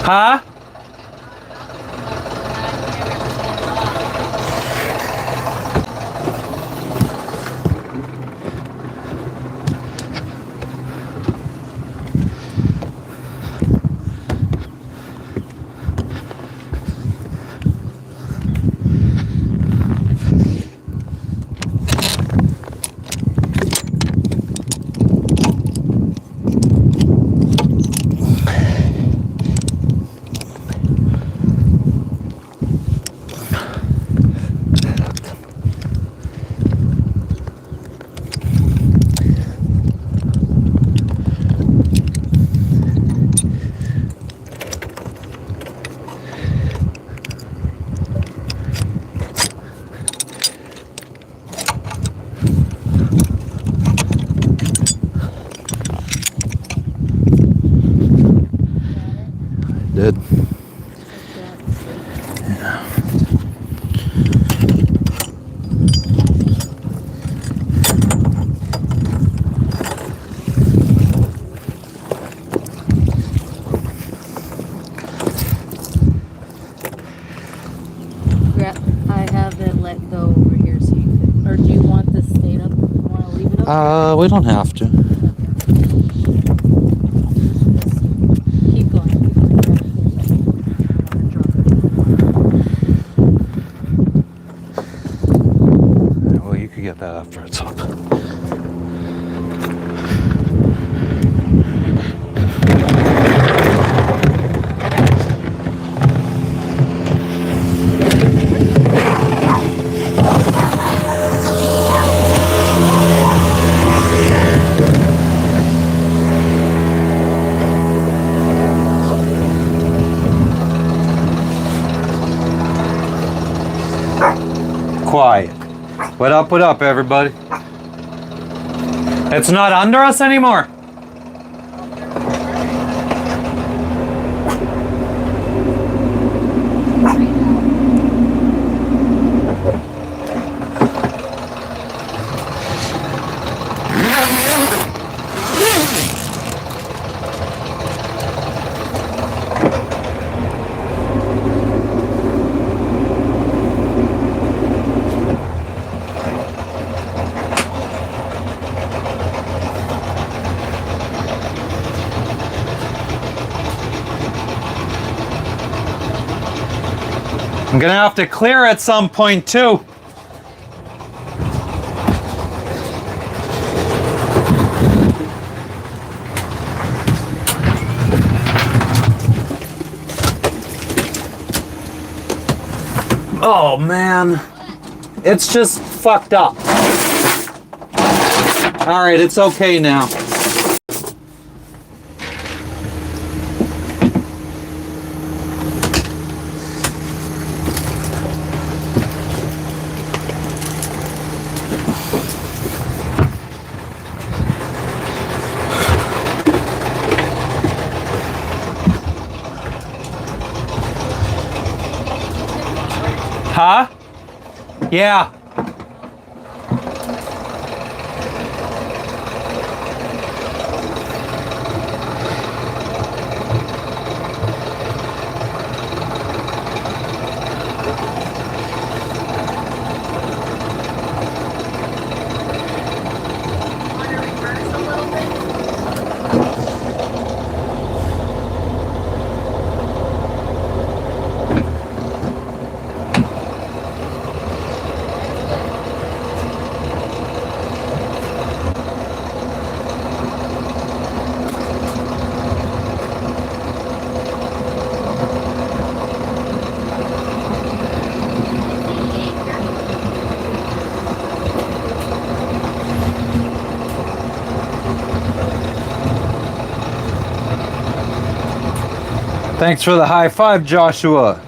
Huh? Did. Yeah. I have it let go over here, so you could. Or do you want this stayed up? You want to leave it up? We don't have to. Keep going. Well, you could get that after it's up. Quiet. What up, everybody? It's not under us anymore. I'm gonna have to clear at some point too. Oh man, it's just fucked up. All right, it's okay now. Huh? Yeah. Thanks for the high five, Joshua.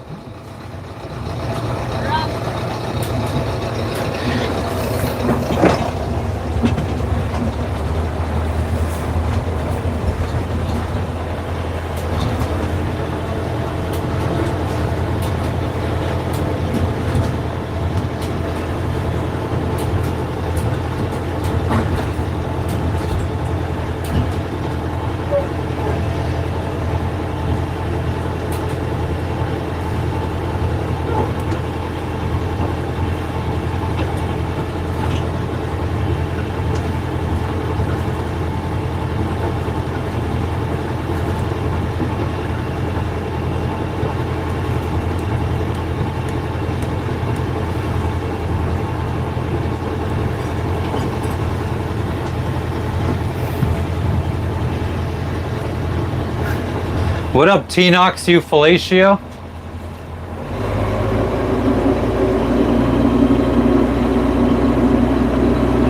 What up, Tenox, you fellatio?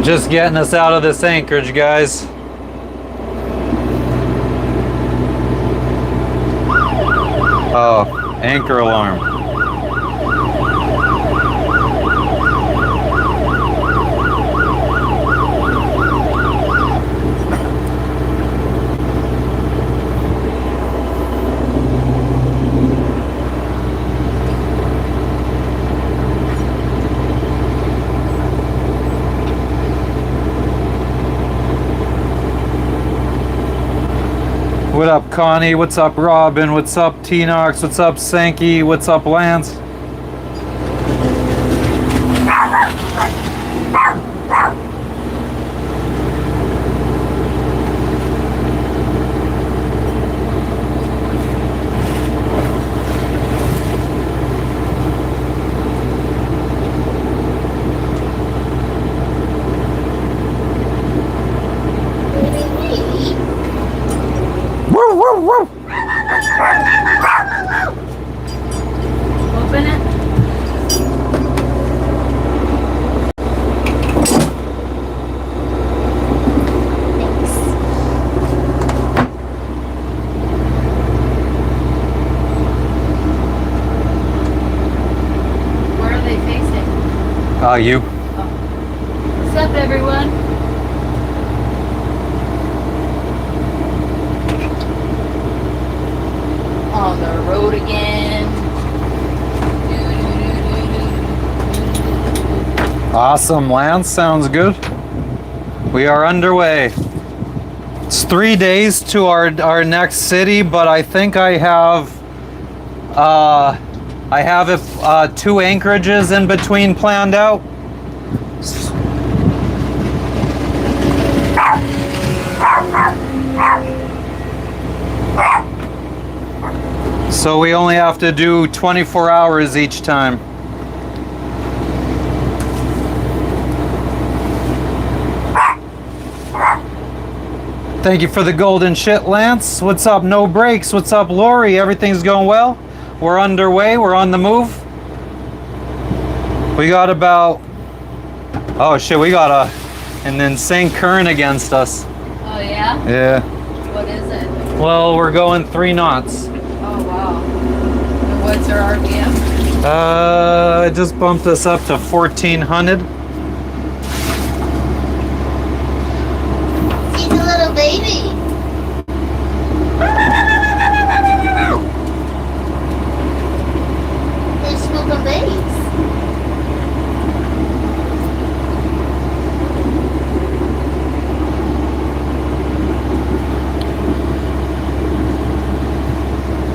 Just getting us out of this anchorage, guys. Oh, anchor alarm. What up, Connie? What's up, Robin? What's up, Tenox? What's up, Sankey? What's up, Lance? Open it. Where are they facing? You. What's up, everyone? On the road again. Awesome, Lance. Sounds good. We are underway. It's 3 days to our next city, but I think I have it 2 anchorages in between planned out. So we only have to do 24 hours each time. Thank you for the golden shit, Lance. What's up, No Breaks? What's up, Lori? Everything's going well? We're underway. We're on the move. We got about... Oh, shit. We got an insane current against us. Oh, yeah? Yeah. What is it? Well, we're going 3 knots. Oh, wow. And what's our RPM? It just bumped us up to 1400. He's a little baby. They're smoking bass.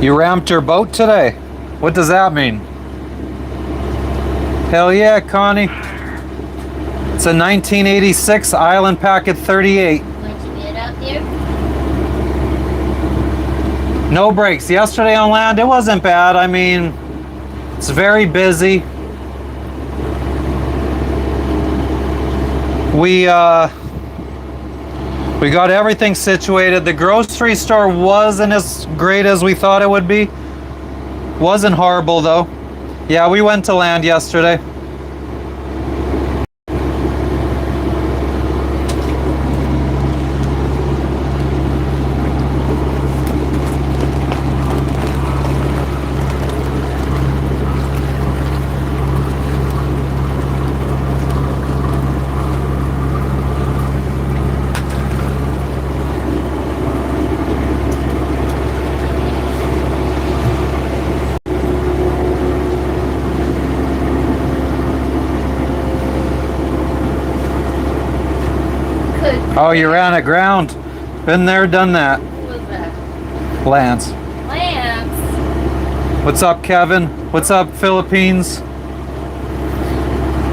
You ramped your boat today? What does that mean? Hell yeah, Connie. It's a 1986 Island Packet 38. Want you get out there? No breaks. Yesterday on land, it wasn't bad. I mean, it's very busy. We got everything situated. The grocery store wasn't as great as we thought it would be. Wasn't horrible though. Yeah, we went to land yesterday. Oh, you ran aground. Been there, done that. Who was that? Lance. Lance. What's up, Kevin? What's up, Philippines?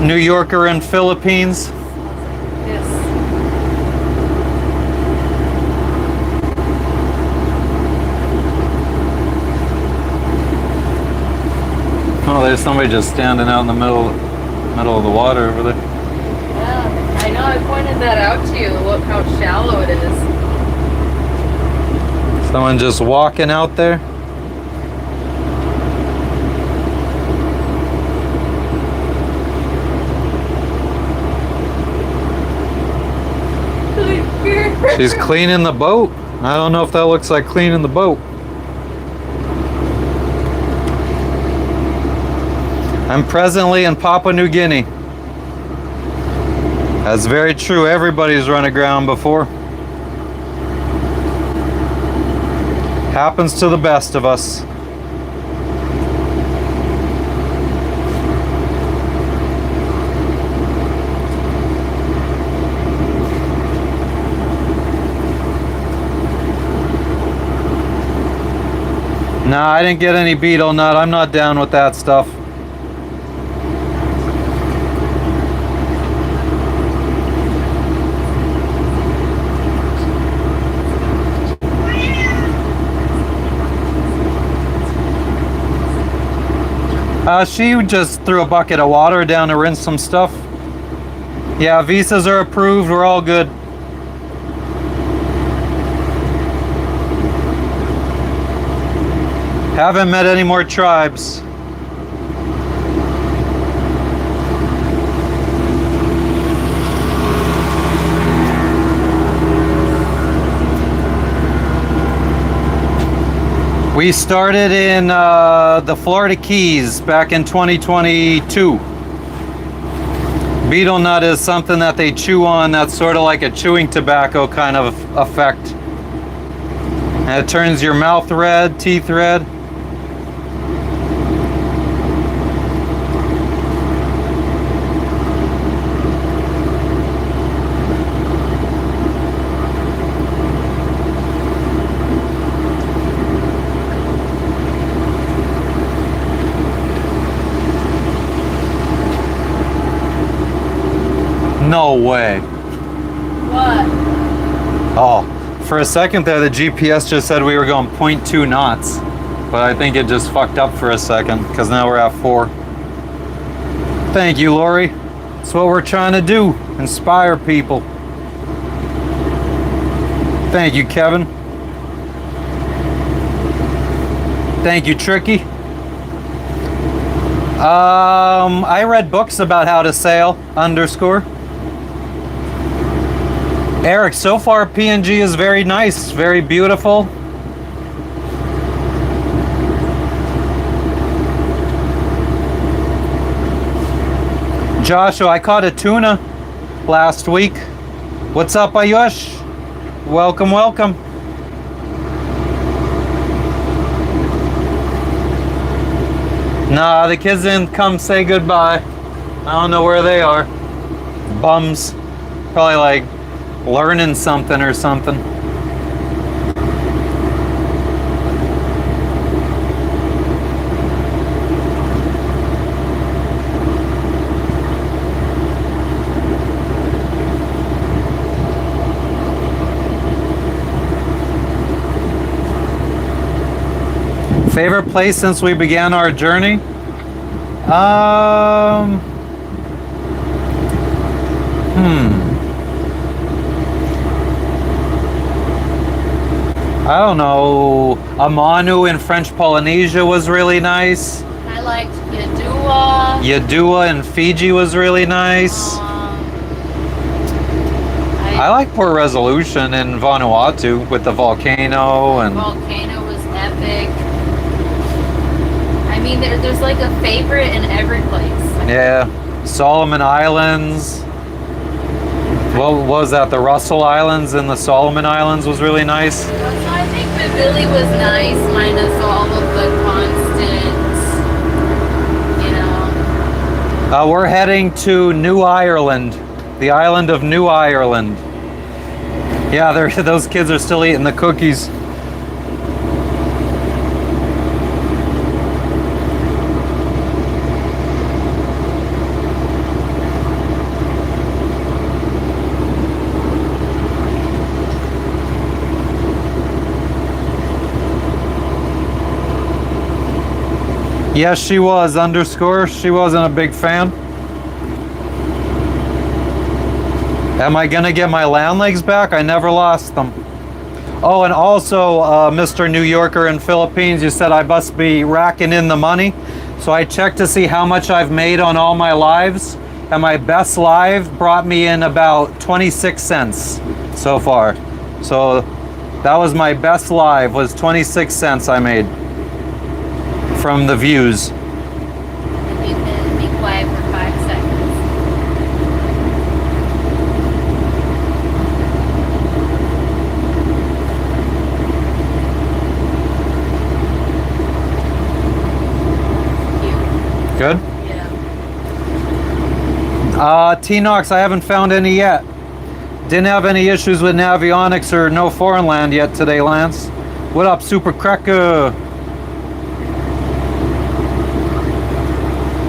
New Yorker in Philippines. Yes. Oh, there's somebody just standing out in the middle of the water over there. Yeah, I know. I pointed that out to you. Look how shallow it is. Someone just walking out there. She's cleaning the boat. I don't know if that looks like cleaning the boat. I'm presently in Papua New Guinea. That's very true. Everybody's run aground before. Happens to the best of us. Nah, I didn't get any beetle nut. I'm not down with that stuff. She just threw a bucket of water down to rinse some stuff. Yeah, visas are approved. We're all good. Haven't met any more tribes. We started in the Florida Keys back in 2022. Beetle nut is something that they chew on that's sort of like a chewing tobacco kind of effect. And it turns your mouth red, teeth red. No way. What? Oh, for a second there, the GPS just said we were going 0.2 knots. But I think it just fucked up for a second because now we're at 4. Thank you, Lori. That's what we're trying to do. Inspire people. Thank you, Kevin. Thank you, Tricky. I read books about how to sail, _ Eric, so far PNG is very nice, very beautiful. Joshua, I caught a tuna last week. What's up, Ayush? Welcome, welcome. Nah, the kids didn't come say goodbye. I don't know where they are. Bums. Probably like learning something or something. Favorite place since we began our journey? I don't know. Amanu in French Polynesia was really nice. I liked Yadua. Yadua in Fiji was really nice. I like Port Resolution in Vanuatu with the volcano and volcano was epic. I mean, there's like a favorite in every place. yeah, Solomon Islands. What was that? The Russell Islands and the Solomon Islands was really nice. So I think Mavili was nice, minus all of the constant, you know. We're heading to New Ireland, the island of New Ireland. Yeah, those kids are still eating the cookies. Yes, she was _ She wasn't a big fan. Am I gonna get my land legs back? I never lost them. Oh, and also, Mr. New Yorker in Philippines, you said I must be racking in the money. So I checked to see how much I've made on all my lives, and my best live brought me in about 26 cents so far. So that was my best live, was 26 cents I made from the views. And you can be quiet for 5 seconds. Cute. Good? Yeah. T-Nox, I haven't found any yet. Didn't have any issues with Navionics or no foreign land yet today, Lance. What up, Super Cracker?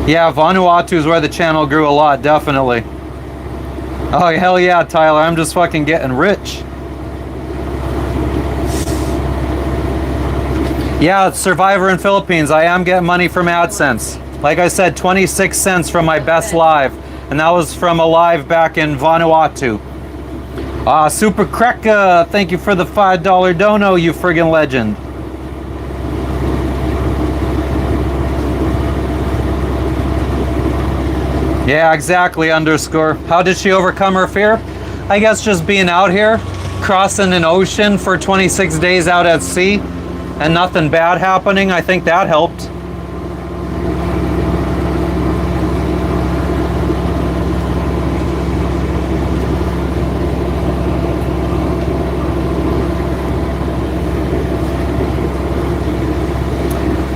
Yeah, Vanuatu is where the channel grew a lot, definitely. Oh, hell yeah, Tyler. I'm just fucking getting rich. Yeah, Survivor in Philippines. I am getting money from AdSense. Like I said, 26 cents from my best live. And that was from a live back in Vanuatu. Super Kreka, thank you for the $5 dono, you friggin' legend. Yeah, exactly, underscore. How did she overcome her fear? I guess just being out here, crossing an ocean for 26 days out at sea, and nothing bad happening. I think that helped.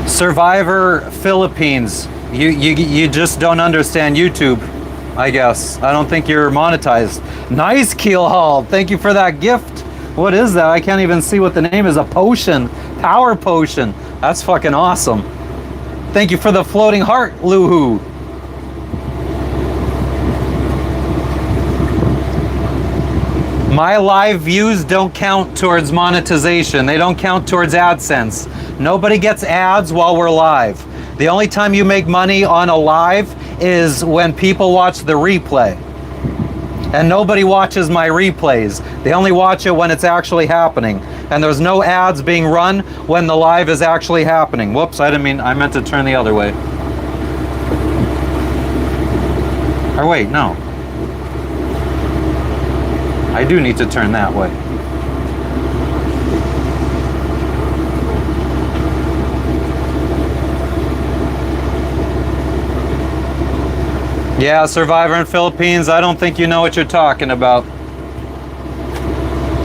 Survivor Philippines. You just don't understand YouTube, I guess. I don't think you're monetized. Nice, Keelhaul. Thank you for that gift. What is that? I can't even see what the name is. A potion. Power potion. That's fucking awesome. Thank you for the floating heart, Luhu. My live views don't count towards monetization. They don't count towards AdSense. Nobody gets ads while we're live. The only time you make money on a live is when people watch the replay. And nobody watches my replays. They only watch it when it's actually happening. And there's no ads being run when the live is actually happening. Whoops, I meant to turn the other way. Or wait, no. I do need to turn that way. Yeah, Survivor in Philippines, I don't think you know what you're talking about.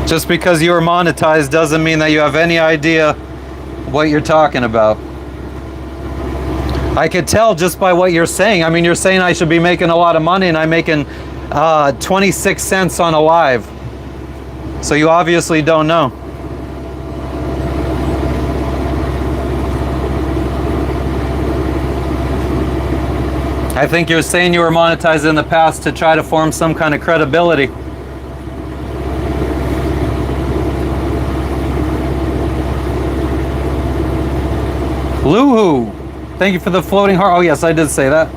Just because you are monetized doesn't mean that you have any idea what you're talking about. I could tell just by what you're saying. I mean, you're saying I should be making a lot of money and I'm making 26 cents on a live. So you obviously don't know. I think you're saying you were monetized in the past to try to form some kind of credibility. Luhu, thank you for the floating heart. Oh yes, I did say that.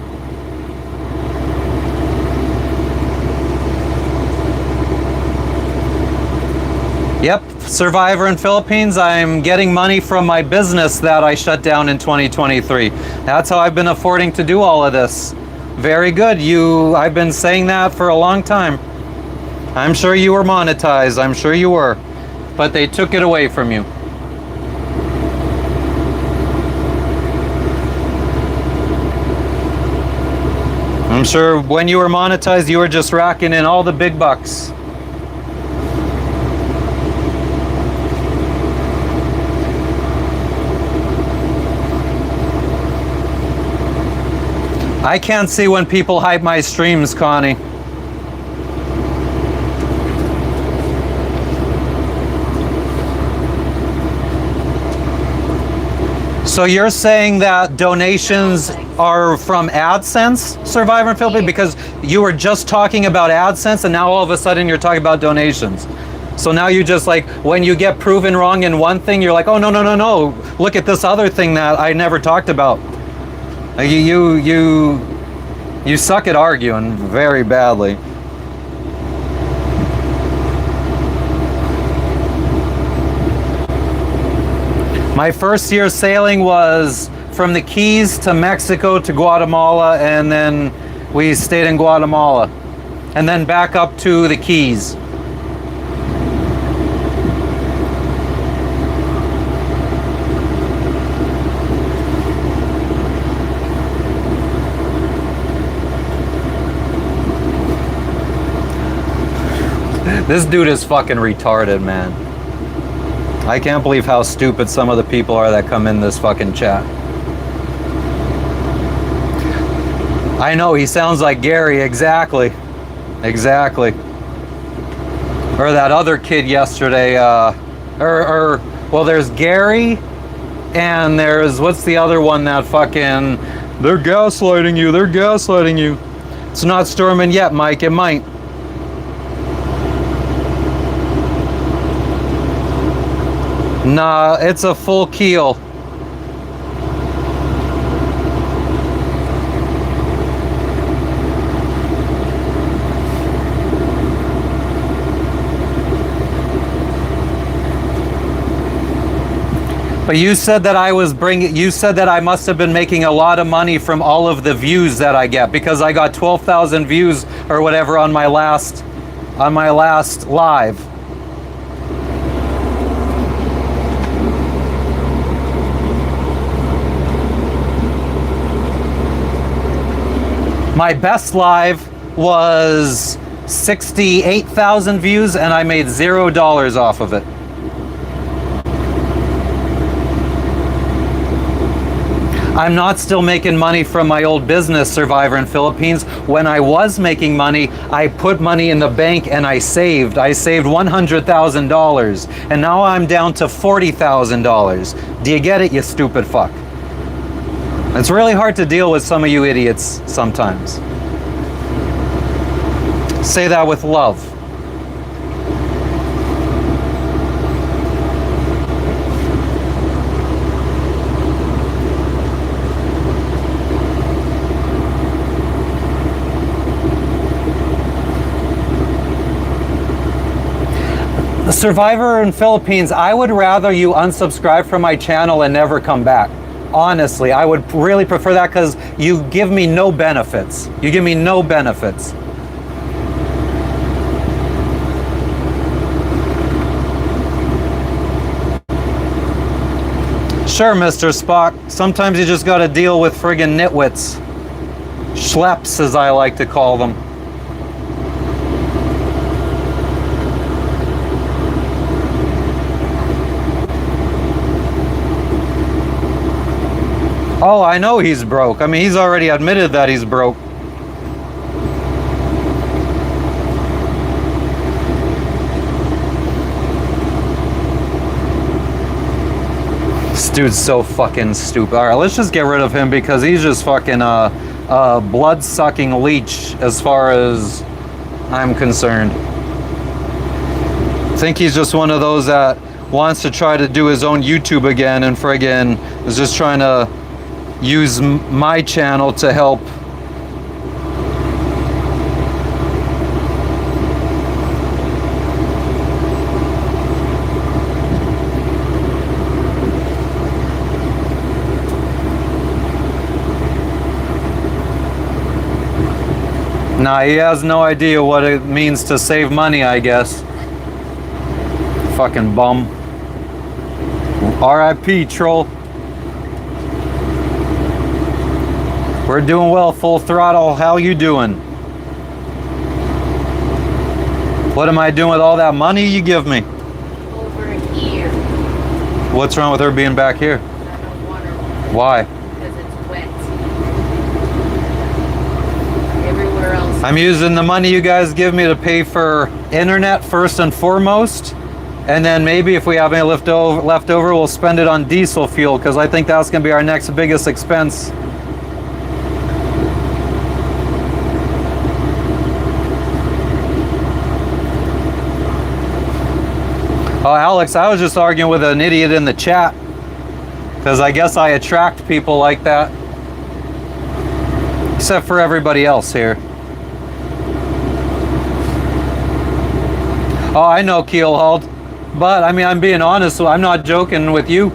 Yep, Survivor in Philippines. I'm getting money from my business that I shut down in 2023. That's how I've been affording to do all of this. Very good. I've been saying that for a long time. I'm sure you were monetized. I'm sure you were. But they took it away from you. I'm sure when you were monetized, you were just racking in all the big bucks. I can't see when people hype my streams, Connie. So you're saying that donations are from AdSense, Survivor in Philippines? Because you were just talking about AdSense and now all of a sudden you're talking about donations. So now you just like, when you get proven wrong in one thing, you're like, oh, no. Look at this other thing that I never talked about. You suck at arguing very badly. My first year sailing was from the Keys to Mexico to Guatemala, and then we stayed in Guatemala, and then back up to the Keys. This dude is fucking retarded, man. I can't believe how stupid some of the people are that come in this fucking chat. I know, he sounds like Gary, exactly. Exactly. Or that other kid yesterday, well, there's Gary, and there's, what's the other one that fucking, they're gaslighting you, they're gaslighting you. It's not storming yet, Mike, it might. Nah, it's a full keel. But you said that you said that I must have been making a lot of money from all of the views that I get, because I got 12,000 views or whatever on my last live. My best live was 68,000 views and I made $0 off of it. I'm not still making money from my old business, Survivor in Philippines. When I was making money, I put money in the bank and I saved. I saved $100,000 and now I'm down to $40,000. Do you get it, you stupid fuck? It's really hard to deal with some of you idiots sometimes. Say that with love. The Survivor in Philippines, I would rather you unsubscribe from my channel and never come back. Honestly, I would really prefer that, because you give me no benefits. You give me no benefits. Sure, Mr. Spock. Sometimes you just gotta deal with friggin' nitwits. Schleps, as I like to call them. Oh, I know he's broke. I mean, he's already admitted that he's broke. This dude's so fucking stupid. All right, let's just get rid of him, because he's just fucking a blood-sucking leech as far as I'm concerned. I think he's just one of those that wants to try to do his own YouTube again and friggin' is just trying to use my channel to help. Nah, he has no idea what it means to save money, I guess. Fucking bum. RIP, troll. We're doing well, full throttle. How you doing? What am I doing with all that money you give me? Over here. What's wrong with her being back here? I don't want her. Why? Because it's wet. Everywhere else. I'm using the money you guys give me to pay for internet first and foremost. And then maybe if we have any left over, we'll spend it on diesel fuel, because I think that's going to be our next biggest expense. Oh, Alex, I was just arguing with an idiot in the chat, because I guess I attract people like that. Except for everybody else here. Oh, I know, Keelhold. But, I mean, I'm being honest, so I'm not joking with you.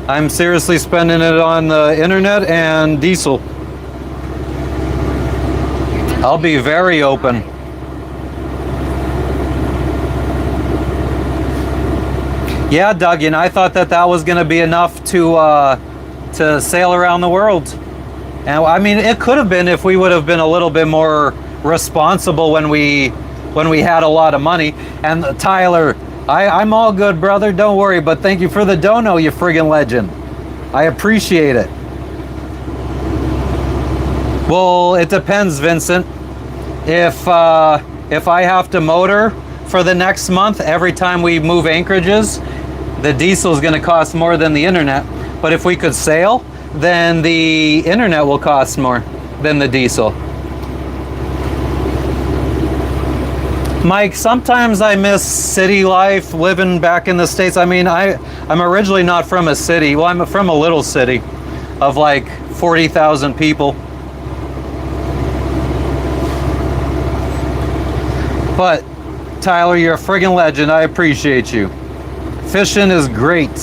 I'm seriously spending it on the internet and diesel. I'll be very open. Yeah, Doug, you know, I thought that was going to be enough to sail around the world. And I mean, it could have been if we would have been a little bit more responsible when we when we had a lot of money. And Tyler, I'm all good, brother. Don't worry. But thank you for the dono, you friggin' legend. I appreciate it. Well, it depends, Vincent. If I have to motor for the next month every time we move anchorages, the diesel is going to cost more than the internet. But if we could sail, then the internet will cost more than the diesel. Mike, sometimes I miss city life, living back in the States. I mean, I'm originally not from a city. Well, I'm from a little city of like 40,000 people. But Tyler, you're a friggin' legend. I appreciate you. Fishing is great.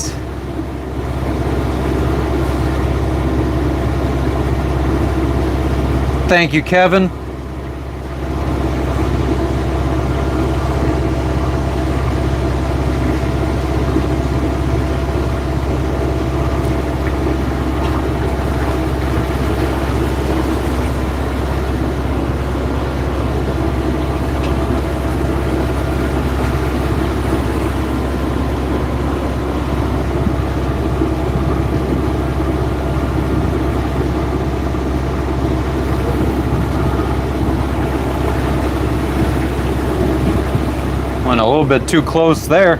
Thank you, Kevin. Went a little bit too close there.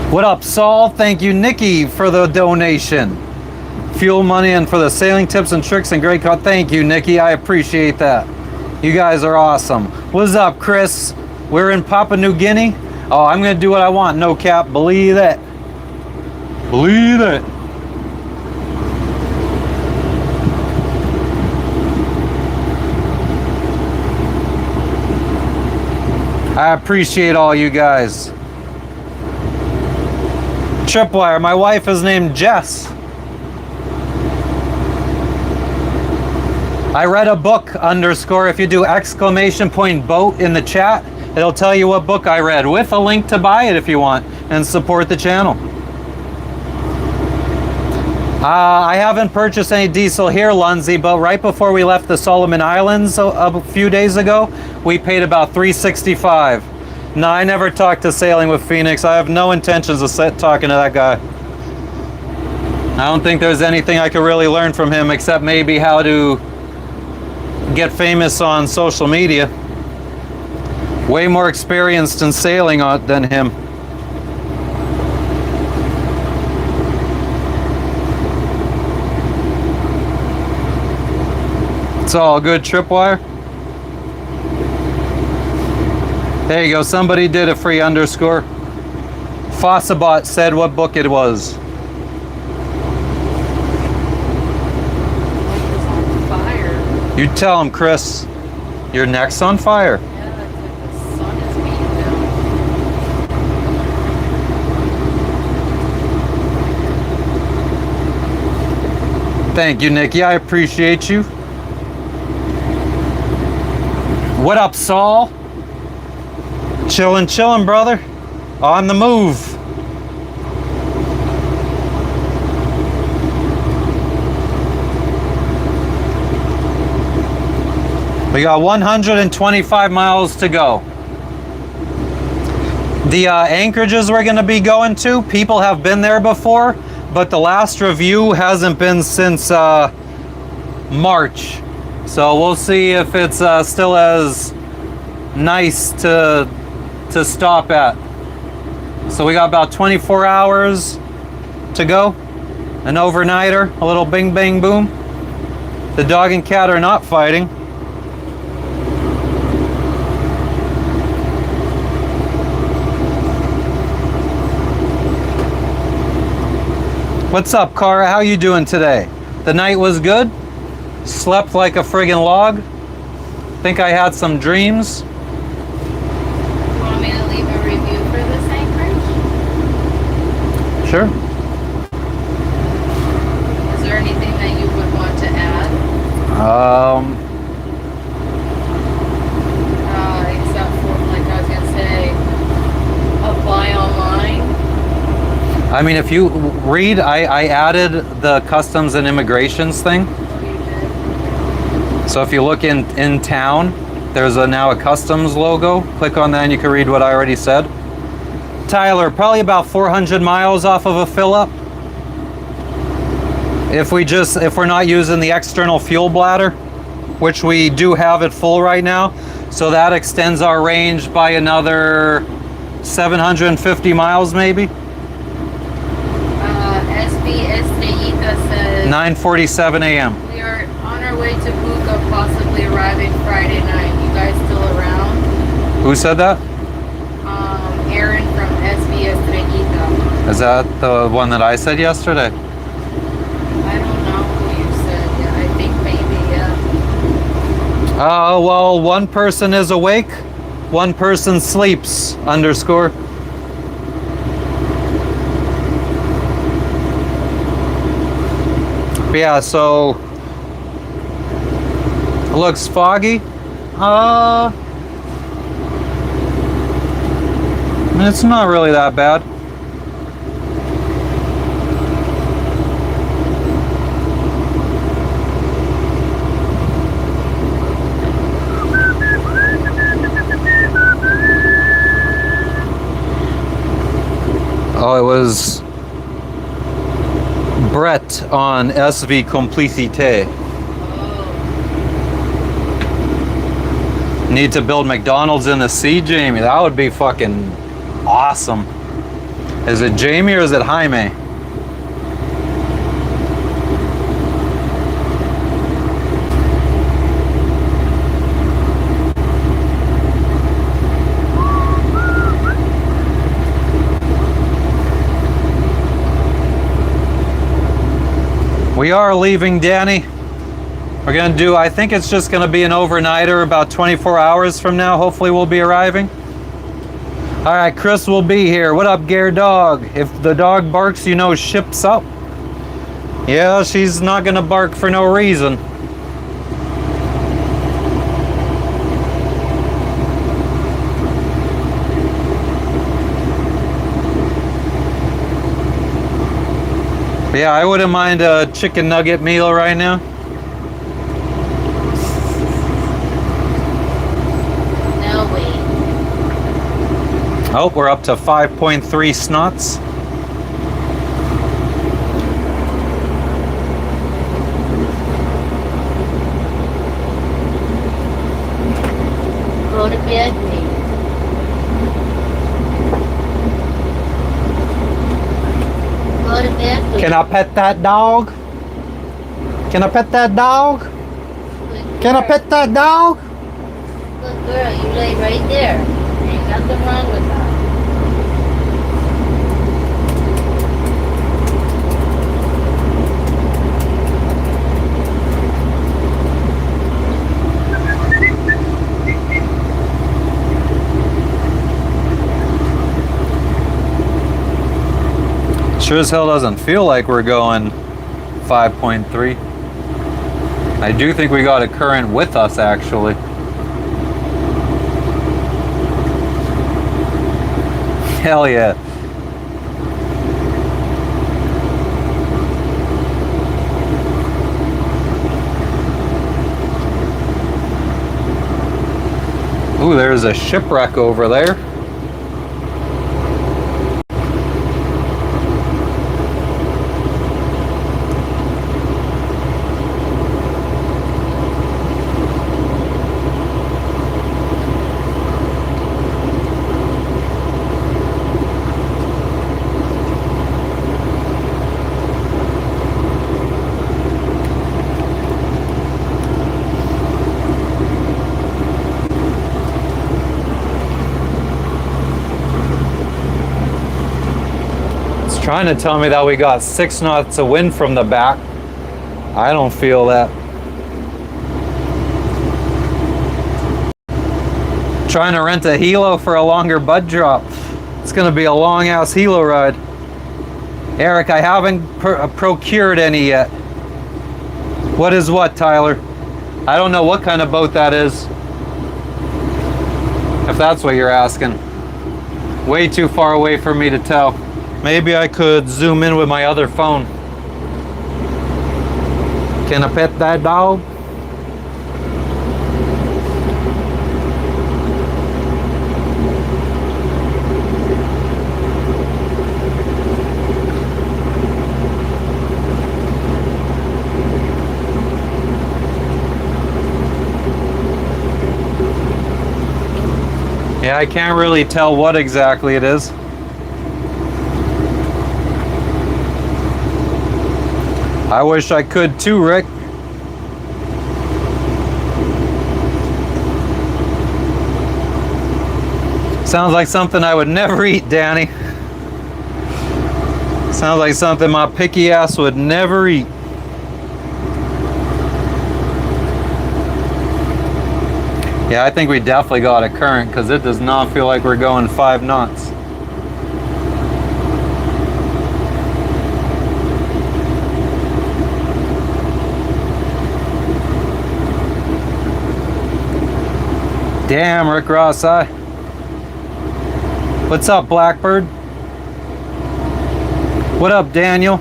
What up, Saul? Thank you, Nikki, for the donation. Fuel money and for the sailing tips and tricks and great call. Thank you, Nikki. I appreciate that. You guys are awesome. What's up, Chris? We're in Papua New Guinea. Oh, I'm gonna do what I want. No cap. Believe it. Believe it. I appreciate all you guys. Tripwire, my wife is named Jess. I read a book _ if you do ! boat in the chat, it'll tell you what book I read with a link to buy it if you want and support the channel. I haven't purchased any diesel here, Lundsey, but right before we left the Solomon Islands a few days ago, we paid about $3.65. No, I never talked to Sailing with Phoenix. I have no intentions of talking to that guy. I don't think there's anything I could really learn from him except maybe how to get famous on social media. Way more experienced in sailing than him. It's all good, Tripwire. There you go. Somebody did a free _ Fossabot said what book it was. Fire. You tell him, Chris. Your neck's on fire. Yeah, that's like the sun is beating down. Thank you, Nikki. I appreciate you. What up, Saul? Chillin', brother. On the move. We got 125 miles to go. The anchorages we're going to be going to, people have been there before, but the last review hasn't been since March. So we'll see if it's still as nice to stop at. So we got about 24 hours to go. An overnighter, a little bing bang boom. The dog and cat are not fighting. What's up, Cara? How you doing today? The night was good? Slept like a friggin' log? Think I had some dreams? You want me to leave a review for this anchorage? Sure. Is there anything that you would want to add? Except for, like I was gonna say, a buy online. I mean, if you read, I added the customs and immigrations thing. Oh, you So if you look in town, there's now a customs logo. Click on that and you can read what I already said. Tyler, probably about 400 miles off of a fill up. If we're not using the external fuel bladder, which we do have it full right now. So that extends our range by another 750 miles maybe. SB Estrellita says 9:47 a.m. we are on our way to Buka, possibly arriving Friday night. You guys still around? Who said that? Aaron from SB Estrellita. Is that the one that I said yesterday? I don't know who you said. Yeah, I think maybe, yeah. Well, one person is awake, one person sleeps, underscore. But yeah, so it looks foggy. It's not really that bad. Oh, it was Brett on SV Complicité. Need to build McDonald's in the sea, Jamie. That would be fucking awesome. Is it Jamie or is it Jaime? We are leaving, Danny. We're gonna do, I think it's just gonna be an overnighter about 24 hours from now. Hopefully we'll be arriving. All right, Chris will be here. What up, Gare Dog? If the dog barks, you know ship's up. Yeah, she's not gonna bark for no reason. Yeah, I wouldn't mind a chicken nugget meal right now. No way. Oh, we're up to 5.3 knots. Go to bed, please. Go to bed, please. Can I pet that dog? Can I pet that dog? Can I pet that dog? Good girl, you lay right there. Ain't nothing wrong with that. Sure as hell doesn't feel like we're going 5.3. I do think we got a current with us, actually. Hell yeah. Ooh, there's a shipwreck over there. Trying to tell me that we got 6 knots of wind from the back. I don't feel that. Trying to rent a helo for a longer bud drop. It's gonna be a long ass helo ride. Eric, I haven't procured any yet. What is what, Tyler? I don't know what kind of boat that is. If that's what you're asking. Way too far away for me to tell. Maybe I could zoom in with my other phone. Can I pet that dog? Yeah, I can't really tell what exactly it is. I wish I could too, Rick. Sounds like something I would never eat, Danny. Sounds like something my picky ass would never eat. Yeah, I think we definitely got a current because it does not feel like we're going 5 knots. Damn, Rick Ross, what's up, Blackbird? What up, Daniel?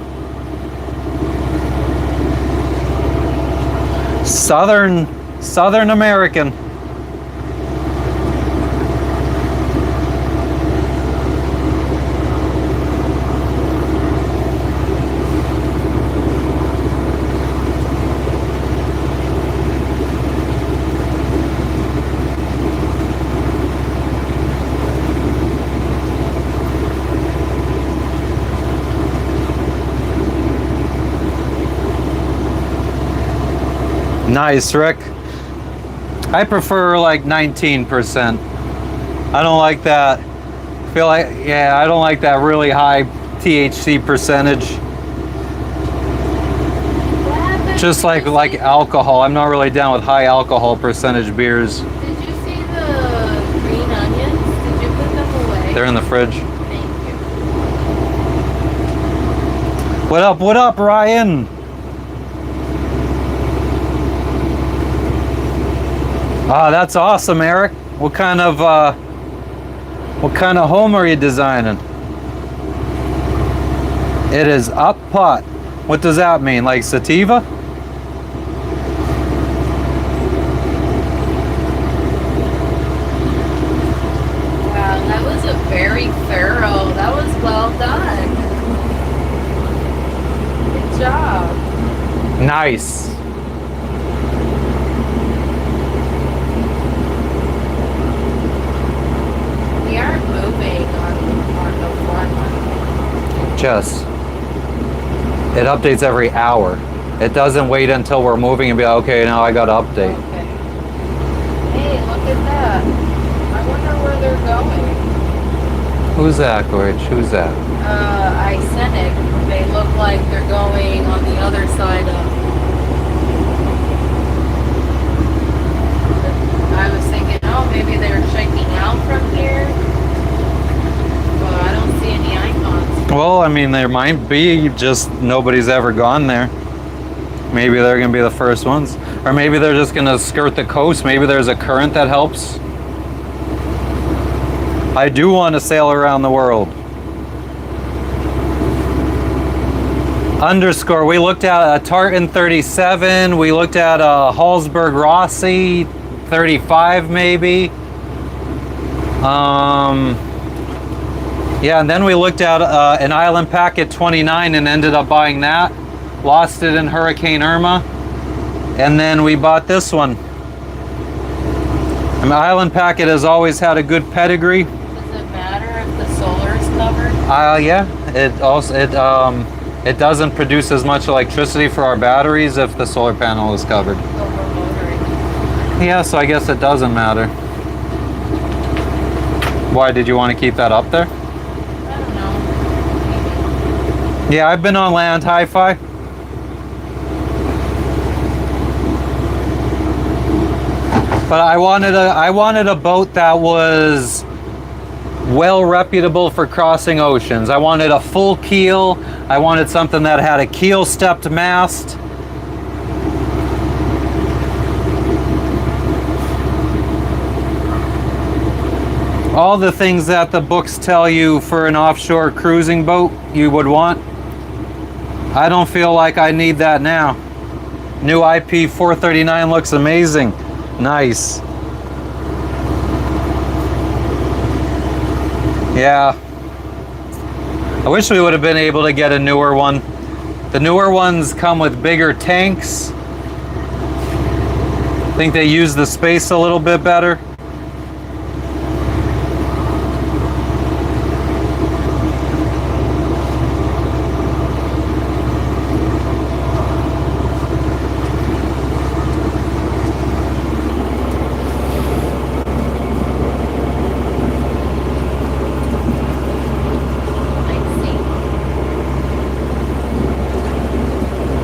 Southern American. Nice, Rick. I prefer like 19%. I don't like that. Feel like, yeah, I don't like that really high THC percentage. Just like alcohol. I'm not really down with high alcohol percentage beers. Did you see the green onions? Did you put them away? They're in the fridge. Thank you. What up, Ryan? Ah, that's awesome, Eric. What kind of home are you designing? It is up pot. What does that mean? Like sativa? Wow, that was a very thorough. That was well done. Good job. Nice. We aren't moving on the front. Just, it updates every hour. It doesn't wait until we're moving and be like, okay, now I got to update. Okay. Hey, look at that. I wonder where they're going. Who's that, Gorge? Who's that? Icenic. They look like they're going on the other side of. I was thinking, oh, maybe they're checking out from here. Well, I don't see any icons. Well, I mean, there might be, just nobody's ever gone there. Maybe they're going to be the first ones. Or maybe they're just going to skirt the coast. Maybe there's a current that helps. I do want to sail around the world. Underscore, we looked at a Tartan 37. We looked at a Hallsberg Rossi 35 maybe. Yeah, and then we looked at an Island Packet 29 and ended up buying that. Lost it in Hurricane Irma. And then we bought this one. And the Island Packet has always had a good pedigree. Does it matter if the solar is covered? Yeah. It doesn't produce as much electricity for our batteries if the solar panel is covered. So we're motoring. Yeah, so I guess it doesn't matter. Why, did you want to keep that up there? I don't know. Maybe. Yeah, I've been on land hi-fi. But I wanted a boat that was well reputable for crossing oceans. I wanted a full keel. I wanted something that had a keel stepped mast. All the things that the books tell you for an offshore cruising boat you would want. I don't feel like I need that now. New IP 439 looks amazing. Nice. Yeah. I wish we would have been able to get a newer one. The newer ones come with bigger tanks. I think they use the space a little bit better.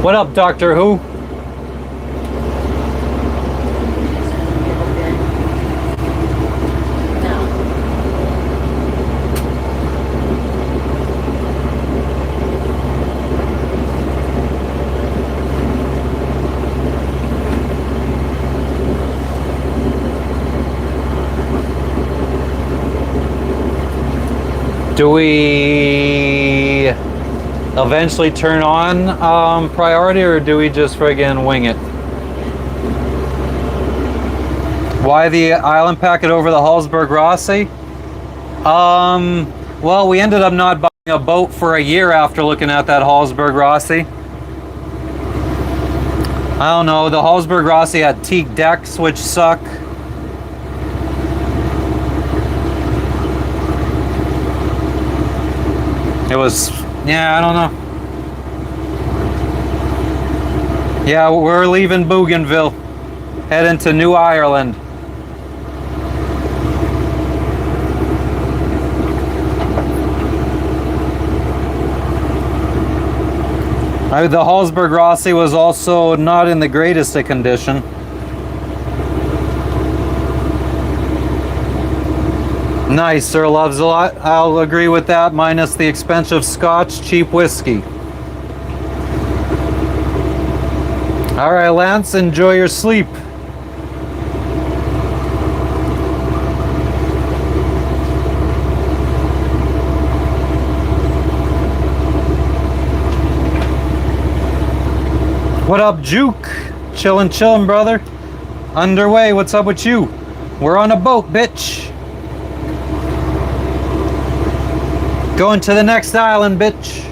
What up, Doctor Who? Do we eventually turn on priority, or do we just friggin' wing it? Why the island packet over the Hallsberg Rossi? Well, we ended up not buying a boat for a year after looking at that Hallsberg Rossi. I don't know, the Hallsberg Rossi had teak decks, which suck. It was, yeah, I don't know. Yeah, we're leaving Bougainville, heading to New Ireland. The Hallsberg Rossi was also not in the greatest of condition. Nice, sir, loves a lot. I'll agree with that, minus the expensive scotch, cheap whiskey. All right, Lance, enjoy your sleep. What up, Juke? Chillin', brother. Underway, what's up with you? We're on a boat, bitch. Going to the next island, bitch.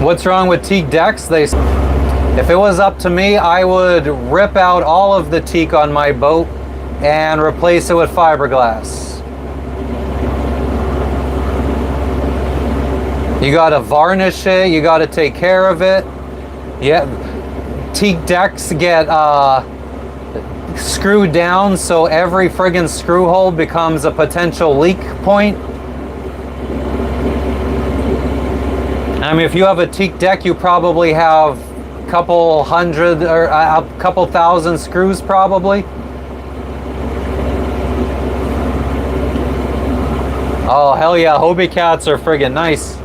What's wrong with teak decks? If it was up to me, I would rip out all of the teak on my boat and replace it with fiberglass. You gotta varnish it, you gotta take care of it. Yeah, teak decks get screwed down, so every friggin' screw hole becomes a potential leak point. I mean, if you have a teak deck, you probably have a couple hundred or a couple thousand screws probably. Oh, hell yeah, Hobie cats are friggin' nice.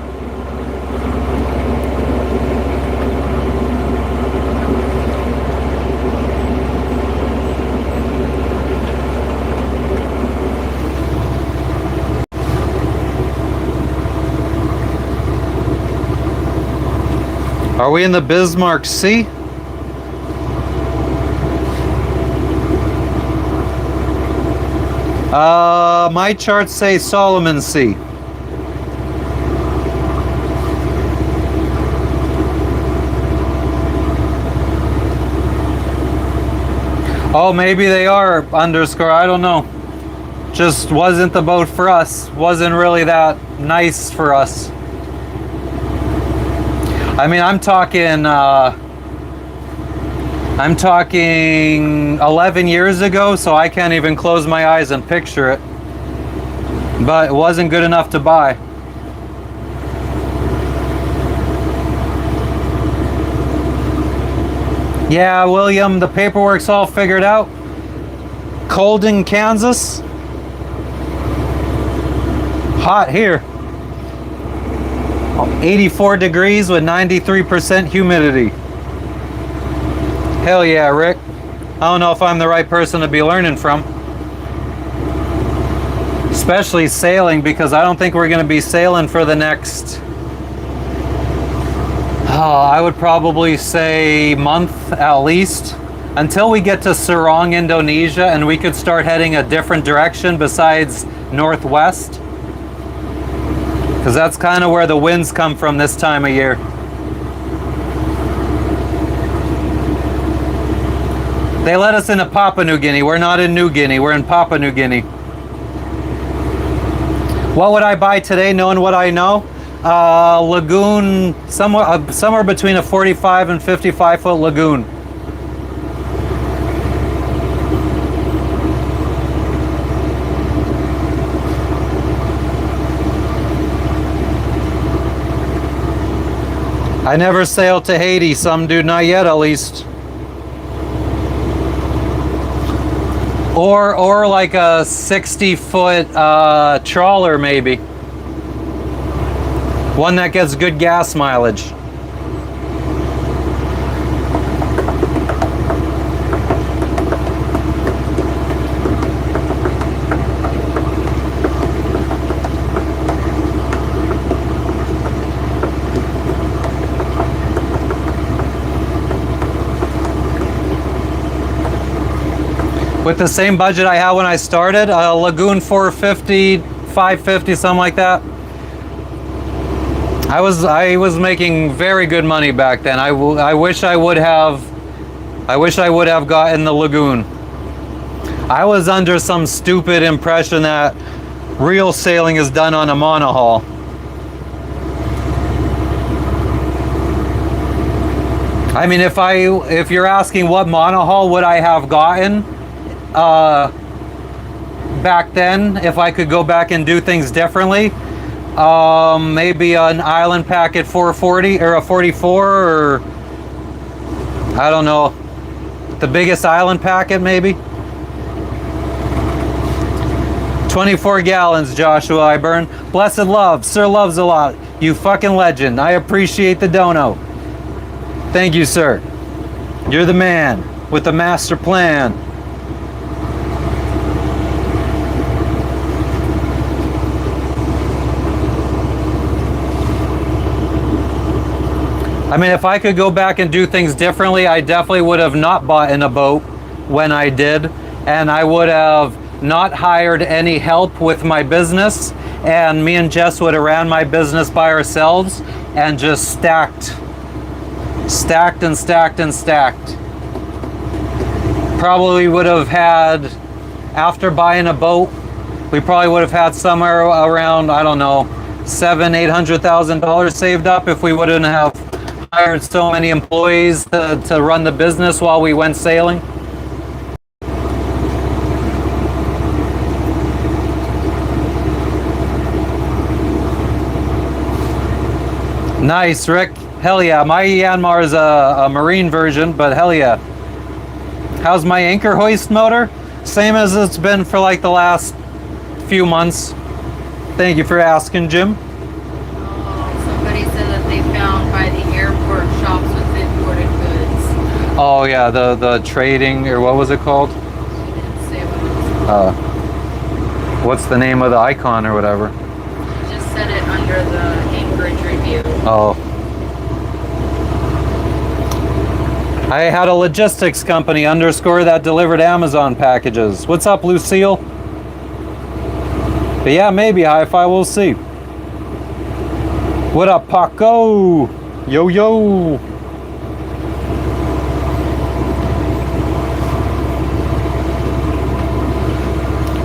Are we in the Bismarck Sea? My charts say Solomon Sea. Oh, maybe they are underscore, I don't know. Just wasn't the boat for us. Wasn't really that nice for us. I mean, I'm talking 11 years ago, so I can't even close my eyes and picture it. But it wasn't good enough to buy. Yeah, William, the paperwork's all figured out. Colden, Kansas. Hot here. 84 degrees with 93% humidity. Hell yeah, Rick. I don't know if I'm the right person to be learning from. Especially sailing, because I don't think we're going to be sailing for the next, I would probably say month at least. Until we get to Serang, Indonesia, and we could start heading a different direction besides northwest. Because that's kind of where the winds come from this time of year. They let us into Papua New Guinea. We're not in New Guinea. We're in Papua New Guinea. What would I buy today, knowing what I know? Lagoon, somewhere between a 45 and 55 foot lagoon. I never sailed to Haiti. Some do, not yet at least. Or like a 60-foot trawler maybe. One that gets good gas mileage. With the same budget I had when I started, a Lagoon 450, 550, something like that. I was making very good money back then. I wish I would have gotten the Lagoon. I was under some stupid impression that real sailing is done on a monohull. I mean, if you're asking what monohull would I have gotten back then, if I could go back and do things differently, maybe an island packet 440 or a 44, or I don't know, the biggest island packet maybe. 24 gallons, Joshua Iburn. Blessed love, sir loves a lot. You fucking legend. I appreciate the dono. Thank you, sir. You're the man with the master plan. I mean, if I could go back and do things differently, I definitely would have not bought in a boat when I did, and I would have not hired any help with my business, and me and Jess would have ran my business by ourselves and just stacked and stacked and stacked. Probably would have had, after buying a boat, we probably would have had somewhere around, I don't know, $700,000-800,000 saved up if we wouldn't have hired so many employees to run the business while we went sailing. Nice, Rick. Hell yeah. My Yanmar is a marine version, but hell yeah. How's my anchor hoist motor? Same as it's been for like the last few months. Thank you for asking, Jim. Somebody said that they found by the airport shops with imported goods. Oh yeah, the trading, or what was it called? She didn't say what it was called. What's the name of the icon or whatever? She just said it under the Anchorage review. Oh. I had a logistics company underscore that delivered Amazon packages. What's up, Lucille? But yeah, maybe Hi-Fi, we'll see. What up, Paco? Yo, yo.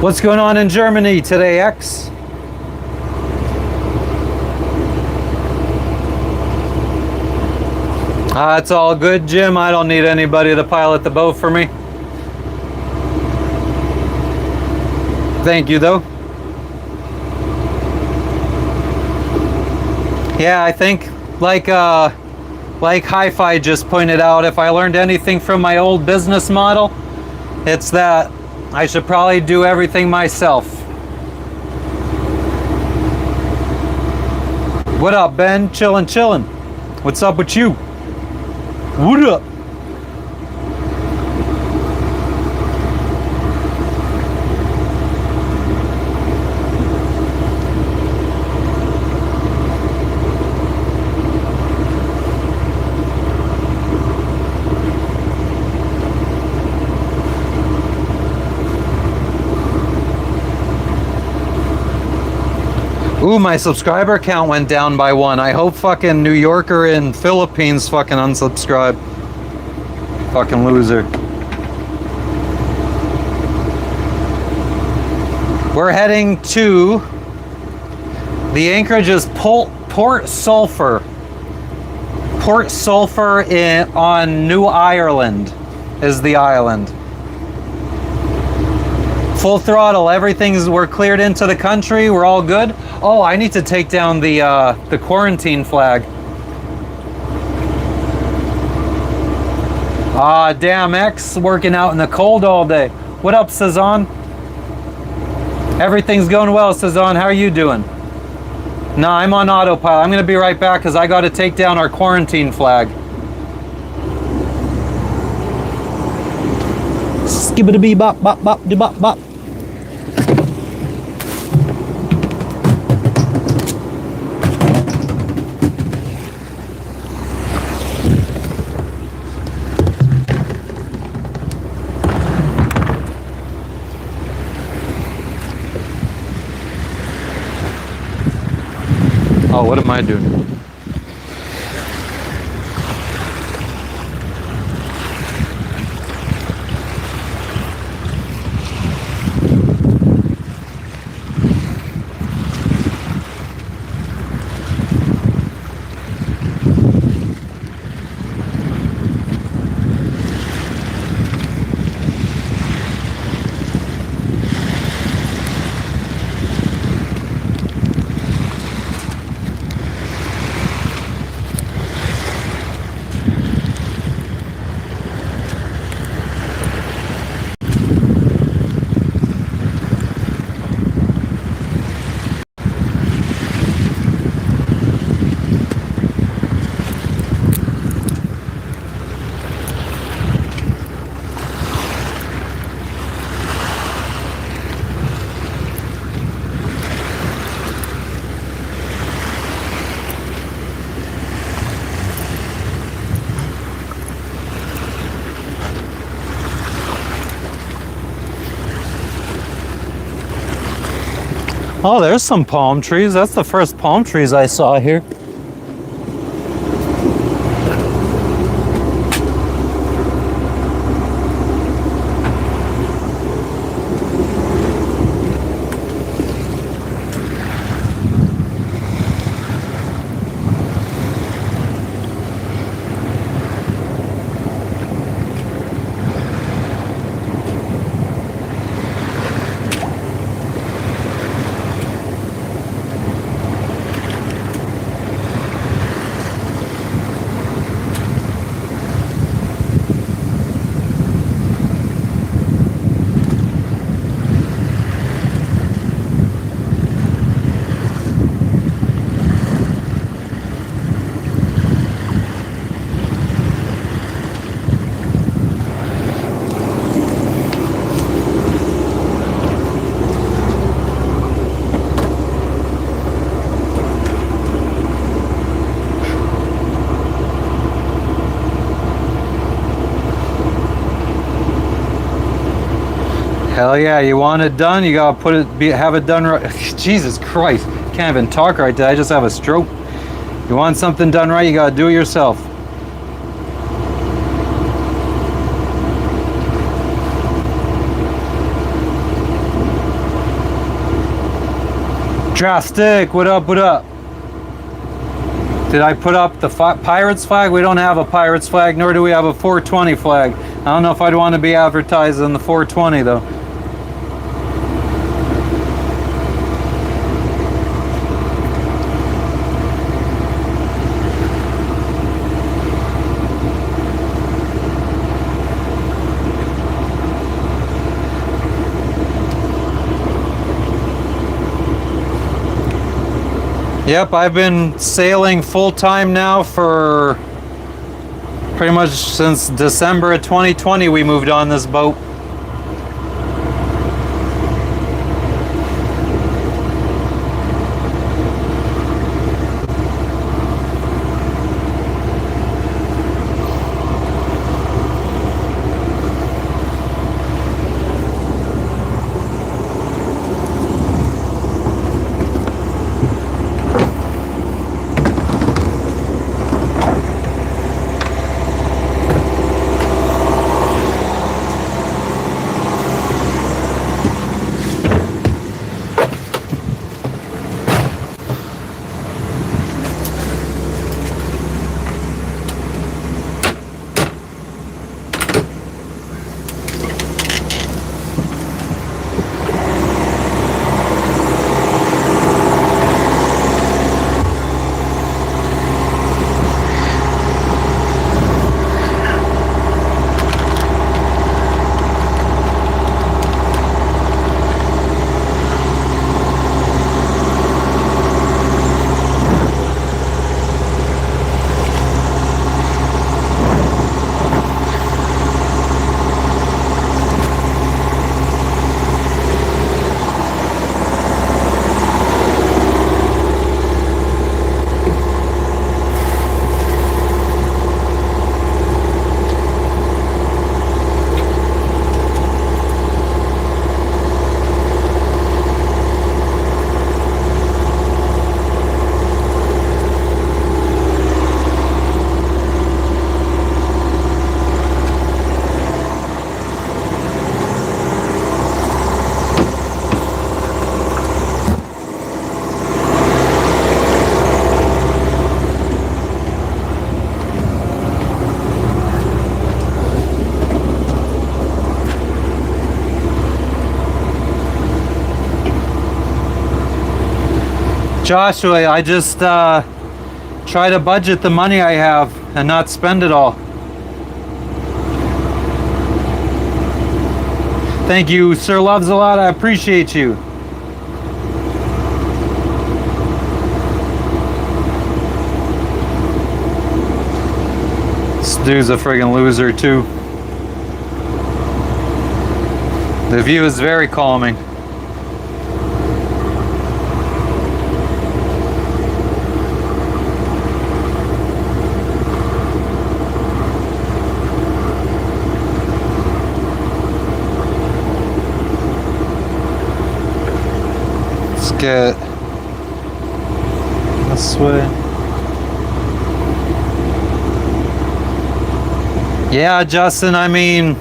What's going on in Germany today, X? It's all good, Jim. I don't need anybody to pilot the boat for me. Thank you, though. Yeah, I think, like Hi-Fi just pointed out, if I learned anything from my old business model, it's that I should probably do everything myself. What up, Ben? Chillin'. What's up with you? What up? Ooh, my subscriber count went down by 1. I hope fucking New Yorker in Philippines fucking unsubscribe. Fucking loser. We're heading to the anchorage is Port Sulphur. Port Sulphur on New Ireland is the island. Full throttle, we're cleared into the country, we're all good. Oh, I need to take down the quarantine flag. Ah, damn, X working out in the cold all day. What up, Cezanne? Everything's going well, Cezanne. How are you doing? No, I'm on autopilot. I'm going to be right back because I got to take down our quarantine flag. Skibbity bop, bop, bop, de bop, bop. Oh, what am I doing? Oh, there's some palm trees. That's the first palm trees I saw here. Hell yeah, you want it done, you gotta have it done right. Jesus Christ, can't even talk right. Did I just have a stroke? You want something done right, you gotta do it yourself. Drastic, what up, what up? Did I put up the Pirates flag? We don't have a Pirates flag, nor do we have a 420 flag. I don't know if I'd want to be advertised on the 420 though. Yep, I've been sailing full-time now for pretty much since December of 2020 we moved on this boat. Joshua, I just try to budget the money I have and not spend it all. Thank you, Sir Loves a lot. I appreciate you. This dude's a friggin' loser too. The view is very calming. Let's get this way. Yeah, Justin, I mean,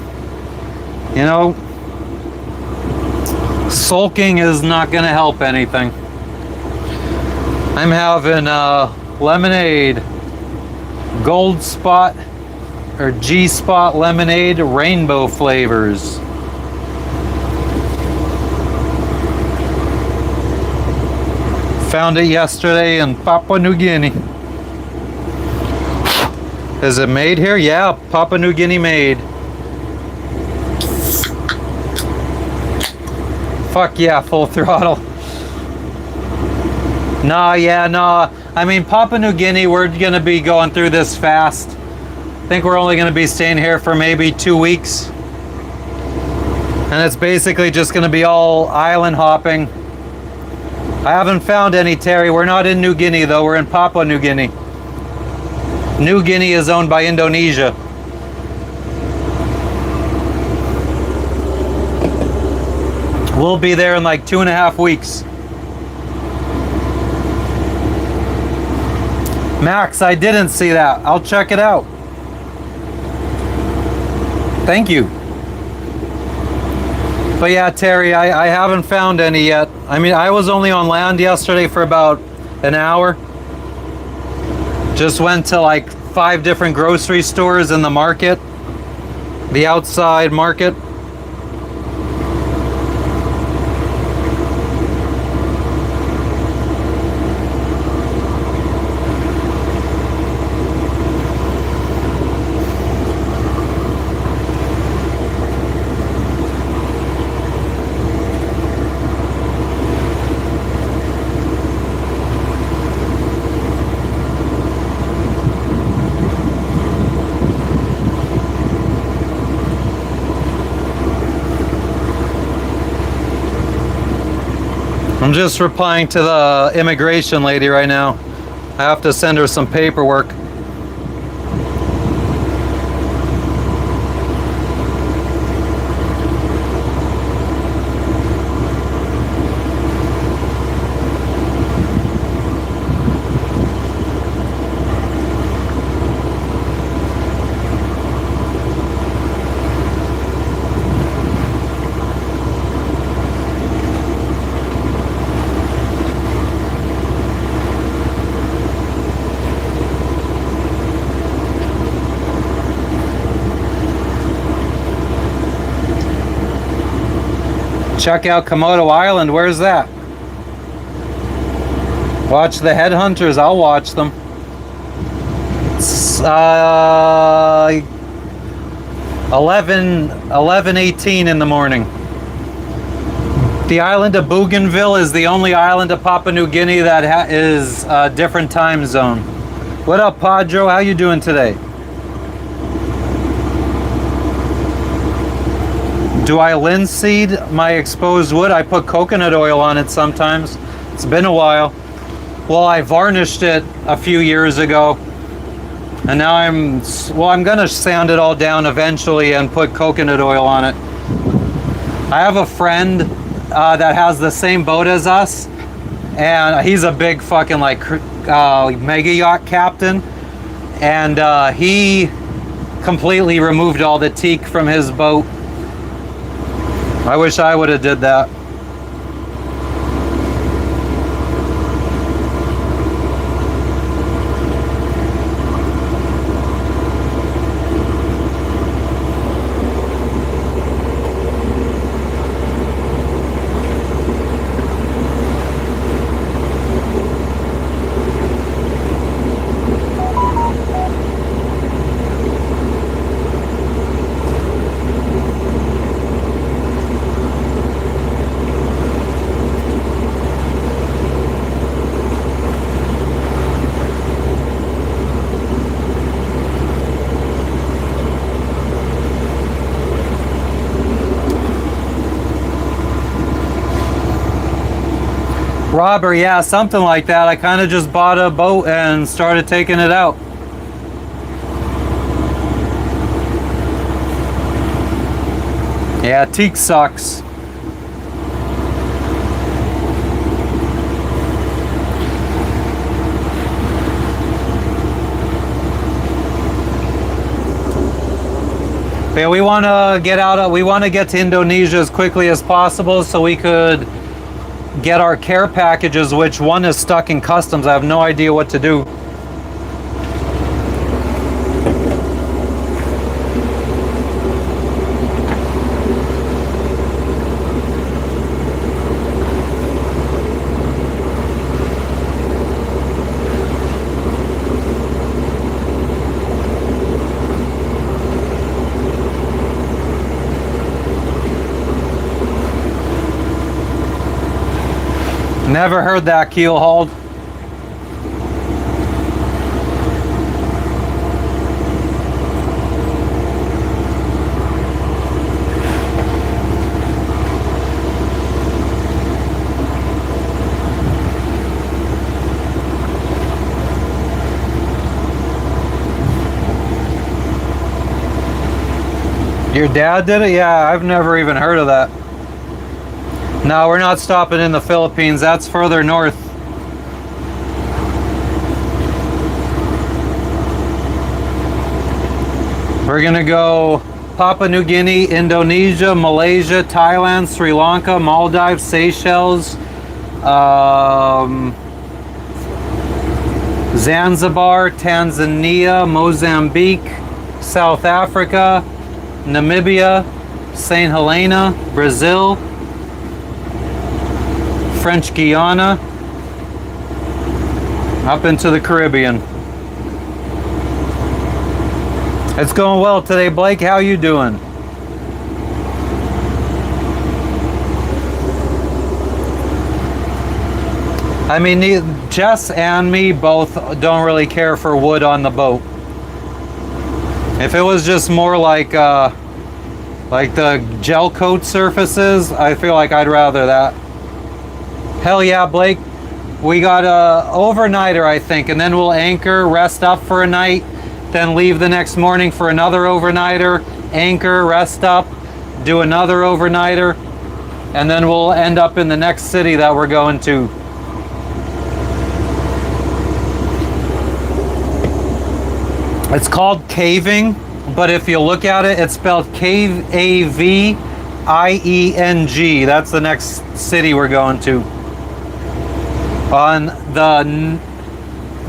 you know, sulking is not going to help anything. I'm having lemonade, gold spot or G spot lemonade, rainbow flavors. Found it yesterday in Papua New Guinea. Is it made here? Yeah, Papua New Guinea made. Fuck yeah, full throttle. Nah, yeah, nah. I mean, Papua New Guinea, we're gonna be going through this fast. I think we're only gonna be staying here for maybe 2 weeks. And it's basically just gonna be all island hopping. I haven't found any, Terry. We're not in New Guinea though, we're in Papua New Guinea. New Guinea is owned by Indonesia. We'll be there in like 2.5 weeks. Max, I didn't see that. I'll check it out. Thank you. But yeah, Terry, I haven't found any yet. I mean, I was only on land yesterday for about an hour. Just went to like 5 different grocery stores in the market, the outside market. I'm just replying to the immigration lady right now. I have to send her some paperwork. Check out Komodo Island. Where's that? Watch the headhunters. I'll watch them. It's 11:18 in the morning. The island of Bougainville is the only island of Papua New Guinea that is a different time zone. What up, Padro? How you doing today? Do I linseed my exposed wood? I put coconut oil on it sometimes. It's been a while. Well, I varnished it a few years ago. And now I'm gonna sand it all down eventually and put coconut oil on it. I have a friend that has the same boat as us. And he's a big fucking like mega yacht captain. And he completely removed all the teak from his boat. I wish I would have did that. Robber, yeah, something like that. I kind of just bought a boat and started taking it out. Yeah, teak sucks. Yeah, we want to get out. We want to get to Indonesia as quickly as possible so we could get our care packages, which one is stuck in customs. I have no idea what to do. Never heard that keel hauled. Your dad did it? Yeah, I've never even heard of that. No, we're not stopping in the Philippines. That's further north. We're gonna go Papua New Guinea, Indonesia, Malaysia, Thailand, Sri Lanka, Maldives, Seychelles, Zanzibar, Tanzania, Mozambique, South Africa, Namibia, St. Helena, Brazil, French Guiana, up into the Caribbean. It's going well today, Blake. How you doing? I mean, Jess and me both don't really care for wood on the boat. If it was just more like the gel coat surfaces, I feel like I'd rather that. Hell yeah, Blake. We got a overnighter, I think, and then we'll anchor, rest up for a night, then leave the next morning for another overnighter, anchor, rest up, do another overnighter, and then we'll end up in the next city that we're going to. It's called caving, but if you look at it, it's spelled K-A-V-I-E-N-G. That's the next city we're going to. On the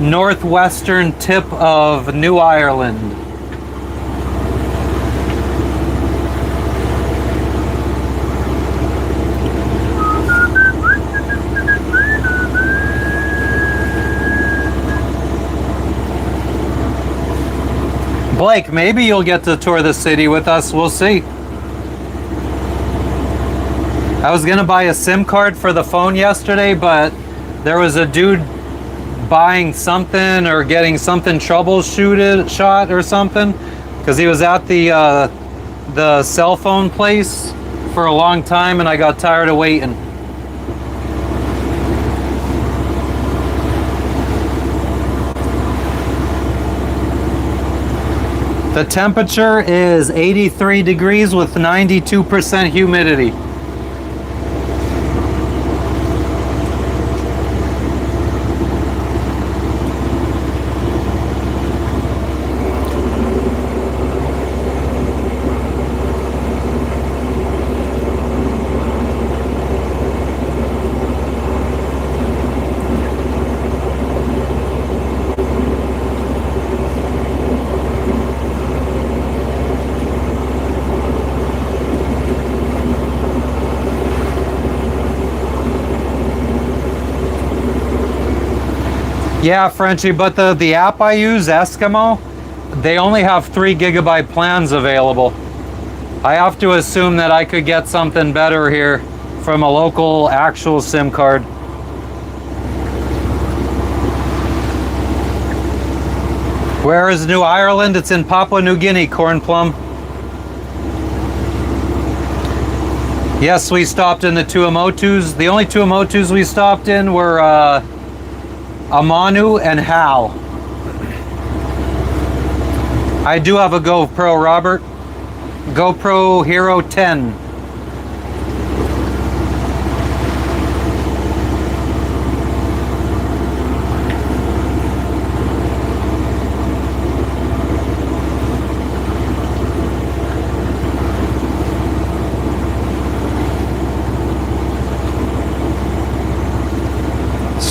northwestern tip of New Ireland. Blake, maybe you'll get to tour the city with us. We'll see. I was gonna buy a SIM card for the phone yesterday, but there was a dude buying something or getting something shot or something, because he was at the cell phone place for a long time, and I got tired of waiting. The temperature is 83 degrees with 92% humidity. Yeah, Frenchie, but the app I use, Eskimo, they only have 3 gigabyte plans available. I have to assume that I could get something better here from a local actual SIM card. Where is New Ireland? It's in Papua New Guinea, Corn Plum. Yes, we stopped in the Tuamotus. The only Tuamotus we stopped in were Amanu and Hal. I do have a GoPro, Robert. GoPro Hero 10.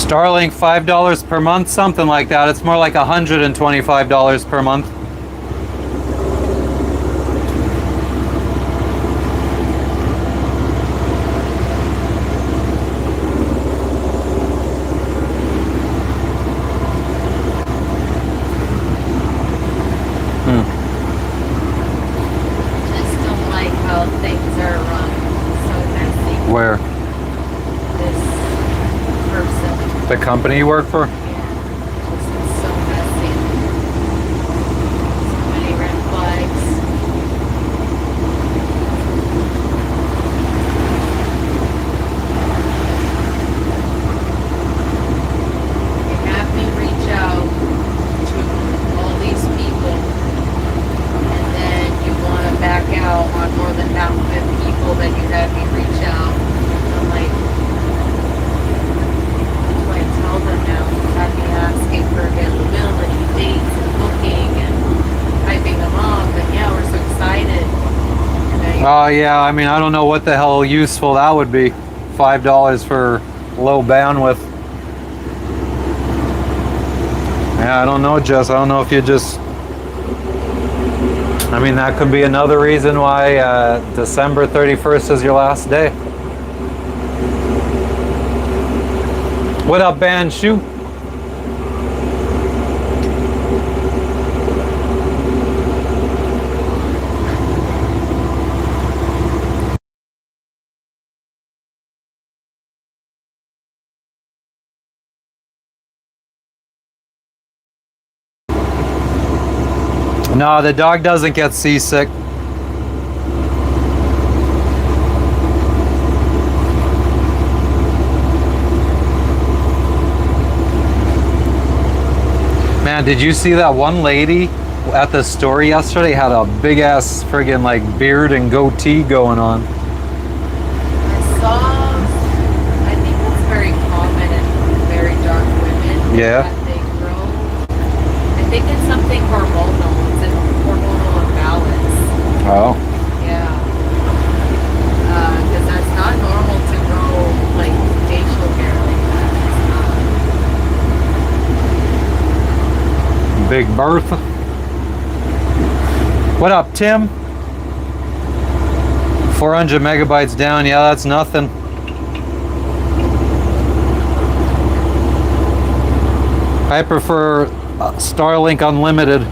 Starlink $5 per month, something like that. It's more like $125 per month. Just don't like how things are run so messy. Where? This person. The company you work for? Yeah, just it's so messy. So many red flags. You have me reach out to all these people, and then you want to back out on more than half of the people that you had me reach out. I'm like, I tell them now, I'd be asking for availability, dates, and booking, and hyping them up, and yeah, we're so excited. And Oh yeah, I mean, I don't know what the hell useful that would be. $5 for low bandwidth. Yeah, I don't know, Jess. I don't know if you just... I mean, that could be another reason why December 31st is your last day. What up, Ban Shoe? No, the dog doesn't get seasick. Man, did you see that one lady at the store yesterday had a big ass friggin' like beard and goatee going on? I saw, I think it's very common in very dark women. Yeah. That they grow. I think it's something hormonal. It's a hormonal imbalance. Oh. Yeah. Because that's not normal to grow like facial hair like that. It's not. Big Bertha. What up, Tim? 400 megabytes down. Yeah, that's nothing. I prefer Starlink Unlimited.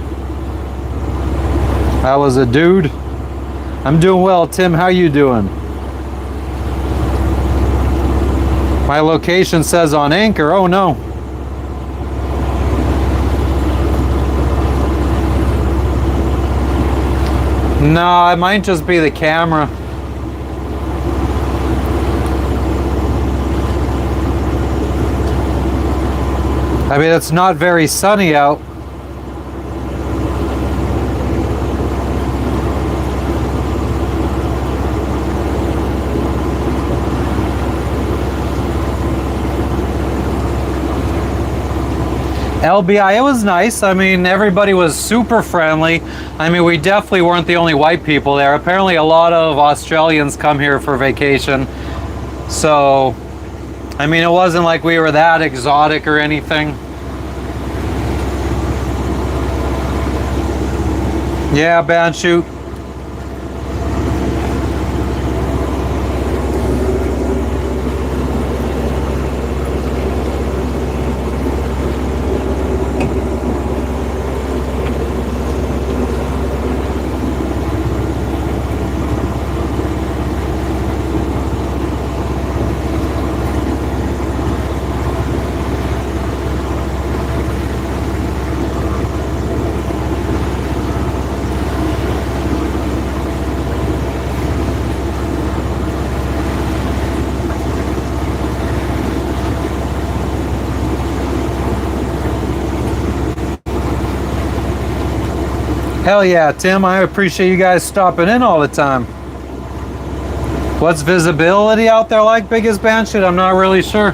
That was a dude. I'm doing well, Tim. How you doing? My location says on Anchor. Oh no. No, it might just be the camera. I mean, it's not very sunny out. LBI, it was nice. I mean, everybody was super friendly. I mean, we definitely weren't the only white people there. Apparently, a lot of Australians come here for vacation. So, I mean, it wasn't like we were that exotic or anything. Yeah, Banshoot. Hell yeah, Tim. I appreciate you guys stopping in all the time. What's visibility out there like, biggest band shit? I'm not really sure.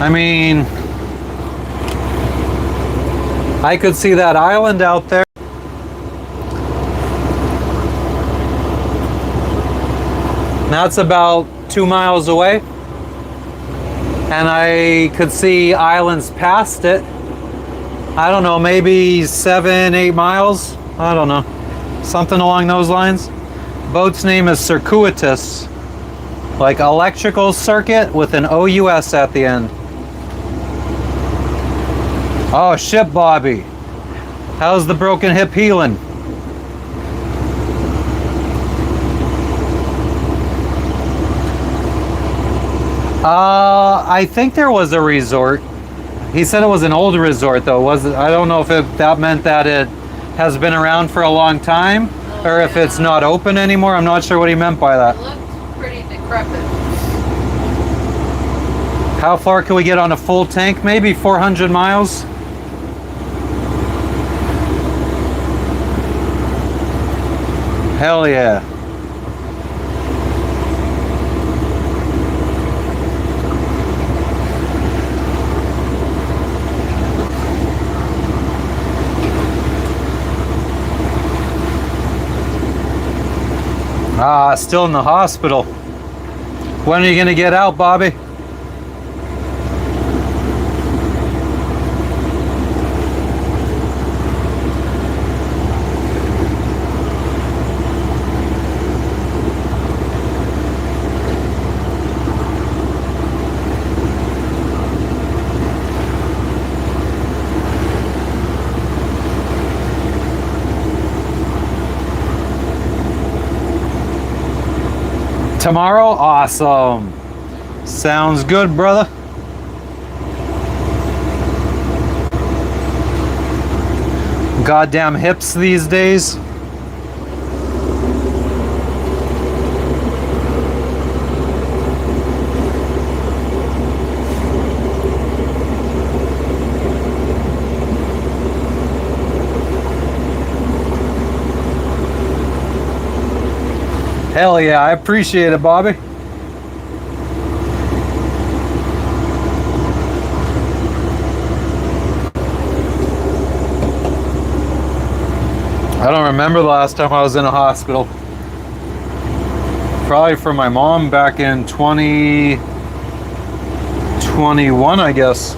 I mean, I could see that island out there. That's about 2 miles away. And I could see islands past it. I don't know, maybe 7, 8 miles. I don't know. Something along those lines. Boat's name is Circuitous. Like electrical circuit with an OUS at the end. Oh shit, Bobby. How's the broken hip healing? I think there was a resort. He said it was an old resort though. Was it? I don't know if that meant that it has been around for a long time or if it's not open anymore. I'm not sure what he meant by that. It looked pretty decrepit. How far can we get on a full tank? Maybe 400 miles. Hell yeah. Still in the hospital. When are you gonna get out, Bobby? Tomorrow? Awesome. Sounds good, brother. Goddamn hips these days. Hell yeah, I appreciate it, Bobby. I don't remember the last time I was in a hospital. Probably for my mom back in 2021, I guess.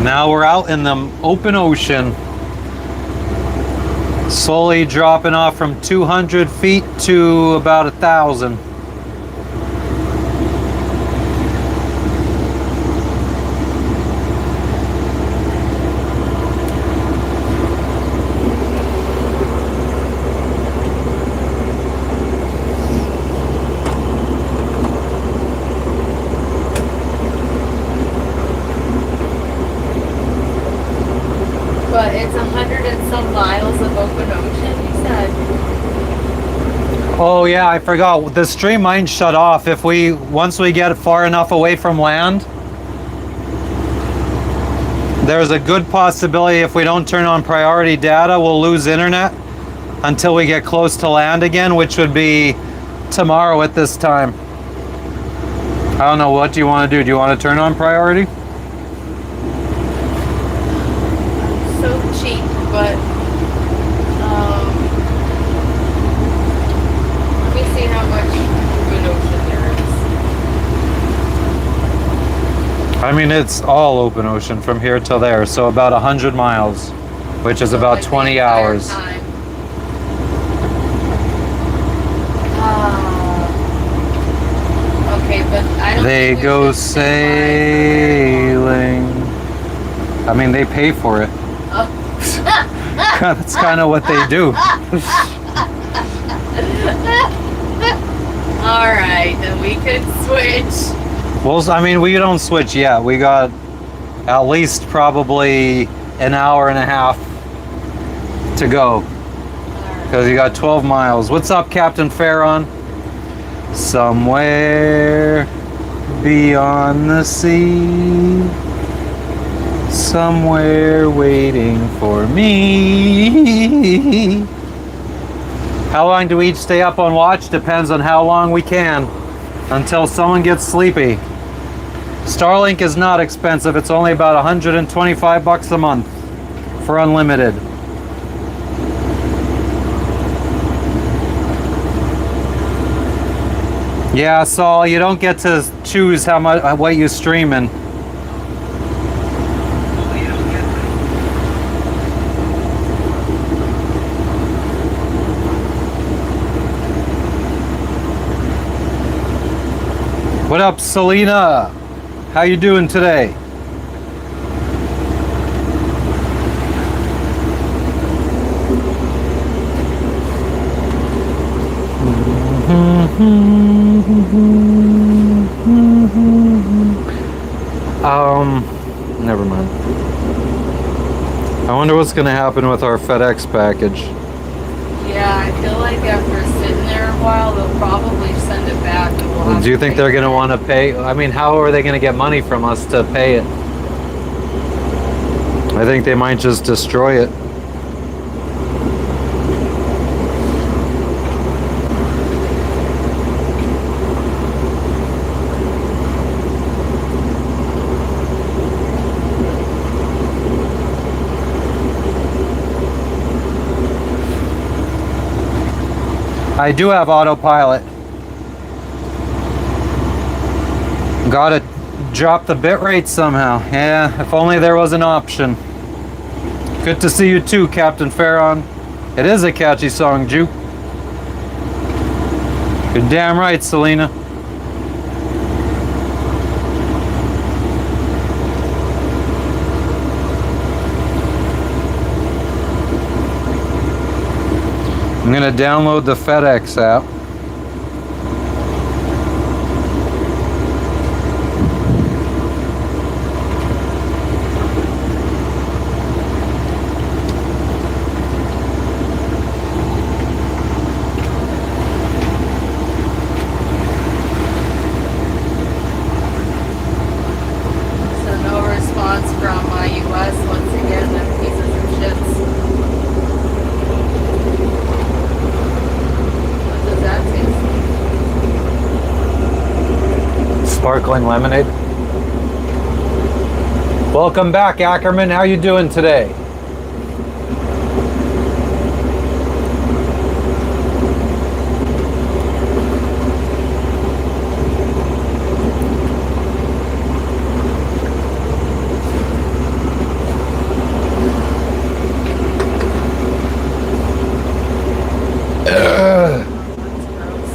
Now we're out in the open ocean. Slowly dropping off from 200 feet to about 1,000. But it's 100 and some miles of open ocean, you said. Oh yeah, I forgot. The stream might shut off if once we get far enough away from land. There's a good possibility if we don't turn on priority data, we'll lose internet until we get close to land again, which would be tomorrow at this time. I don't know, what do you want to do? Do you want to turn on priority? So cheap, but let me see how much open ocean there is. I mean, it's all open ocean from here till there, so about 100 miles, which is about Like the 20 entire hours. time. Okay, but I don't They think we go should stay live very long. sailing. I mean, they pay for it. Oh. That's kind of what they do. All right, then we could switch. Well, I mean, we don't switch yet. We got at least probably an hour and a half to go because you got 12 miles. What's up, Captain Farron? Somewhere beyond the sea, somewhere waiting for me. How long do we each stay up on watch? Depends on how long we can, until someone gets sleepy. Starlink is not expensive. It's only about 125 bucks a month for unlimited. Yeah, Saul, you don't get to choose how much what you streaming. What up, Selena? How you doing today? Never mind. I wonder what's gonna happen with our FedEx package. Yeah, I feel like after sitting there a while, they'll probably send it back. And we'll have Do you to think pay they're for gonna it. want to pay? I mean, how are they gonna get money from us to pay it? I think they might just destroy it. I do have autopilot. Gotta drop the bit rate somehow. Yeah, if only there was an option. Good to see you too, Captain Farron. It is a catchy song, Juke. You're damn right, Selena. I'm gonna download the FedEx app. So no response from US once again, them pieces of shits. What does that taste like? Sparkling lemonade. Welcome back, Ackerman. How you doing today? That's gross.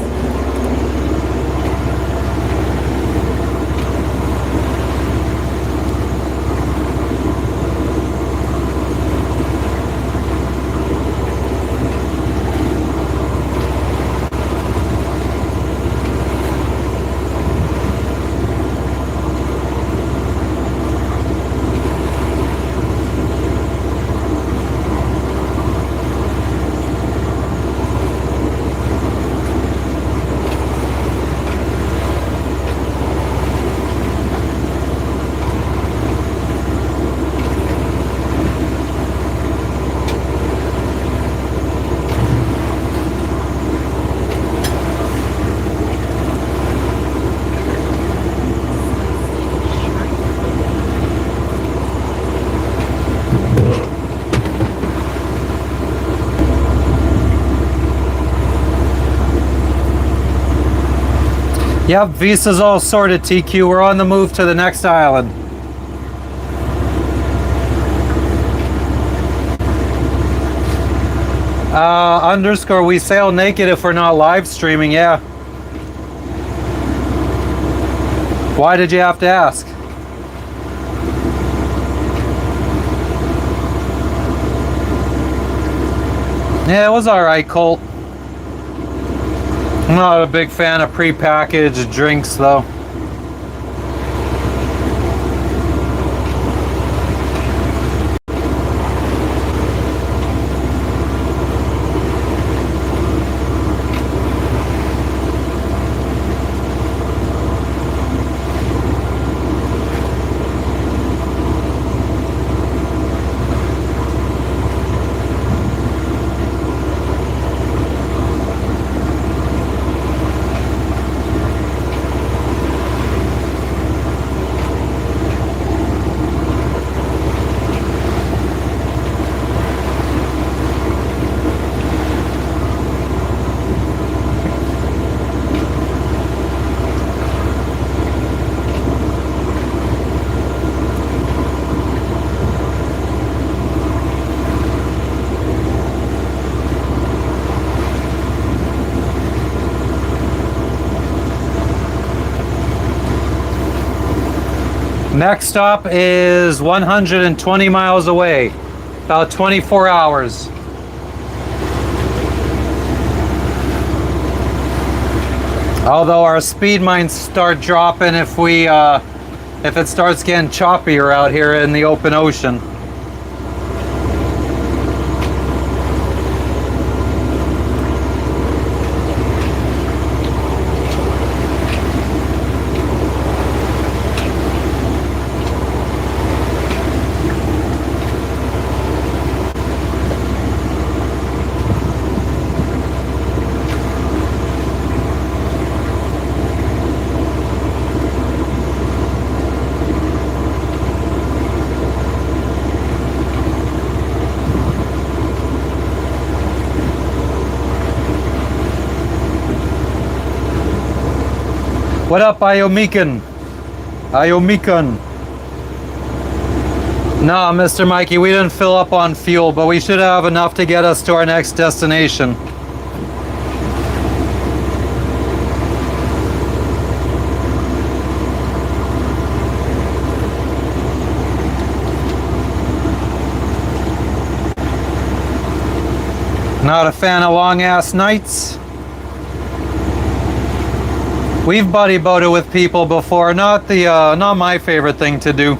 Yep, visa's all sorted, TQ. We're on the move to the next island. Underscore, we sail naked if we're not live streaming, yeah. Why did you have to ask? Yeah, it was alright, Colt. I'm not a big fan of prepackaged drinks, though. Next stop is 120 miles away, about 24 hours. Although our speed might start dropping if it starts getting choppier out here in the open ocean. What up, Iomikan? Iomikan. Nah, Mr. Mikey, we didn't fill up on fuel, but we should have enough to get us to our next destination. Not a fan of long-ass nights. We've buddy boated with people before. Not my favorite thing to do.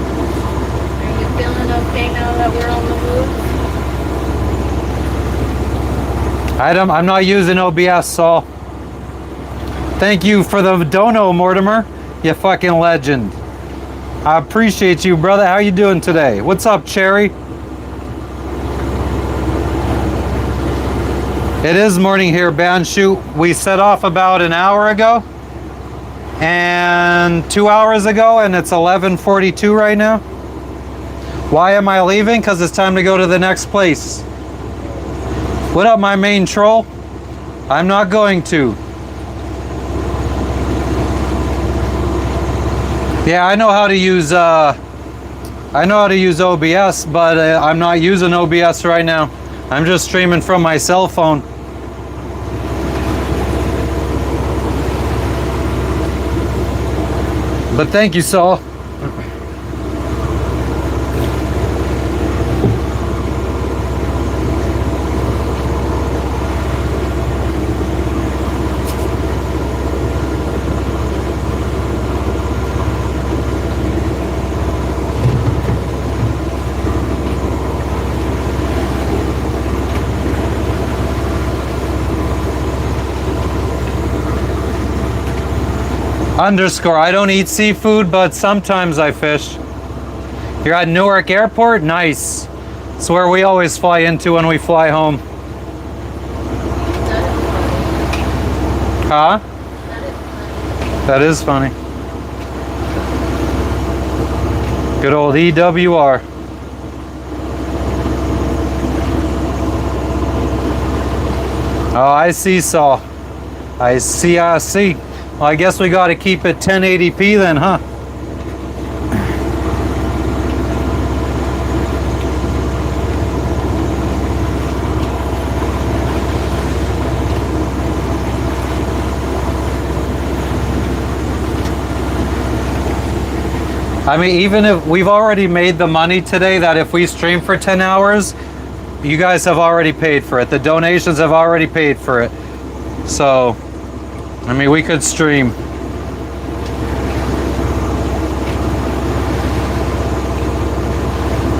Are you feeling okay now that we're on the move? I'm not using OBS, Saul. Thank you for the dono, Mortimer. You fucking legend. I appreciate you, brother. How you doing today? What's up, Cherry? It is morning here, Banshoot. We set off about an hour ago and 2 hours ago, and it's 11:42 right now. Why am I leaving? Because it's time to go to the next place. What up, my main troll? I'm not going to. Yeah, I know how to use OBS, but I'm not using OBS right now. I'm just streaming from my cell phone. But thank you, Saul. Underscore, I don't eat seafood, but sometimes I fish. You're at Newark Airport? Nice. It's where we always fly into when we fly home. Huh? That is funny. Good old EWR. Oh, I see, Saul. I see. Well, I guess we got to keep it 1080p then, huh? I mean, even if we've already made the money today, that if we stream for 10 hours, you guys have already paid for it. The donations have already paid for it. So, I mean, we could stream.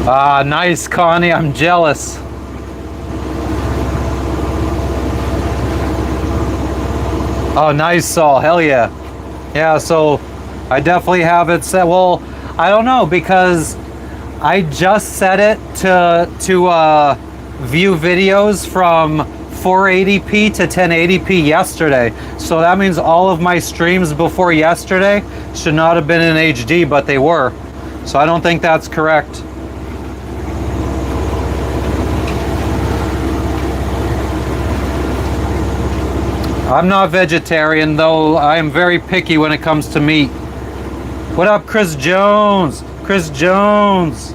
Ah, nice, Connie. I'm jealous. Oh, nice, Saul. Hell yeah. Yeah, so I definitely have it set. Well, I don't know, because I just set it to view videos from 480p to 1080p yesterday. So that means all of my streams before yesterday should not have been in HD, but they were. So I don't think that's correct. I'm not vegetarian, though I am very picky when it comes to meat. What up, Chris Jones? Chris Jones.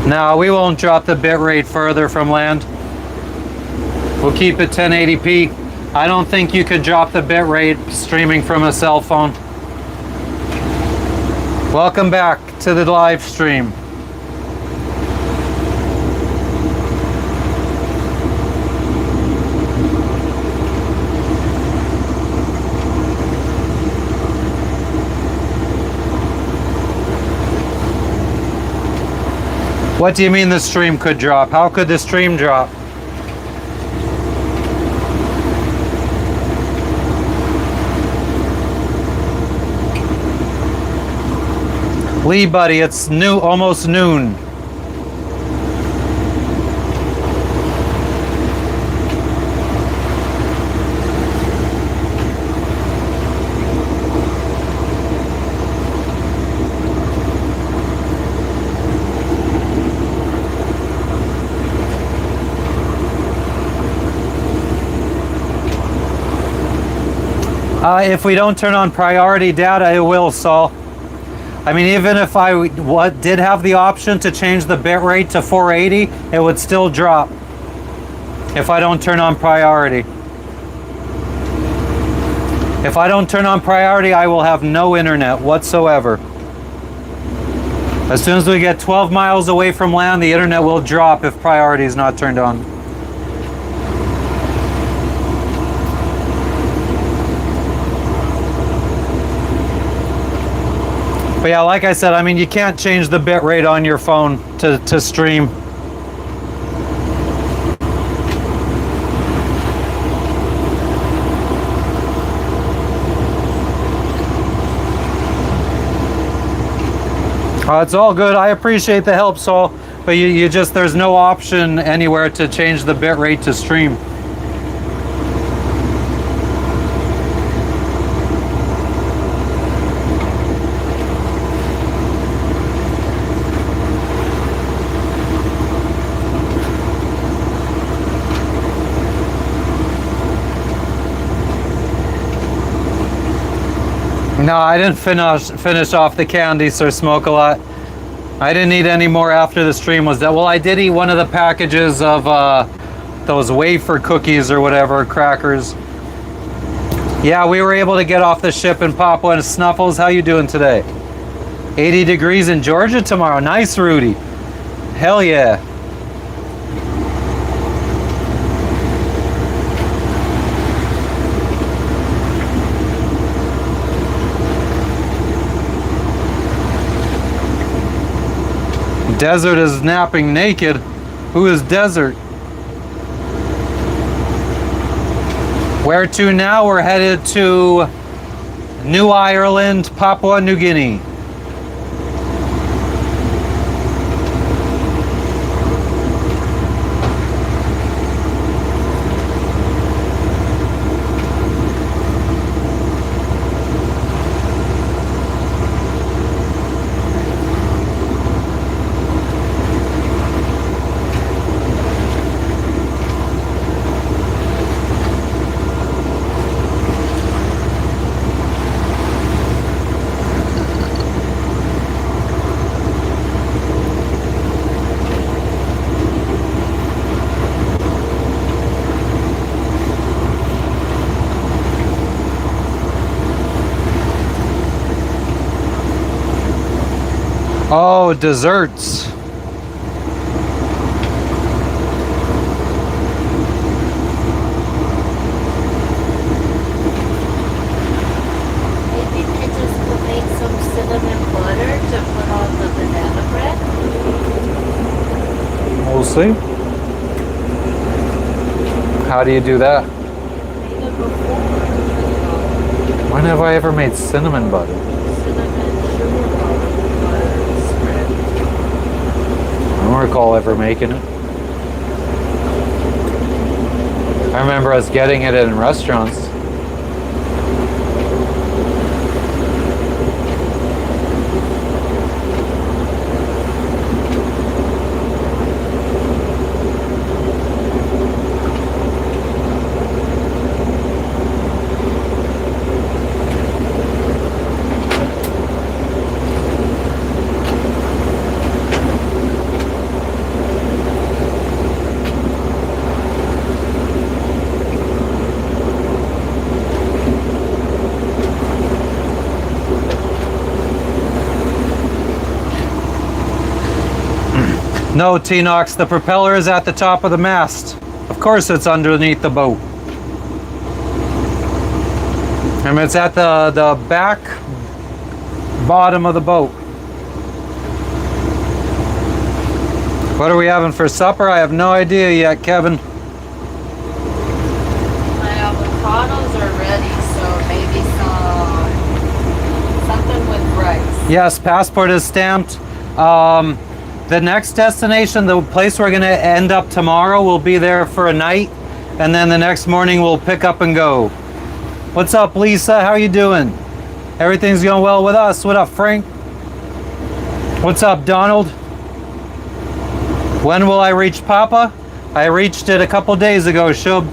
No, we won't drop the bit rate further from land. We'll keep it 1080p. I don't think you could drop the bit rate streaming from a cell phone. Welcome back to the live stream. What do you mean the stream could drop? How could the stream drop? Lee, buddy, it's almost noon. If we don't turn on priority data, it will, Saul. I mean, even if I did have the option to change the bit rate to 480, it would still drop if I don't turn on priority. If I don't turn on priority, I will have no internet whatsoever. As soon as we get 12 miles away from land, the internet will drop if priority is not turned on. But yeah, like I said, I mean, you can't change the bit rate on your phone to stream. It's all good. I appreciate the help, Saul. But you just, there's no option anywhere to change the bit rate to stream. No, I didn't finish off the candies or smoke a lot. I didn't eat any more after the stream was done. Well, I did eat one of the packages of those wafer cookies or whatever, crackers. Yeah, we were able to get off the ship in Papua. And Snuffles, how you doing today? 80 degrees in Georgia tomorrow. Nice, Rudy. Hell yeah. Desert is napping naked. Who is Desert? Where to now? We're headed to New Ireland, Papua New Guinea. Oh, desserts. Maybe I just could make some cinnamon butter to put on the banana bread. We'll see. How do you do that? Made it before. When have I ever made cinnamon butter? Cinnamon sugar butter spread. I don't recall ever making it. I remember us getting it in restaurants. No, T-Nox, the propeller is at the top of the mast. Of course it's underneath the boat. And it's at the back bottom of the boat. What are we having for supper? I have no idea yet, Kevin. My avocados are ready, so maybe something with rice. Yes, passport is stamped. The next destination, the place we're gonna end up tomorrow, we'll be there for a night, and then the next morning we'll pick up and go. What's up, Lisa? How you doing? Everything's going well with us. What up, Frank? What's up, Donald? When will I reach Papa? I reached it a couple days ago, Shub.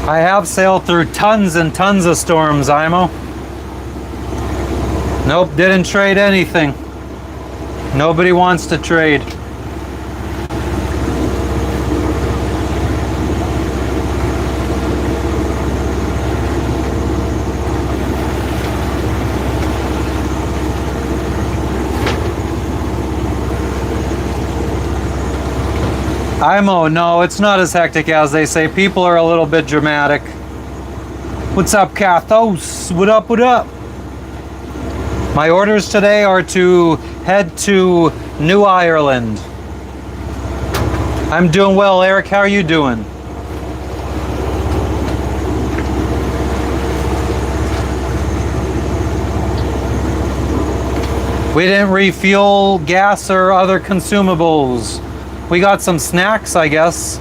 I have sailed through tons and tons of storms, Imo. Nope, didn't trade anything. Nobody wants to trade. Imo, no, it's not as hectic as they say. People are a little bit dramatic. What's up, Kathos? What up, what up? My orders today are to head to New Ireland. I'm doing well, Eric. How are you doing? We didn't refuel gas or other consumables. We got some snacks, I guess.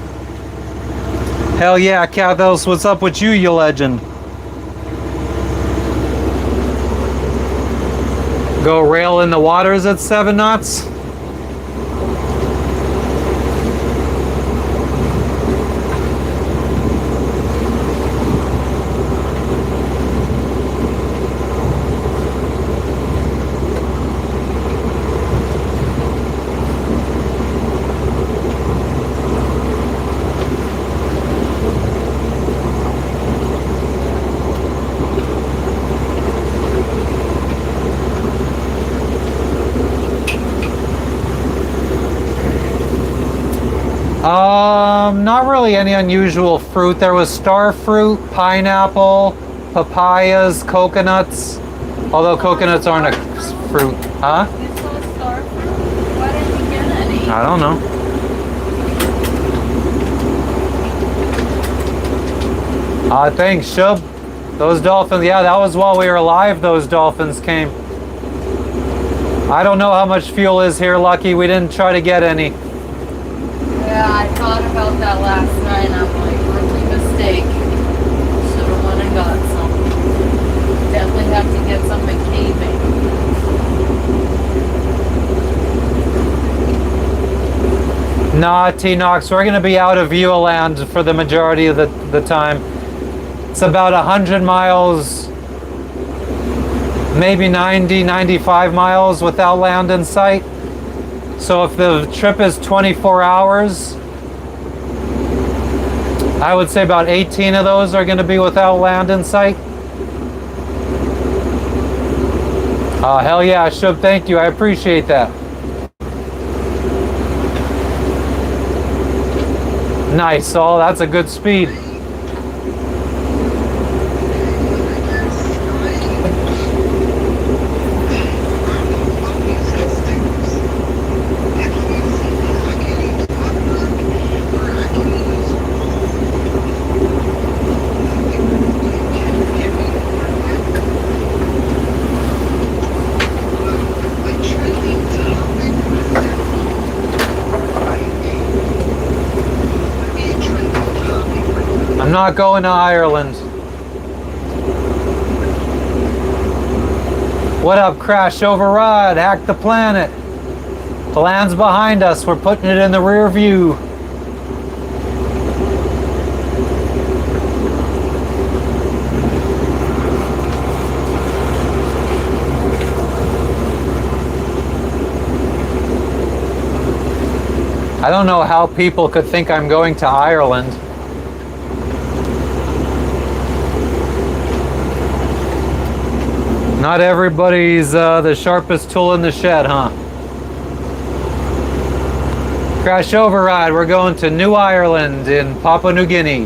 Hell yeah, Kathos, what's up with you, you legend? Go rail in the waters at 7 knots? Not really any unusual fruit. There was star fruit, pineapple, papayas, coconuts. Although coconuts aren't a fruit. Huh? You saw star fruit? Why didn't you get any? I don't know. Thanks, Shub. Those dolphins, yeah, that was while we were alive, those dolphins came. I don't know how much fuel is here, Lucky. We didn't try to get any. Yeah, I thought about that last night and I'm like, rookie mistake. Should've went and got some. Definitely have to get some McCaving. Nah, T-Nox, we're going to be out of View-O-Land for the majority of the time. It's about 100 miles, maybe 90, 95 miles without land in sight. So if the trip is 24 hours, I would say about 18 of those are going to be without land in sight. Hell yeah, Shub, thank you. I appreciate that. Nice. Oh, that's a good speed. I'm not going to Ireland. What up, Crash Override? Hack the planet. The land's behind us. We're putting it in the rear view. I don't know how people could think I'm going to Ireland. Not everybody's the sharpest tool in the shed, huh? Crash override, we're going to New Ireland in Papua New Guinea.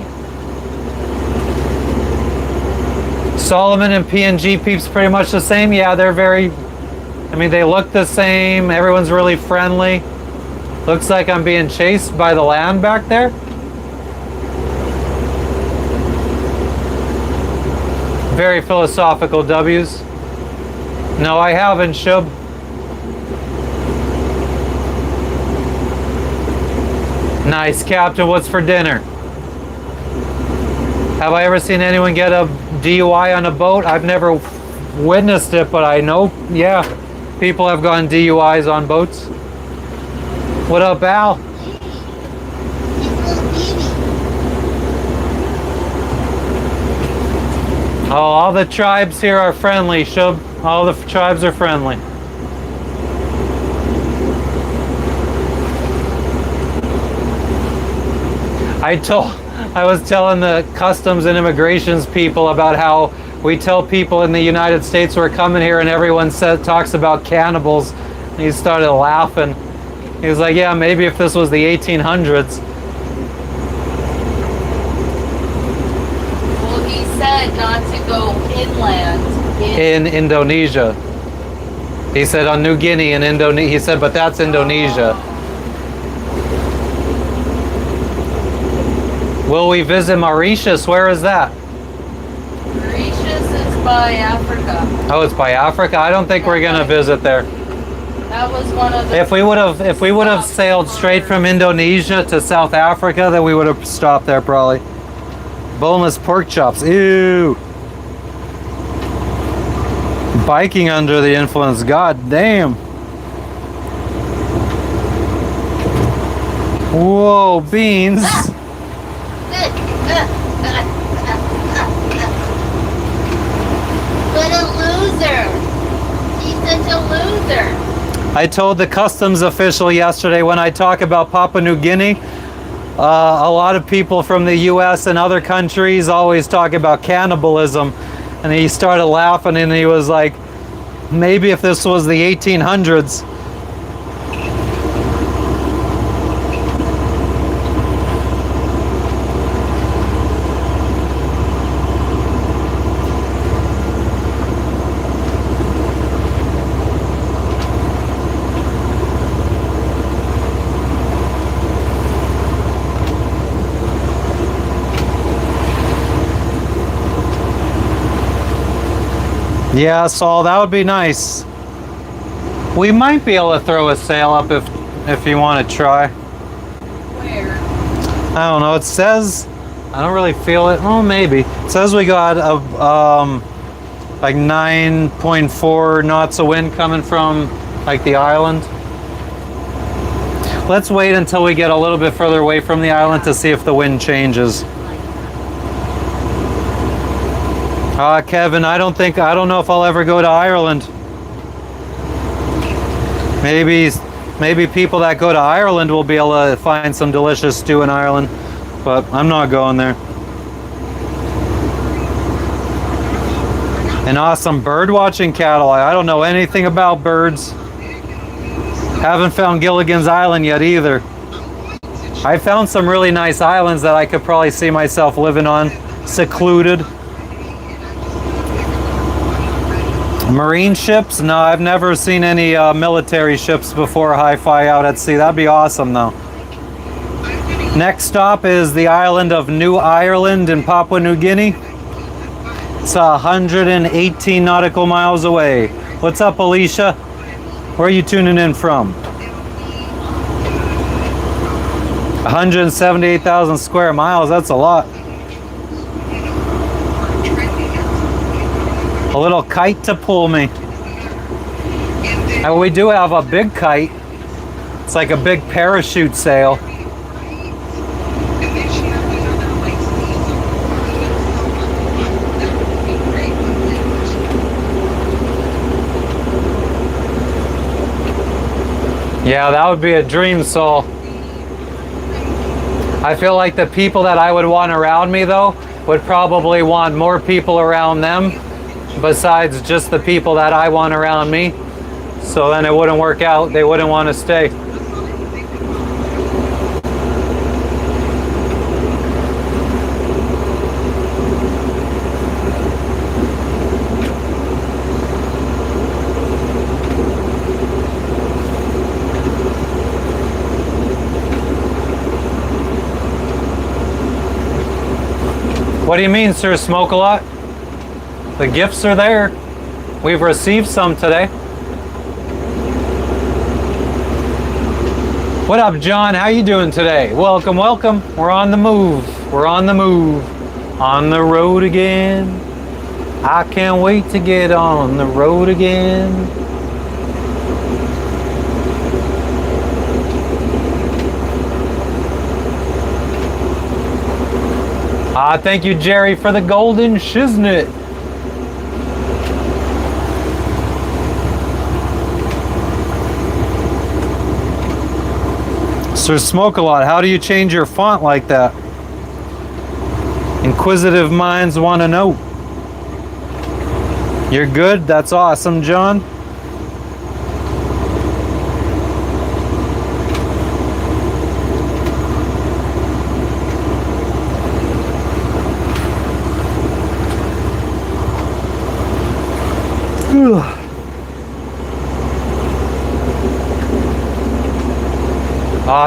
Solomon and PNG peeps pretty much the same. Yeah, they're very, I mean, they look the same. Everyone's really friendly. Looks like I'm being chased by the land back there. Very philosophical W's. No, I haven't, Shub. Nice, Captain. What's for dinner? Have I ever seen anyone get a DUI on a boat? I've never witnessed it, but I know, yeah, people have gotten DUIs on boats. What up, Al? Oh, all the tribes here are friendly, Shub. All the tribes are friendly. I was telling the customs and immigrations people about how we tell people in the United States we're coming here and everyone talks about cannibals. And he started laughing. He was like, yeah, maybe if this was the 1800s. Well, he said not to go inland. In Indonesia. He said on New Guinea in Indonesia. He said, but that's Indonesia. Will we visit Mauritius? Where is that? Mauritius is by Africa. Oh, it's by Africa? I don't think we're gonna visit there. That was one of the... If we would have sailed straight from Indonesia to South Africa, then we would have stopped there probably. Boneless pork chops. Ew. Biking under the influence. God damn. Whoa, beans. What a loser. He's such a loser. I told the customs official yesterday when I talk about Papua New Guinea, a lot of people from the US and other countries always talk about cannibalism. And he started laughing and he was like, maybe if this was the 1800s. Yeah, Saul, that would be nice. We might be able to throw a sail up if you want to try. Where? I don't know. It says, I don't really feel it. Oh, maybe. It says we got a like 9.4 knots of wind coming from like the island. Let's wait until we get a little bit further away from the island to see if the wind changes. Kevin, I don't know if I'll ever go to Ireland. Maybe people that go to Ireland will be able to find some delicious stew in Ireland, but I'm not going there. An awesome bird watching catalog. I don't know anything about birds. Haven't found Gilligan's Island yet either. I found some really nice islands that I could probably see myself living on, secluded. Marine ships? No, I've never seen any military ships before hi-fi out at sea. That'd be awesome though. Next stop is the island of New Ireland in Papua New Guinea. It's 118 nautical miles away. What's up, Alicia? Where are you tuning in from? 178,000 square miles, that's a lot. A little kite to pull me. And we do have a big kite. It's like a big parachute sale. Yeah, that would be a dream, Saul. I feel like the people that I would want around me, though, would probably want more people around them besides just the people that I want around me. So then it wouldn't work out. They wouldn't want to stay. What do you mean, Sir Smoke-A-Lot? The gifts are there. We've received some today. What up, John? How you doing today? Welcome, welcome. We're on the move. We're on the move. On the road again. I can't wait to get on the road again. Thank you, Jerry, for the golden shiznit. Sir Smoke-A-Lot, how do you change your font like that? Inquisitive minds want to know. You're good? That's awesome, John.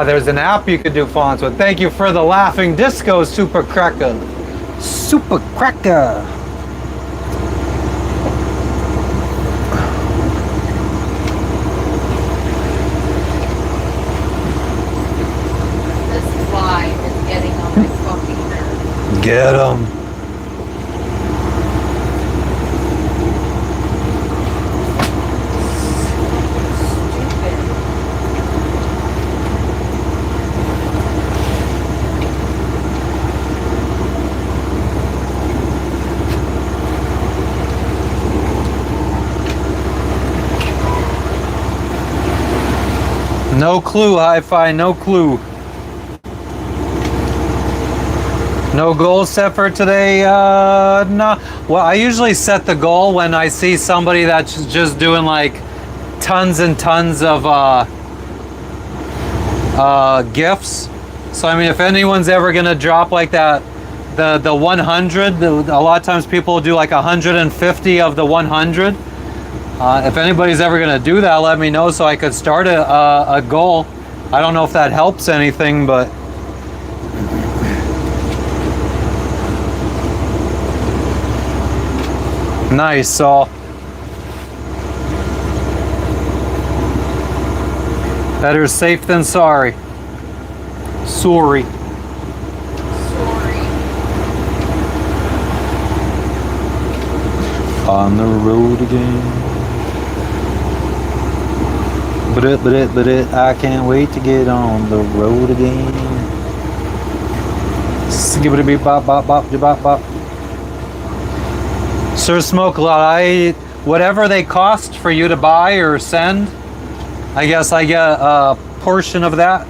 There's an app you could do fonts with. Thank you for the laughing disco, Super Cracker. Super Cracker. This fly is getting on my fucking nerves. Get 'em. No clue, Hi-Fi, no clue. No goal set for today? No. Well, I usually set the goal when I see somebody that's just doing like tons and tons of gifts. So I mean, if anyone's ever gonna drop like that, the 100, a lot of times people do like 150 of the 100. If anybody's ever going to do that, let me know so I could start a goal. I don't know if that helps anything, but... Nice, Saul. Better safe than sorry. Sorry. On the road again. But I can't wait to get on the road again. Skibbity bop bop bop bop bop. Sir Smoke-A-Lot, whatever they cost for you to buy or send, I guess I get a portion of that.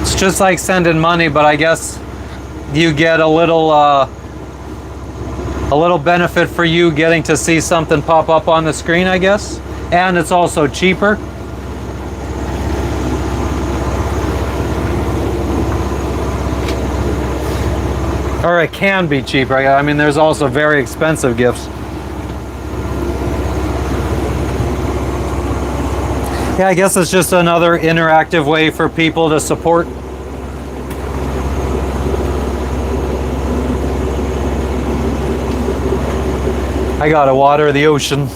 It's just like sending money, but I guess you get a little benefit for you getting to see something pop up on the screen, I guess. And it's also cheaper. Or it can be cheaper. I mean, there's also very expensive gifts. Yeah, I guess it's just another interactive way for people to support. I gotta water the ocean.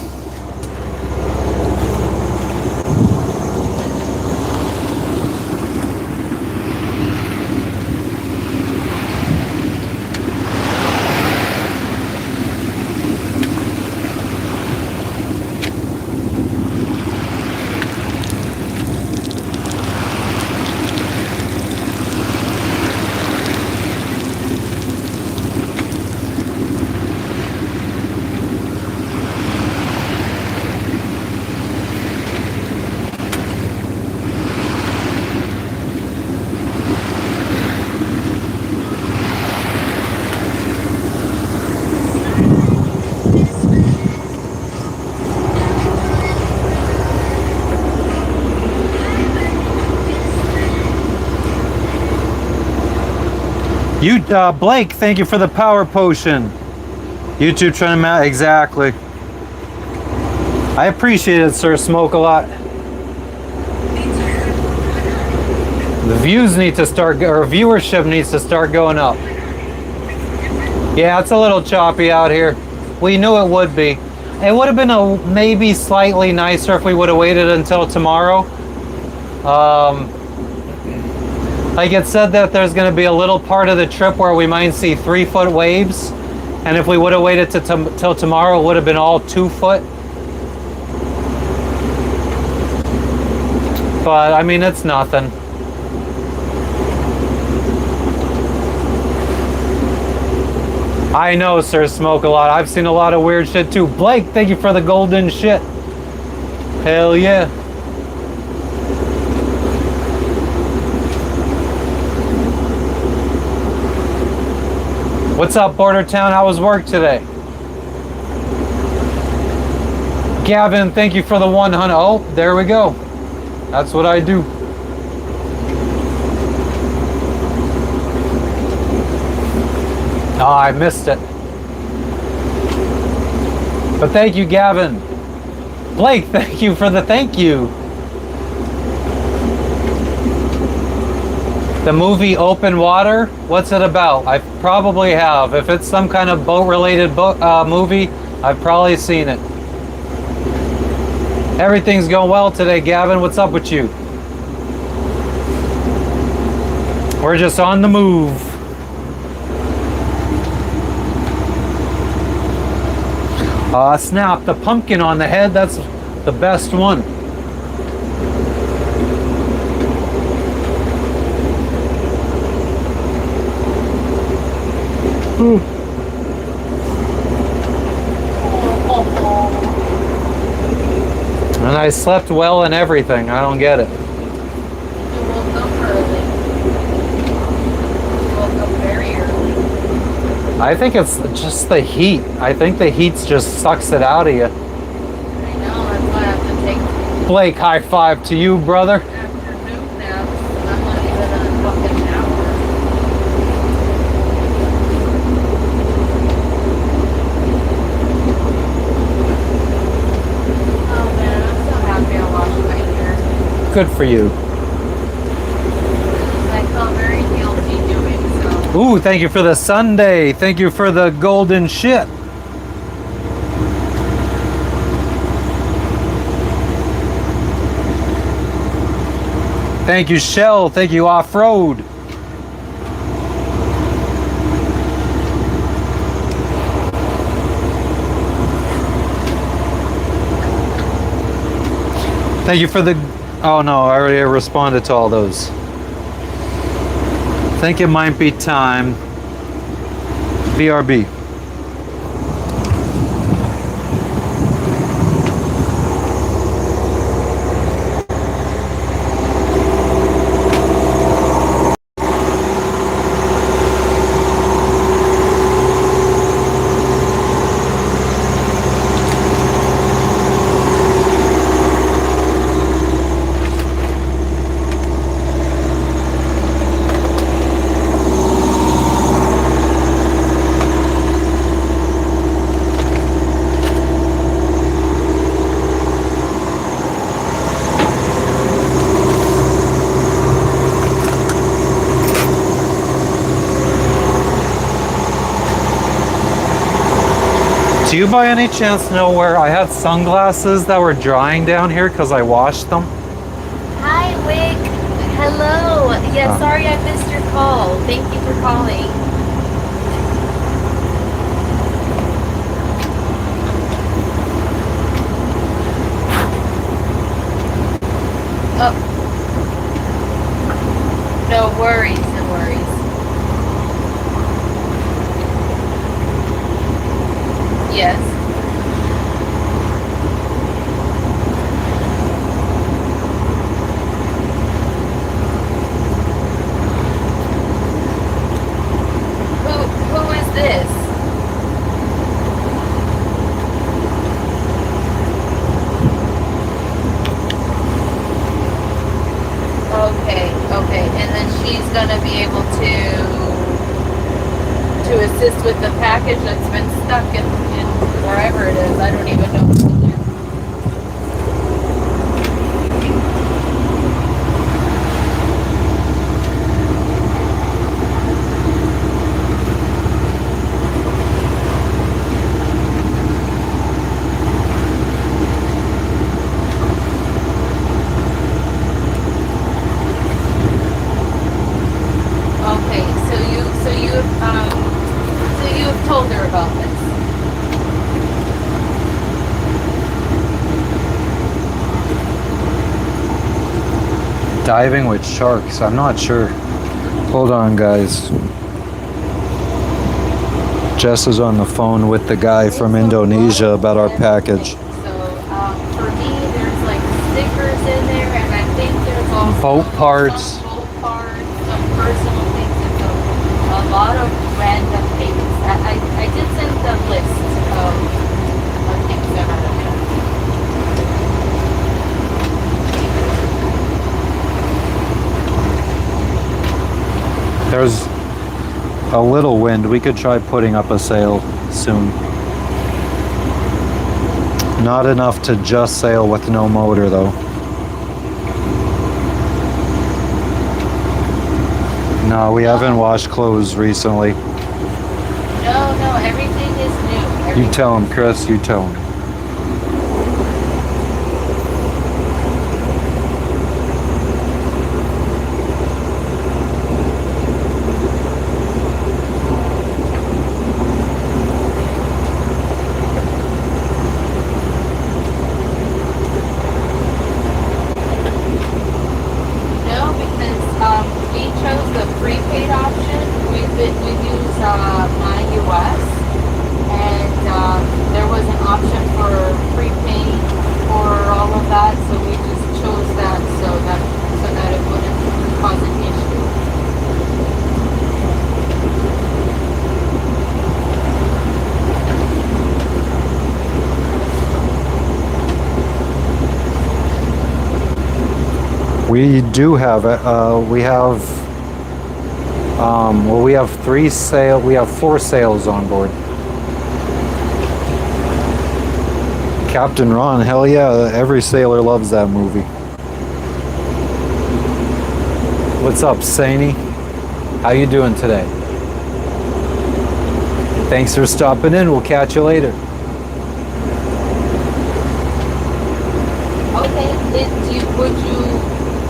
You, Blake, thank you for the power potion. YouTube trying to exactly. I appreciate it, Sir Smoke, a lot. The views need to start, or viewership needs to start going up. Yeah, it's a little choppy out here. We knew it would be. It would have been maybe slightly nicer if we would have waited until tomorrow. Like it said that there's going to be a little part of the trip where we might see 3-foot waves. And if we would have waited till tomorrow, it would have been all 2-foot. But, I mean, it's nothing. I know, Sir Smoke, a lot. I've seen a lot of weird shit, too. Blake, thank you for the golden shit. Hell yeah. What's up, Border Town? How was work today? Gavin, thank you for the 100. Oh, there we go. That's what I do. Oh, I missed it. But thank you, Gavin. Blake, thank you for the thank you. The movie Open Water, what's it about? I probably have. If it's some kind of boat-related movie, I've probably seen it. Everything's going well today, Gavin. What's up with you? We're just on the move. Snap, the pumpkin on the head, that's the best one. And I slept well and everything. I don't get it. You woke up early. You woke up very early. I think it's just the heat. I think the heat just sucks it out of you. I know, that's why I have to take Blake, high five to you, brother. afternoon naps. I'm not even in a fucking shower. Oh man, I'm so happy I washed my hair. Good for you. I felt very guilty doing so. Ooh, thank you for the Sunday. Thank you for the golden shit. Thank you, Shell. Thank you, Off-Road. Thank you for the... Oh no, I already responded to all those. Think it might be time. BRB. Do you by any chance know where I had sunglasses that were drying down here because I washed them? Hi, Wick. Hello. Yeah, sorry I missed your call. Thank you for calling. Oh. No worries, no worries. Yes. Who is this? Okay, and then she's gonna be able to to assist with the package that's been stuck in wherever it is. I don't even know what's in there. Told her about this. Diving with sharks. I'm not sure. Hold on, guys. Jess is on the phone with the guy from Indonesia about our package. So for me, there's like stickers in there, and I think there's also Boat parts. some boat parts, some personal things, and a lot of random things. I did send the list of things that are There's a little wind. We could try putting up a sail soon. Not enough to just sail with no motor, though. No, we haven't washed clothes recently. No, everything is new. You tell him, Chris. You tell him. We do have we have we have 4 sails on board. Captain Ron, hell yeah, every sailor loves that movie. What's up, Saini? How you doing today? Thanks for stopping in. We'll catch you later. Okay, would you,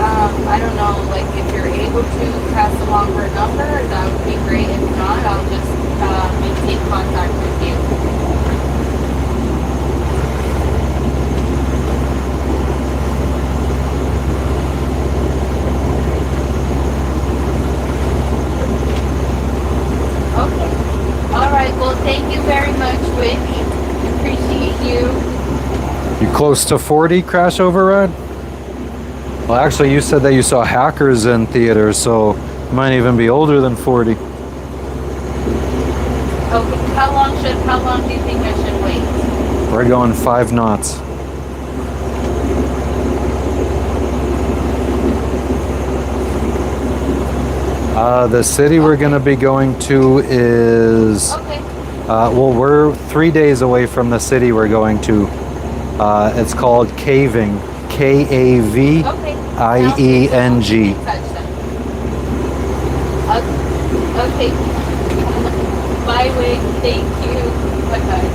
I don't know, like if you're able to pass along her number, that would be great. If not, I'll just maintain contact with you. Okay. All right. Well, thank you very much, Whitney. Appreciate you. You close to 40, crash override? Well, actually, you said that you saw Hackers in theaters, so you might even be older than 40. Okay. How long do you think I should wait? We're going 5 knots. The city we're going to be going to is... Okay. Well, we're 3 days away from the city we're going to. It's called Caving. K-A-V-I-E-N-G. Okay. Bye, Wig. Thank you. Bye-bye.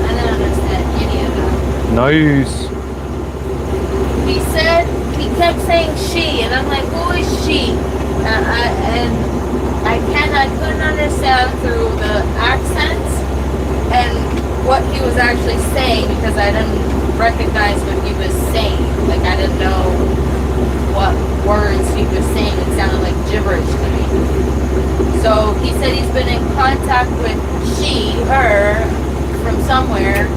I don't understand any of that. Nice. He kept saying she, and I'm like, who is she? I couldn't understand through the accents and what he was actually saying, because I didn't recognize what he was saying. Like, I didn't know what words he was saying. It sounded like gibberish to me. So he said he's been in contact with her from somewhere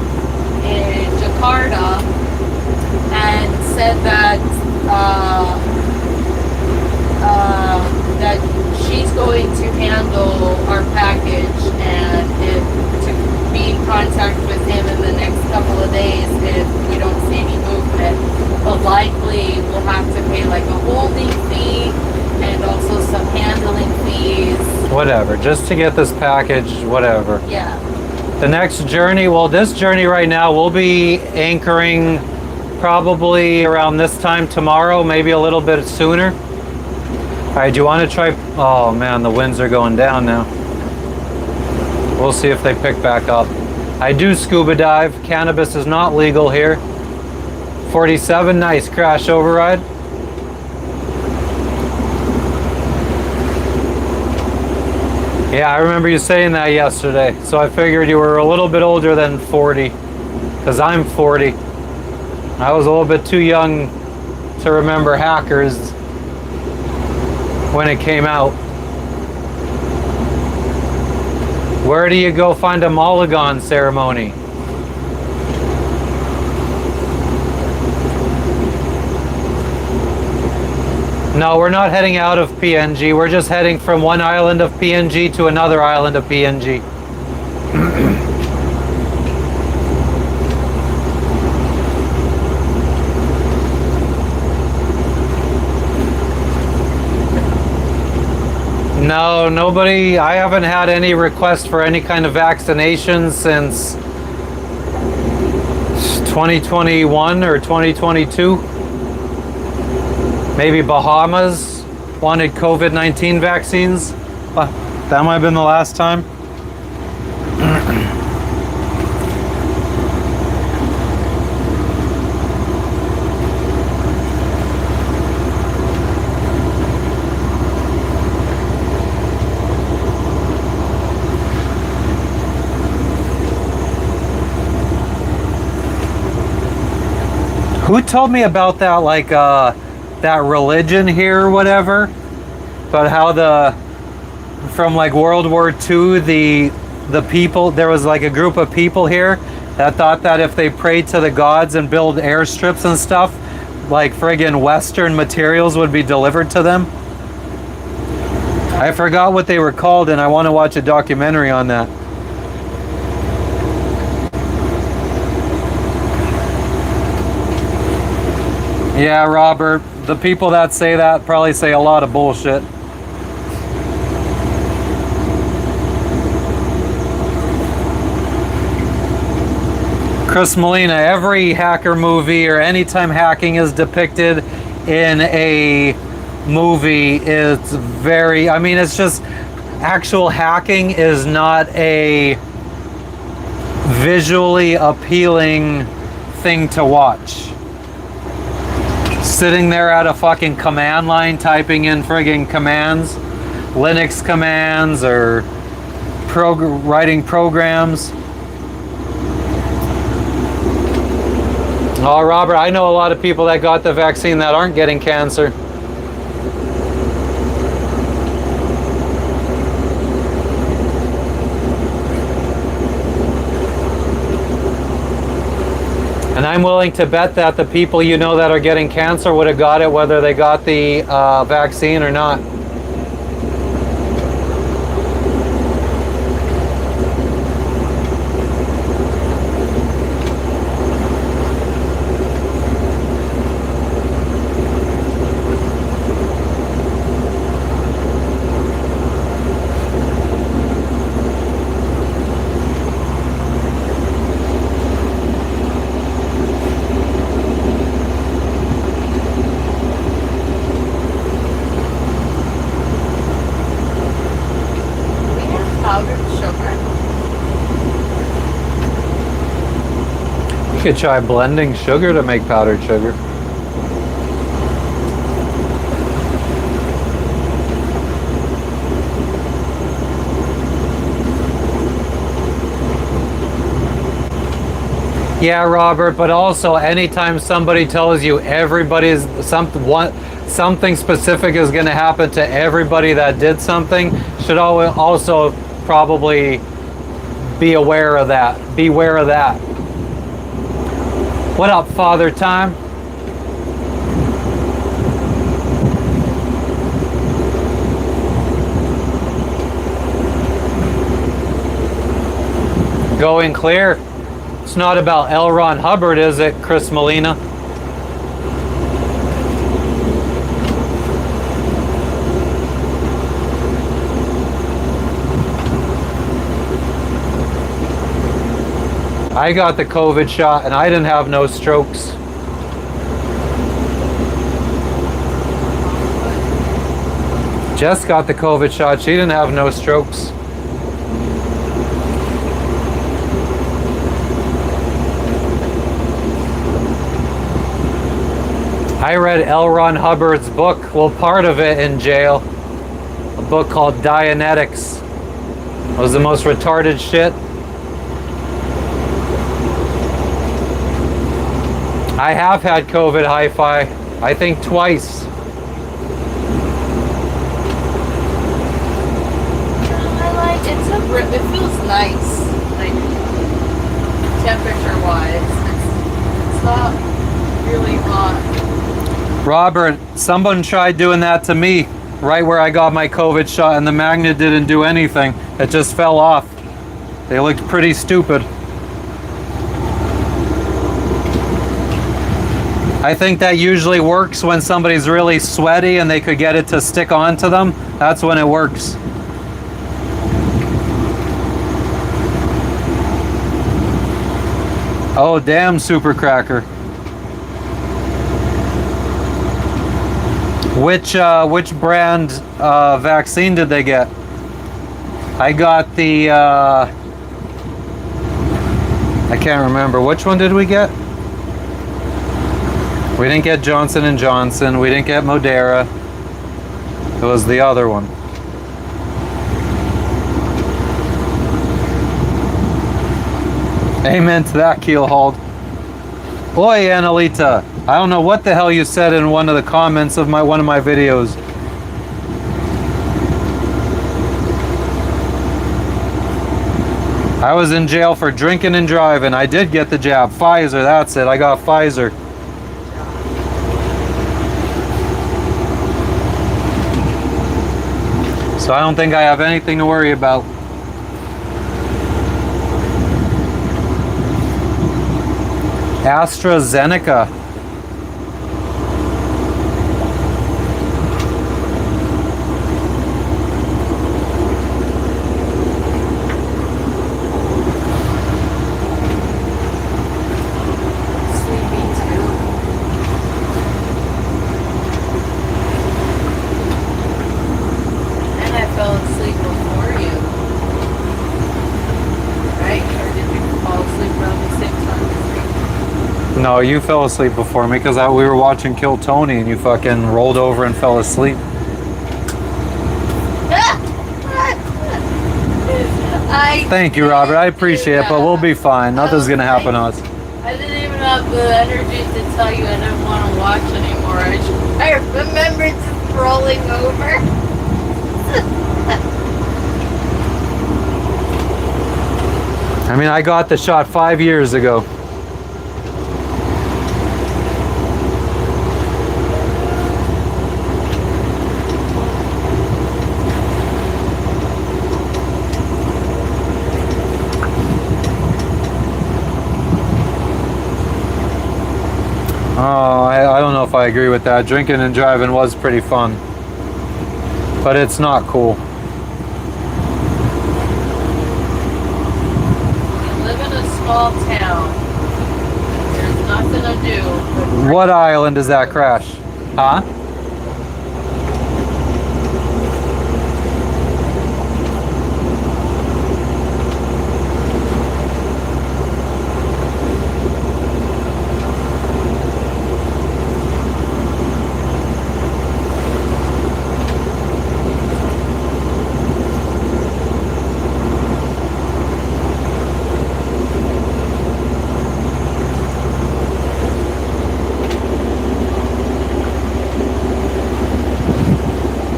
in Jakarta, and said that that she's going to handle our package, and to be in contact with him in the next couple of days if we don't see any movement. But likely we'll have to pay like a holding fee whatever, just to get this package, whatever. Yeah. The next journey, well, this journey right now, we'll be anchoring probably around this time tomorrow, maybe a little bit sooner. All right, do you want to try? Oh man, the winds are going down now. We'll see if they pick back up. I do scuba dive. Cannabis is not legal here. 47, nice crash override. Yeah, I remember you saying that yesterday. So I figured you were a little bit older than 40, because I'm 40. I was a little bit too young to remember hackers when it came out. Where do you go find a Mulligan ceremony? No, we're not heading out of PNG. We're just heading from one island of PNG to another island of PNG. No, nobody, I haven't had any request for any kind of vaccination since 2021 or 2022. Maybe Bahamas wanted COVID-19 vaccines. That might have been the last time. Who told me about that, like, that religion here or whatever? But how from like World War II, the people, there was like a group of people here that thought that if they prayed to the gods and build airstrips and stuff, like friggin' Western materials would be delivered to them. I forgot what they were called, and I want to watch a documentary on that. Yeah, Robert, the people that say that probably say a lot of bullshit. Chris Molina, every hacker movie or anytime hacking is depicted in a movie, it's very, I mean, it's just, actual hacking is not a visually appealing thing to watch. Sitting there at a fucking command line typing in friggin' commands, Linux commands, or writing programs. Oh, Robert, I know a lot of people that got the vaccine that aren't getting cancer. And I'm willing to bet that the people you know that are getting cancer would have got it whether they got the vaccine or not. You could try blending sugar to make powdered sugar. Yeah, Robert, but also anytime somebody tells you something specific is going to happen to everybody that did something, should also probably be aware of that. Beware of that. What up, Father Time? Going clear. It's not about L. Ron Hubbard, is it, Chris Molina? I got the COVID shot and I didn't have no strokes. Jess got the COVID shot. She didn't have no strokes. I read L. Ron Hubbard's book, well, part of it in jail. A book called Dianetics. It was the most retarded shit. I have had COVID hi-fi, I think twice. It feels nice, like temperature-wise. It's not really hot. Robert, someone tried doing that to me right where I got my COVID shot and the magnet didn't do anything. It just fell off. They looked pretty stupid. I think that usually works when somebody's really sweaty and they could get it to stick onto them. That's when it works. Oh, damn, Super Cracker. Which brand vaccine did they get? I got the I can't remember. Which one did we get? We didn't get Johnson & Johnson. We didn't get Moderna. It was the other one. Amen to that, Keelhold. Boy, Annalita, I don't know what the hell you said in one of the comments of one of my videos. I was in jail for drinking and driving. I did get the jab. Pfizer, that's it. I got Pfizer. So I don't think I have anything to worry about. AstraZeneca. No, you fell asleep before me because we were watching Kill Tony and you fucking rolled over and fell asleep. Thank you, Robert. I appreciate it, but we'll be fine. Nothing's gonna happen to us. I didn't even have the energy to tell you I didn't want to watch anymore. I remembered just rolling over. I mean, I got the shot 5 years ago. Oh, I don't know if I agree with that. Drinking and driving was pretty fun, but it's not cool. You live in a small town. There's nothing to do. What island does that crash? Huh?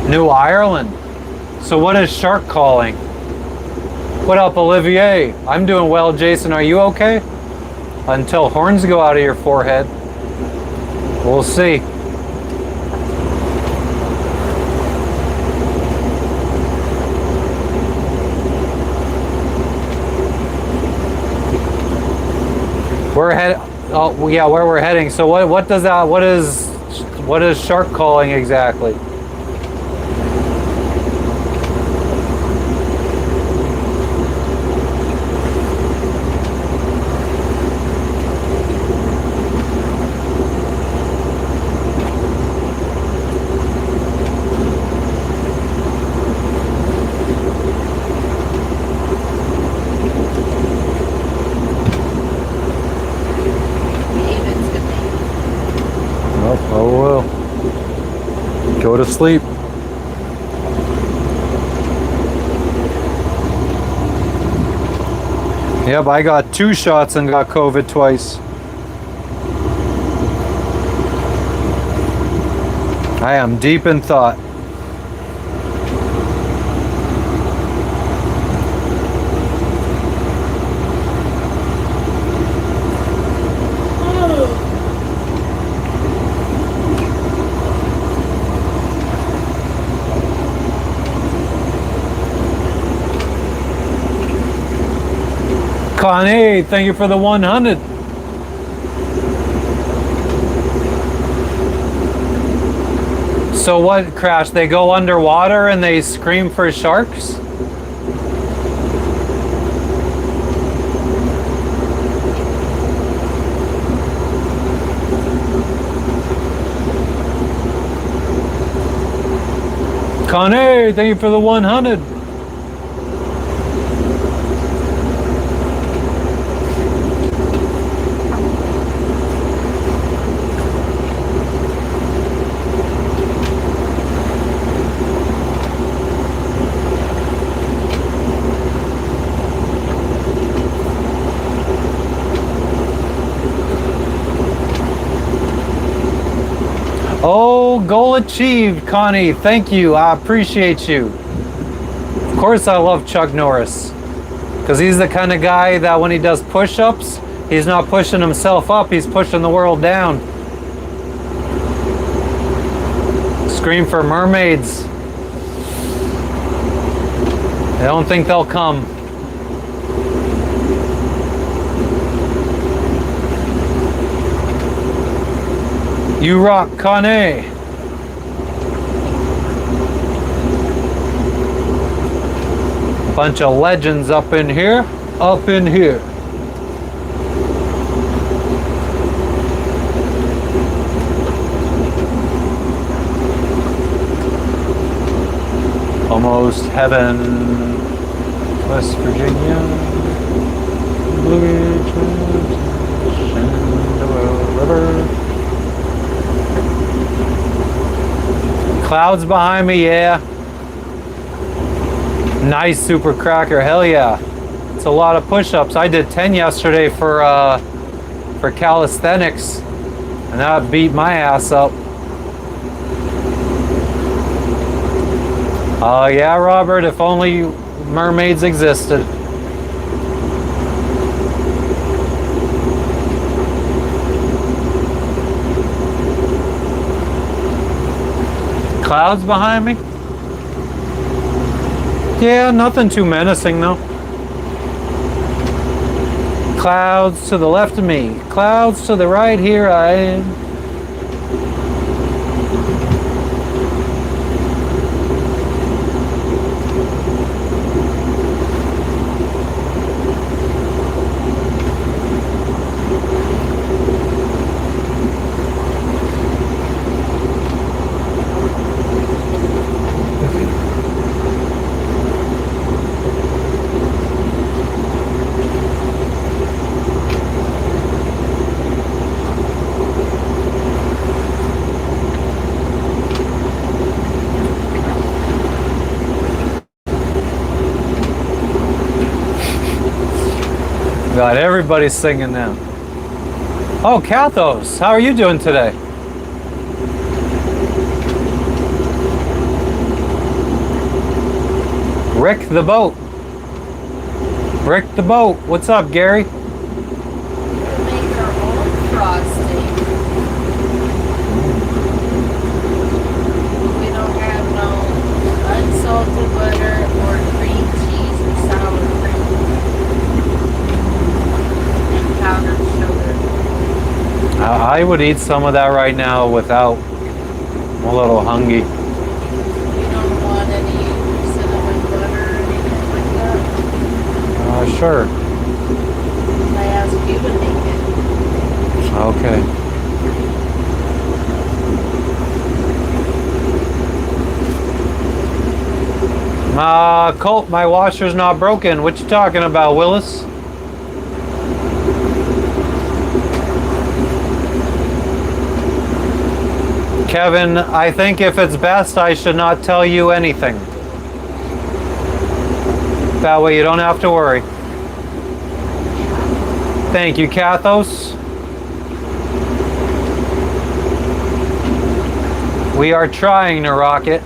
New Ireland. So what is shark calling? What up, Olivier? I'm doing well, Jason. Are you okay? Until horns go out of your forehead. We'll see. We're head. Oh yeah, where we're heading. So what does that? What is shark calling exactly? Go to sleep. Yep, I got 2 shots and got COVID twice. I am deep in thought. Connie, thank you for the 100. So what, Crash? They go underwater and they scream for sharks? Connie, thank you for the 100. Oh, goal achieved, Connie. Thank you. I appreciate you. Of course, I love Chuck Norris because he's the kind of guy that when he does push-ups, he's not pushing himself up, he's pushing the world down. Scream for mermaids. I don't think they'll come. You rock, Connie. Bunch of legends up in here. Up in here. Almost heaven. West Virginia. Blue Ridge, Shenandoah River. Clouds behind me, yeah. Nice super cracker, hell yeah. It's a lot of push-ups. I did 10 yesterday for calisthenics, and that beat my ass up. Oh yeah, Robert, if only mermaids existed. Clouds behind me? Yeah, nothing too menacing though. Clouds to the left of me. Clouds to the right, here I am. God, everybody's singing now. Oh, Cathos, how are you doing today? Rick the boat. Rick the boat. What's up, Gary? We make our own frosting. We don't have no unsalted butter or cream cheese or sour cream. And powdered sugar. I would eat some of that right now without. I'm a little hungry. You don't want any cinnamon butter or anything like that? Sure. I asked you to make it. Okay. Colt, my washer's not broken. What you talking about, Willis? Kevin, I think if it's best, I should not tell you anything. That way you don't have to worry. Thank you, Kathos. We are trying to rock it.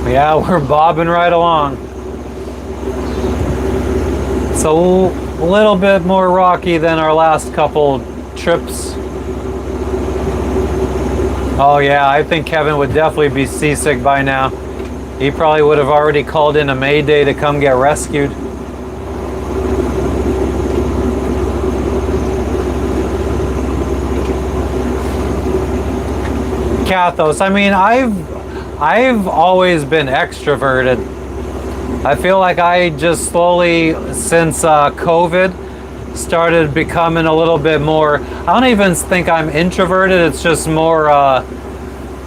Yeah, we're bobbing right along. It's a little bit more rocky than our last couple trips. Oh yeah, I think Kevin would definitely be seasick by now. He probably would have already called in a Mayday to come get rescued. Kathos, I mean, I've always been extroverted. I feel like I just slowly, since COVID, started becoming a little bit more, I don't even think I'm introverted, it's just more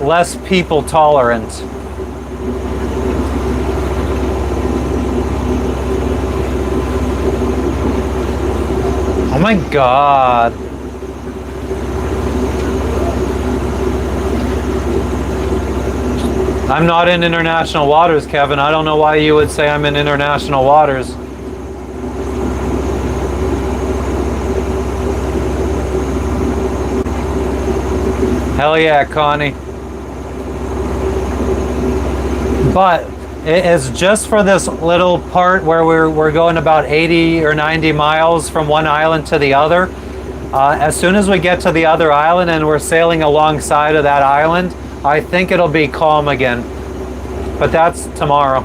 less people tolerant. Oh my God. I'm not in international waters, Kevin. I don't know why you would say I'm in international waters. Hell yeah, Connie. But it is just for this little part where we're going about 80 or 90 miles from one island to the other. As soon as we get to the other island and we're sailing alongside of that island, I think it'll be calm again, but that's tomorrow.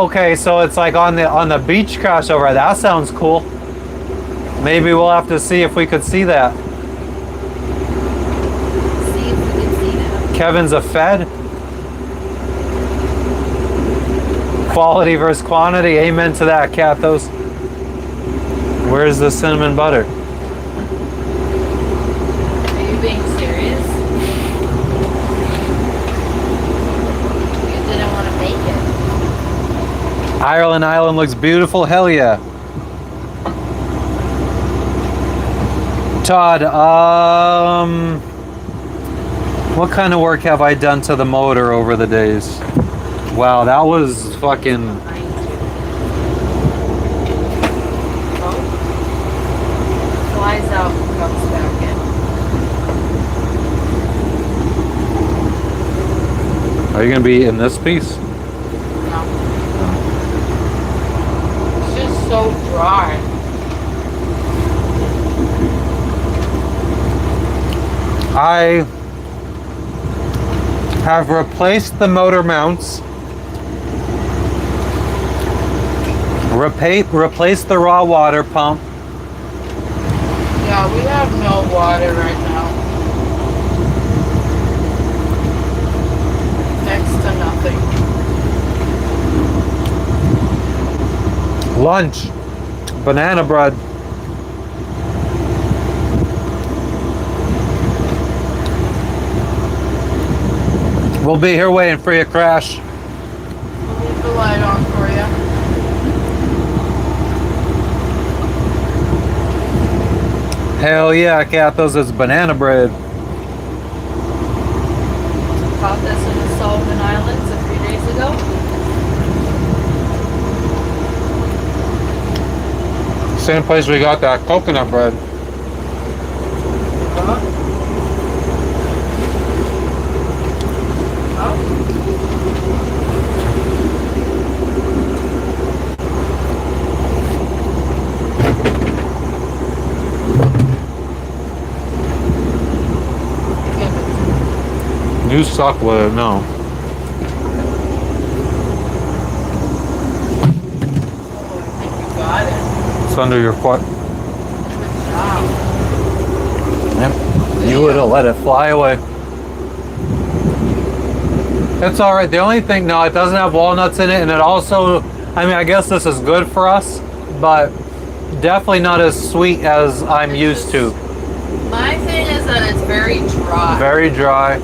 Okay, so it's like on the beach crash over. That sounds cool. Maybe we'll have to see if we could see that. See if we can see that. Kevin's a Fed. Quality versus quantity. Amen to that, Kathos. Where's the cinnamon butter? Being serious? You didn't want to make it. Ireland Island looks beautiful. Hell yeah. Todd, what kind of work have I done to the motor over the days? Wow, that was fucking... Oh. Flies out and comes back in. Are you going to be in this piece? No. It's just so dry. I have replaced the motor mounts, replaced the raw water pump. Yeah, we have no water right now. Next to nothing. Lunch, banana bread. We'll be here waiting for you, Crash. We'll leave the light on for you. Hell yeah, Cathos, it's banana bread. Caught this in the Solomon Islands a few days ago. Same place we got that coconut bread. You suck with it, no. Got it. It's under your foot. Good job. Yep. You would have let it fly away. It's alright. The only thing, no, it doesn't have walnuts in it, and it also, I mean, I guess this is good for us, but definitely not as sweet as I'm used to. My thing is that it's very dry. Very dry.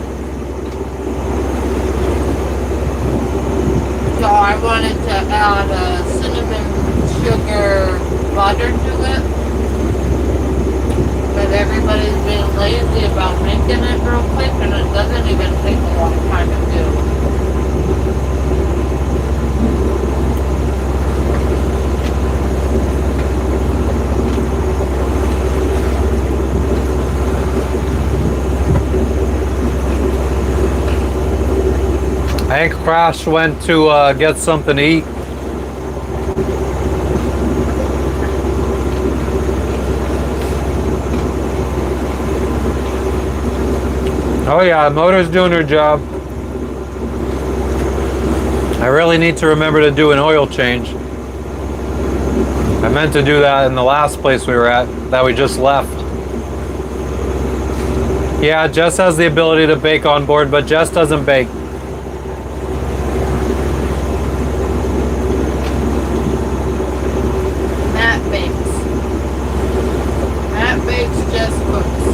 So I wanted to add cinnamon sugar butter to it. But everybody's being lazy about making it real quick, and it doesn't even take a long time to do. I think Crash went to get something to eat. Oh yeah, the motor's doing her job. I really need to remember to do an oil change. I meant to do that in the last place we were at, that we just left. Yeah, Jess has the ability to bake on board, but Jess doesn't bake. Matt bakes. Matt bakes, Jess cooks.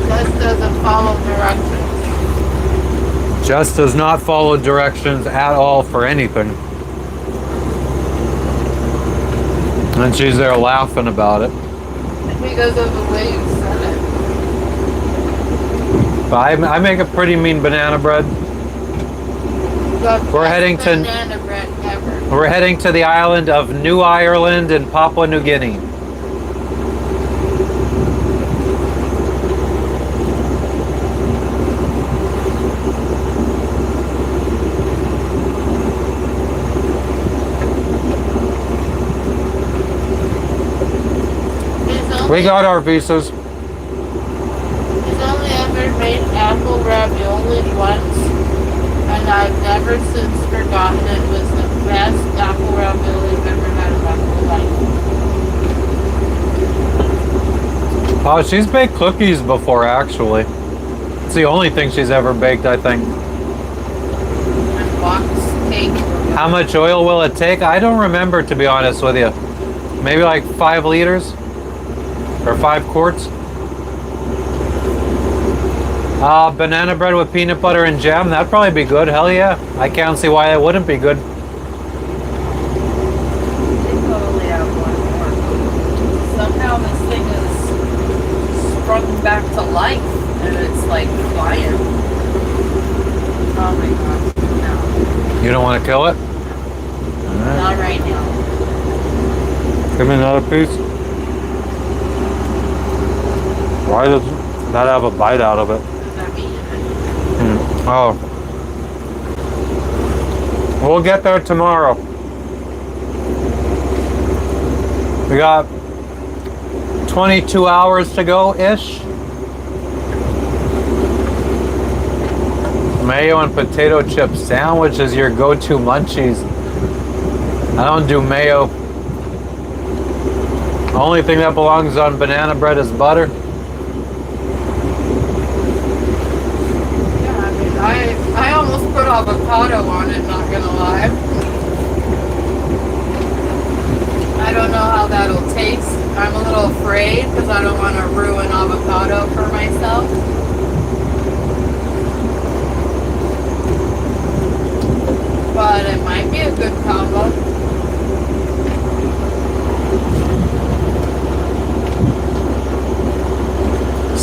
Jess doesn't follow directions. Jess does not follow directions at all for anything. And she's there laughing about it. Because of the way you said it. But I make a pretty mean banana bread. The We're best heading to- banana bread ever. We're heading to the island of New Ireland in Papua New Guinea. We got our visas. He's only ever made apple ravioli once, and I've never since forgotten it. It was the best apple ravioli I've ever had in my whole life. Oh, she's baked cookies before, actually. It's the only thing she's ever baked, I think. And box cake. How much oil will it take? I don't remember, to be honest with you. Maybe like 5 liters? Or 5 quarts? Banana bread with peanut butter and jam, that'd probably be good. Hell yeah. I can't see why it wouldn't be good. They totally have one more. Somehow this thing is sprung back to life, and it's like flying. Oh my gosh, no. You don't want to kill it? Not right now. Give me another piece. Why does that have a bite out of it? That mean Oh. We'll get there tomorrow. We got 22 hours to go-ish. Mayo and potato chip sandwich is your go-to munchies. I don't do mayo. The only thing that belongs on banana bread is butter. I almost put avocado on it, not gonna lie. I don't know how that'll taste. I'm a little afraid because I don't want to ruin avocado for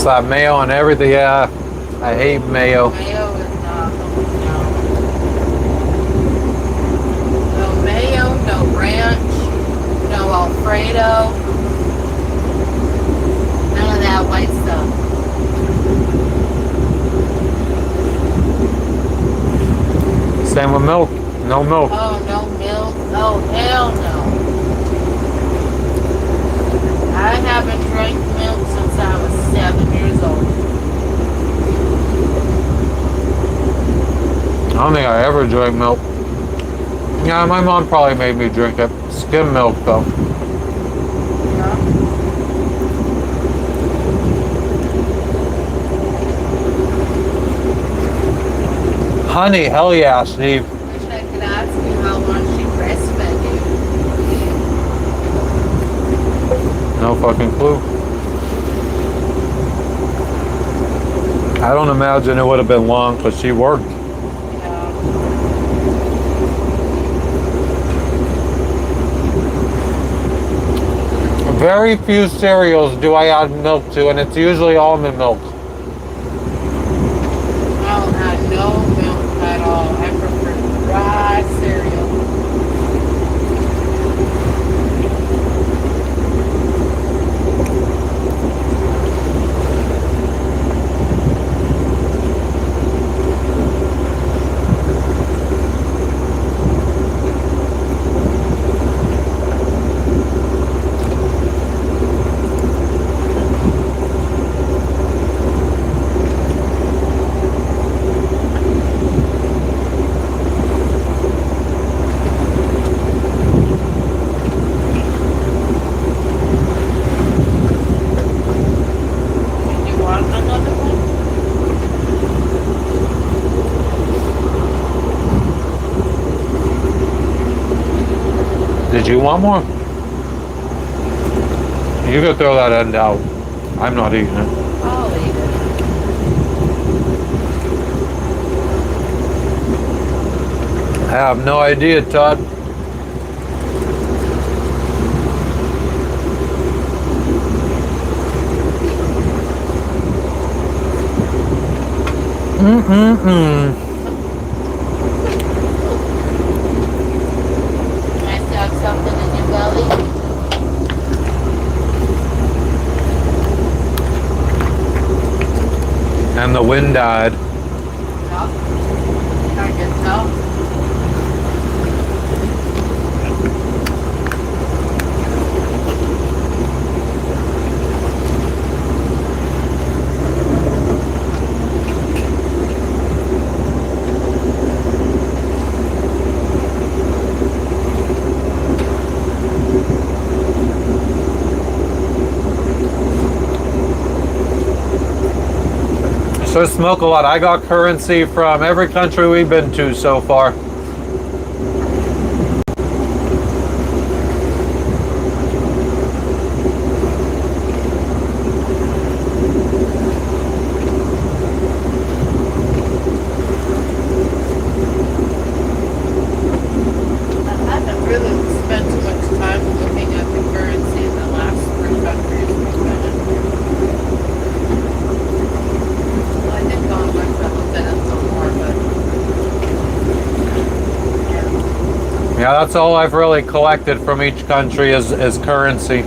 Slap mayo on everything. Yeah, I hate mayo. Mayo is not, no. No mayo, no ranch, no Alfredo. None of that white stuff. Same with milk. No milk. Oh, no milk. Oh, hell no. I haven't drank milk since I was 7 years old. I don't think I ever drank milk. Yeah, my mom probably made me drink it. Skim milk, though. Yeah. Honey, hell yeah, Steve. Wish I could ask you how long she breastfed you. No fucking clue. I don't imagine it would have been long because she worked. Yeah. Very few cereals do I add milk to, and it's usually almond milk. I'll add no milk at all. I prefer dry cereal. Did you want another one? Did you want more? You could throw that end out. I'm not eating it. I'll eat it. I have no idea, Todd. I stuck something in your belly. And the wind died. Yup. I guess so. So smoke a lot. I got currency from every country we've been to so far. I haven't really spent too much time looking at the currency in the last 3 countries we've been in. Well, I did go and look at it some more, but yeah. Yeah, that's all I've really collected from each country is currency.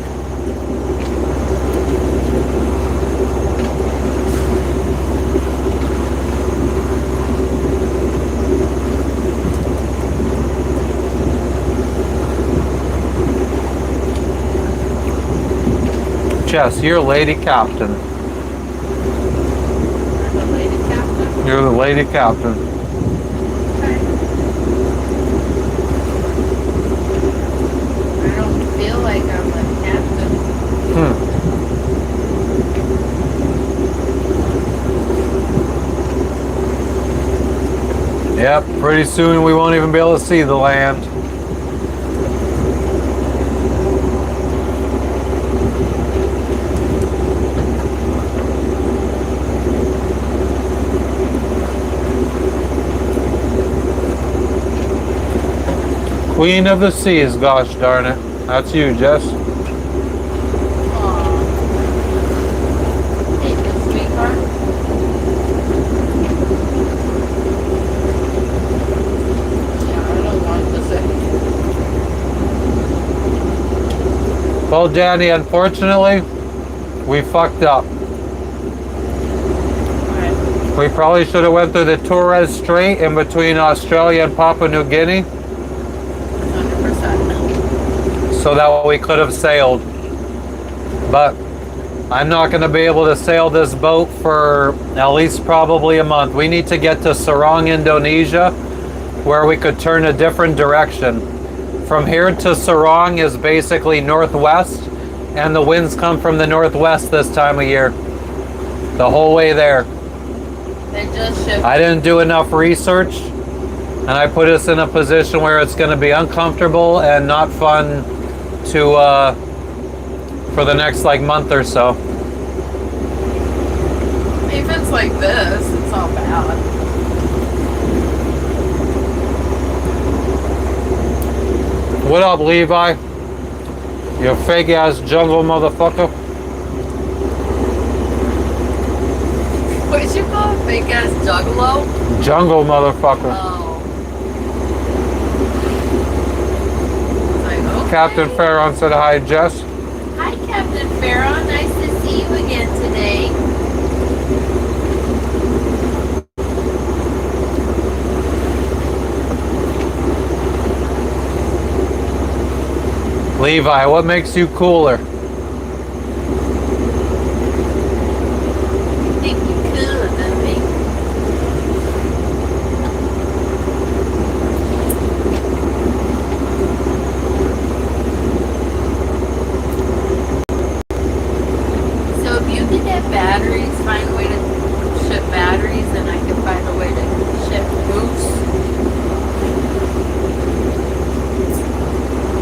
Jess, you're lady captain. I'm a lady captain. You're the lady captain. Okay. I don't feel like I'm a captain. Yep, pretty soon we won't even be able to see the land. Queen of the Seas, gosh darn it. That's you, Jess. Aw. Hate this Well, Danny, unfortunately, we fucked up. Right. We probably should have went through the Torres Strait in between Australia and Papua New Guinea, 100%. so that we could have sailed. But I'm not going to be able to sail this boat for at least probably a month. We need to get to Sarang, Indonesia, where we could turn a different direction. From here to Sarang is basically northwest, and the winds come from the northwest this time of year. The whole way there. They just shipped. I didn't do enough research, and I put us in a position where it's going to be uncomfortable and not fun to for the next like month or so. If it's like this, it's not bad. What up, Levi? You fake ass jungle motherfucker. What'd you call it? Fake ass juggalo? Jungle motherfucker. Oh. It's like, okay. Captain Farron said hi, Jess. Hi, Captain Farron. Nice to see you again today. Levi, what makes you cooler? Think you could, I think. So if you can get batteries, find a way to ship batteries, and I can find a way to ship moose,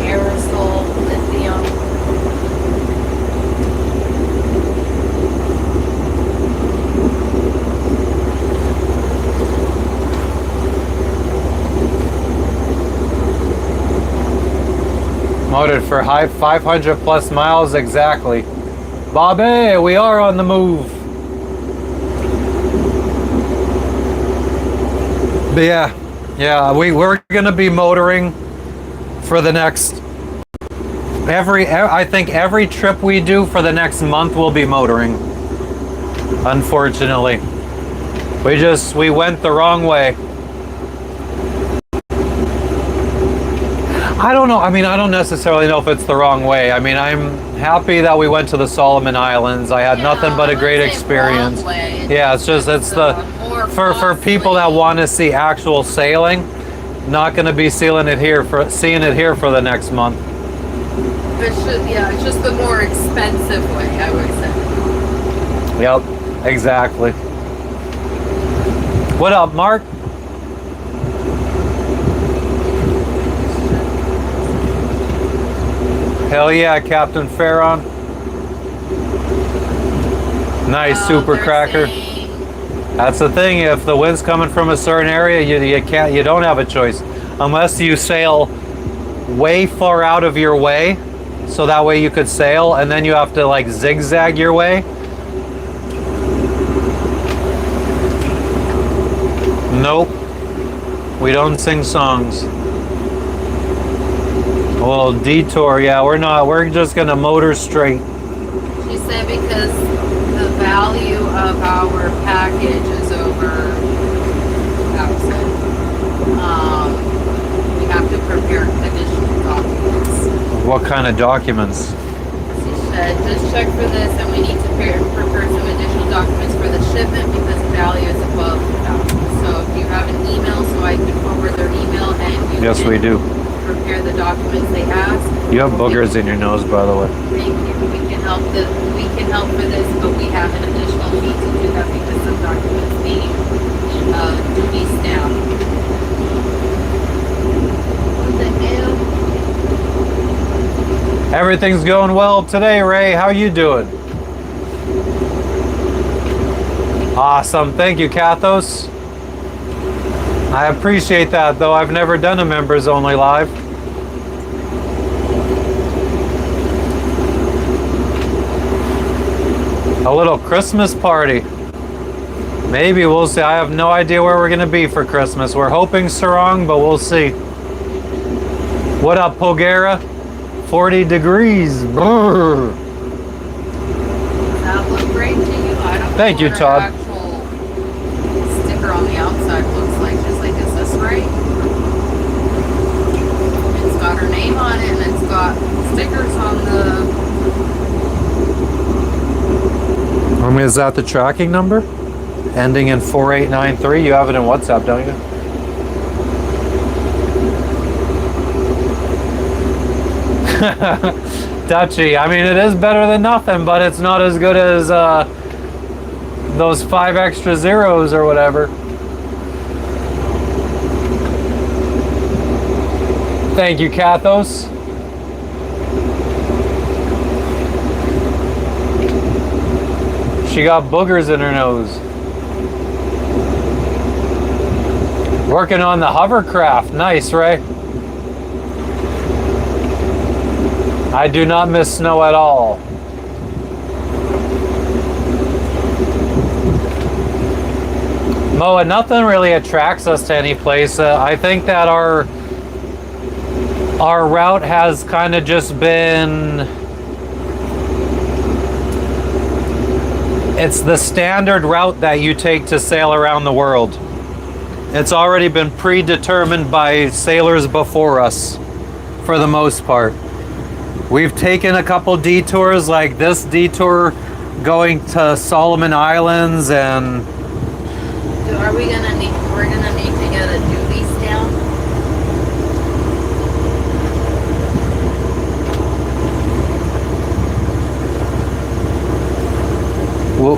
aerosol, lithium. Motored for high 500 plus miles exactly. Bobby, we are on the move. But yeah, we're gonna be motoring for the next I think every trip we do for the next month will be motoring. Unfortunately, we went the wrong way. I don't know. I mean, I don't necessarily know if it's the wrong way. I mean, I'm happy that we went to the Solomon Islands. I had nothing but a great experience. Yeah, it's just for people that want to see actual sailing, not going to be seeing it here for the next month. It's just the more expensive way, I would say. Yep, exactly. What up, Mark? Hell yeah, Captain Farron. Nice, super cracker. That's the thing. If the wind's coming from a certain area, you don't have a choice unless you sail way far out of your way, so that way you could sail, and then you have to like zigzag your way. Nope, we don't sing songs. A little detour, yeah. We're just gonna motor straight. She said because the value of our package is over 1,000. We have to prepare additional documents. What kind of documents? She said, just check for this, and we need to prepare some additional documents for the shipment because the value is above 1,000. So if you have an email, so I can forward their email, and you Yes, can we do. prepare the documents they ask. You have boogers in your nose, by the way. Thank you. We can help for this, but we have an additional fee to do that because some documents need to be stamped. What the hell? Everything's going well today, Ray. How you doing? Awesome. Thank you, Kathos. I appreciate that, though. I've never done a members only live. A little Christmas party. Maybe, we'll see. I have no idea where we're going to be for Christmas. We're hoping Sarong, but we'll see. What up, Pogera? 40 degrees. Brr. Does that look great to you? I don't know Thank you, what Todd. her actual sticker on the outside looks like. Just like, is this right? It's got her name on it, and it's got stickers on the... I mean, is that the tracking number? Ending in 4893? You have it in WhatsApp, don't you? Dutchy. I mean, it is better than nothing, but it's not as good as those 5 extra zeros or whatever. Thank you, Kathos. She got boogers in her nose. Working on the hovercraft. Nice, Ray. I do not miss snow at all. Moa, nothing really attracts us to any place. I think that our route has kind of just been... It's the standard route that you take to sail around the world. It's already been predetermined by sailors before us, for the most part. We've taken a couple detours, like this detour going to Solomon Islands, and Are we gonna need? We're gonna need to get a duty stamp. well,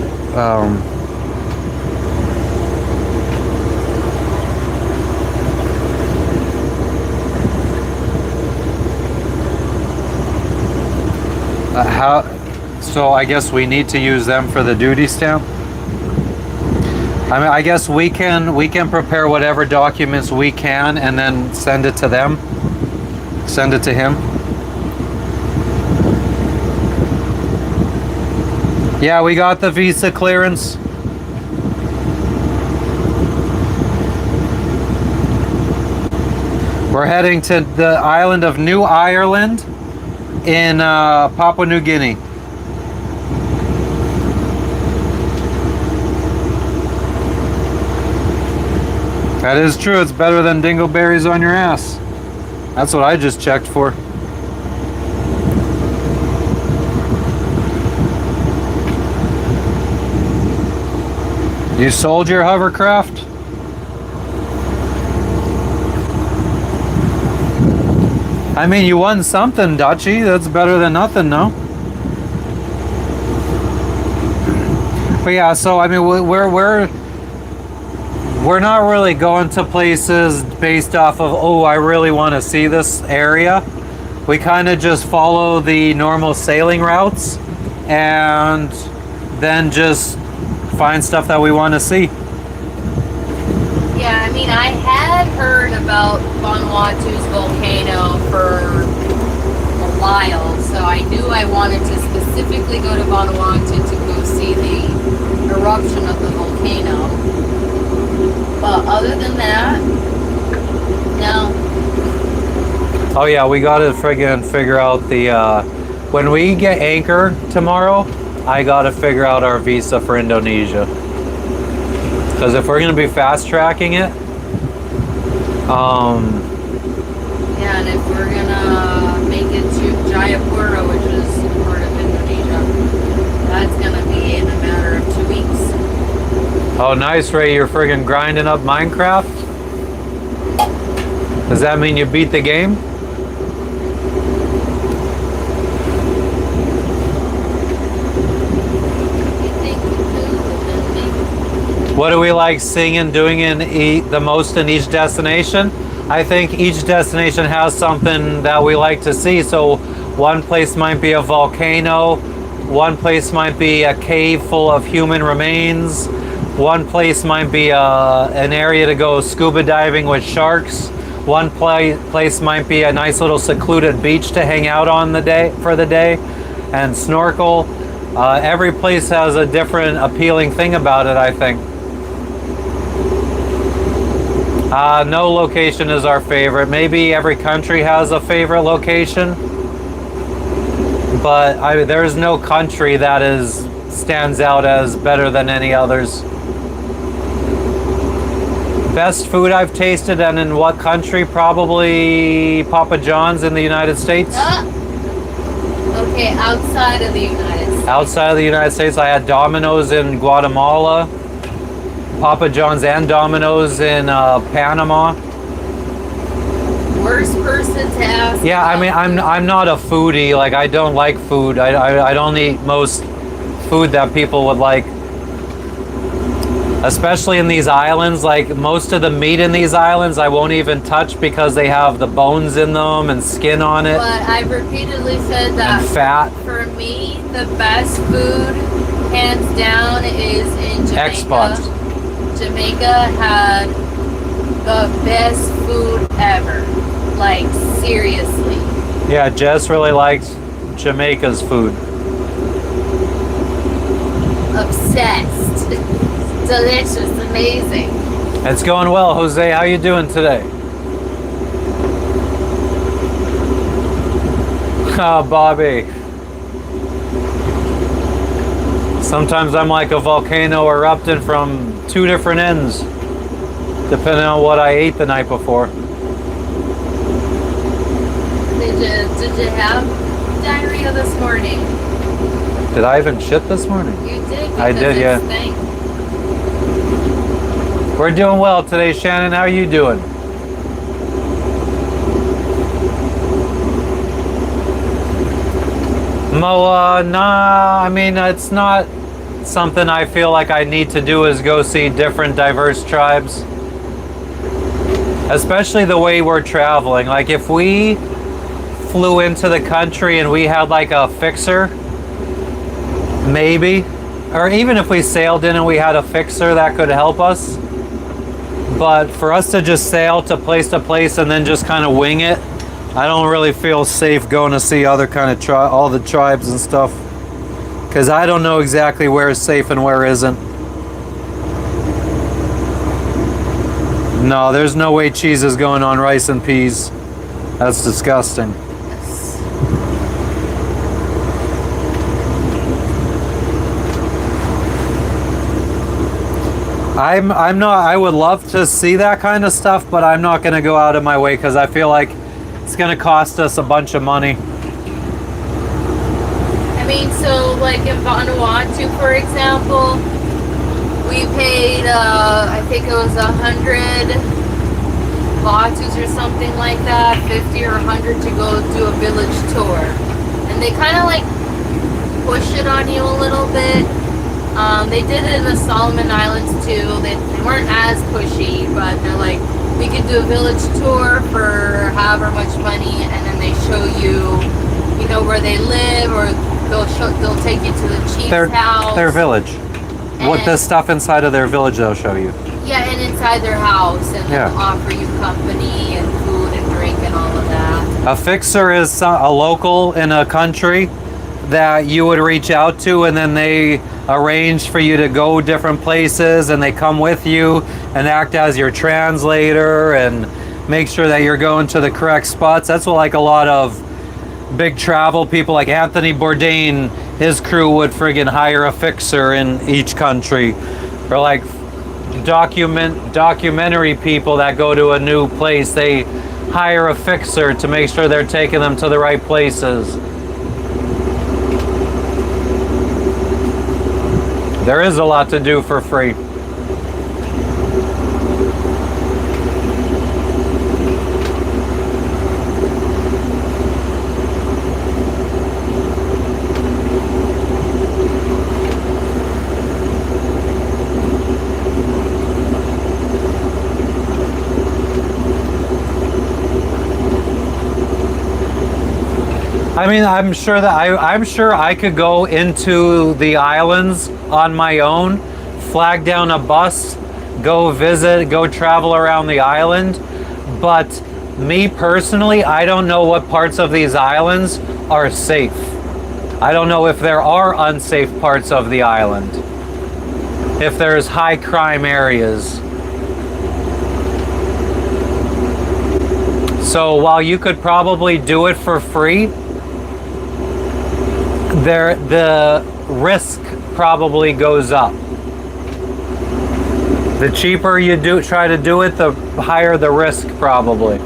how? So I guess we need to use them for the duty stamp. I mean, I guess we can prepare whatever documents we can and then send it to them. Send it to him. Yeah, we got the visa clearance. We're heading to the island of New Ireland in Papua New Guinea. That is true. It's better than dingleberries on your ass. That's what I just checked for. You sold your hovercraft? I mean, you won something, Dutchy. That's better than nothing, no? But yeah, so I mean, we're not really going to places based off of, oh, I really want to see this area. We kind of just follow the normal sailing routes and then just find stuff that we want to see. Yeah, I mean, I had heard about Vanuatu's volcano for a while, so I knew I wanted to specifically go to Vanuatu to go see the eruption of the volcano. But other than that, no. Oh yeah, we gotta friggin' figure out the, when we get anchor tomorrow, I gotta figure out our visa for Indonesia. Because if we're gonna be fast tracking it, Yeah, and if we're gonna make it to Jayapura, which is part of Indonesia, that's gonna be in a matter of 2 weeks. oh nice, Ray, you're friggin' grinding up Minecraft? Does that mean you beat the game? What do we like seeing and doing in the most in each destination? I think each destination has something that we like to see. So one place might be a volcano, one place might be a cave full of human remains, one place might be an area to go scuba diving with sharks, one place might be a nice little secluded beach to hang out on for the day and snorkel. Every place has a different appealing thing about it, I think. No location is our favorite. Maybe every country has a favorite location. but there's no country that stands out as better than any others. Best food I've tasted, and in what country? Probably Papa John's in the United States. Okay, outside of the United States. Outside of the United States, I had Domino's in Guatemala, Papa John's and Domino's in Panama. Worst person to ask. Yeah, I mean, I'm not a foodie. Like, I don't like food. I don't eat most food that people would like. Especially in these islands, like most of the meat in these islands I won't even touch because they have the bones in them and skin on it. But I've repeatedly said that and fat. For me, the best food, hands down, is in Jamaica. X-Spots. Jamaica had the best food ever. Like, seriously. Yeah, Jess really likes Jamaica's food. Obsessed. Delicious, amazing. It's going well. Jose, how you doing today? Oh, Bobby. Sometimes I'm like a volcano erupting from two different ends, depending on what I ate the night before. Did you have diarrhea this morning? Did I even shit this morning? You did. I did, yeah. Stank. We're doing well today, Shannon. How are you doing? Moa, nah, I mean, it's not something I feel like I need to do is go see different diverse tribes. Especially the way we're traveling. Like, if we flew into the country and we had like a fixer, maybe. Or even if we sailed in and we had a fixer that could help us. But for us to just sail to place and then just kind of wing it, I don't really feel safe going to see other kind of all the tribes and stuff, because I don't know exactly where is safe and where isn't. No, there's no way cheese is going on rice and peas. That's disgusting. I'm not, I would love to see that kind of stuff, but I'm not going to go out of my way because I feel like it's going to cost us a bunch of money. I mean, so like in Vanuatu, for example, we paid, I think it was 100 Vatus or something like that, 50 or 100 to go do a village tour. And they kind of like push it on you a little bit. They did it in the Solomon Islands too. They weren't as pushy, but they're like, we could do a village tour for however much money, and then they show you, you know, where they live, or they'll take you to the chief's house. Their village. What the stuff inside of their village they'll show you. Yeah, and inside their house, and they'll offer you company and food and drink and all of that. A fixer is a local in a country that you would reach out to, and then they arrange for you to go different places, and they come with you and act as your translator and make sure that you're going to the correct spots. That's what like a lot of big travel people like Anthony Bourdain, his crew would friggin' hire a fixer in each country. Or like documentary people that go to a new place, they hire a fixer to make sure they're taking them to the right places. There is a lot to do for free. I mean, I'm sure I could go into the islands on my own, flag down a bus, go visit, go travel around the island. But me personally, I don't know what parts of these islands are safe. I don't know if there are unsafe parts of the island, if there's high crime areas. So while you could probably do it for free, the risk probably goes up. The cheaper you try to do it, the higher the risk probably.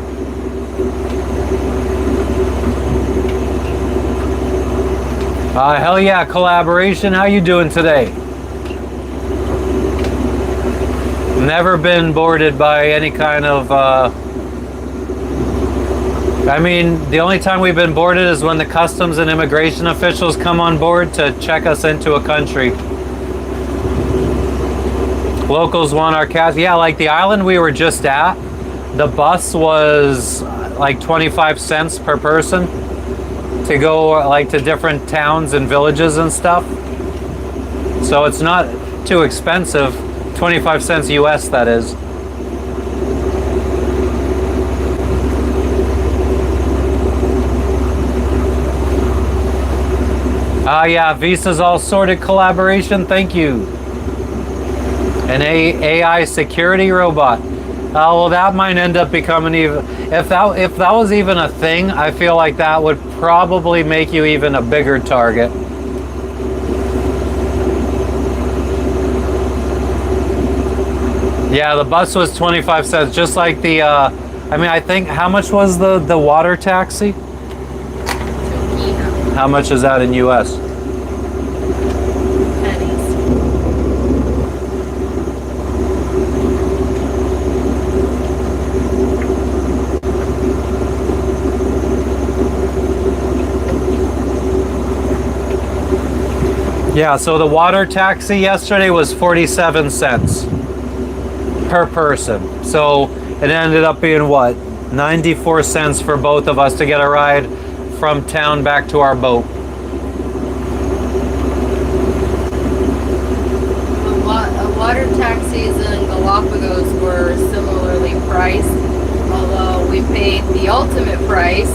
Hell yeah, collaboration. How you doing today? Never been boarded by any kind of I mean, the only time we've been boarded is when the customs and immigration officials come on board to check us into a country. Locals want our cash. Yeah, like the island we were just at, the bus was like 25 cents per person to go like to different towns and villages and stuff. So it's not too expensive. 25 cents US, that is. Yeah, Visa's all sorted. Collaboration, thank you. An AI security robot. Well, that might end up becoming even. If that was even a thing, I feel like that would probably make you even a bigger target. Yeah, the bus was 25 cents, just like the. I mean, I think how much was the water taxi? How much is that in US? Pennies. Yeah, so the water taxi yesterday was 47 cents per person. So it ended up being what? 94 cents for both of us to get a ride from town back to our boat. Water taxis in Galapagos were similarly priced, although we paid the ultimate price.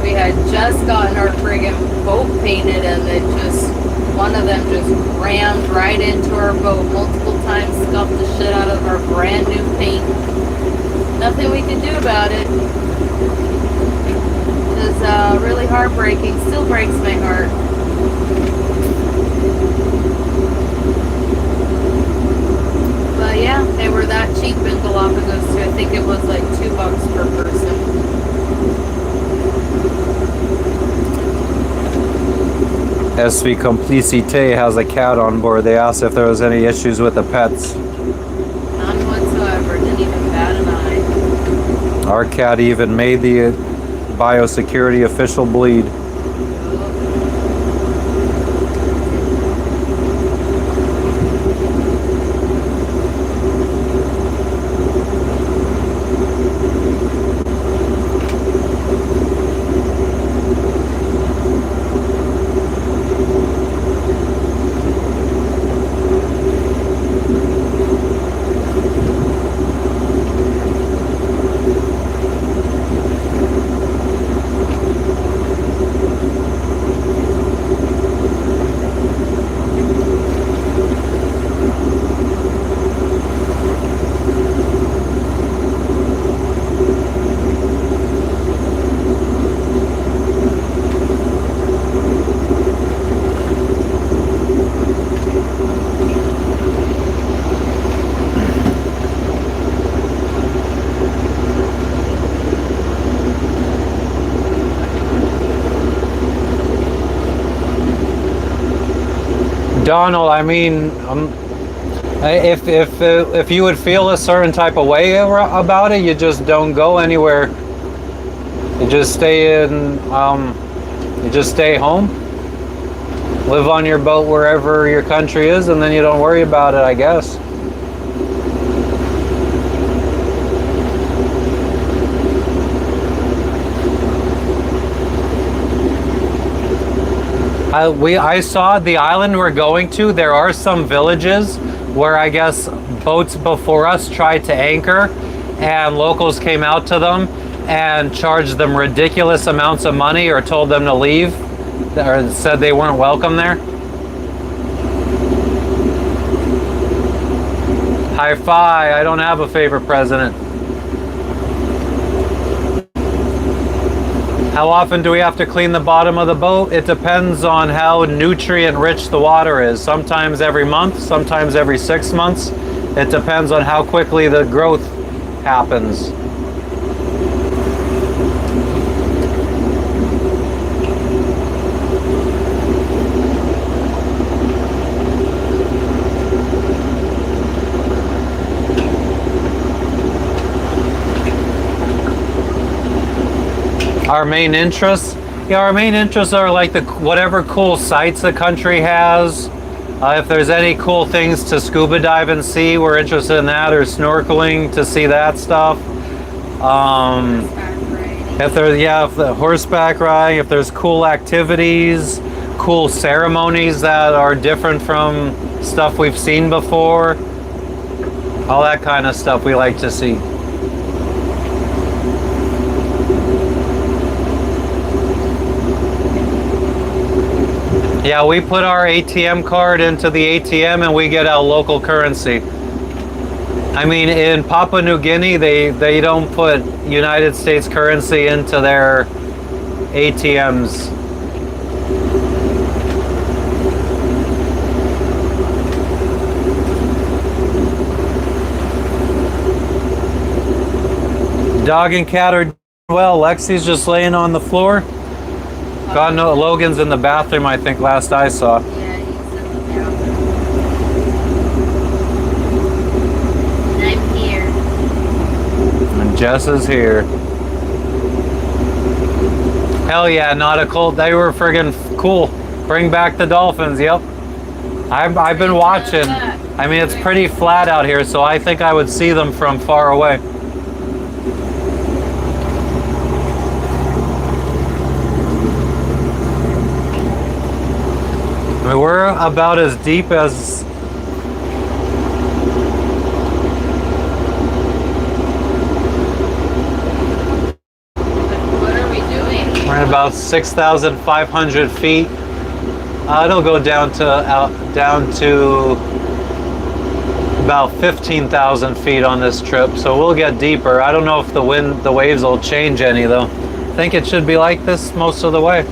We had just gotten our friggin' boat painted, and then one of them just rammed right into our boat multiple times, scuffed the shit out of our brand new paint. Nothing we could do about it. It was really heartbreaking. Still breaks my heart. But yeah, they were that cheap in Galapagos too. I think it was like $2 per person. SV Complicité has a cat on board. They asked if there was any issues with the pets. None whatsoever. Didn't even bat an eye. Our cat even made the biosecurity official bleed. Donald, I mean, if you would feel a certain type of way about it, you just don't go anywhere. You just stay in. You just stay home. Live on your boat wherever your country is, and then you don't worry about it, I guess. I saw the island we're going to. There are some villages where I guess boats before us tried to anchor, and locals came out to them and charged them ridiculous amounts of money or told them to leave or said they weren't welcome there. High five. I don't have a favorite president. How often do we have to clean the bottom of the boat? It depends on how nutrient rich the water is. Sometimes every month, sometimes every 6 months. It depends on how quickly the growth happens. Our main interests? Yeah, our main interests are like the whatever cool sites the country has. If there's any cool things to scuba dive and see, we're interested in that, or snorkeling to see that stuff. If the horseback riding, if there's cool activities, cool ceremonies that are different from stuff we've seen before, all that kind of stuff we like to see. Yeah, we put our ATM card into the ATM and we get our local currency. I mean, in Papua New Guinea, they don't put United States currency into their ATMs. Dog and cat are doing well. Lexi's just laying on the floor. God no, Logan's in the bathroom, I think, last I saw. Yeah, he's in the bathroom. And I'm here. And Jess is here. Hell yeah, nautical. They were friggin' cool. Bring back the dolphins, yep. I've been watching. I mean, it's pretty flat out here, so I think I would see them from far away. I mean, we're about as deep as... What are we doing? We're at about 6,500 feet. It'll go down to about 15,000 feet on this trip, so we'll get deeper. I don't know if the waves will change any though. I think it should be like this most of the way.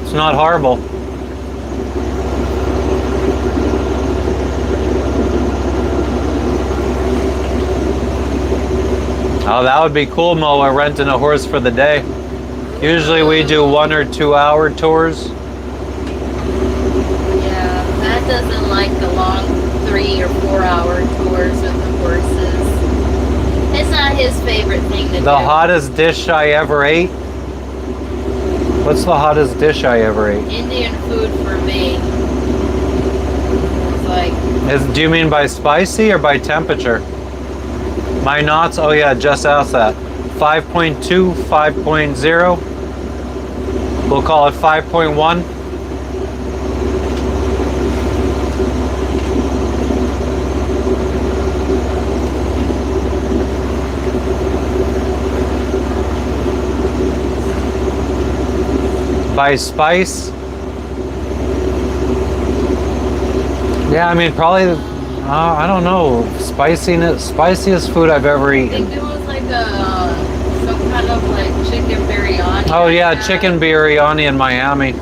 It's not horrible. Oh, that would be cool, Mo. We're renting a horse for the day. Usually we do 1 or 2 hour tours. Yeah, Matt doesn't like the long 3 or 4 hour tours with the horses. It's not his favorite thing to do. The hottest dish I ever ate? What's the hottest dish I ever ate? Indian food for me. It's like... Do you mean by spicy or by temperature? My knots? Oh yeah, just asked that. 5.2, 5.0. We'll call it 5.1. By spice? Yeah, I mean probably... I don't know. Spiciest food I've ever I eaten. think it was like some kind of like chicken biryani. Oh yeah, chicken biryani in Miami.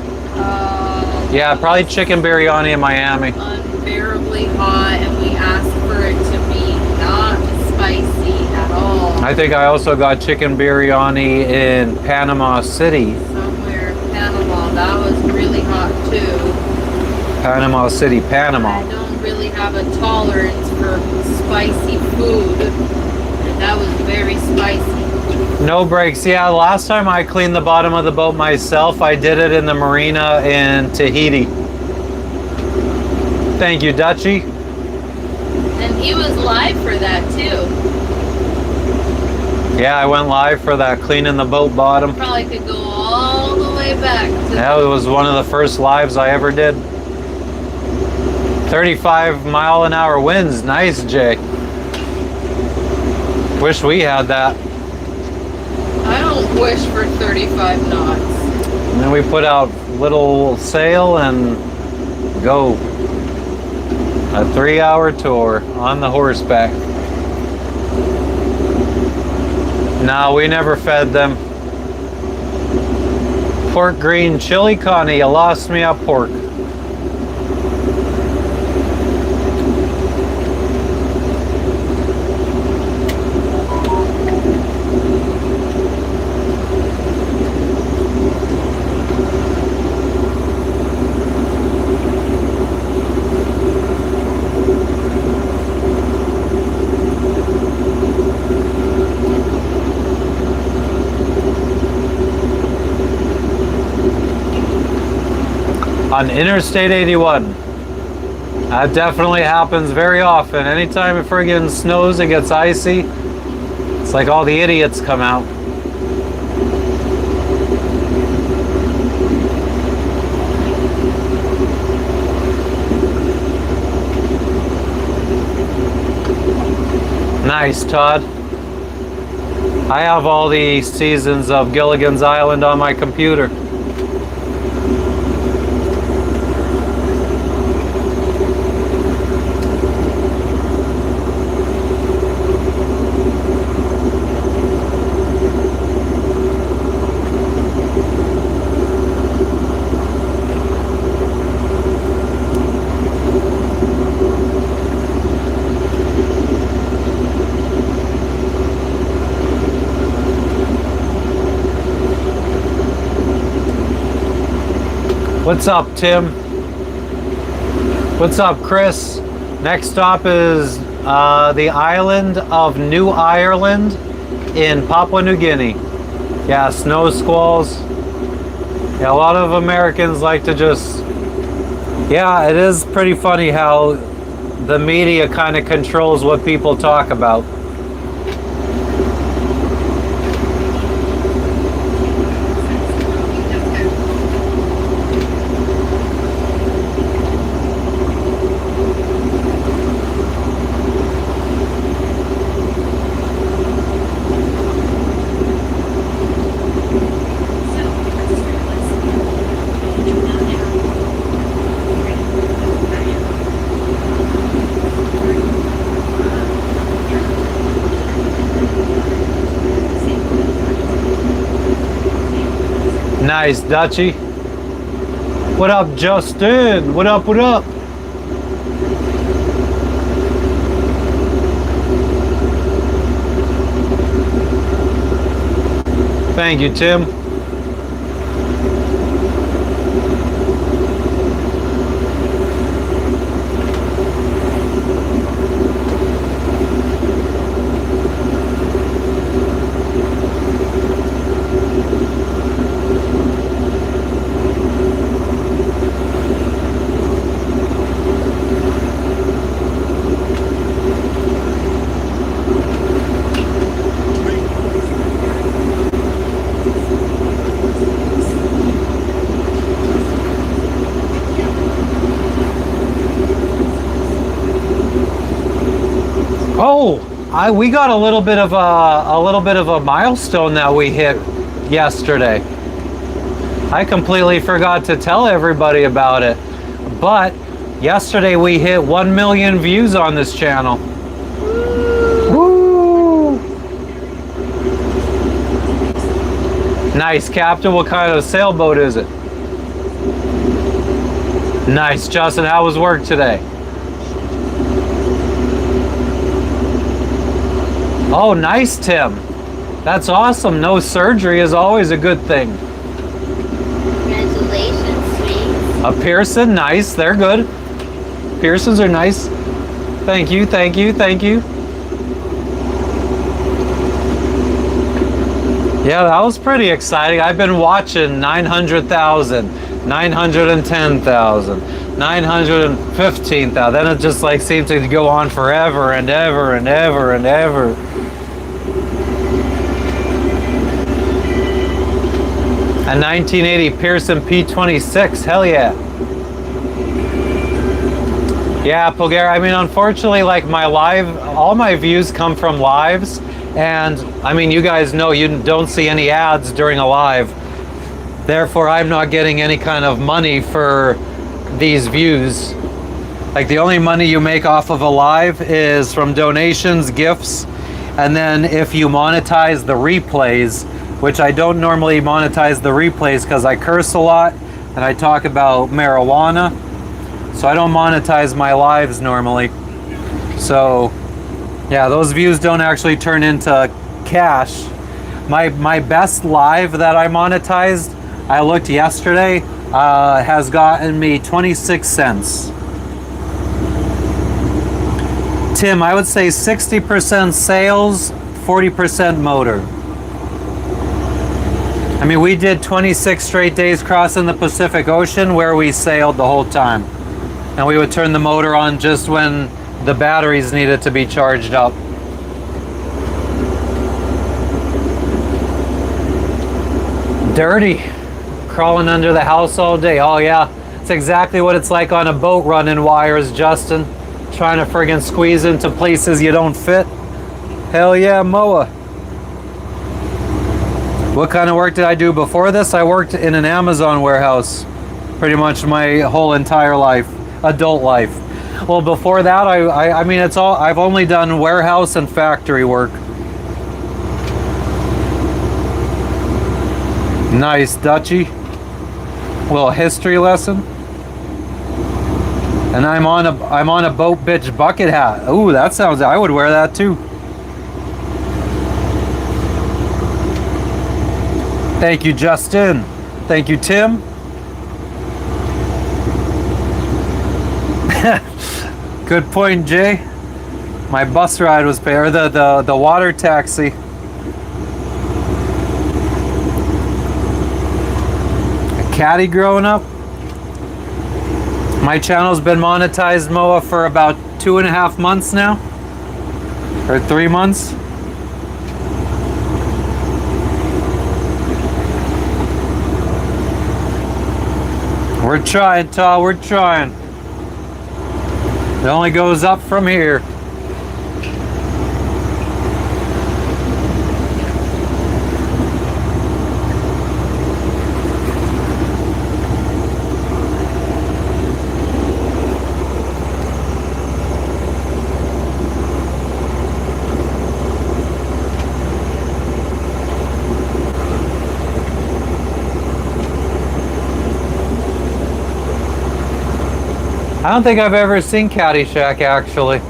Yeah, probably chicken biryani in Miami. Unbearably hot, and we asked for it to be not spicy at all. I think I also got chicken biryani in Panama City. Somewhere in Panama, that was really hot too. Panama City, Panama. I don't really have a tolerance for spicy food, and that was very spicy. No breaks. Yeah, last time I cleaned the bottom of the boat myself, I did it in the marina in Tahiti. Thank you, Dutchie. And he was live for that too. Yeah, I went live for that, cleaning the boat bottom. Probably could go all the way back to That was one of the first lives I ever did. 35-mile-an-hour winds. Nice, Jay. Wish we had that. I don't wish for 35 knots. And then we put out little sail and go. A 3-hour tour on the horseback. No, we never fed them. Pork green chili, Connie. You lost me at pork. On Interstate 81. That definitely happens very often. Anytime it friggin' snows, it gets icy. It's like all the idiots come out. Nice, Todd. I have all the seasons of Gilligan's Island on my computer. What's up, Tim? What's up, Chris? Next stop is the island of New Ireland in Papua New Guinea. Yeah, snow squalls. Yeah, a lot of Americans like to just... Yeah, it is pretty funny how the media kind of controls what people talk about. Nice, Dutchie. What up, Justin? What up, what up? Thank you, Tim. Oh, we got a little bit of a milestone that we hit yesterday. I completely forgot to tell everybody about it, but yesterday we hit 1 million views on this channel. Woo! Nice, Captain. What kind of sailboat is it? Nice, Justin. How was work today? Oh, nice, Tim. That's awesome. No surgery is always a good thing. Congratulations, sweet. A Pearson, nice. They're good. Pearsons are nice. Thank you, thank you, thank you. Yeah, that was pretty exciting. I've been watching 900,000, 910,000, 915,000. Then it just like seemed to go on forever and ever and ever and ever. A 1980 Pearson P26, hell yeah. Yeah, Pulgar, I mean, unfortunately, like my live, all my views come from lives. And I mean, you guys know you don't see any ads during a live. Therefore, I'm not getting any kind of money for these views. Like the only money you make off of a live is from donations, gifts, and then if you monetize the replays, which I don't normally monetize the replays because I curse a lot and I talk about marijuana. So I don't monetize my lives normally. So yeah, those views don't actually turn into cash. My best live that I monetized, I looked yesterday, has gotten me 26 cents. Tim, I would say 60% sales, 40% motor. I mean, we did 26 straight days crossing the Pacific Ocean where we sailed the whole time. And we would turn the motor on just when the batteries needed to be charged up. Dirty. Crawling under the house all day. Oh yeah, it's exactly what it's like on a boat running wires, Justin. Trying to friggin' squeeze into places you don't fit. Hell yeah, Moa. What kind of work did I do before this? I worked in an Amazon warehouse pretty much my whole entire life, adult life. Well, before that, I mean, it's all, I've only done warehouse and factory work. Nice, Dutchie. Little history lesson. And I'm on a boat bitch bucket hat. Ooh, that sounds, I would wear that too. Thank you, Justin. Thank you, Tim. Good point, Jay. My bus ride was paid, or the water taxi. A caddy growing up. My channel's been monetized, Moa, for about 2.5 months now, or 3 months. We're trying, Todd, we're trying. It only goes up from here. I don't think I've ever seen Caddyshack, actually.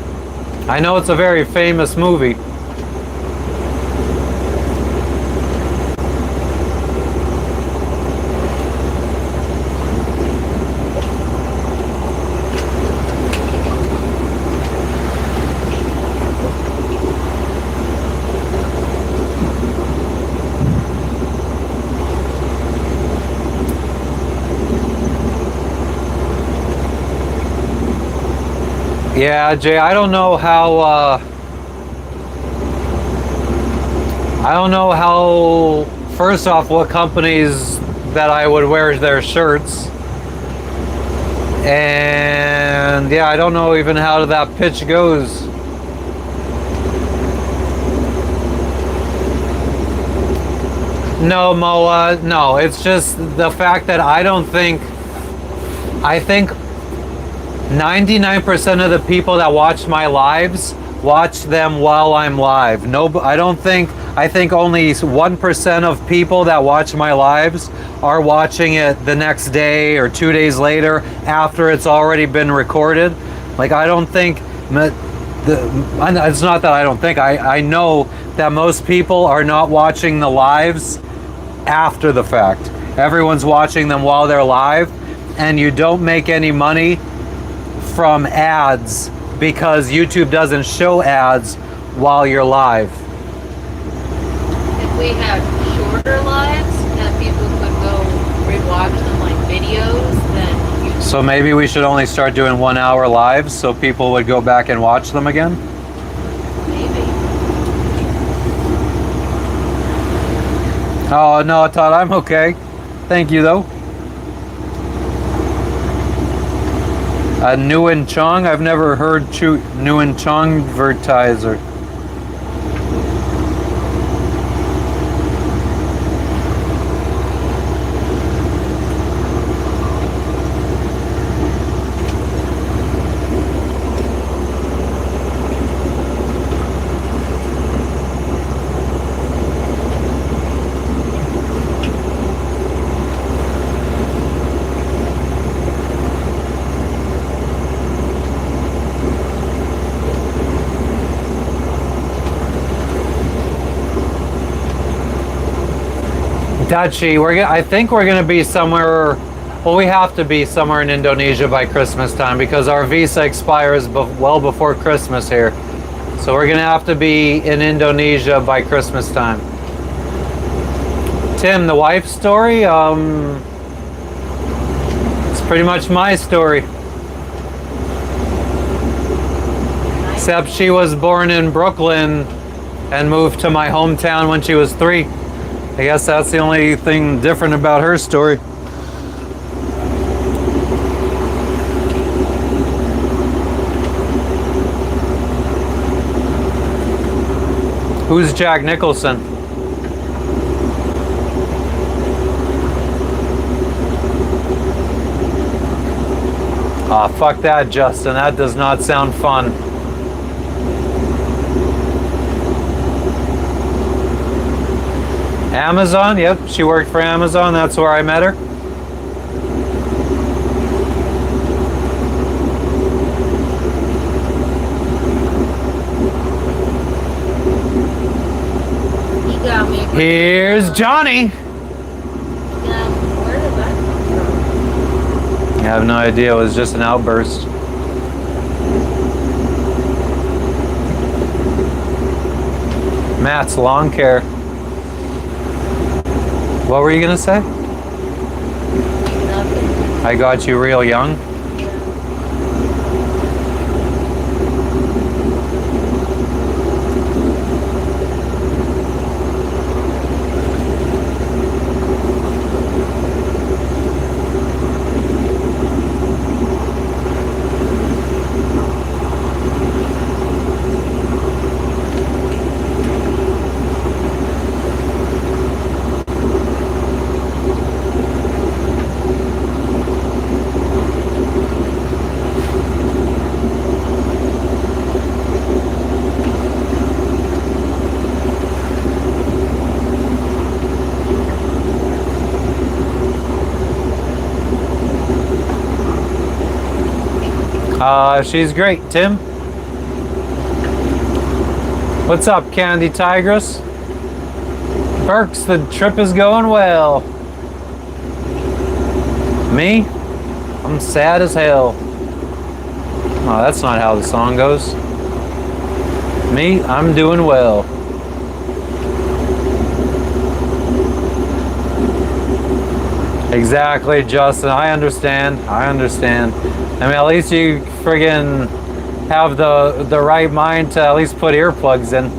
I know it's a very famous movie. Yeah, Jay, I don't know how, first off, what companies that I would wear their shirts. And yeah, I don't know even how that pitch goes. No, Moa, no, it's just the fact that I think 99% of the people that watch my lives watch them while I'm live. No, I think only 1% of people that watch my lives are watching it the next day or 2 days later after it's already been recorded. Like, I don't think, it's not that I don't think, I know that most people are not watching the lives after the fact. Everyone's watching them while they're live, and you don't make any money from ads because YouTube doesn't show ads while you're live. If we had shorter lives that people could go rewatch them like videos, then YouTube. So maybe we should only start doing 1 hour lives so people would go back and watch them again? Maybe. Oh no, Todd, I'm okay. Thank you though. Nguyen Chong? I've never heard Nguyen Chong advertiser. Dutchy, I think we're gonna be somewhere. Well, we have to be somewhere in Indonesia by Christmas time because our visa expires well before Christmas here. So we're gonna have to be in Indonesia by Christmas time. Tim, the wife story, it's pretty much my story. Except she was born in Brooklyn and moved to my hometown when she was 3. I guess that's the only thing different about her story. Who's Jack Nicholson? Aw, fuck that, Justin. That does not sound fun. Amazon? Yep, she worked for Amazon. That's where I met her. He got me. Here's Johnny. Yeah, where did that come from? I have no idea. It was just an outburst. Matt's lawn care. What were you gonna say? Nothing. I got you real young. She's great. Tim? What's up, Candy Tigress? Burks, the trip is going well. Me? I'm sad as hell. Oh, that's not how the song goes. Me? I'm doing well. Exactly, Justin. I understand. I understand. I mean, at least you friggin' have the right mind to at least put earplugs in.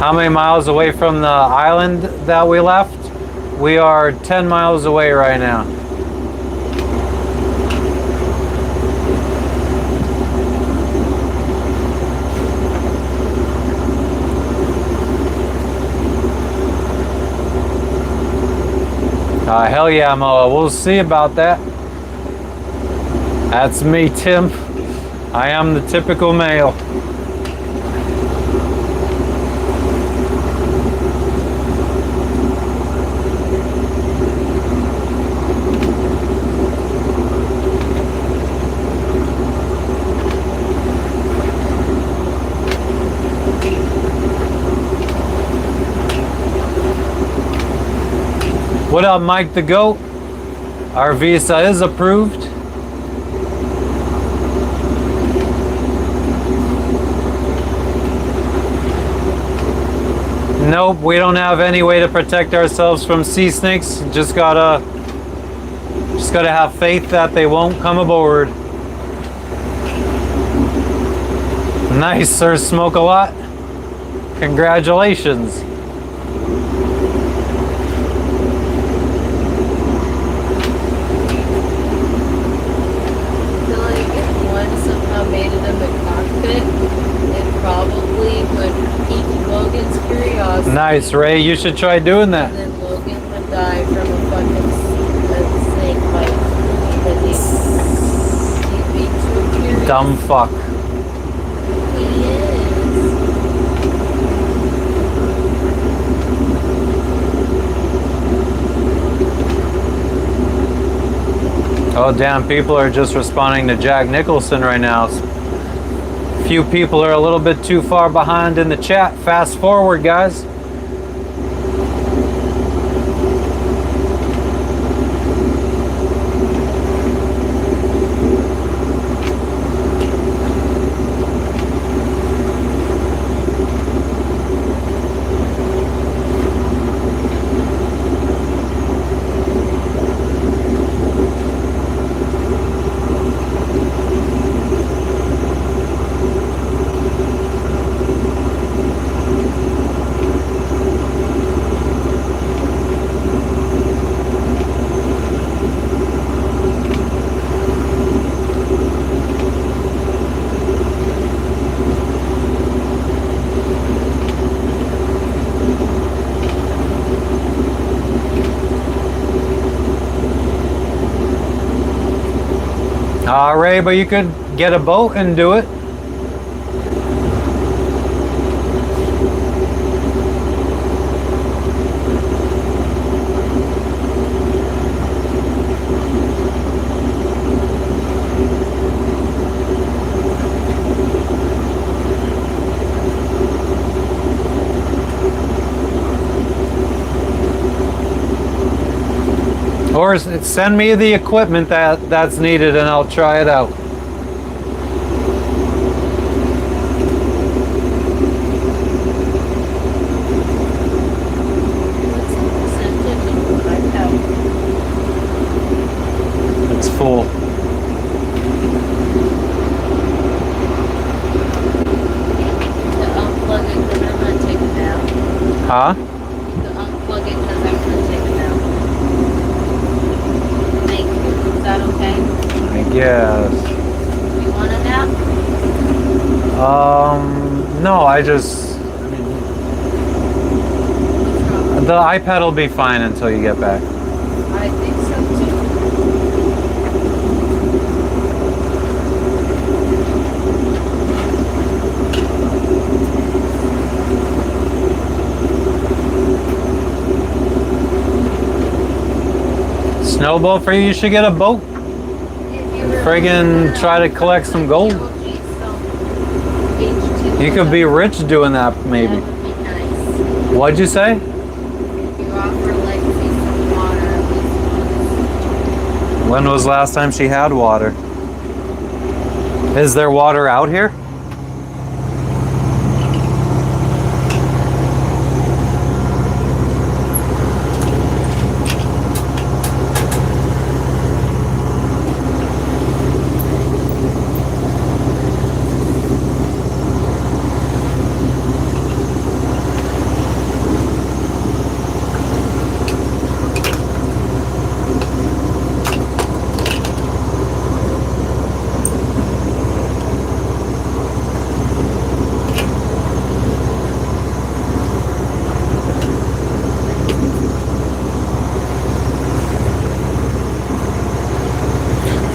How many miles away from the island that we left? We are 10 miles away right now. Hell yeah, Moa. We'll see about that. That's me, Tim. I am the typical male. What up, Mike the Goat? Our visa is approved. Nope, we don't have any way to protect ourselves from sea snakes. Just gotta have faith that they won't come aboard. Nice, sir. Smoke a lot. Congratulations. Nice, Ray. You should try doing that. And then Logan would die from a fucking snake bite because he'd be too curious. Dumb fuck. He is. Oh damn! People are just responding to Jack Nicholson right now. Few people are a little bit too far behind in the chat. Fast forward, guys. Ray, but you could get a boat and do it. Or send me the equipment that's needed and I'll try it out. It's full. Unplug it because I'm going to take it down. Huh? Unplug it because I'm going to take it down. Thank you. Is that okay? I guess. You want a nap? No, I mean, the iPad will be fine until you get back. I think so too. Snowboat for you, you should get a boat. Friggin' try to collect some gold. You could be rich doing that, maybe. That would be nice. What'd you say? You offer Legacy some water at least once. When was the last time she had water? Is there water out here?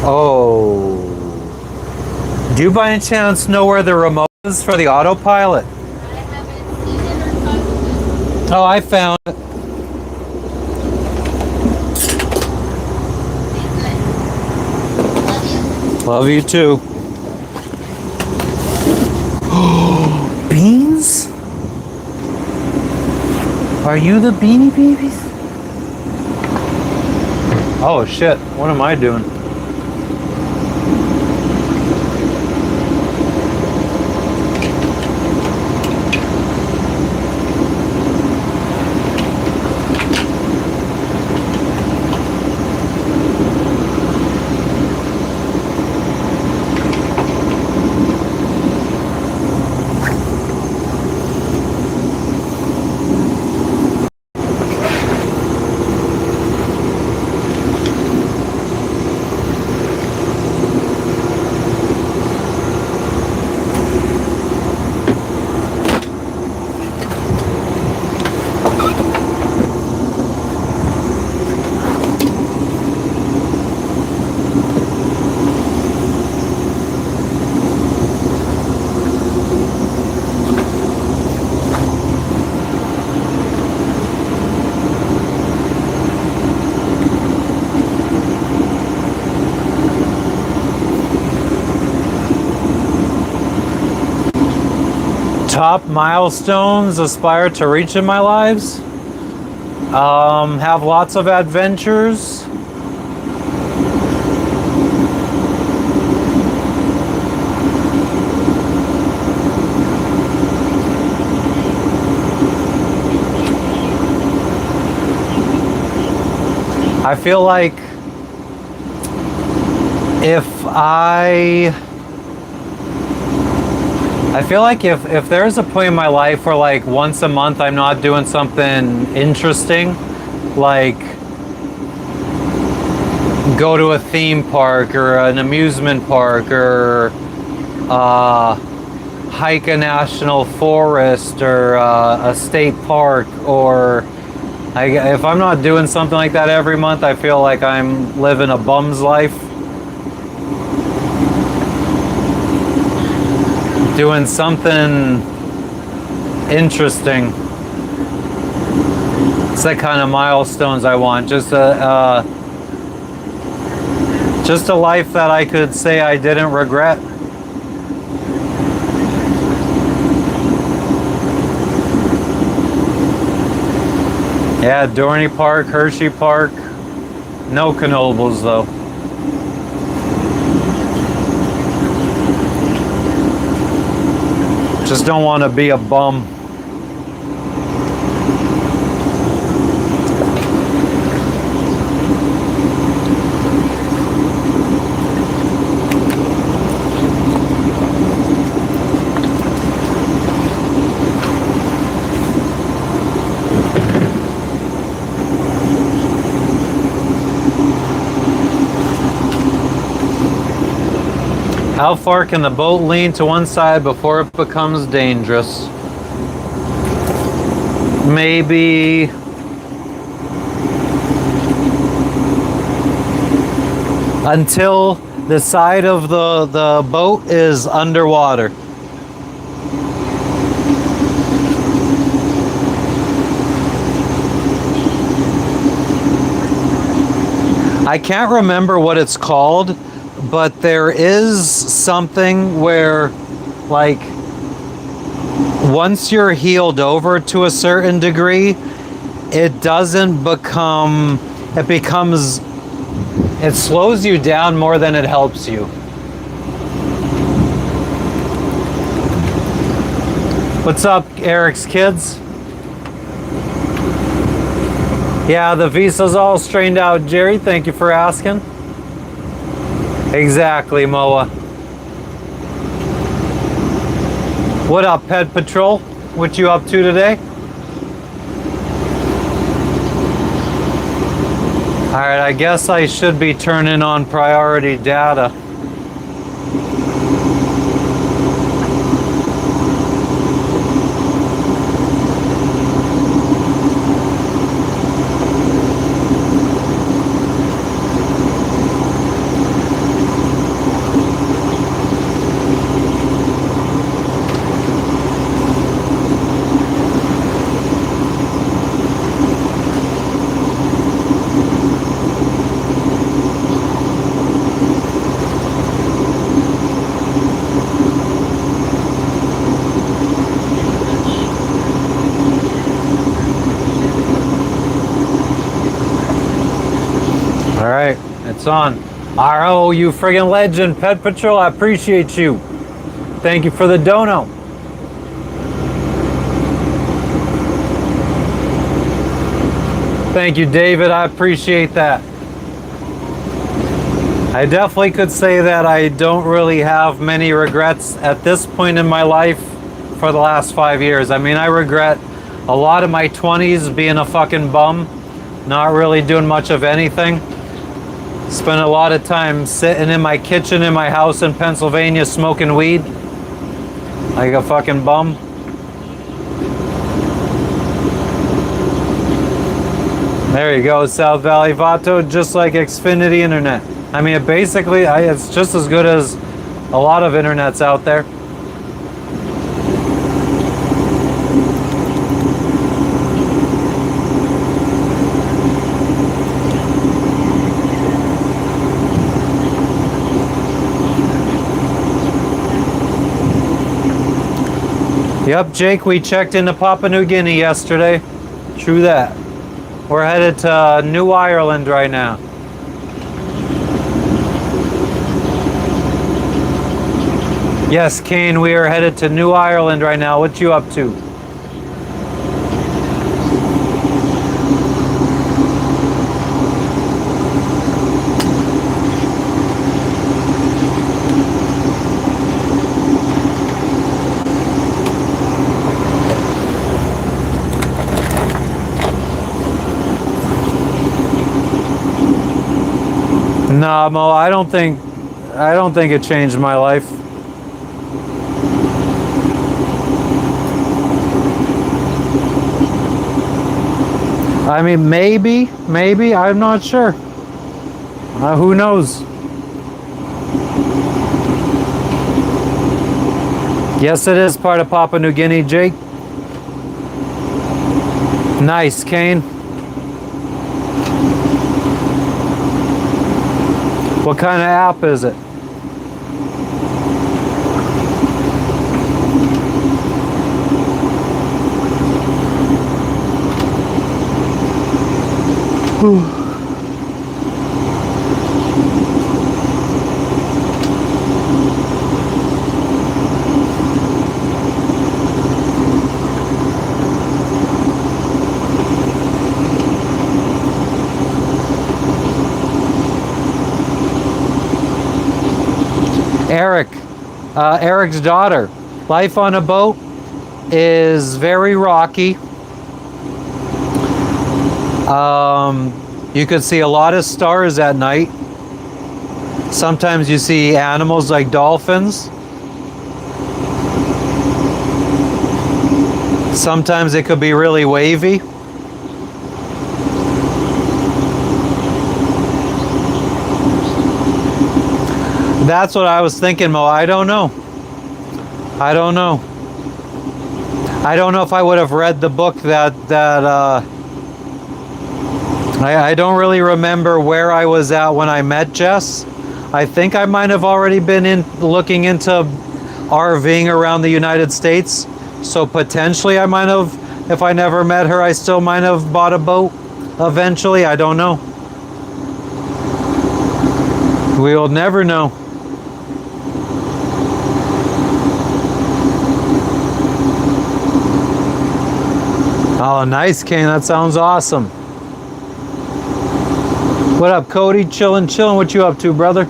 Oh. Do you by any chance know where the remote is for the autopilot? I haven't seen it or touched it. Oh, I found it. Love you too. Beans? Are you the Beanie Babies? Oh shit, what am I doing? Top milestones aspire to reach in my lives. Have lots of adventures. I feel like if there's a point in my life where like once a month I'm not doing something interesting, like go to a theme park or an amusement park or hike a national forest or a state park, or if I'm not doing something like that every month, I feel like I'm living a bum's life. Doing something interesting. It's the kind of milestones I want. Just a life that I could say I didn't regret. Yeah, Dorney Park, Hershey Park. No Knobles though. Just don't want to be a bum. How far can the boat lean to one side before it becomes dangerous? Maybe until the side of the boat is underwater. I can't remember what it's called, but there is something where, like, once you're healed over to a certain degree, it doesn't become, it slows you down more than it helps you. What's up, Eric's kids? Yeah, the visa's all straightened out, Jerry. Thank you for asking. Exactly, Moa. What up, Pet Patrol? What you up to today? Alright, I guess I should be turning on priority data. Alright, it's on. RO, you friggin' legend, Pet Patrol, I appreciate you. Thank you for the dono. Thank you, David, I appreciate that. I definitely could say that I don't really have many regrets at this point in my life for the last 5 years. I mean, I regret a lot of my 20s being a fucking bum, not really doing much of anything. Spent a lot of time sitting in my kitchen in my house in Pennsylvania smoking weed like a fucking bum. There you go, South Valley Vato, just like Xfinity Internet. I mean, it's just as good as a lot of internets out there. Yep, Jake, we checked into Papua New Guinea yesterday. True that. We're headed to New Ireland right now. Yes, Kane, we are headed to New Ireland right now. What you up to? Nah, Mo, I don't think it changed my life. I mean, maybe, I'm not sure. Who knows? Yes, it is part of Papua New Guinea, Jake. Nice, Kane. What kind of app is it? Eric's daughter. Life on a boat is very rocky. You could see a lot of stars at night. Sometimes you see animals like dolphins. Sometimes it could be really wavy. That's what I was thinking, Mo. I don't know. I don't know if I would have read the book I don't really remember where I was at when I met Jess. I think I might have already been looking into RVing around the United States. So potentially I might have, if I never met her, I still might have bought a boat eventually. I don't know. We'll never know. Oh, nice, Kane. That sounds awesome. What up, Cody? Chillin'. What you up to, brother?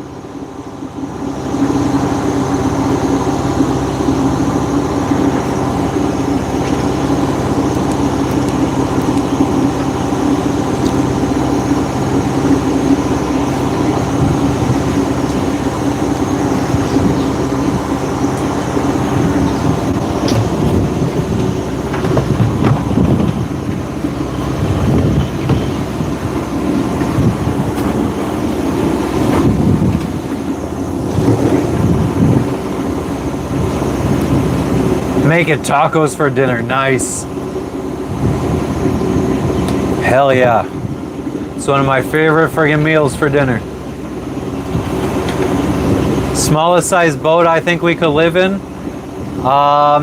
Making tacos for dinner. Nice. Hell yeah. It's one of my favorite friggin' meals for dinner. Smallest size boat I think we could live in.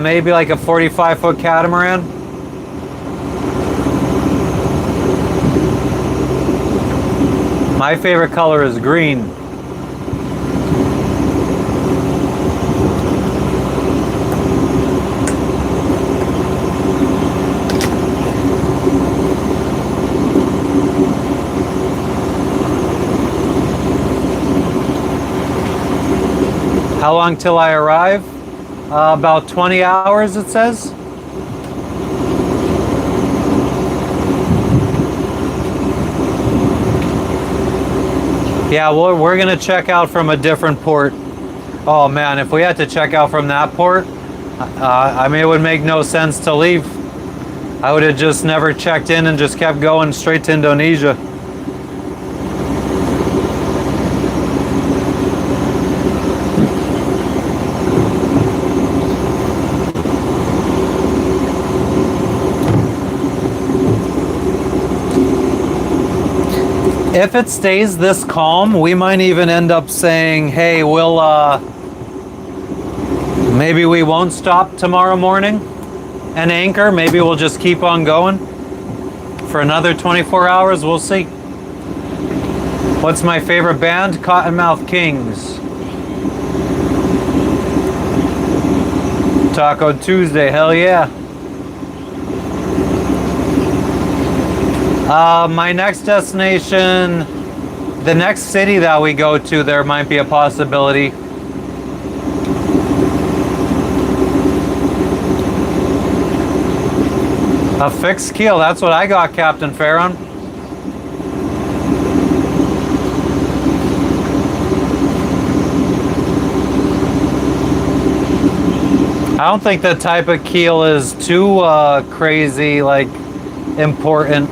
Maybe like a 45-foot catamaran. My favorite color is green. How long till I arrive? About 20 hours, it says. Yeah, we're gonna check out from a different port. Oh man, if we had to check out from that port, I mean, it would make no sense to leave. I would have just never checked in and just kept going straight to Indonesia. If it stays this calm, we might even end up saying, hey, maybe we won't stop tomorrow morning. an anchor. Maybe we'll just keep on going for another 24 hours. We'll see. What's my favorite band? Cottonmouth Kings. Taco Tuesday, hell yeah. My next destination, the next city that we go to, there might be a possibility. A fixed keel, that's what I got, Captain Farron. I don't think the type of keel is too crazy, like, important.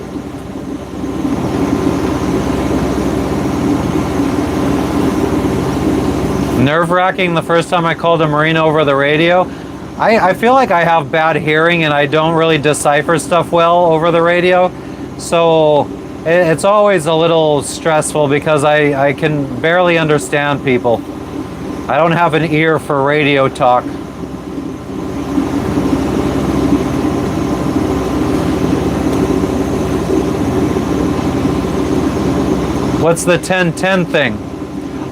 Nerve-wracking the first time I called a Marine over the radio. I feel like I have bad hearing and I don't really decipher stuff well over the radio. So it's always a little stressful because I can barely understand people. I don't have an ear for radio talk. What's the 10-10 thing?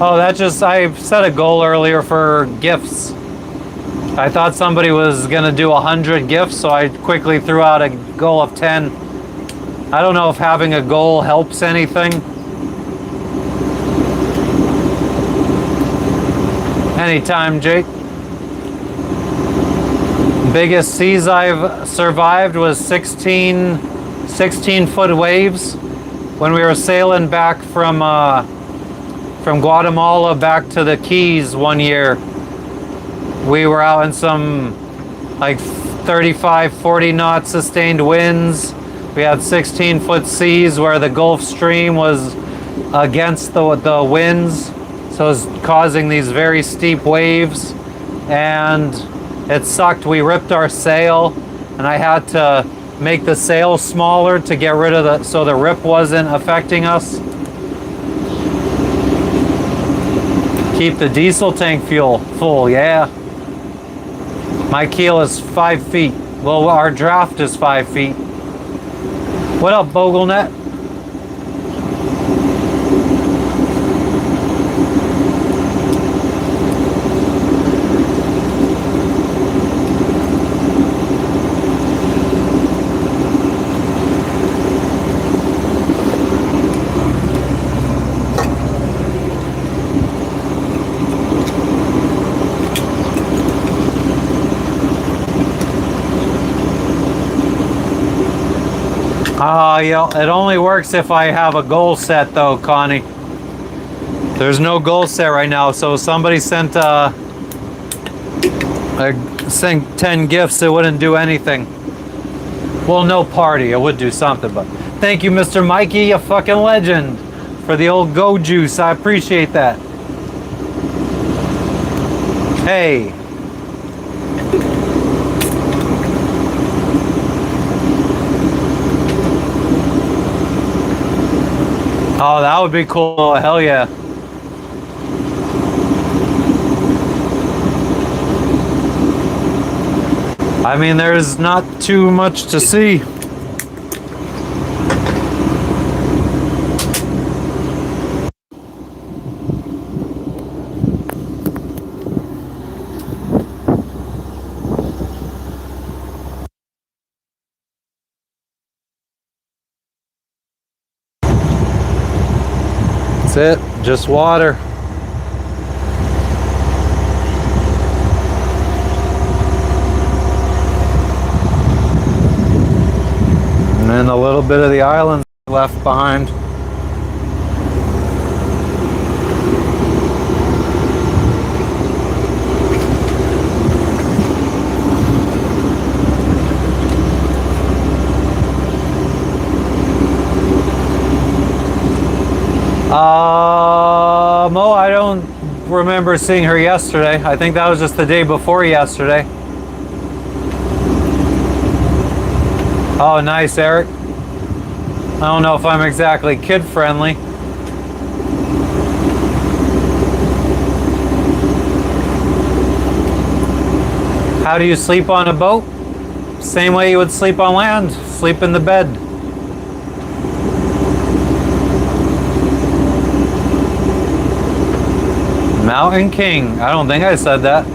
Oh, that just, I set a goal earlier for gifts. I thought somebody was gonna do 100 gifts, so I quickly threw out a goal of 10. I don't know if having a goal helps anything. Anytime, Jake. Biggest seas I've survived was 16-foot waves when we were sailing back from Guatemala back to the Keys one year. We were out in some like 35, 40 knot sustained winds. We had 16-foot seas where the Gulf Stream was against the winds, so it was causing these very steep waves, and it sucked. We ripped our sail, and I had to make the sail smaller to get rid of so the rip wasn't affecting us. Keep the diesel tank fuel full, yeah. My keel is 5 feet. Well, our draft is 5 feet. What up, Boglenet? Yeah, it only works if I have a goal set though, Connie. There's no goal set right now, so if somebody sent 10 gifts, it wouldn't do anything. Well, no party, it would do something, but thank you, Mr. Mikey, you fucking legend, for the old go juice. I appreciate that. Hey. Oh, that would be cool. Hell yeah. I mean, there's not too much to see. That's it, just water. And then a little bit of the island left behind. Mo, I don't remember seeing her yesterday. I think that was just the day before yesterday. Oh, nice, Eric. I don't know if I'm exactly kid friendly. How do you sleep on a boat? Same way you would sleep on land, sleep in the bed. Mountain King. I don't think I said that.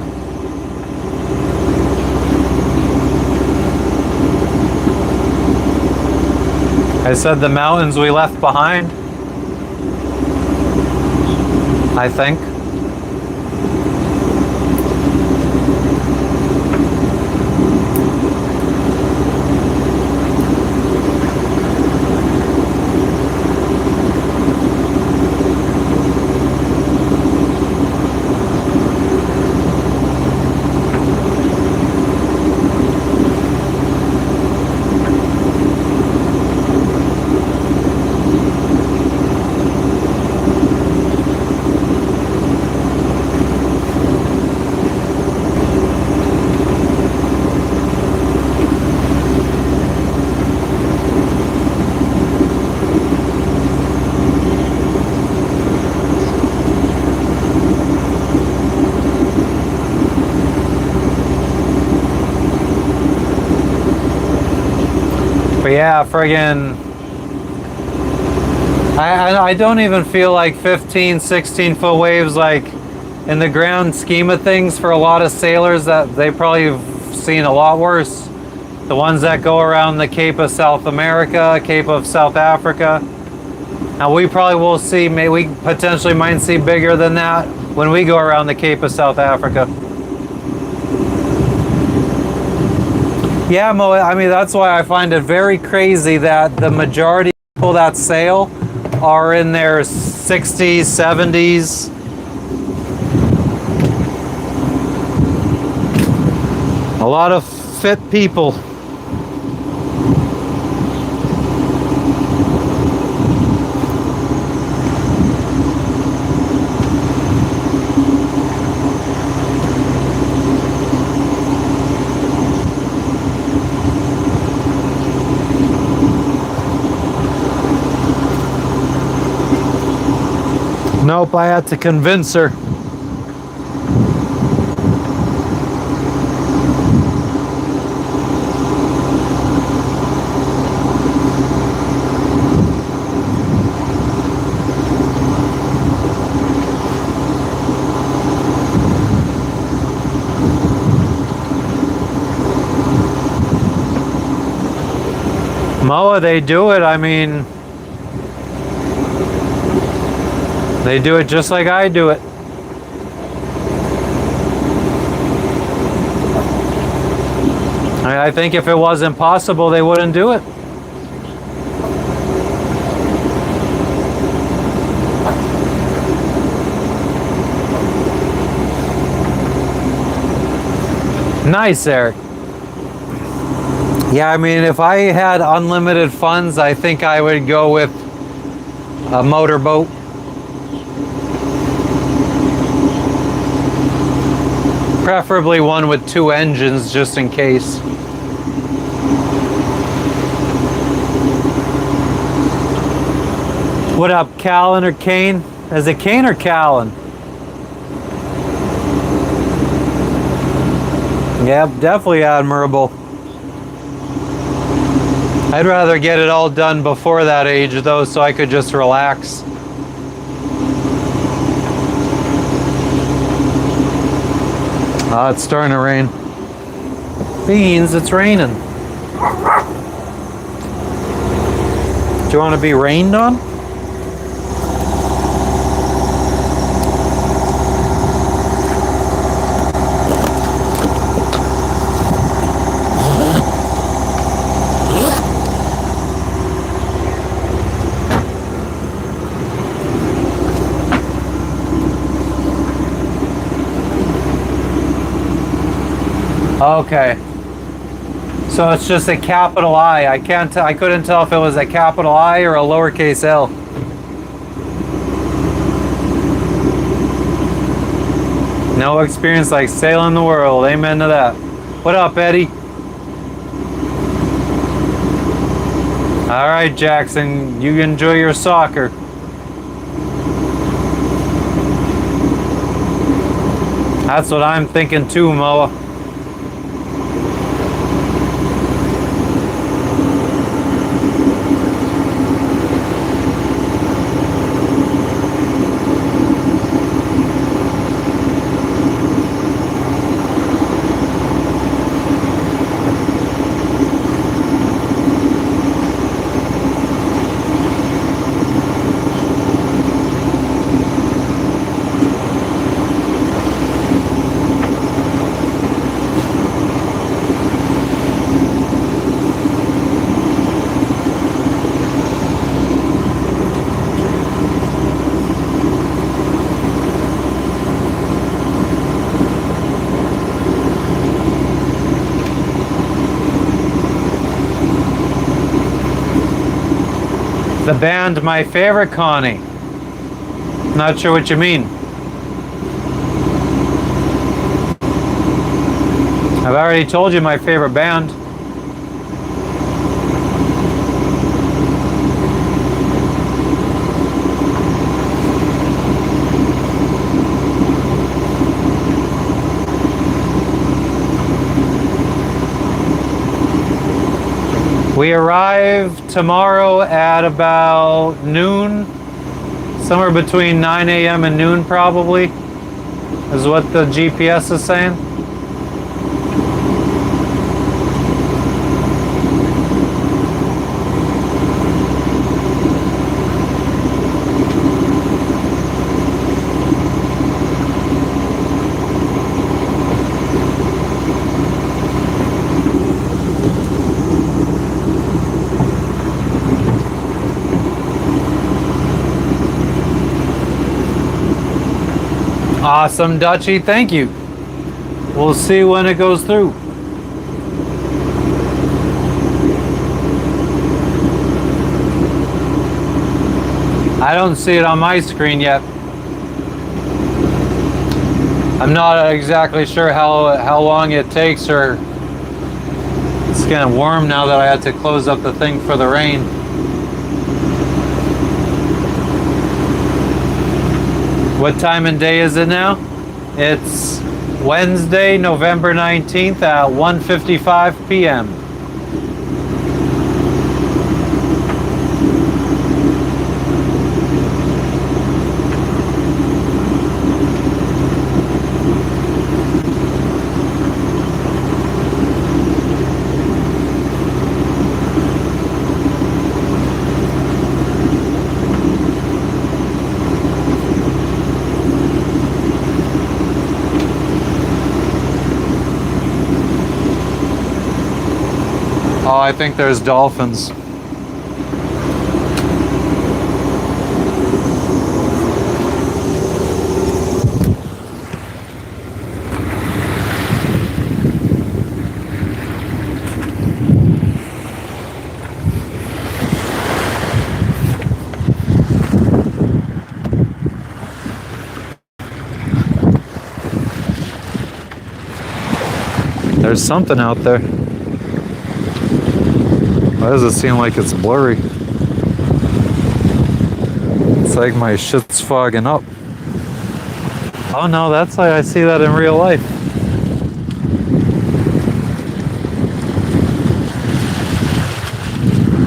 I said the mountains we left behind. I think. But yeah, friggin', I don't even feel like 15, 16 foot waves, like in the grand scheme of things for a lot of sailors, that they probably have seen a lot worse. The ones that go around the Cape of South America, Cape of South Africa. Now we probably will see, we potentially might see bigger than that when we go around the Cape of South Africa. Yeah, Mo, I mean, that's why I find it very crazy that the majority of people that sail are in their 60s, 70s. A lot of fit people. Nope, I had to convince her. Moa, they do it, I mean, they do it just like I do it. I think if it was impossible, they wouldn't do it. Nice, Eric. Yeah, I mean, if I had unlimited funds, I think I would go with a motorboat. Preferably one with 2 engines, just in case. What up, Callan or Kane? Is it Kane or Callan? Yep, definitely admirable. I'd rather get it all done before that age, though, so I could just relax. Oh, it's starting to rain. Beans, it's raining. Do you want to be rained on? Okay, so it's just a capital I. I couldn't tell if it was a capital I or a lowercase L. No experience like sailing the world. Amen to that. What up, Eddie? All right, Jackson, you enjoy your soccer. That's what I'm thinking too, Moa. The band My Favorite, Connie. Not sure what you mean. I've already told you my favorite band. We arrive tomorrow at about noon, somewhere between 9 a.m. and noon probably, is what the GPS is saying. Awesome, Dutchie. Thank you. We'll see when it goes through. I don't see it on my screen yet. I'm not exactly sure how long it takes, or it's getting warm now that I had to close up the thing for the rain. What time and day is it now? It's Wednesday, November 19th at 1:55 p.m. Oh, I think there's dolphins. There's something out there. Why does it seem like it's blurry? It's like my shit's fogging up. Oh no, that's like I see that in real life.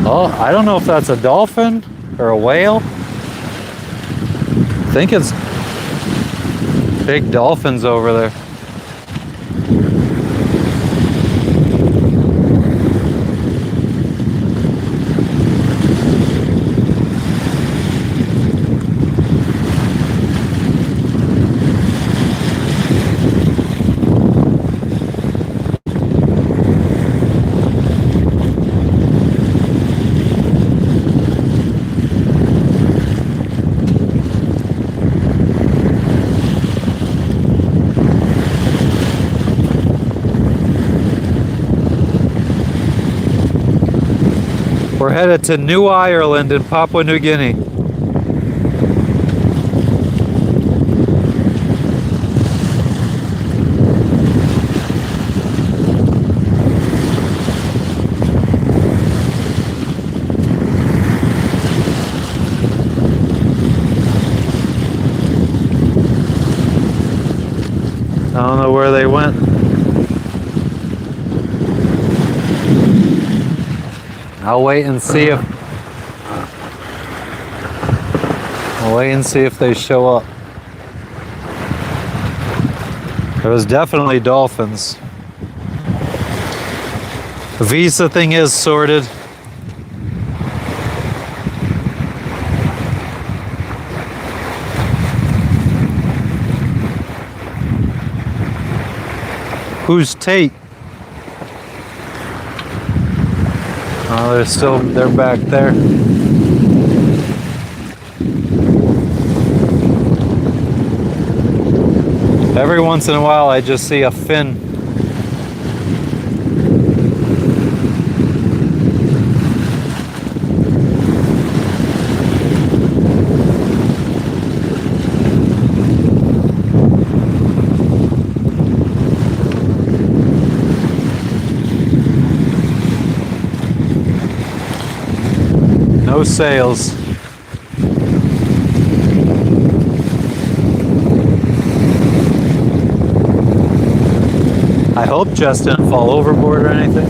Oh, I don't know if that's a dolphin or a whale. I think it's big dolphins over there. We're headed to New Ireland in Papua New Guinea. I don't know where they went. I'll wait and see if they show up. There was definitely dolphins. The visa thing is sorted. Who's Tate? Oh, they're back there. Every once in a while I just see a fin. No sails. I hope Jess didn't fall overboard or anything.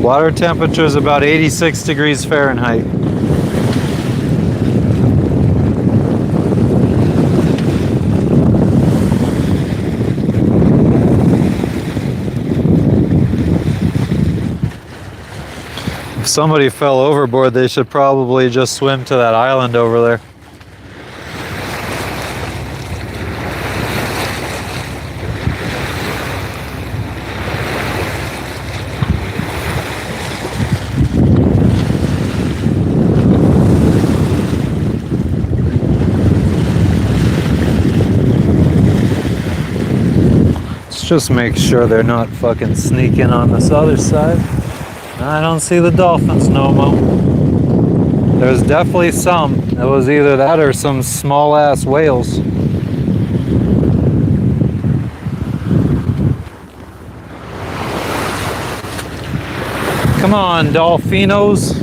Water temperature is about 86 degrees Fahrenheit. If somebody fell overboard, they should probably just swim to that island over there. Just make sure they're not fucking sneaking on this other side. I don't see the dolphins no more. There's definitely some. It was either that or some small ass whales. Come on, Dolphinos.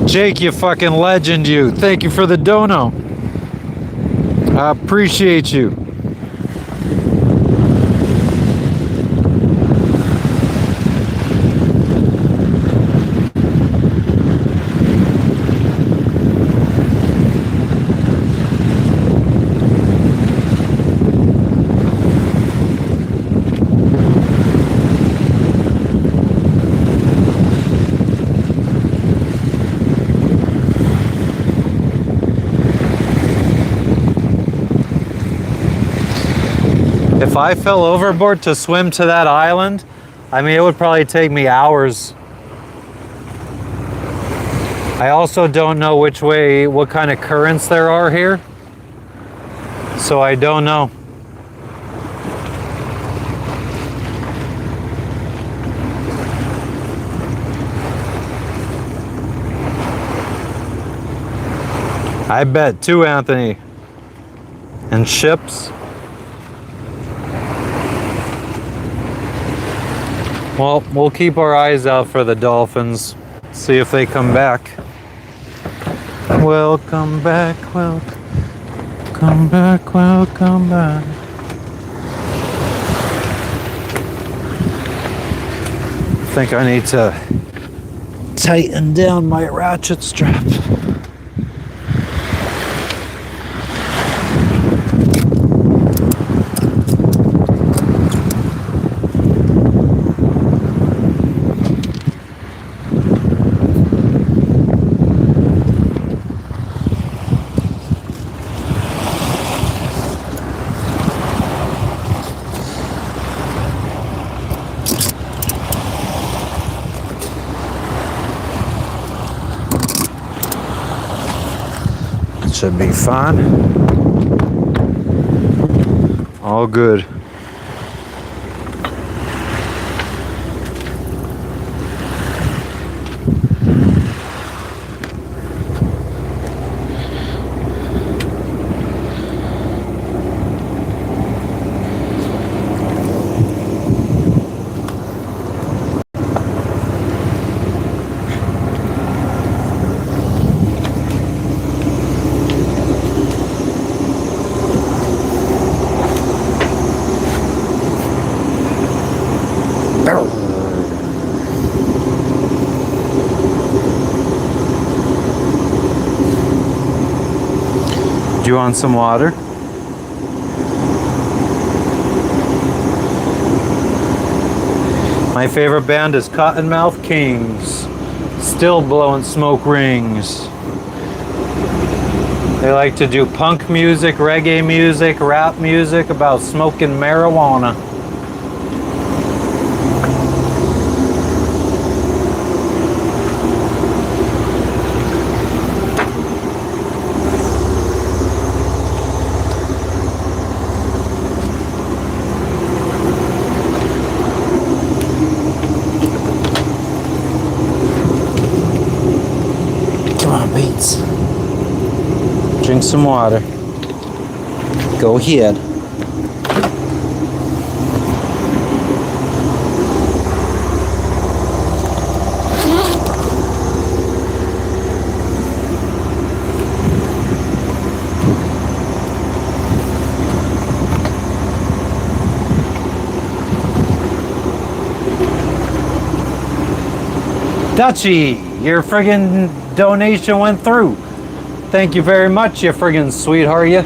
Jake, you fucking legend, you. Thank you for the dono. I appreciate you. If I fell overboard to swim to that island, I mean, it would probably take me hours. I also don't know which way, what kind of currents there are here. So I don't know. I bet too, Anthony. And ships. Well, we'll keep our eyes out for the dolphins, see if they come back. Welcome back, welcome back, welcome back. I think I need to tighten down my ratchet strap. Should be fine. All good. Do you want some water? My favorite band is Cottonmouth Kings. Still blowing smoke rings. They like to do punk music, reggae music, rap music about smoking marijuana. Come on, Beats. Drink some water. Go ahead. Dutchie, your friggin' donation went through. Thank you very much, you friggin' sweetheart, you.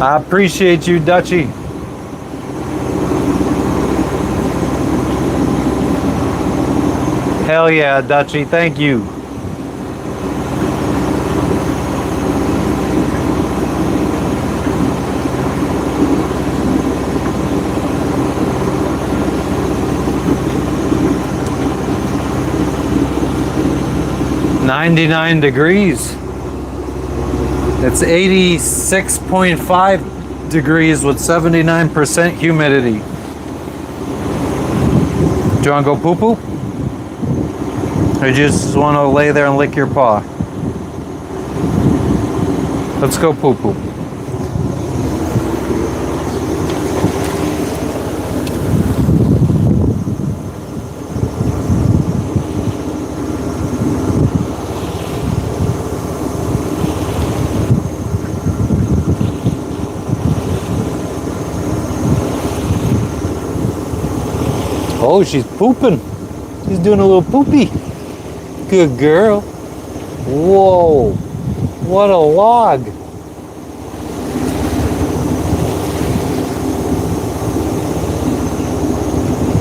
I appreciate you, Dutchie. Hell yeah, Dutchie, thank you. "99 degrees. It's 86.5 degrees with 79% humidity. Do you want to go poo-poo? Or you just want to lay there and lick your paw? Let's go poo-poo. Oh, she's pooping. She's doing a little poopy. Good girl. Whoa. What a log.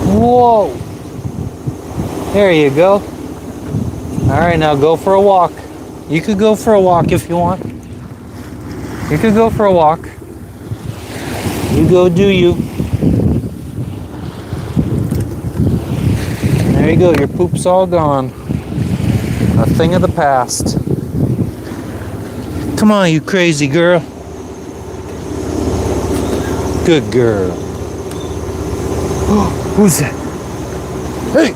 Whoa. There you go. All right, now go for a walk. You could go for a walk if you want. You could go for a walk. You go do you. There you go, your poop's all gone. A thing of the past. Come on, you crazy girl. Good girl. Who's that? Hey!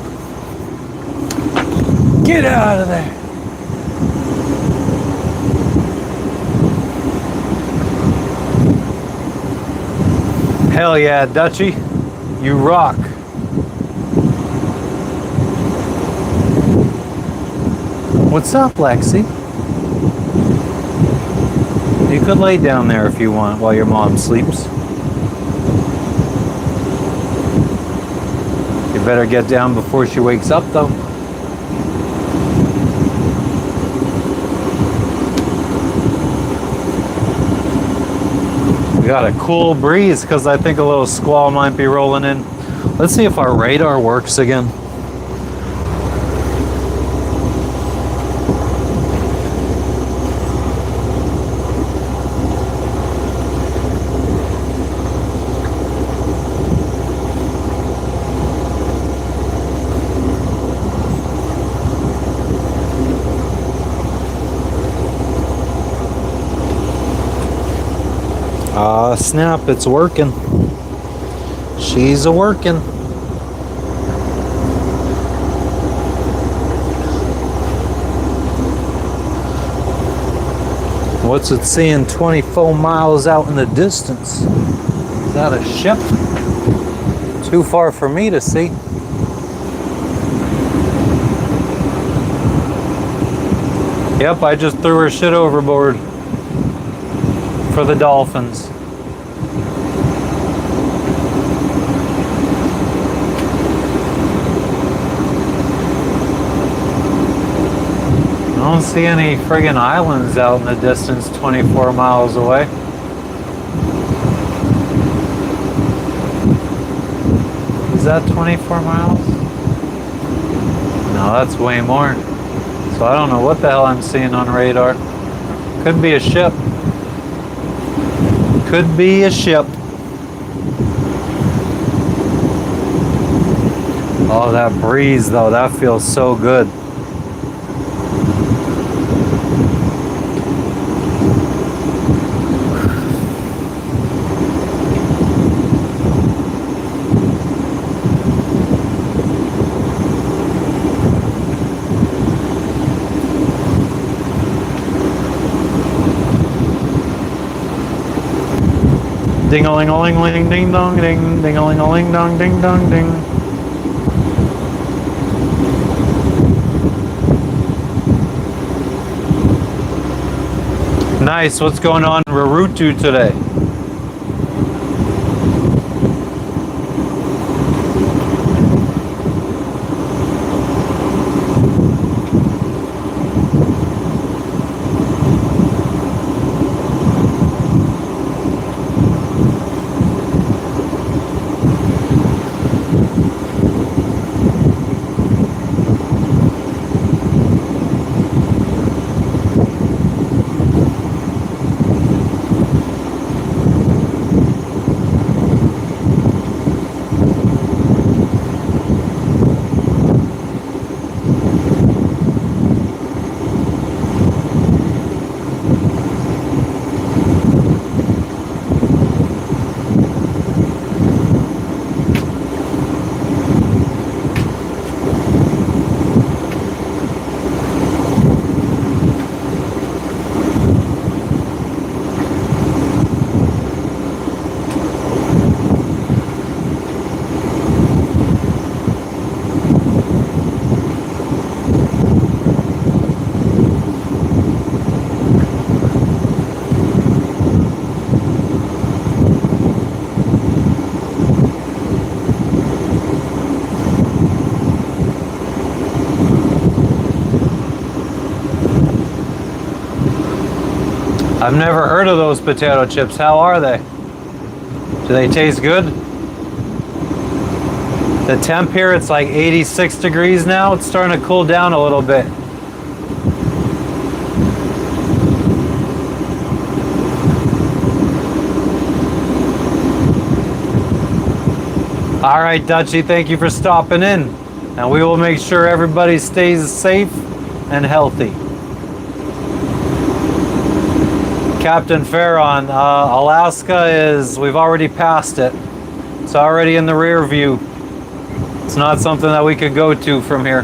Get out of there! Hell yeah, Dutchie. You rock. What's up, Lexi? You could lay down there if you want while your mom sleeps. You better get down before she wakes up, though. We got a cool breeze because I think a little squall might be rolling in. Let's see if our radar works again. Snap, it's working. She's a working. What's it seeing 24 miles out in the distance? Is that a ship? Too far for me to see. Yep, I just threw her shit overboard for the dolphins. I don't see any friggin' islands out in the distance 24 miles away. Is that 24 miles? No, that's way more. So I don't know what the hell I'm seeing on radar. Could be a ship. Could be a ship. Oh, that breeze though, that feels so good. Ding-a-ling-a-ling-ling, ding-dong-ding, ding-a-ling-a-ling-dong, ding-dong-ding. Nice, what's going on in Rurutu today? I've never heard of those potato chips. How are they? Do they taste good? The temp here, it's like 86 degrees now. It's starting to cool down a little bit. All right, Dutchie, thank you for stopping in. And we will make sure everybody stays safe and healthy. Captain Farron, Alaska is, we've already passed it. It's already in the rear view. It's not something that we could go to from here.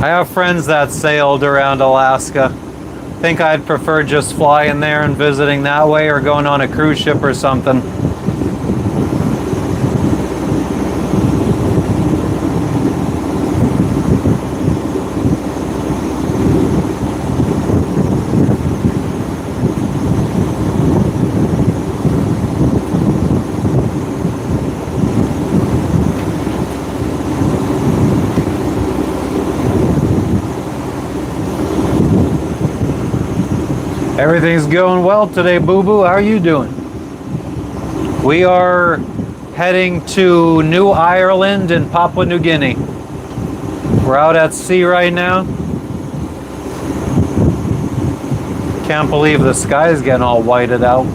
I have friends that sailed around Alaska. I think I'd prefer just flying there and visiting that way, or going on a cruise ship or something. Everything's going well today, boo-boo. How are you doing? We are heading to New Ireland and Papua New Guinea. We're out at sea right now. Can't believe the sky's getting all whited out.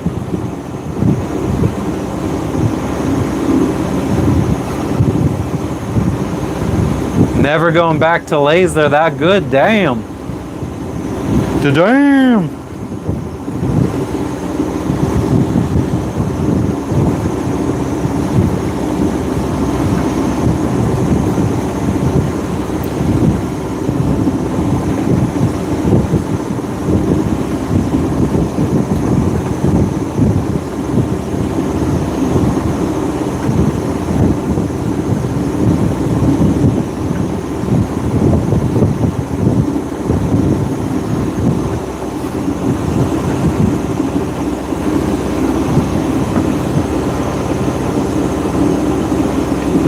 Never going back to Lays. They're that good. Damn. Damn.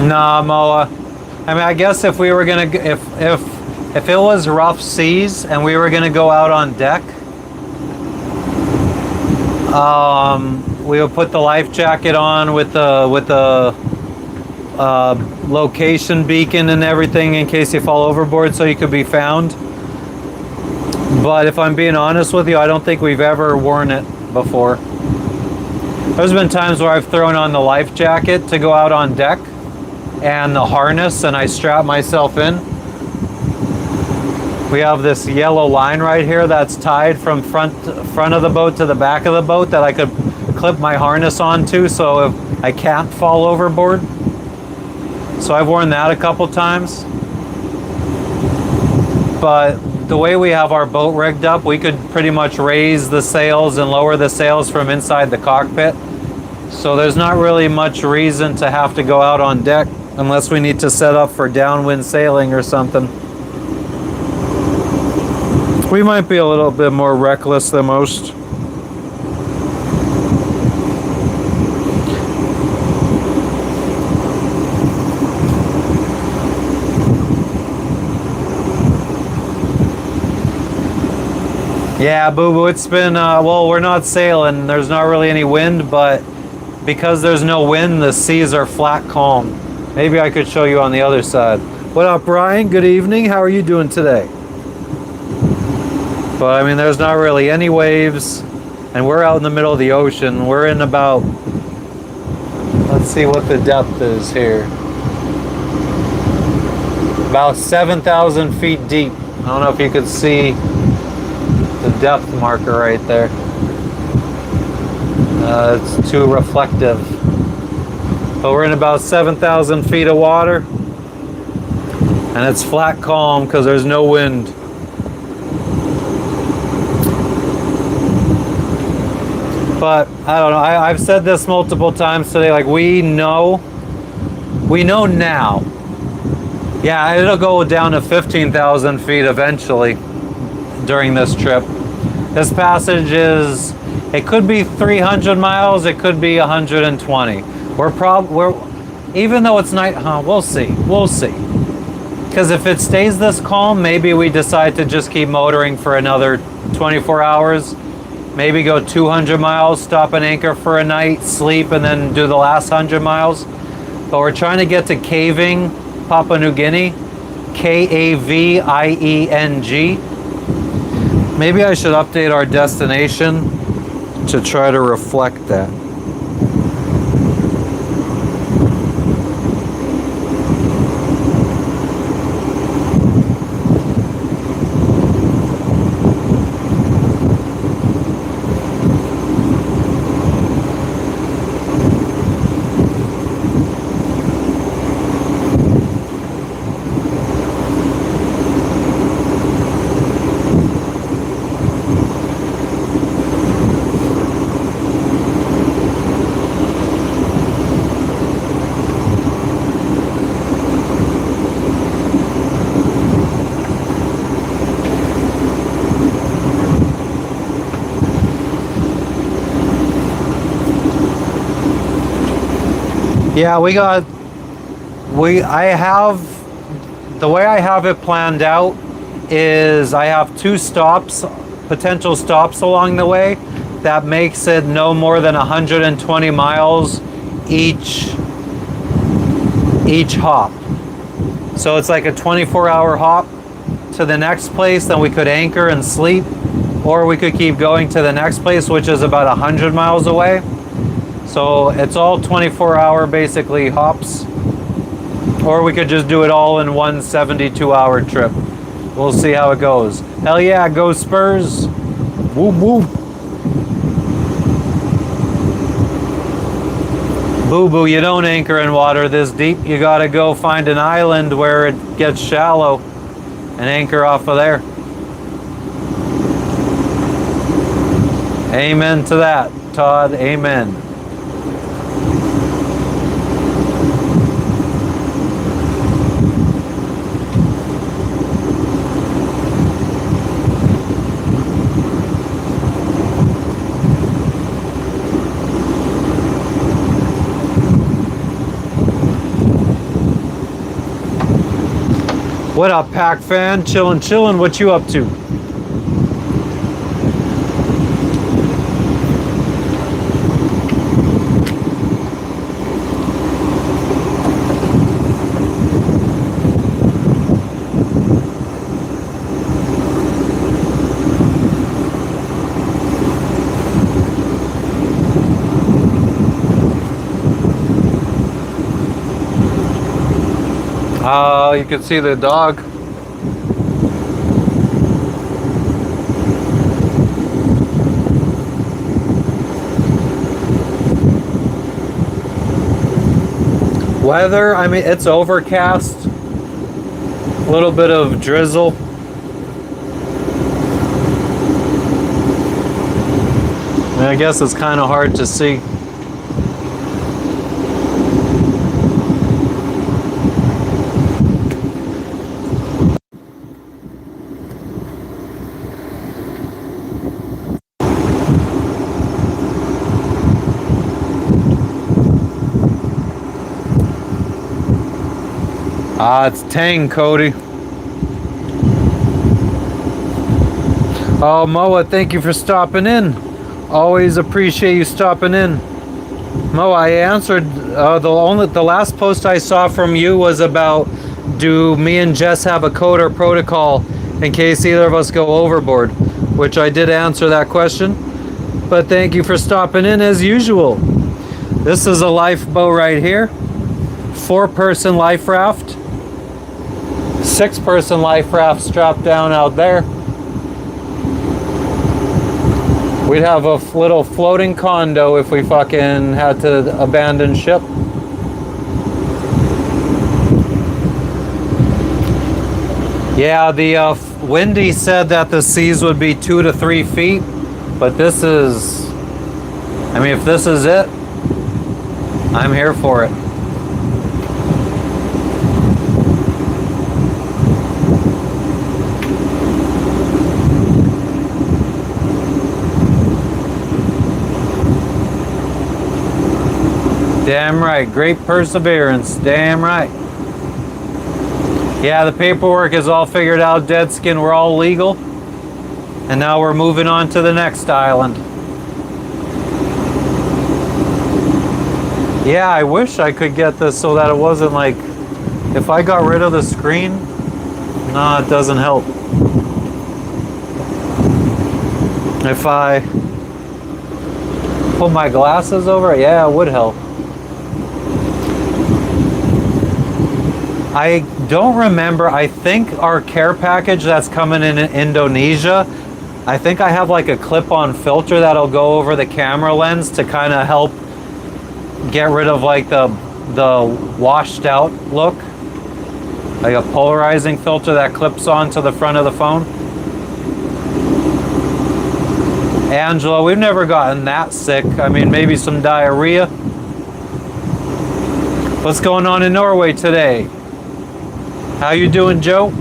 Nah, Moa. I mean, I guess if we were gonna, if it was rough seas and we were gonna go out on deck, we would put the life jacket on with the location beacon and everything in case you fall overboard, so you could be found. But if I'm being honest with you, I don't think we've ever worn it before. There's been times where I've thrown on the life jacket to go out on deck, and the harness, and I strap myself in. We have this yellow line right here that's tied from front of the boat to the back of the boat that I could clip my harness onto, so if I can't fall overboard. So I've worn that a couple times. But the way we have our boat rigged up, we could pretty much raise the sails and lower the sails from inside the cockpit. So there's not really much reason to have to go out on deck unless we need to set up for downwind sailing or something. We might be a little bit more reckless than most. Yeah, Boo Boo, it's been, well, we're not sailing. There's not really any wind, but because there's no wind, the seas are flat calm. Maybe I could show you on the other side. What up, Brian? Good evening. How are you doing today? But, I mean, there's not really any waves, and we're out in the middle of the ocean. We're in about, let's see what the depth is here. About 7,000 feet deep. I don't know if you could see the depth marker right there. It's too reflective. But we're in about 7,000 feet of water. And it's flat calm because there's no wind. But I don't know. I've said this multiple times today. Like, we know now. Yeah, it'll go down to 15,000 feet eventually during this trip. This passage is, it could be 300 miles, it could be 120. We're even though it's night, we'll see. Because if it stays this calm, maybe we decide to just keep motoring for another 24 hours. Maybe go 200 miles, stop and anchor for a night, sleep, and then do the last 100 miles. But we're trying to get to Caving, Papua New Guinea, Kavieng. Maybe I should update our destination to try to reflect that. Yeah, the way I have it planned out is I have 2 stops, potential stops along the way. That makes it no more than 120 miles each hop. So it's like a 24-hour hop to the next place, then we could anchor and sleep, or we could keep going to the next place, which is about 100 miles away. So it's all 24-hour basically hops, or we could just do it all in one 72-hour trip. We'll see how it goes. Hell yeah, go Spurs! Woo woo! Boo boo, you don't anchor in water this deep. You gotta go find an island where it gets shallow and anchor off of there. Amen to that, Todd. Amen. What up, Pac fan? Chillin'. What you up to? You can see the dog. Weather, I mean, it's overcast. A little bit of drizzle. I guess it's kind of hard to see. It's Tang, Cody. Oh, Moa, thank you for stopping in. Always appreciate you stopping in. Mo, I answered the last post I saw from you was about, do me and Jess have a code or protocol in case either of us go overboard, which I did answer that question. But thank you for stopping in as usual. This is a lifeboat right here. 4-person life raft. 6-person life raft strapped down out there. We'd have a little floating condo if we fucking had to abandon ship. Yeah, the Windy said that the seas would be 2 to 3 feet, but this is, I mean, if this is it, I'm here for it. Damn right. Great perseverance. Damn right. Yeah, the paperwork is all figured out. Deadskin, we're all legal. And now we're moving on to the next island. Yeah, I wish I could get this so that it wasn't like, if I got rid of the screen, no, it doesn't help. If I put my glasses over it, yeah, it would help. I don't remember. I think our care package that's coming in Indonesia, I think I have like a clip-on filter that'll go over the camera lens to kind of help get rid of like the washed out look. Like a polarizing filter that clips onto the front of the phone. Angela, we've never gotten that sick. I mean, maybe some diarrhea. What's going on in Norway today? How you doing, Joe?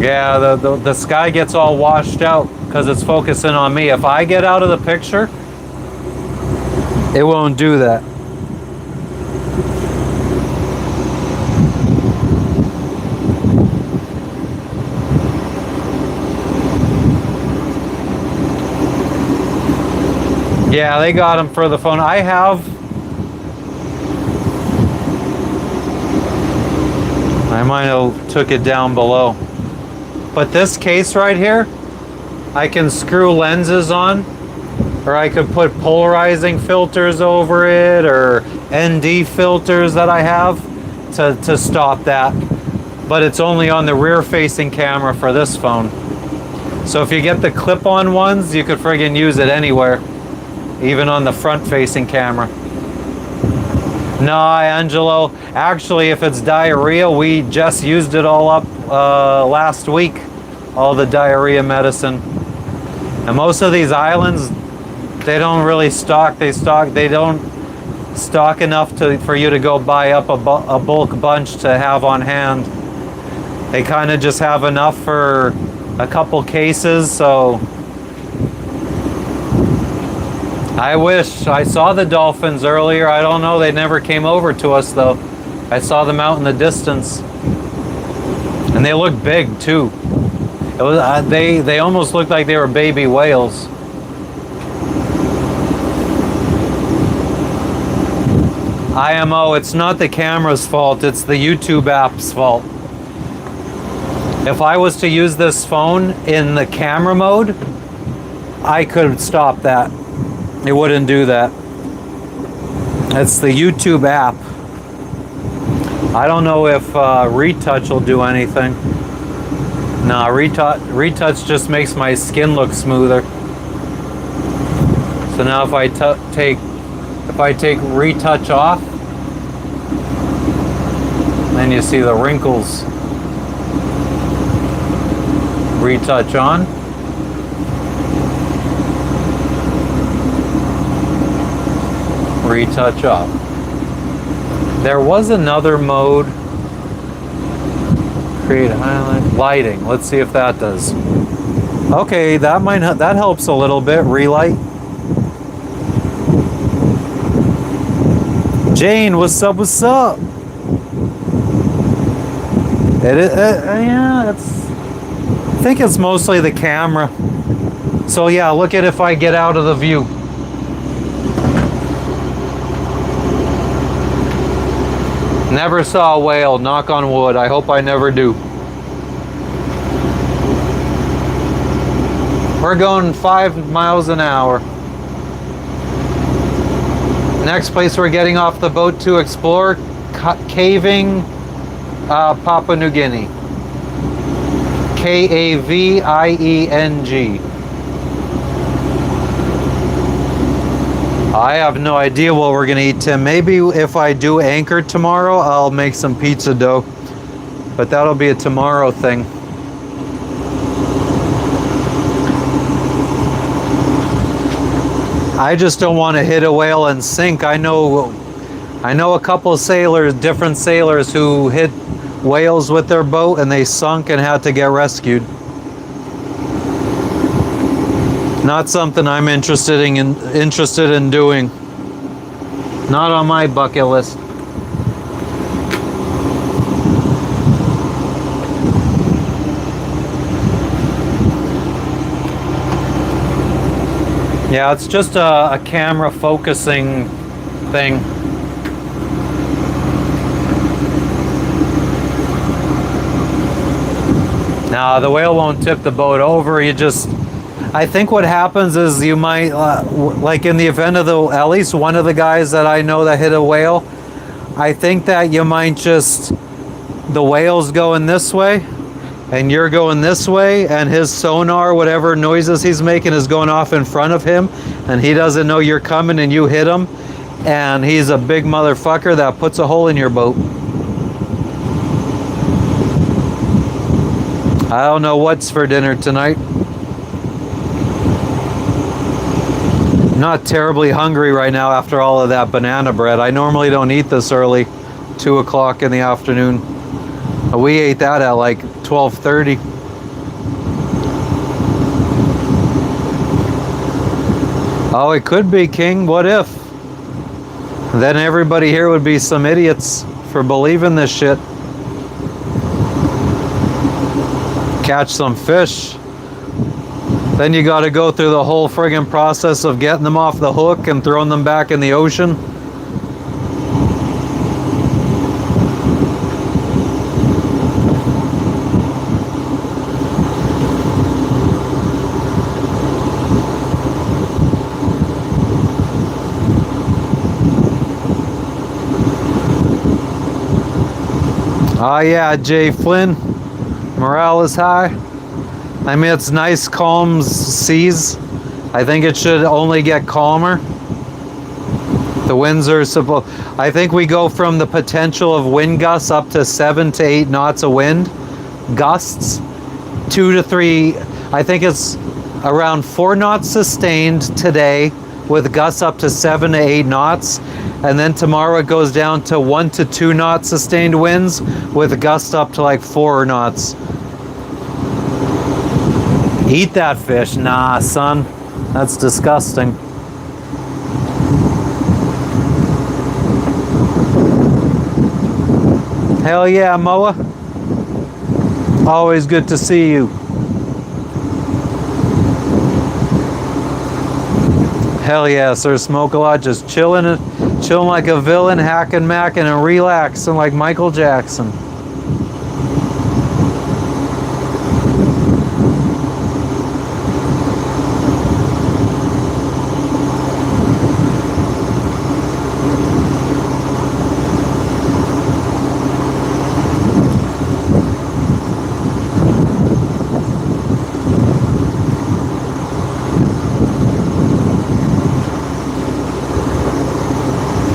Yeah, the sky gets all washed out because it's focusing on me. If I get out of the picture, it won't do that. Yeah, they got them for the phone. I might have took it down below. But this case right here, I can screw lenses on, or I could put polarizing filters over it, or ND filters that I have to stop that. But it's only on the rear-facing camera for this phone. So if you get the clip-on ones, you could friggin' use it anywhere. Even on the front-facing camera. No, Angelo. Actually, if it's diarrhea, we just used it all up last week. All the diarrhea medicine. And most of these islands, they don't really stock. They don't stock enough for you to go buy up a bulk bunch to have on hand. They kind of just have enough for a couple cases, so. I wish. I saw the dolphins earlier. I don't know. They never came over to us, though. I saw them out in the distance. And they looked big, too. It was, they almost looked like they were baby whales. IMO, it's not the camera's fault. It's the YouTube app's fault. If I was to use this phone in the camera mode, I could stop that. It wouldn't do that. It's the YouTube app. I don't know if retouch will do anything. Nah, retouch just makes my skin look smoother. So now if I take retouch off, and then you see the wrinkles. Retouch on. Retouch off. There was another mode. Create highlight. Lighting. Let's see if that does. Okay, that helps a little bit. Relight. Jane, what's up? What's up? Yeah, I think it's mostly the camera. So yeah, look at if I get out of the view. Never saw a whale, knock on wood. I hope I never do. We're going 5 miles an hour. Next place we're getting off the boat to explore, caving, Papua New Guinea. Kavieng. I have no idea what we're gonna eat, Tim. Maybe if I do anchor tomorrow, I'll make some pizza dough. But that'll be a tomorrow thing. I just don't want to hit a whale and sink. I know a couple of sailors, different sailors who hit whales with their boat and they sunk and had to get rescued. Not something I'm interested in doing. Not on my bucket list. Yeah, it's just a camera focusing thing. Now, the whale won't tip the boat over. I think what happens is you might, like in the event of at least one of the guys that I know that hit a whale, I think that you might the whale's going this way, and you're going this way, and his sonar, whatever noises he's making, is going off in front of him, and he doesn't know you're coming and you hit him, and he's a big motherfucker that puts a hole in your boat. I don't know what's for dinner tonight. Not terribly hungry right now after all of that banana bread. I normally don't eat this early, 2 o'clock in the afternoon. We ate that at like 12:30. Oh, it could be, King. What if? Then everybody here would be some idiots for believing this shit. Catch some fish. Then you got to go through the whole friggin' process of getting them off the hook and throwing them back in the ocean. Oh yeah, Jay Flynn. Morale is high. I mean, it's nice, calm seas. I think it should only get calmer. The winds are I think we go from the potential of wind gusts up to 7 to 8 knots of wind. Gusts. 2 to 3. I think it's around 4 knots sustained today, with gusts up to 7 to 8 knots. And then tomorrow it goes down to 1 to 2 knot sustained winds with gusts up to like 4 knots. Eat that fish. Nah, son. That's disgusting. Hell yeah, Moa. Always good to see you. Hell yeah, Sir Smoke-a-Lot, just chilling like a villain, hacking, macking, and relaxing like Michael Jackson.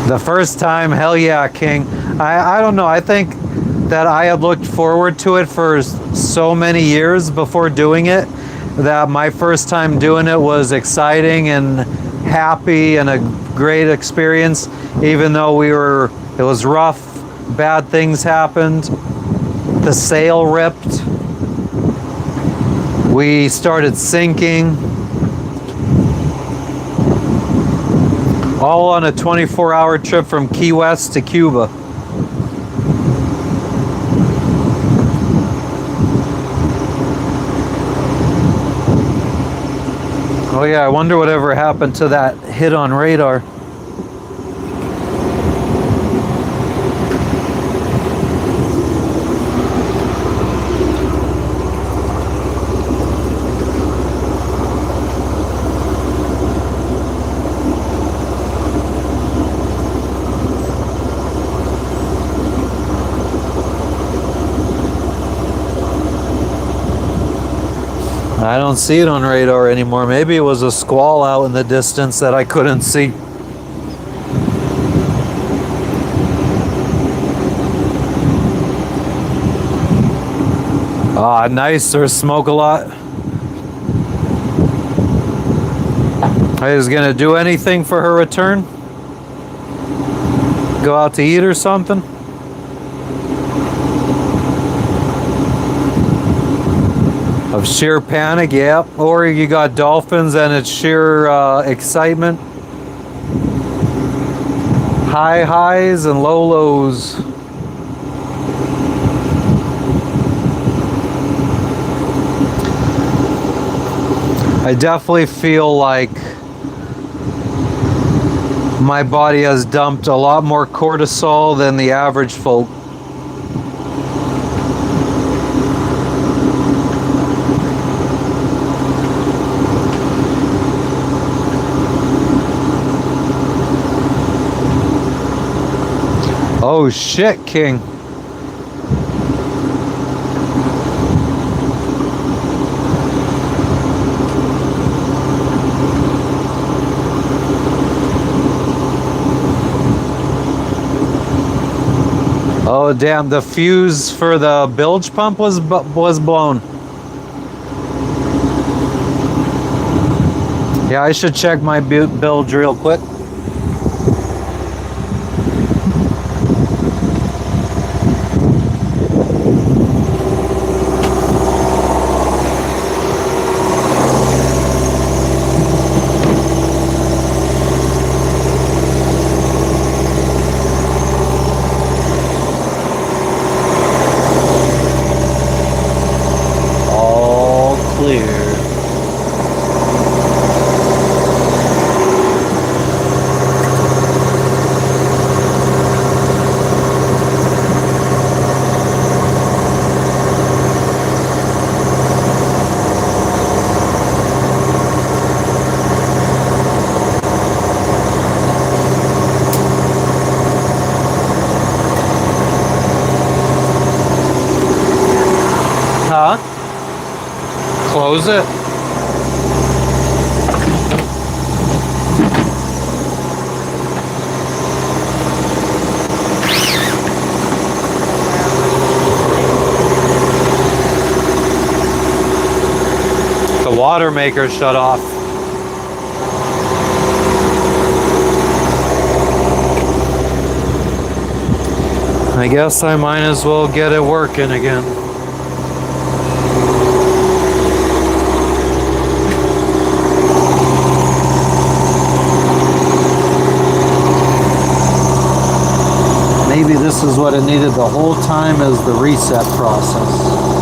The first time, hell yeah, King. I don't know. I think that I had looked forward to it for so many years before doing it, that my first time doing it was exciting and happy and a great experience, even though it was rough, bad things happened, the sail ripped, we started sinking, all on a 24-hour trip from Key West to Cuba. Oh yeah, I wonder whatever happened to that hit on radar. I don't see it on radar anymore. Maybe it was a squall out in the distance that I couldn't see. Ah, nice. There's smoke a lot. I was gonna do anything for her return? Go out to eat or something? Of sheer panic, yeah. Or you got dolphins and it's sheer excitement. High highs and low lows. I definitely feel like my body has dumped a lot more cortisol than the average folk. Oh shit, King. Oh damn, the fuse for the bilge pump was blown. Yeah, I should check my bilge real quick. Huh? Close it. The water maker shut off. I guess I might as well get it working again. Maybe this is what it needed the whole time, is the reset process.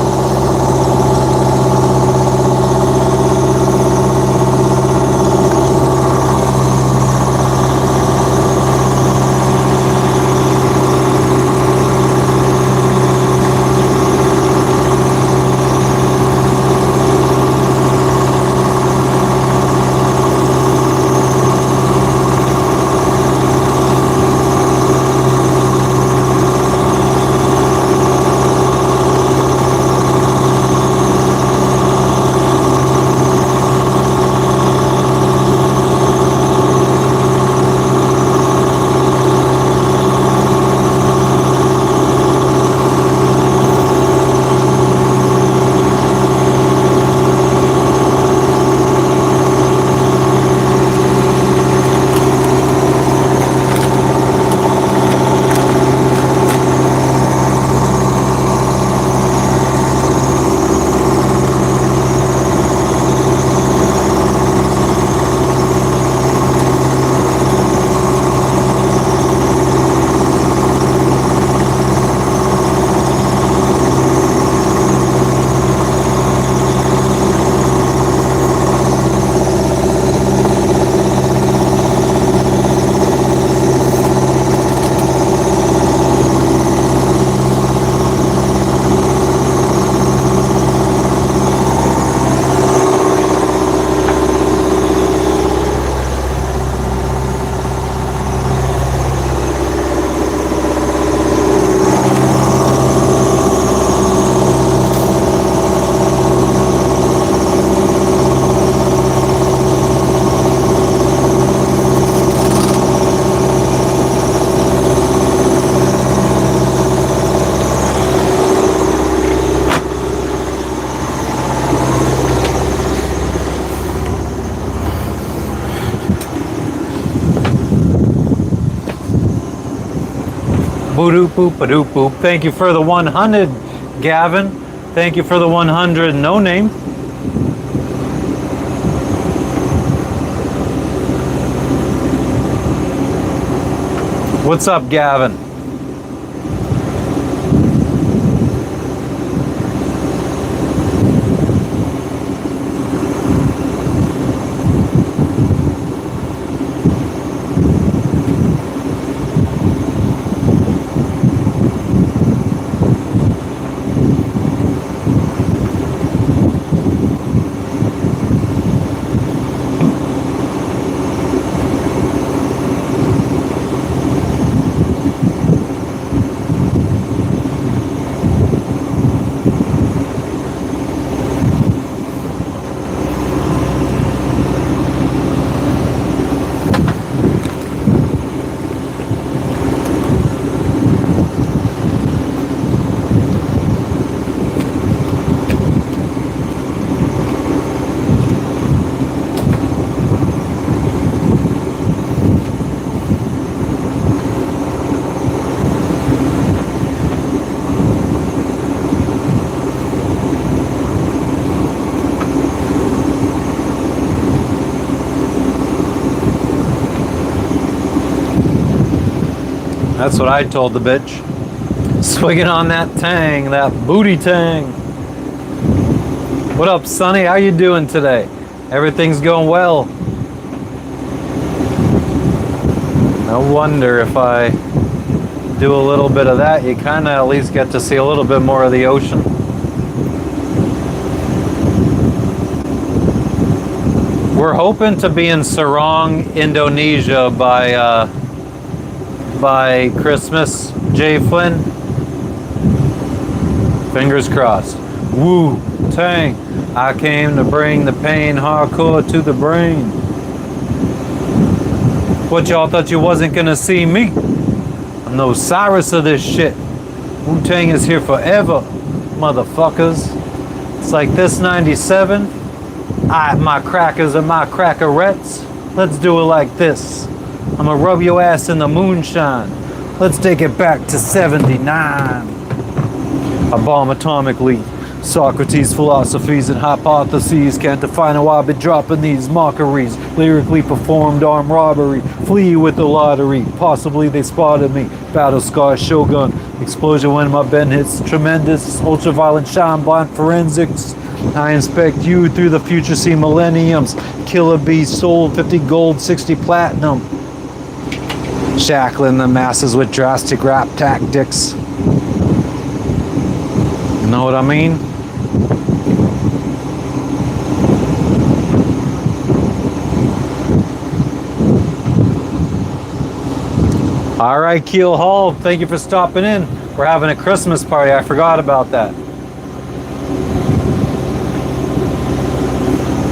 Boop boop boop boop. Thank you for the 100, Gavin. Thank you for the 100, no name. What's up, Gavin? That's what I told the bitch. Swigging on that tang, that booty tang. What up, Sonny? How you doing today? Everything's going well. No wonder if I do a little bit of that, you kind of at least get to see a little bit more of the ocean. We're hoping to be in Sarong, Indonesia by Christmas, Jay Flynn. Fingers crossed. Woo, tang. I came to bring the pain hardcore to the brain. What, y'all thought you wasn't gonna see me? I'm no Cyrus of this shit. Wu-Tang is here forever, motherfuckers. It's like this 97. My crackers and my crackerettes. Let's do it like this. I'ma rub your ass in the moonshine. Let's take it back to 79. I bomb atomically. Socrates' philosophies and hypotheses can't define how I be dropping these mockeries. Lyrically performed armed robbery. Flee with the lottery. Possibly they spotted me. Battle scar shogun. Explosion when my bend hits. Tremendous. Ultraviolet shine blind forensics. I inspect you through the future, see millenniums. Killer bee sold 50 gold, 60 platinum. Shackling the masses with drastic rap tactics. You know what I mean? All right, Keel Hall, thank you for stopping in. We're having a Christmas party. I forgot about that.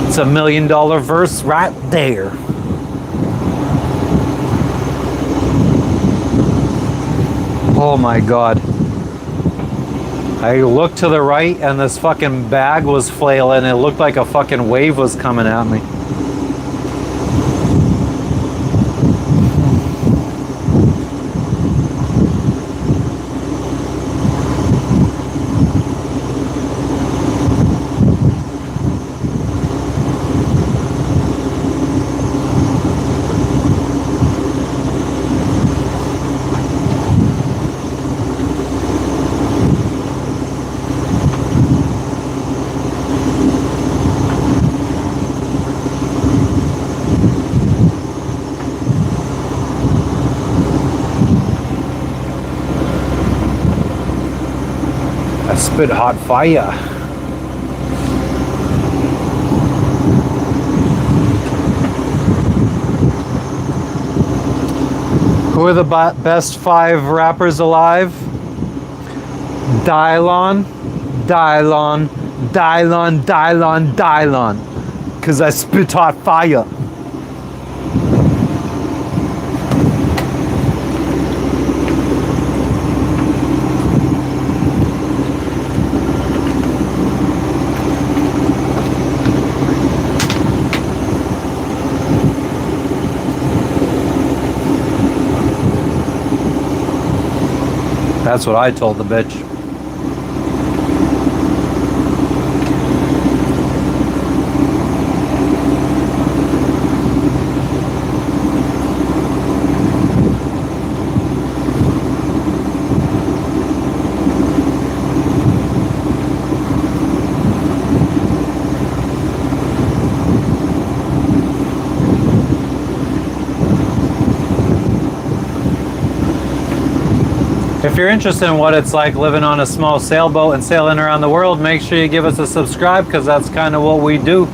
It's $1 million verse right there. Oh my God. I looked to the right and this fucking bag was flailing. It looked like a fucking wave was coming at me. Spit hot fire. Who are the best 5 rappers alive? Dylon, Dylon, Dylon, Dylon, Dylon. Cause I spit hot fire. That's what I told the bitch. If you're interested in what it's like living on a small sailboat and sailing around the world, make sure you give us a subscribe, because that's kind of what we do.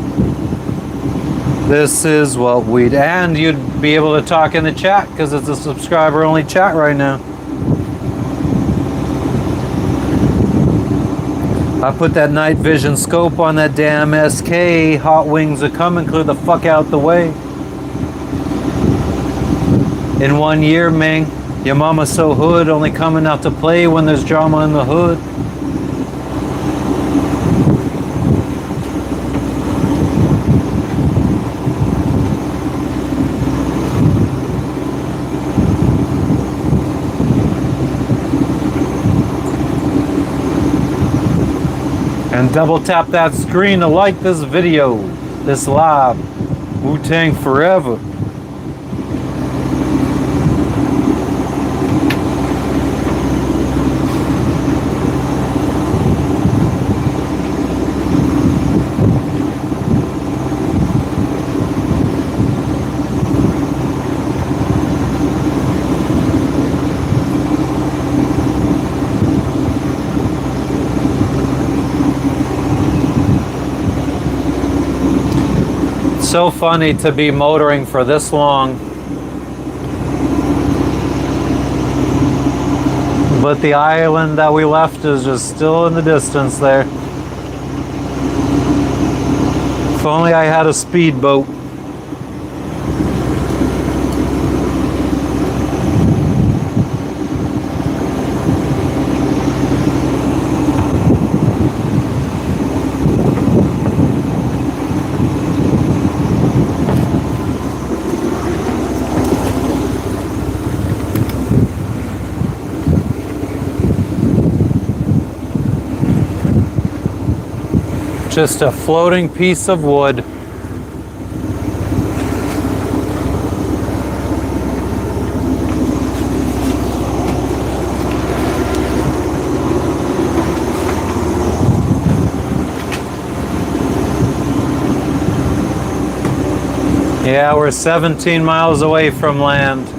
This is what we'd, and you'd be able to talk in the chat because it's a subscriber only chat right now. I put that night vision scope on that damn SK. Hot wings are coming, clear the fuck out the way. In 1 year, Ming. Your mama's so hood, only coming out to play when there's drama in the hood. And double tap that screen to like this video, this live. Wu-Tang forever. So funny to be motoring for this long, but the island that we left is just still in the distance there. If only I had a speedboat. Just a floating piece of wood. Yeah, we're 17 miles away from land.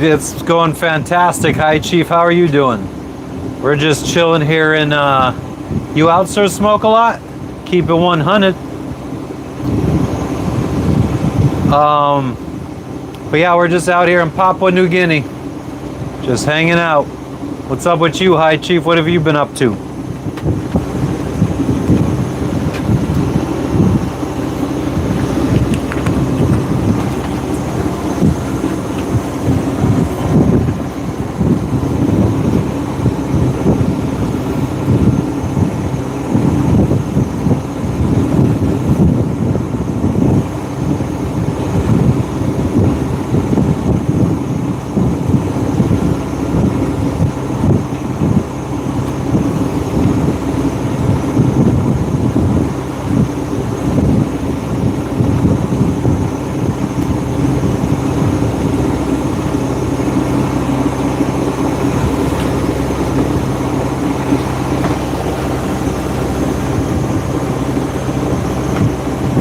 It's going fantastic. Hi, Chief. How are you doing? We're just chilling here in, you out, sir, smoke a lot? Keep it 100. But yeah, we're just out here in Papua New Guinea. Just hanging out. What's up with you, Hi, Chief? What have you been up to?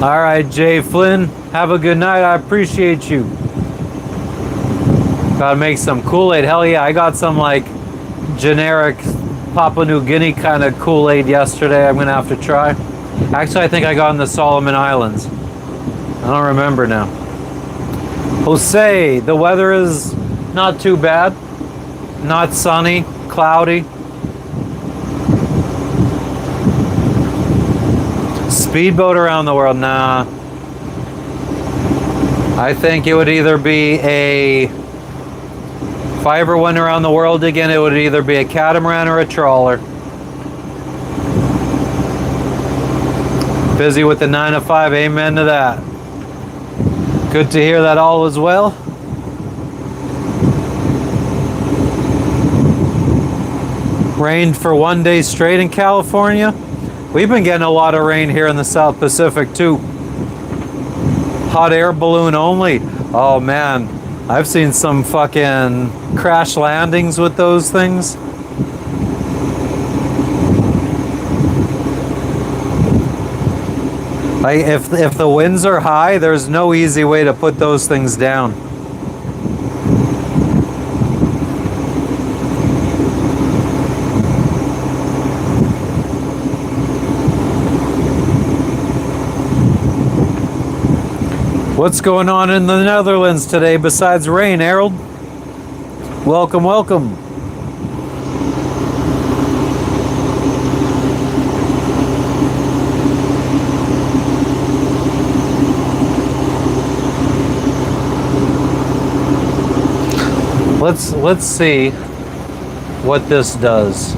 All right, Jay Flynn, have a good night. I appreciate you. Gotta make some Kool-Aid. Hell yeah, I got some like generic Papua New Guinea kind of Kool-Aid yesterday. I'm gonna have to try. Actually, I think I got in the Solomon Islands. I don't remember now. Jose, the weather is not too bad. Not sunny, cloudy. Speedboat around the world? Nah. I think it would either be a... If I ever went around the world again, it would either be a catamaran or a trawler. Busy with the 9 to 5, amen to that. Good to hear that all is well. Rained for 1 day straight in California. We've been getting a lot of rain here in the South Pacific too. Hot air balloon only. Oh man, I've seen some fucking crash landings with those things. Like if the winds are high, there's no easy way to put those things down. What's going on in the Netherlands today besides rain, Harold? Welcome, welcome. Let's see what this does.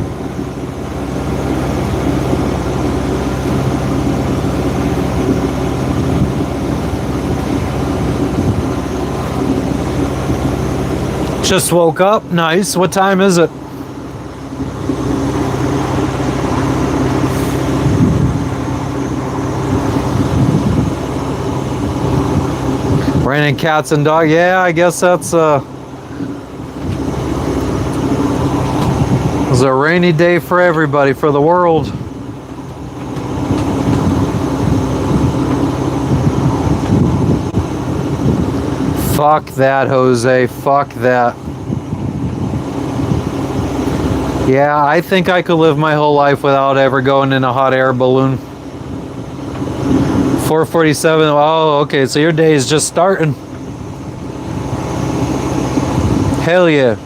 Just woke up. Nice. What time is it? Raining cats and dogs. Yeah, I guess that's it was a rainy day for everybody, for the world. Fuck that, Jose. Fuck that. Yeah, I think I could live my whole life without ever going in a hot air balloon. 4:47. Oh, okay. So your day is just starting. Hell yeah.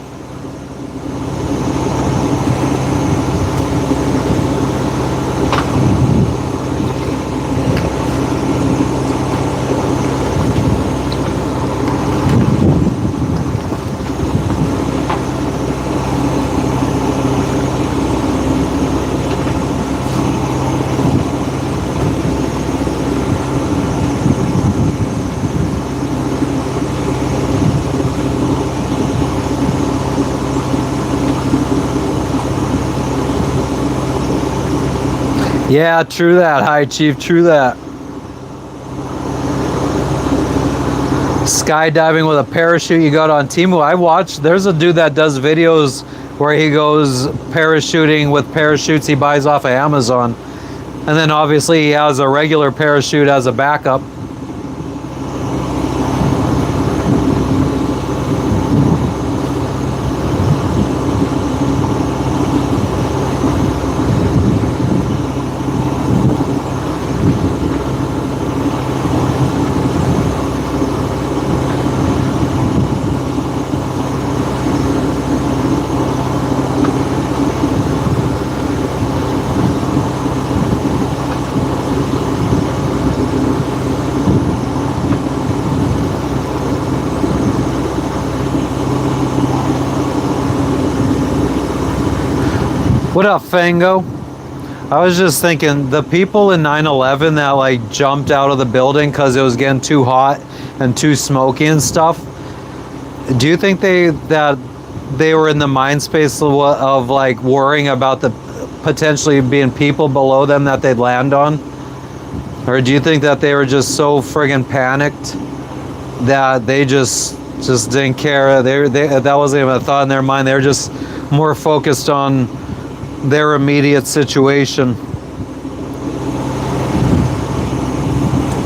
Yeah, true that. Hi, Chief. True that. Skydiving with a parachute you got on Temu. I watched. There's a dude that does videos where he goes parachuting with parachutes he buys off of Amazon. And then obviously he has a regular parachute as a backup. What up, Fango? I was just thinking, the people in 9/11 that like jumped out of the building because it was getting too hot and too smoky and stuff. Do you think they were in the mind space of like worrying about the potentially being people below them that they'd land on? Or do you think that they were just so friggin' panicked that they just didn't care? That wasn't even a thought in their mind. They were just more focused on their immediate situation.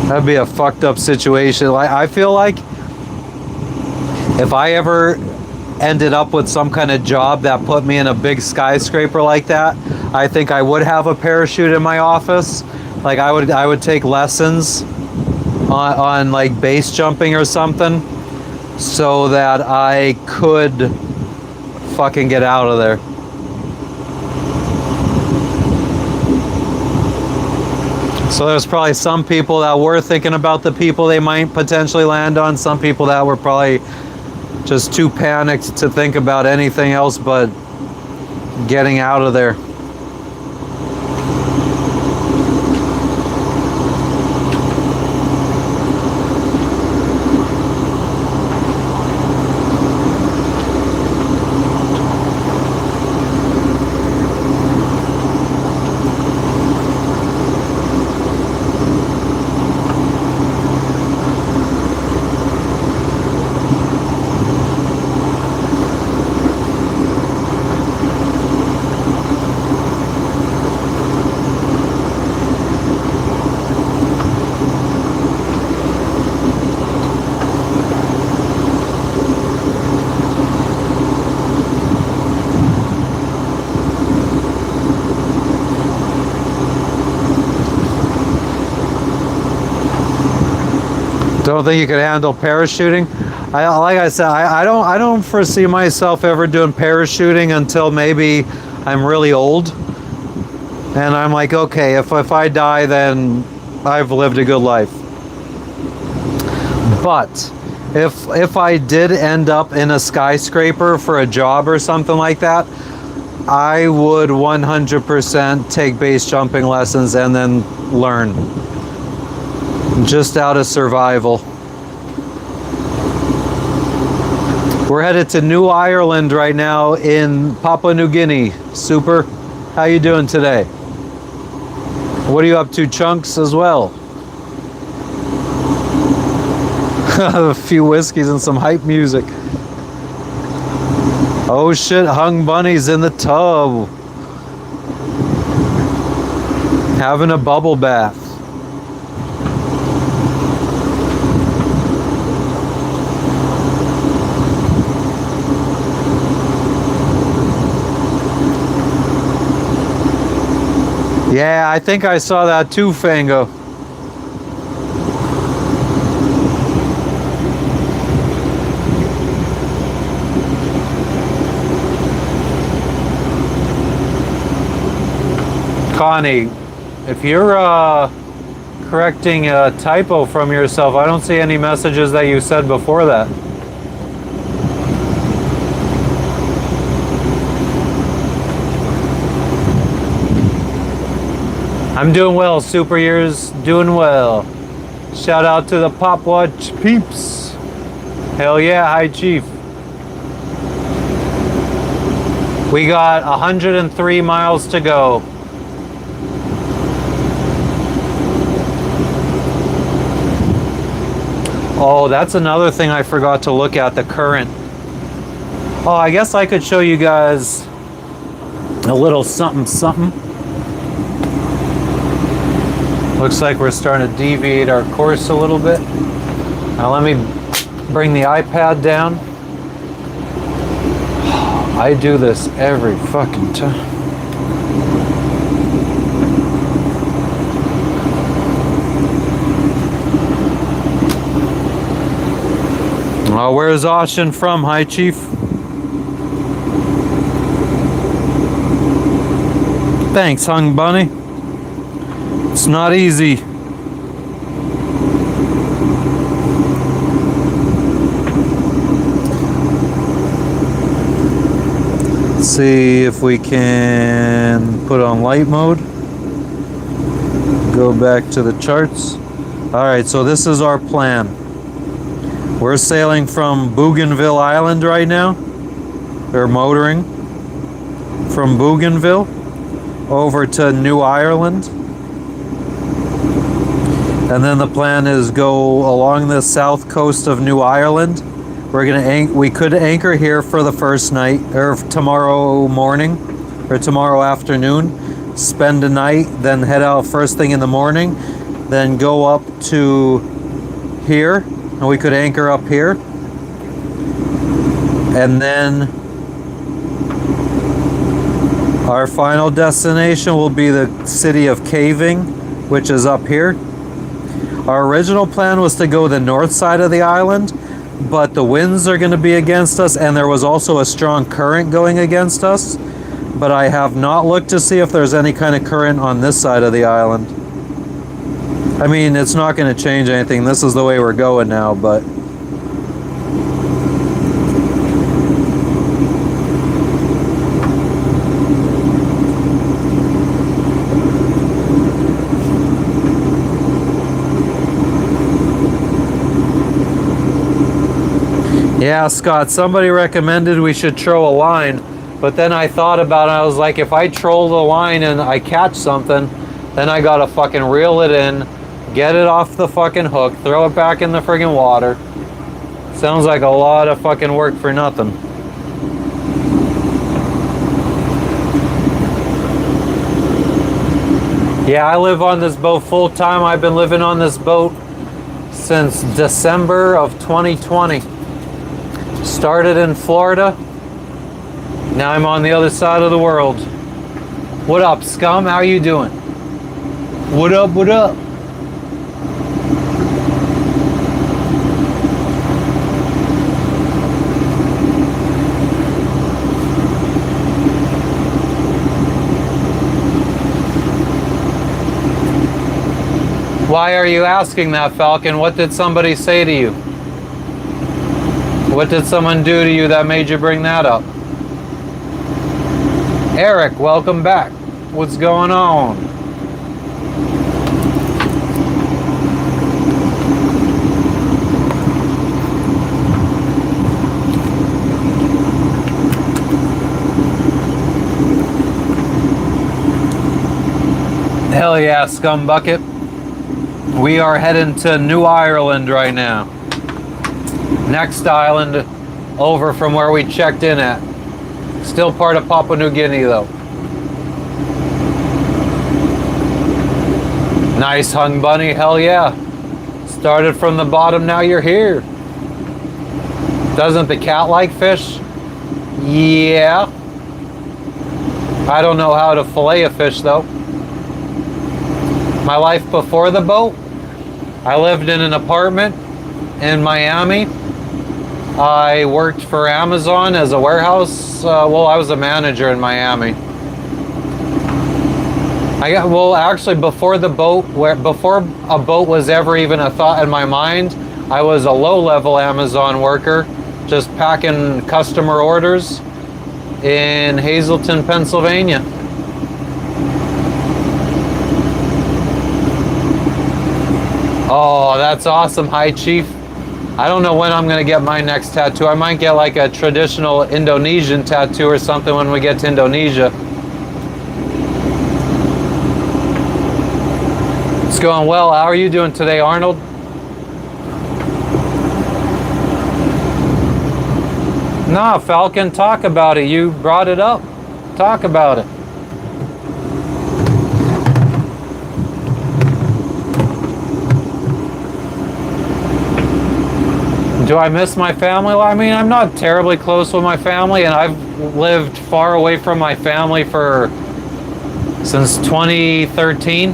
That'd be a fucked up situation. I feel like if I ever ended up with some kind of job that put me in a big skyscraper like that, I think I would have a parachute in my office. Like I would take lessons on like base jumping or something so that I could fucking get out of there. So there's probably some people that were thinking about the people they might potentially land on. Some people that were probably just too panicked to think about anything else but getting out of there. Don't think you could handle parachuting. Like I said, I don't foresee myself ever doing parachuting until maybe I'm really old, and I'm like, okay, if I die, then I've lived a good life. But if I did end up in a skyscraper for a job or something like that, I would 100% take base jumping lessons and then learn. Just out of survival. We're headed to New Ireland right now in Papua New Guinea. Super. How you doing today? What are you up to, Chunks, as well? A few whiskeys and some hype music. Oh shit, Hung Bunny's in the tub. Having a bubble bath. Yeah, I think I saw that too, Fango. Connie, if you're correcting a typo from yourself, I don't see any messages that you said before that. I'm doing well, Super Years, doing well. Shout out to the Papua peeps. Hell yeah, hi Chief. We got 103 miles to go. Oh, that's another thing I forgot to look at, the current. Oh, I guess I could show you guys a little something something. Looks like we're starting to deviate our course a little bit. Now let me bring the iPad down. I do this every fucking time. Oh, where's Austin from? Hi, Chief. Thanks, Hung Bunny. It's not easy. Let's see if we can put on light mode. Go back to the charts. All right, so this is our plan. We're sailing from Bougainville Island right now. We're motoring from Bougainville over to New Ireland. And then the plan is go along the south coast of New Ireland. We could anchor here for the first night, or tomorrow morning, or tomorrow afternoon. Spend a night, then head out first thing in the morning. Then go up to here, and we could anchor up here. And then our final destination will be the city of Caving, which is up here. Our original plan was to go the north side of the island, but the winds are going to be against us, and there was also a strong current going against us. But I have not looked to see if there's any kind of current on this side of the island. I mean, it's not going to change anything. This is the way we're going now, but... Yeah, Scott, somebody recommended we should troll a line, but then I thought about it. I was like, if I troll the line and I catch something, then I gotta fucking reel it in, get it off the fucking hook, throw it back in the friggin' water. Sounds like a lot of fucking work for nothing. Yeah, I live on this boat full time. I've been living on this boat since December of 2020. Started in Florida. Now I'm on the other side of the world. What up, scum? How you doing? What up, what up? Why are you asking that, Falcon? What did somebody say to you? What did someone do to you that made you bring that up? Eric, welcome back. What's going on? Hell yeah, scumbucket. We are heading to New Ireland right now. Next island over from where we checked in at. Still part of Papua New Guinea though. Nice hung bunny, hell yeah. Started from the bottom, now you're here. Doesn't the cat like fish? Yeah. I don't know how to fillet a fish though. My life before the boat, I lived in an apartment in Miami. I worked for Amazon as a warehouse. Well, I was a manager in Miami. Actually, before the boat, before a boat was ever even a thought in my mind, I was a low-level Amazon worker, just packing customer orders in Hazleton, Pennsylvania. Oh, that's awesome. Hi, Chief. I don't know when I'm going to get my next tattoo. I might get like a traditional Indonesian tattoo or something when we get to Indonesia. It's going well. How are you doing today, Arnold? Nah, Falcon, talk about it. You brought it up. Talk about it. Do I miss my family? Well, I mean, I'm not terribly close with my family, and I've lived far away from my family since 2013.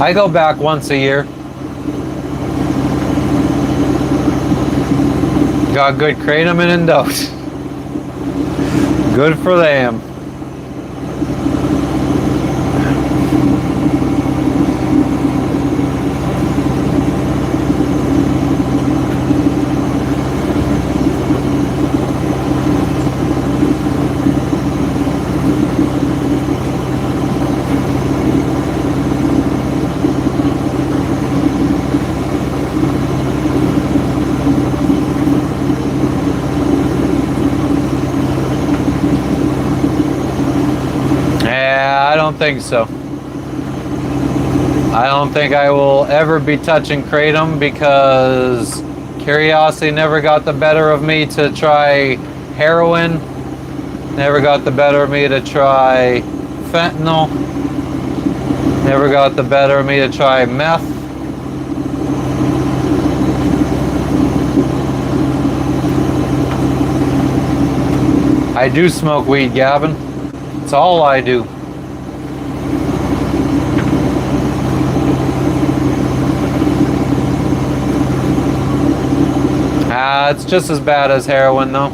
I go back once a year. Got good kratom and Indos. Good for them. I don't think so. I don't think I will ever be touching kratom because curiosity never got the better of me to try heroin, never got the better of me to try fentanyl, never got the better of me to try meth. I do smoke weed, Gavin. It's all I do. It's just as bad as heroin, though.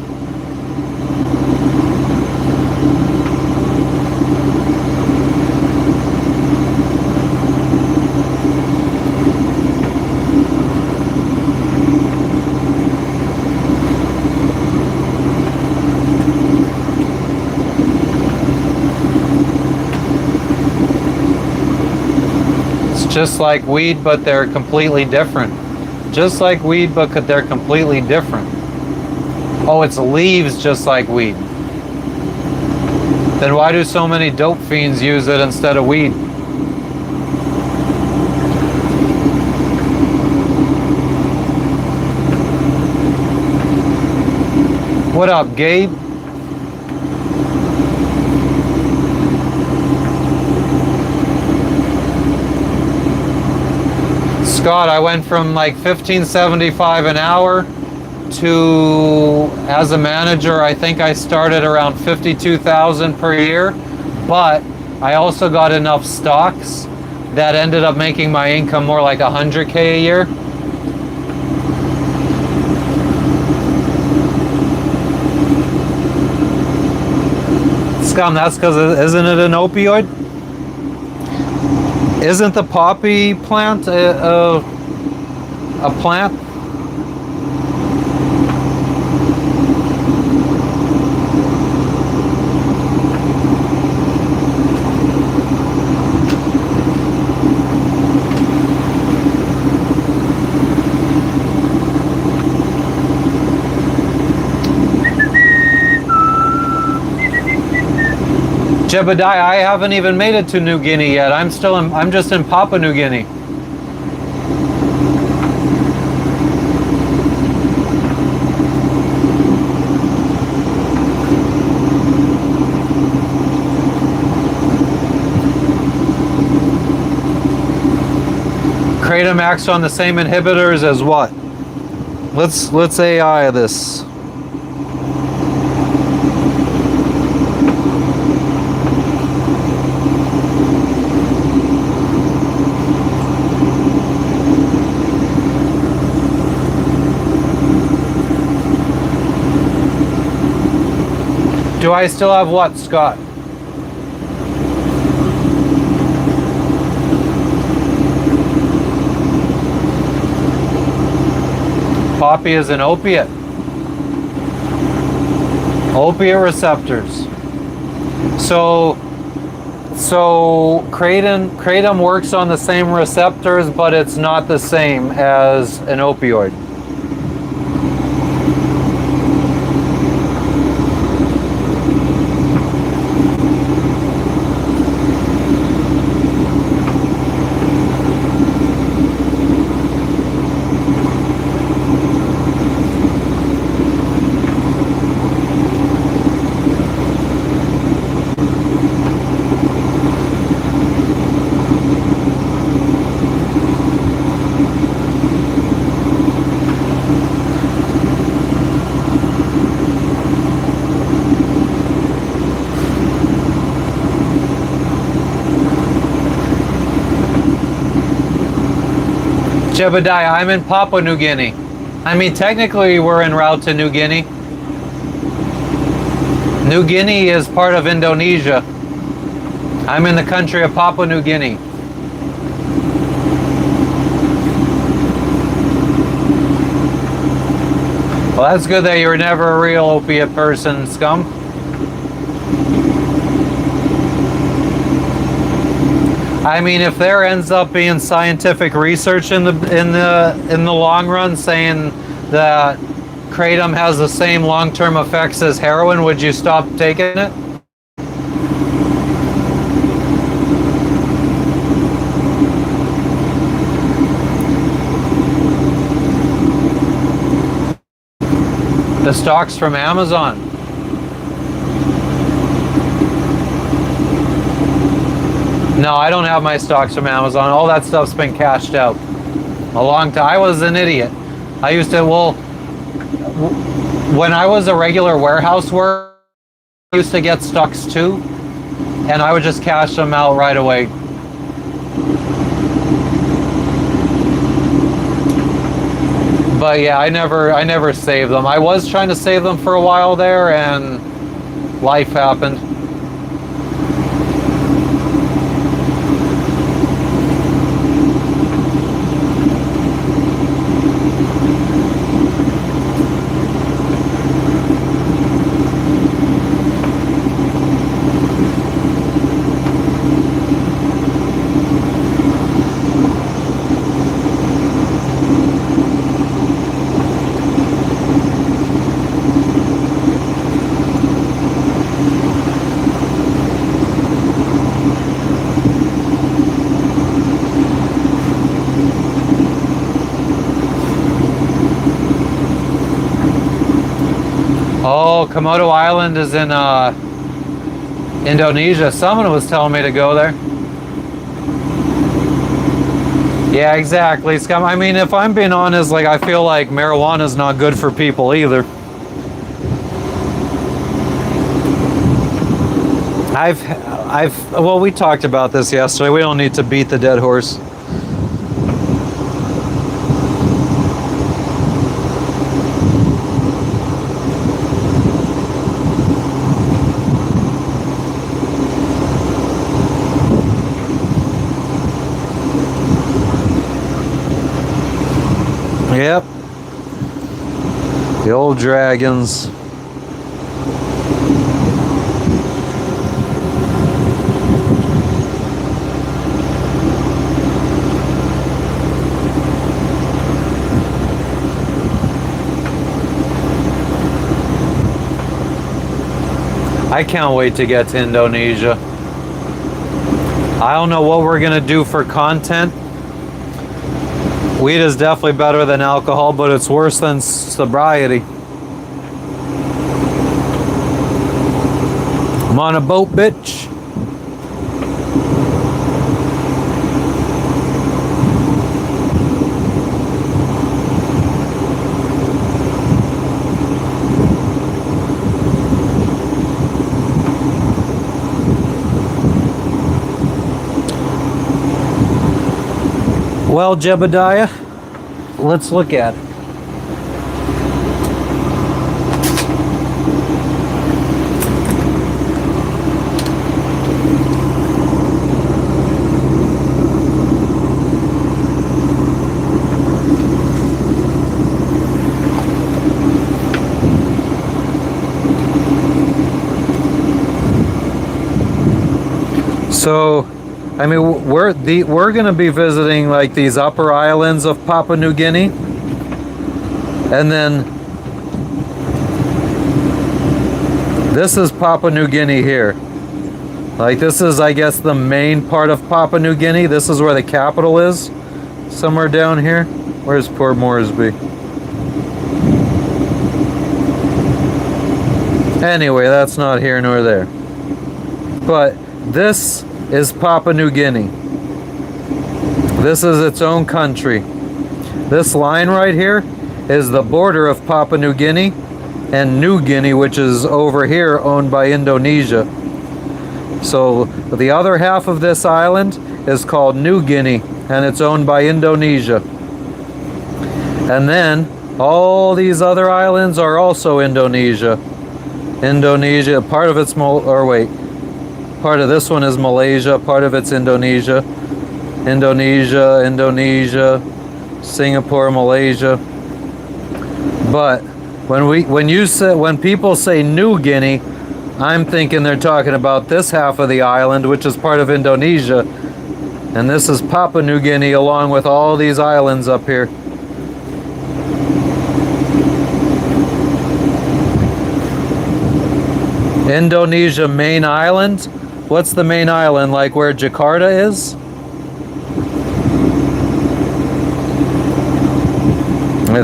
Just like weed, but they're completely different. Just like weed, but they're completely different. Oh, it's leaves just like weed. Then why do so many dope fiends use it instead of weed? What up, Gabe? Scott, I went from like $15.75 an hour to, as a manager, I think I started around $52,000 per year, but I also got enough stocks that ended up making my income more like $100K a year. Scum, that's because, isn't it an opioid? Isn't the poppy plant a plant? Jebediah, I haven't even made it to New Guinea yet. I'm just in Papua New Guinea. Kratom acts on the same inhibitors as what? Let's AI this. Do I still have what, Scott? Poppy is an opiate. Opiate receptors. So kratom works on the same receptors, but it's not the same as an opioid. Jebediah, I'm in Papua New Guinea. I mean, technically we're en route to New Guinea. New Guinea is part of Indonesia. I'm in the country of Papua New Guinea. Well, that's good that you were never a real opiate person, scum. I mean, if there ends up being scientific research in the long run saying that kratom has the same long-term effects as heroin, would you stop taking it? The stocks from Amazon. No, I don't have my stocks from Amazon. All that stuff's been cashed out a long time. I was an idiot. I used to, when I was a regular warehouse worker, I used to get stocks too, and I would just cash them out right away. But yeah, I never saved them. I was trying to save them for a while there, and life happened. Oh, Komodo Island is in Indonesia. Someone was telling me to go there. Yeah, exactly. I mean, if I'm being honest, like I feel like marijuana is not good for people either. Well, we talked about this yesterday. We don't need to beat the dead horse. Yep. The old dragons. I can't wait to get to Indonesia. I don't know what we're gonna do for content. Weed is definitely better than alcohol, but it's worse than sobriety. I'm on a boat, bitch. Well, Jebediah, let's look at it. So, I mean, we're going to be visiting like these upper islands of Papua New Guinea, and then this is Papua New Guinea here. Like this is, I guess, the main part of Papua New Guinea. This is where the capital is, somewhere down here. Where's Port Moresby? Anyway, that's not here nor there. But this is Papua New Guinea. This is its own country. This line right here is the border of Papua New Guinea and New Guinea, which is over here owned by Indonesia. So the other half of this island is called New Guinea and it's owned by Indonesia. And then all these other islands are also Indonesia. Indonesia, part of it's part of this one is Malaysia, part of it's Indonesia. Indonesia, Singapore, Malaysia. But when people say New Guinea, I'm thinking they're talking about this half of the island, which is part of Indonesia. And this is Papua New Guinea along with all these islands up here. Indonesia main island. What's the main island? Like where Jakarta is?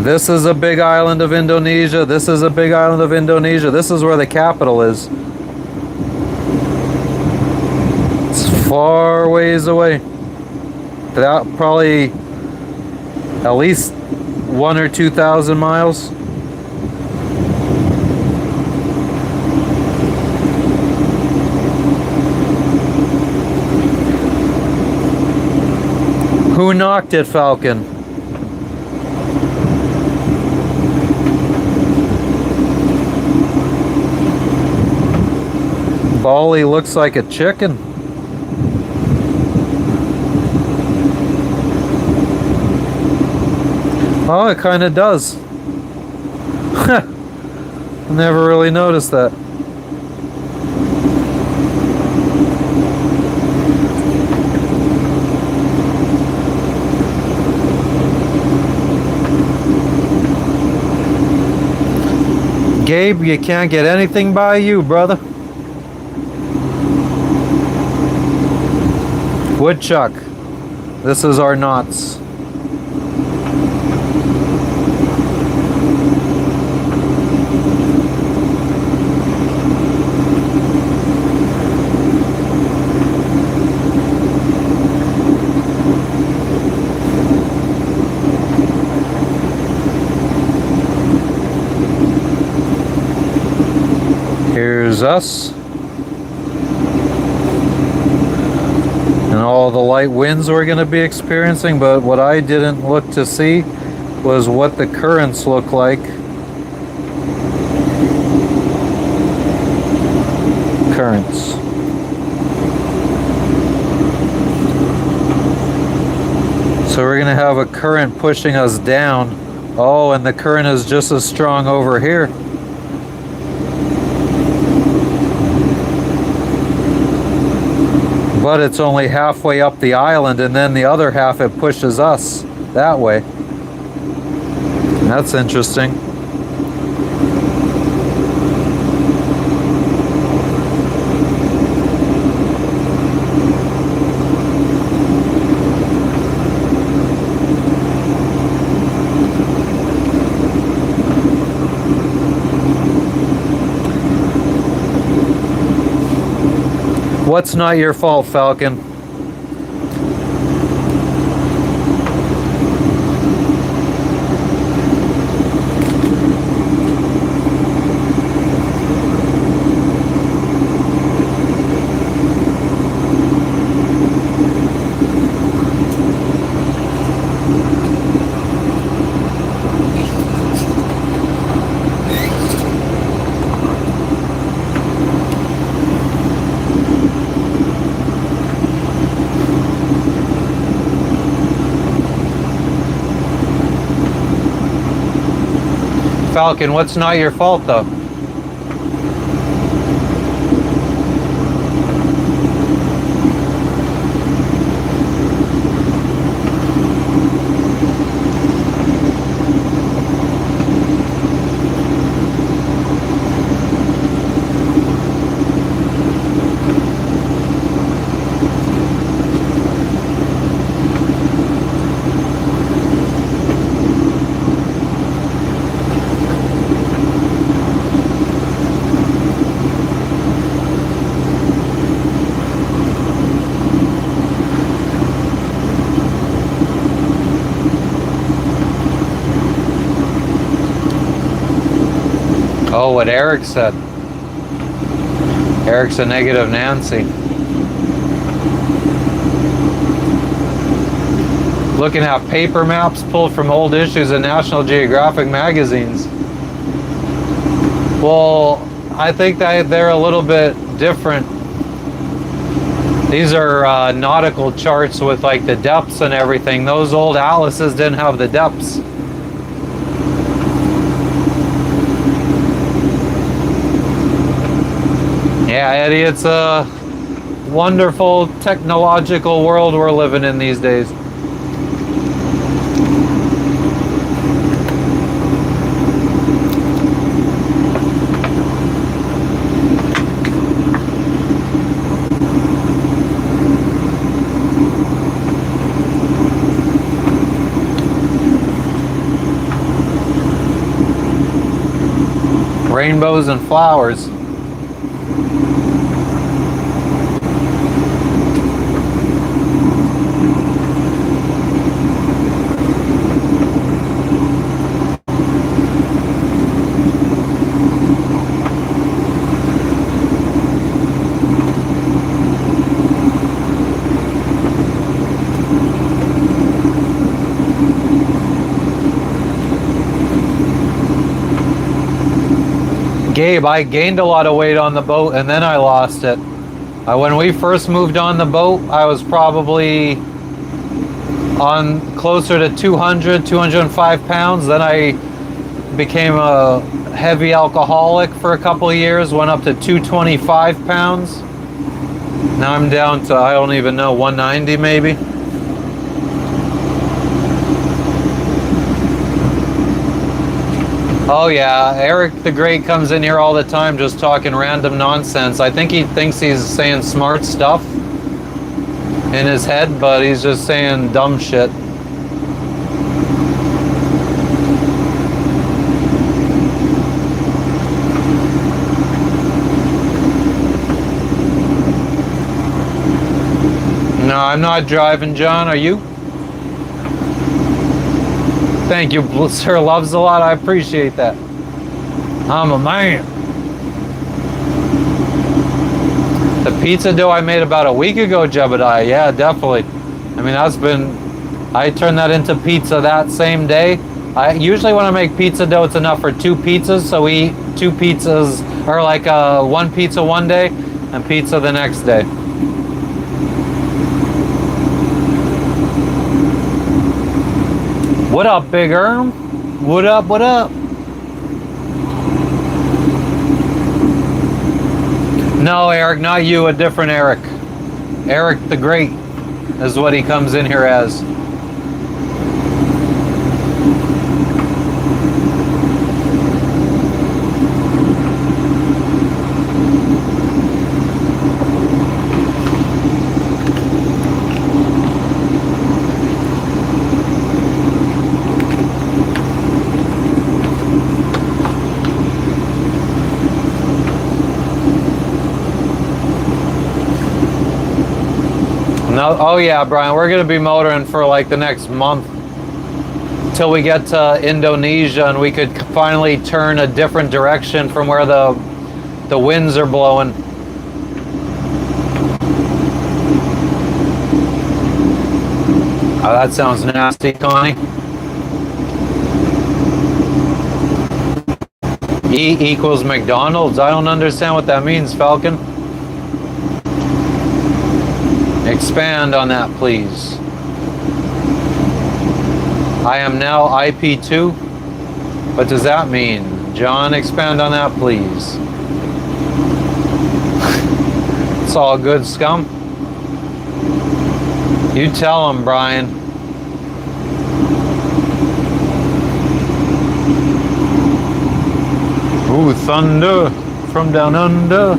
This is a big island of Indonesia. This is a big island of Indonesia. This is where the capital is. It's far ways away. Probably at least 1,000 or 2,000 miles. Who knocked it, Falcon? Bali looks like a chicken. Oh, it kind of does. Never really noticed that. Gabe, you can't get anything by you, brother. Woodchuck. This is our knots. There's us. And all the light winds we're going to be experiencing, but what I didn't look to see was what the currents look like. Currents. So we're going to have a current pushing us down. Oh, and the current is just as strong over here. But it's only halfway up the island, and then the other half it pushes us that way. That's interesting. What's not your fault, Falcon? Falcon, what's not your fault though? Oh, what Eric said. Eric's a negative Nancy. Looking at paper maps pulled from old issues of National Geographic magazines. Well, I think that they're a little bit different. These are nautical charts with like the depths and everything. Those old atlases didn't have the depths. Yeah, Eddie, it's a wonderful technological world we're living in these days. Rainbows and flowers. Gabe, I gained a lot of weight on the boat and then I lost it. When we first moved on the boat, I was probably on closer to 200, 205 pounds. Then I became a heavy alcoholic for a couple of years, went up to 225 pounds. Now I'm down to, I don't even know, 190 maybe. Oh yeah, Eric the Great comes in here all the time just talking random nonsense. I think he thinks he's saying smart stuff in his head, but he's just saying dumb shit. No, I'm not driving, John. Are you? Thank you, Sir Loves a lot. I appreciate that. I'm a man. The pizza dough I made about a week ago, Jebediah. Yeah, definitely. I mean, that's been... I turned that into pizza that same day. I usually when I make pizza dough, it's enough for 2 pizzas. So we eat 2 pizzas, or like 1 pizza one day and pizza the next day. What up, Big Erm? What up, what up? No, Eric, not you, a different Eric. Eric the Great is what he comes in here as. No, oh yeah, Brian, we're gonna be motoring for like the next month till we get to Indonesia, and we could finally turn a different direction from where the winds are blowing. Oh, that sounds nasty, Connie. E equals McDonald's. I don't understand what that means, Falcon. Expand on that, please. I am now IP2. What does that mean? John, expand on that, please. It's all good, scum. You tell him, Brian. Ooh, thunder from down under.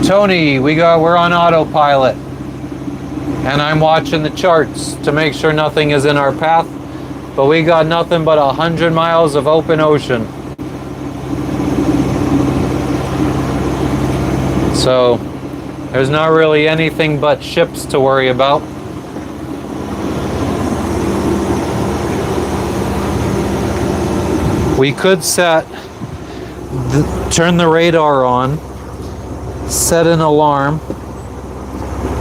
Tony, we're on autopilot, and I'm watching the charts to make sure nothing is in our path, but we got nothing but 100 miles of open ocean. So there's not really anything but ships to worry about. We could turn the radar on, set an alarm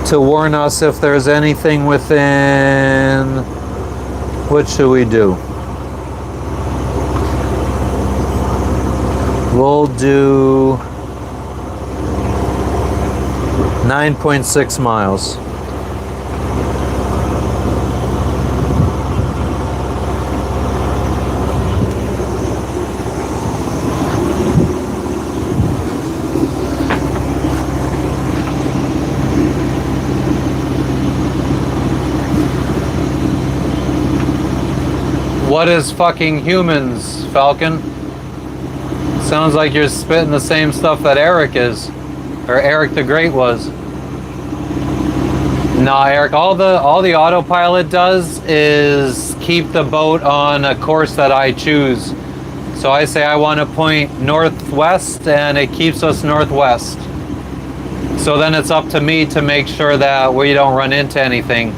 to warn us if there's anything within... What should we do? We'll do 9.6 miles. What is fucking humans, Falcon? Sounds like you're spitting the same stuff that Eric is, or Eric the Great was. Nah, Eric, all the autopilot does is keep the boat on a course that I choose. So I say I want to point northwest, and it keeps us northwest. So then it's up to me to make sure that we don't run into anything.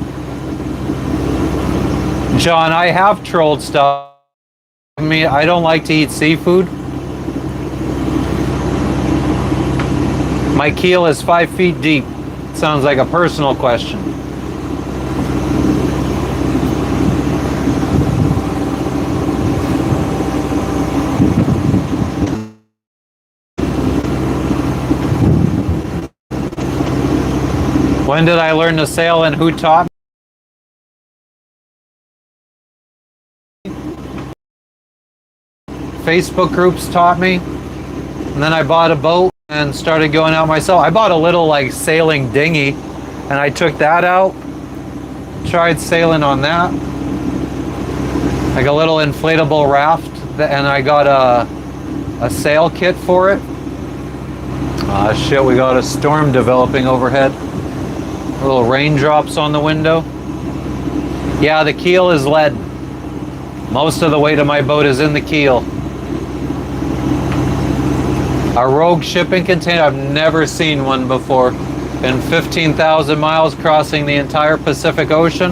John, I have trolled stuff. I mean, I don't like to eat seafood. My keel is 5 feet deep. Sounds like a personal question. When did I learn to sail and who taught me? Facebook groups taught me, and then I bought a boat and started going out myself. I bought a little like sailing dinghy, and I took that out, tried sailing on that, like a little inflatable raft, and I got a sail kit for it. Ah shit, we got a storm developing overhead. Little raindrops on the window. Yeah, the keel is lead. Most of the weight of my boat is in the keel. A rogue shipping container, I've never seen one before. In 15,000 miles crossing the entire Pacific Ocean.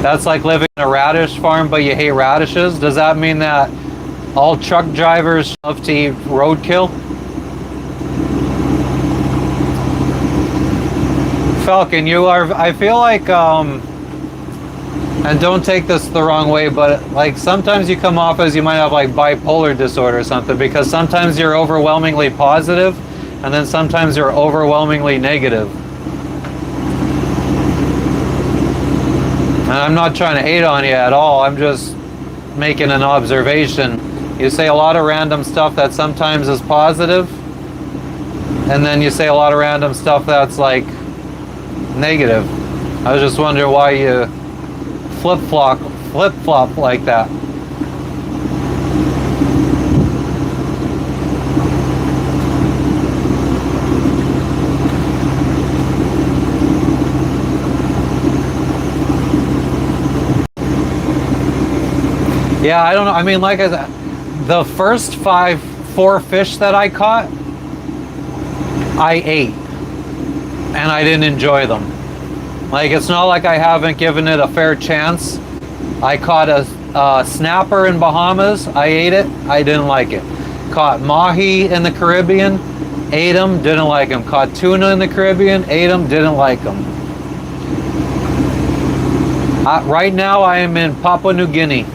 That's like living in a radish farm, but you hate radishes. Does that mean that all truck drivers love to eat roadkill? Falcon, you are, I feel like, and don't take this the wrong way, but like sometimes you come off as you might have like bipolar disorder or something, because sometimes you're overwhelmingly positive and then sometimes you're overwhelmingly negative. And I'm not trying to hate on you at all, I'm just making an observation. You say a lot of random stuff that sometimes is positive, and then you say a lot of random stuff that's like negative. I was just wondering why you flip-flop like that. Yeah, I don't know. I mean, like I said, the first 4 fish that I caught, I ate, and I didn't enjoy them. Like, it's not like I haven't given it a fair chance. I caught a snapper in Bahamas. I ate it. I didn't like it. Caught mahi in the Caribbean. Ate them. Didn't like them. Caught tuna in the Caribbean. Ate them. Didn't like them. Right now, I am in Papua New Guinea.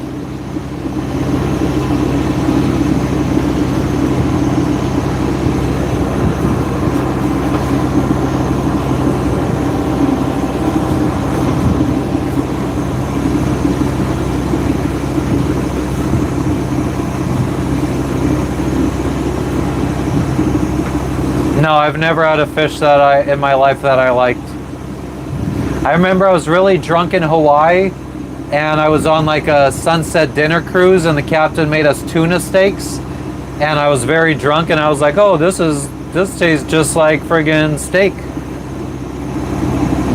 No, I've never had a fish that in my life that I liked. I remember I was really drunk in Hawaii, and I was on like a sunset dinner cruise, and the captain made us tuna steaks, and I was very drunk, and I was like, oh, this tastes just like friggin' steak.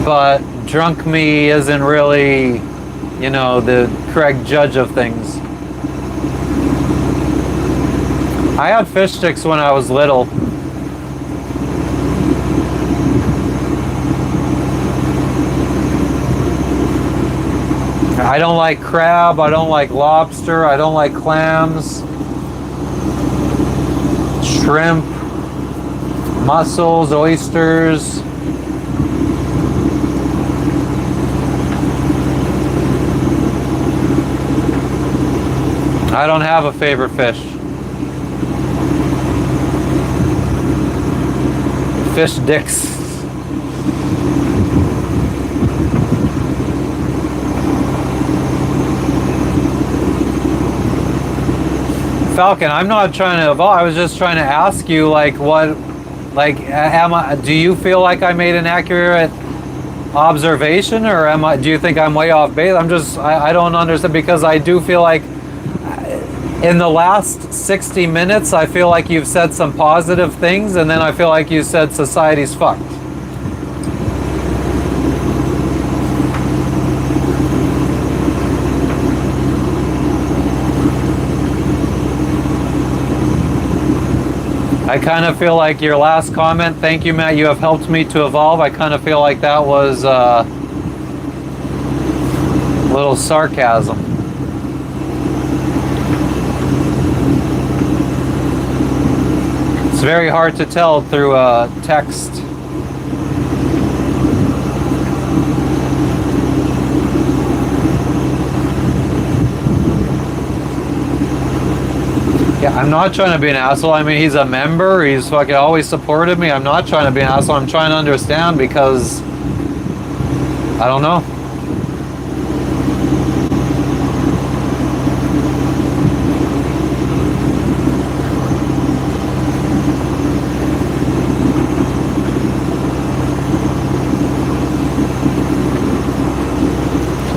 But drunk me isn't really, you know, the correct judge of things. I had fish sticks when I was little. I don't like crab, I don't like lobster, I don't like clams, shrimp, mussels, oysters. I don't have a favorite fish. Fish dicks. Falcon, I'm not trying to evolve. I was just trying to ask you, like, what, like, do you feel like I made an accurate observation, or do you think I'm way off base? I don't understand, because I do feel like in the last 60 minutes, I feel like you've said some positive things, and then I feel like you said society's fucked. I kind of feel like your last comment, thank you, Matt, you have helped me to evolve. I kind of feel like that was a little sarcasm. It's very hard to tell through text. Yeah, I'm not trying to be an asshole. I mean, he's a member. He's fucking always supported me. I'm not trying to be an asshole. I'm trying to understand, because I don't know.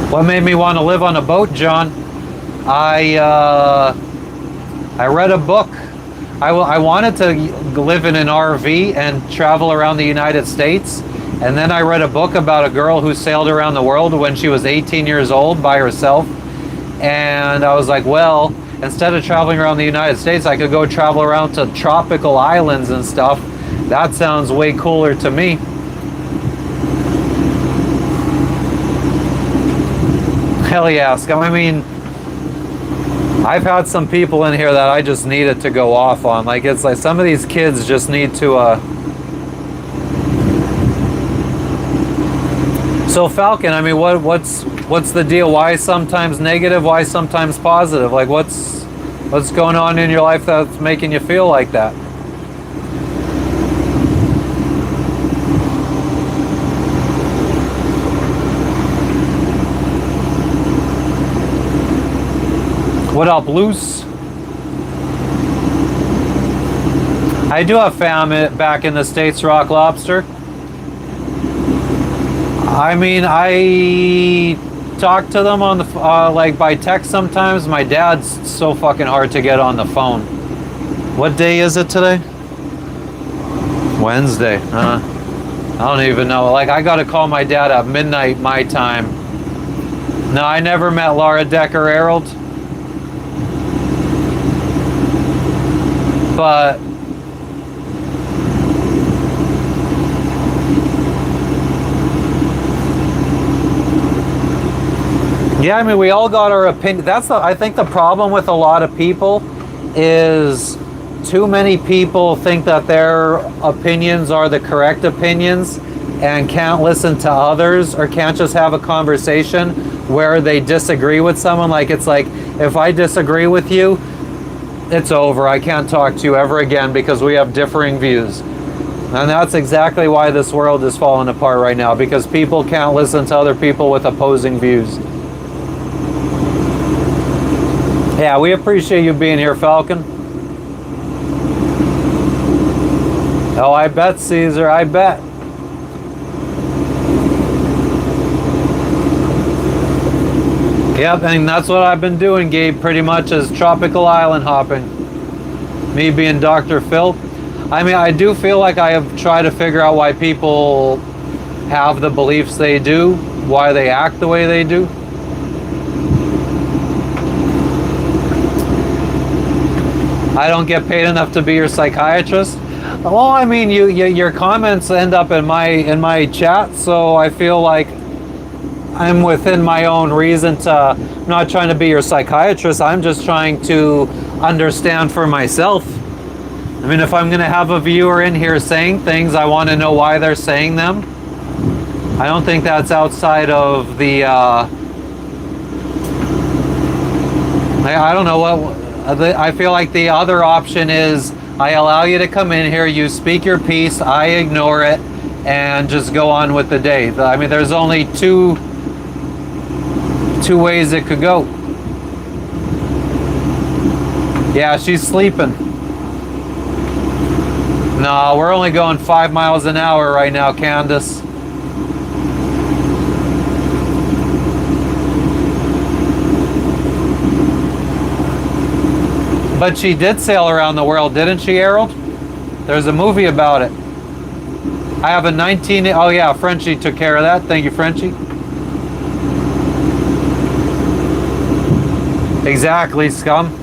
What made me want to live on a boat, John? I read a book. I wanted to live in an RV and travel around the United States, and then I read a book about a girl who sailed around the world when she was 18 years old by herself, and I was like, well, instead of traveling around the United States, I could go travel around to tropical islands and stuff. That sounds way cooler to me. Hell yeah, Scum. I mean, I've had some people in here that I just needed to go off on. Like, it's like some of these kids just need to, So Falcon, I mean, what's the deal? Why sometimes negative? Why sometimes positive? Like, what's going on in your life that's making you feel like that? What up, Loose? I do have fam back in the States, Rock Lobster. I mean, I talk to them on the like by text sometimes. My dad's so fucking hard to get on the phone. What day is it today? Wednesday. I don't even know. Like, I gotta call my dad at midnight my time. No, I never met Laura Decker Errold. But yeah, I mean, we all got our opinion. I think the problem with a lot of people is too many people think that their opinions are the correct opinions and can't listen to others, or can't just have a conversation where they disagree with someone. Like, it's like, if I disagree with you, it's over. I can't talk to you ever again because we have differing views. And that's exactly why this world is falling apart right now, because people can't listen to other people with opposing views. Yeah, we appreciate you being here, Falcon. Oh, I bet, Caesar, I bet. Yep, and that's what I've been doing, Gabe, pretty much, is tropical island hopping. Me being Dr. Phil. I mean, I do feel like I have tried to figure out why people have the beliefs they do, why they act the way they do. I don't get paid enough to be your psychiatrist. Well, I mean, your comments end up in my chat, so I feel like I'm within my own reason to. I'm not trying to be your psychiatrist. I'm just trying to understand for myself. I mean, if I'm going to have a viewer in here saying things, I want to know why they're saying them. I don't think that's outside of the. I don't know what. I feel like the other option is I allow you to come in here, you speak your piece, I ignore it, and just go on with the day. I mean, there's only two ways it could go. Yeah, she's sleeping. No, we're only going 5 miles an hour right now, Candace. But she did sail around the world, didn't she, Harold? There's a movie about it. I have a 19... Oh, yeah, Frenchie took care of that. Thank you, Frenchie. Exactly, Scum.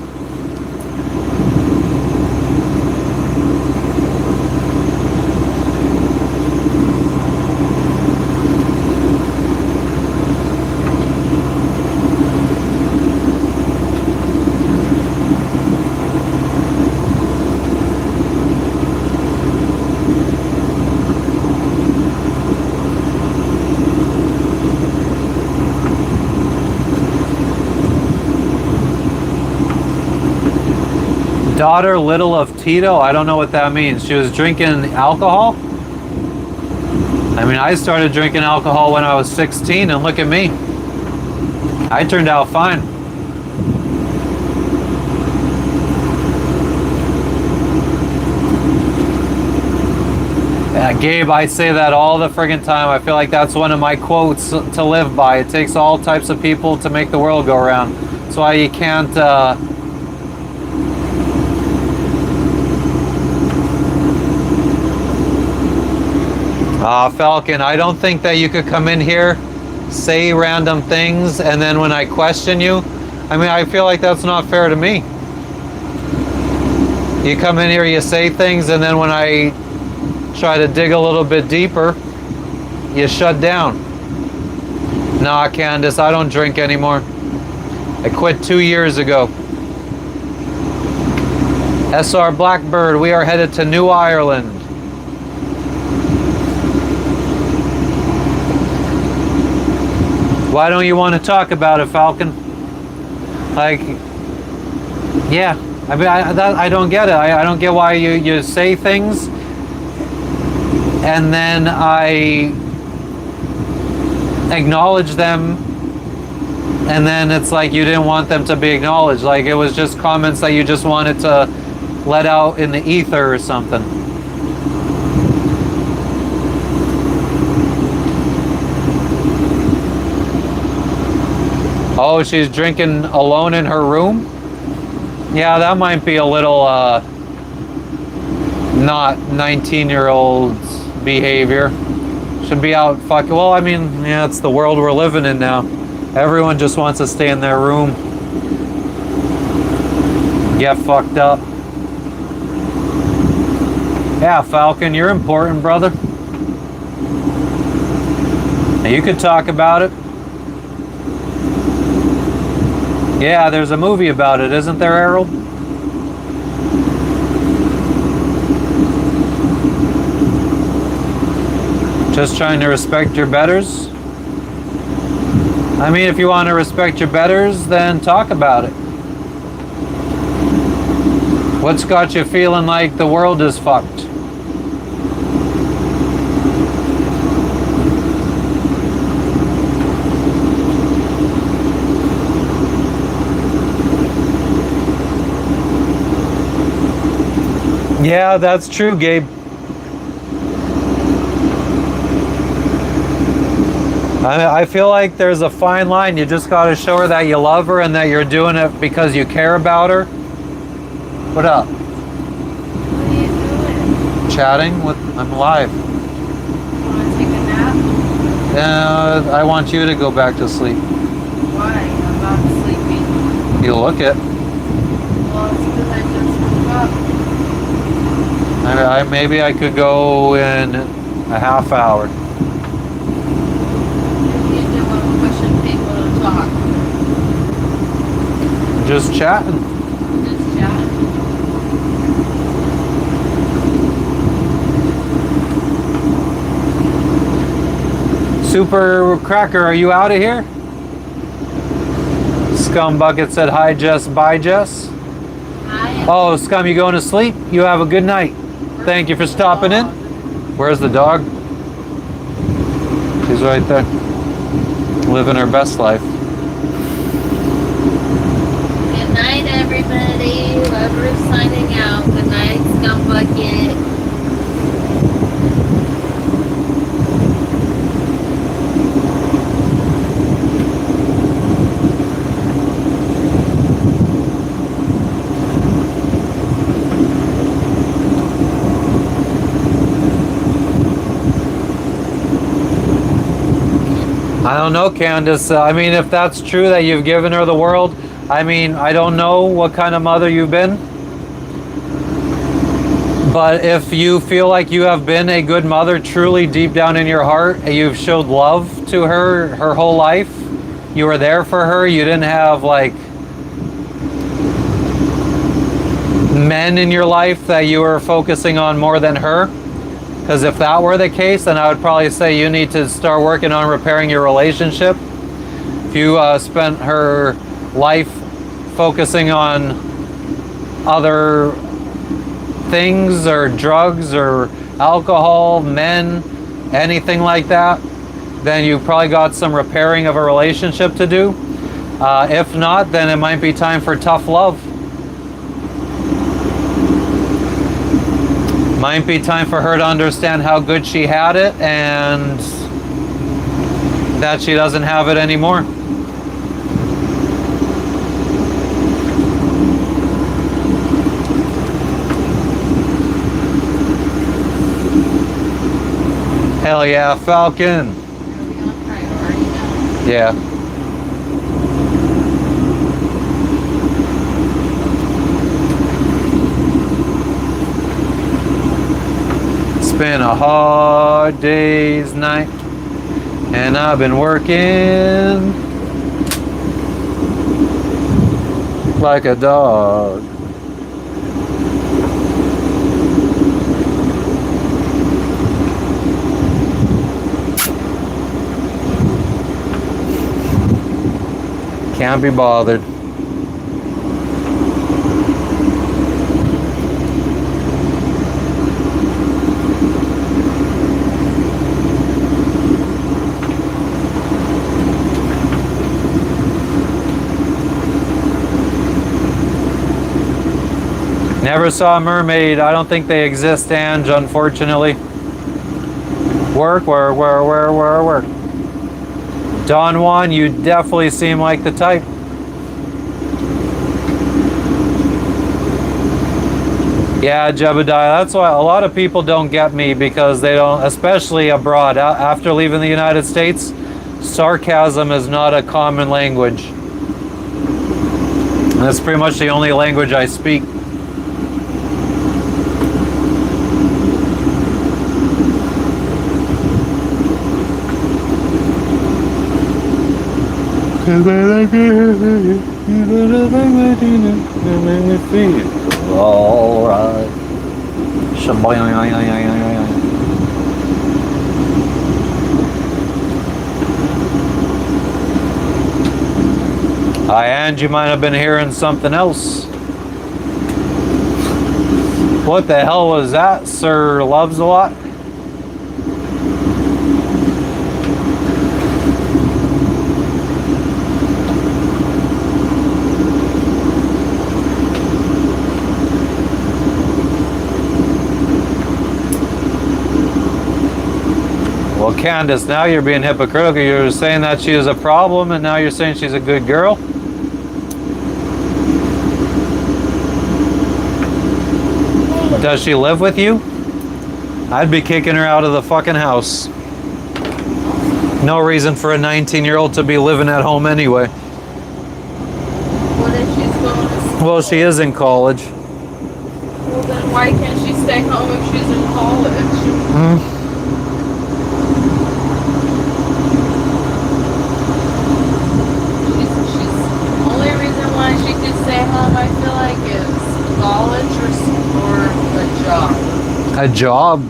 Daughter little of Tito? I don't know what that means. She was drinking alcohol? I mean, I started drinking alcohol when I was 16, and look at me. I turned out fine. Yeah, Gabe, I say that all the friggin' time. I feel like that's one of my quotes to live by. It takes all types of people to make the world go around. That's why you can't... Falcon, I don't think that you could come in here, say random things, and then when I question you, I mean, I feel like that's not fair to me. You come in here, you say things, and then when I try to dig a little bit deeper, you shut down. Nah, Candace, I don't drink anymore. I quit 2 years ago. SR Blackbird, we are headed to New Ireland. Why don't you want to talk about it, Falcon? Like, yeah. I mean, I don't get it. I don't get why you say things and then I acknowledge them and then it's like you didn't want them to be acknowledged. Like it was just comments that you just wanted to let out in the ether or something. Oh, she's drinking alone in her room? Yeah, that might be a little not 19-year-olds behavior. Should be out fucking. Well, I mean, yeah, it's the world we're living in now. Everyone just wants to stay in their room. Get fucked up. Yeah, Falcon, you're important, brother. You could talk about it. Yeah, there's a movie about it, isn't there, Errol? Just trying to respect your betters? I mean, if you want to respect your betters, then talk about it. What's got you feeling like the world is fucked? Yeah, that's true, Gabe. I feel like there's a fine line. You just got to show her that you love her and that you're doing it because you care about her. What up? What are you doing? Chatting with. I'm live. You want to take a nap? I want you to go back to sleep. Why? I'm not sleeping. You look it. Well, it's because I just woke up. Maybe I could go in a half hour. What are you doing pushing people to talk? Just chatting. Just chatting. Super Cracker, are you out of here? Scumbucket said hi, Jess. Bye, Jess. Hi. Oh, Scum, you going to sleep? You have a good night. Thank you for stopping in. Where's the dog? She's right there. Living her best life. Good night, everybody. Whoever's signing out. Good night, Scumbucket. I don't know, Candace. I mean, if that's true that you've given her the world, I mean, I don't know what kind of mother you've been. But if you feel like you have been a good mother truly deep down in your heart, and you've showed love to her whole life, you were there for her, you didn't have like men in your life that you were focusing on more than her. Because if that were the case, then I would probably say you need to start working on repairing your relationship. If you spent her life focusing on other things or drugs or alcohol, men, anything like that, then you probably got some repairing of a relationship to do. If not, then it might be time for tough love. Might be time for her to understand how good she had it and that she doesn't have it anymore. Hell yeah, Falcon. Are we on priority now? Yeah. It's been a hard day's night. And I've been working like a dog. Can't be bothered. Never saw a mermaid. I don't think they exist, Ange, unfortunately. Work. Don Juan, you definitely seem like the type. Yeah, Jebediah, that's why a lot of people don't get me, because they don't, especially abroad. After leaving the United States, sarcasm is not a common language. And that's pretty much the only language I speak. All right. Hi, and you might have been hearing something else. What the hell was that, Sir Loves a Lot? Well, Candace, now you're being hypocritical. You're saying that she is a problem, and now you're saying she's a good girl? Does she live with you? I'd be kicking her out of the fucking house. No reason for a 19-year-old to be living at home anyway. What if she's going to school? Well, she is in college. Well, then why can't she stay home if she's in college? She's only reason why she can stay home, I feel like, is college or a job. A job?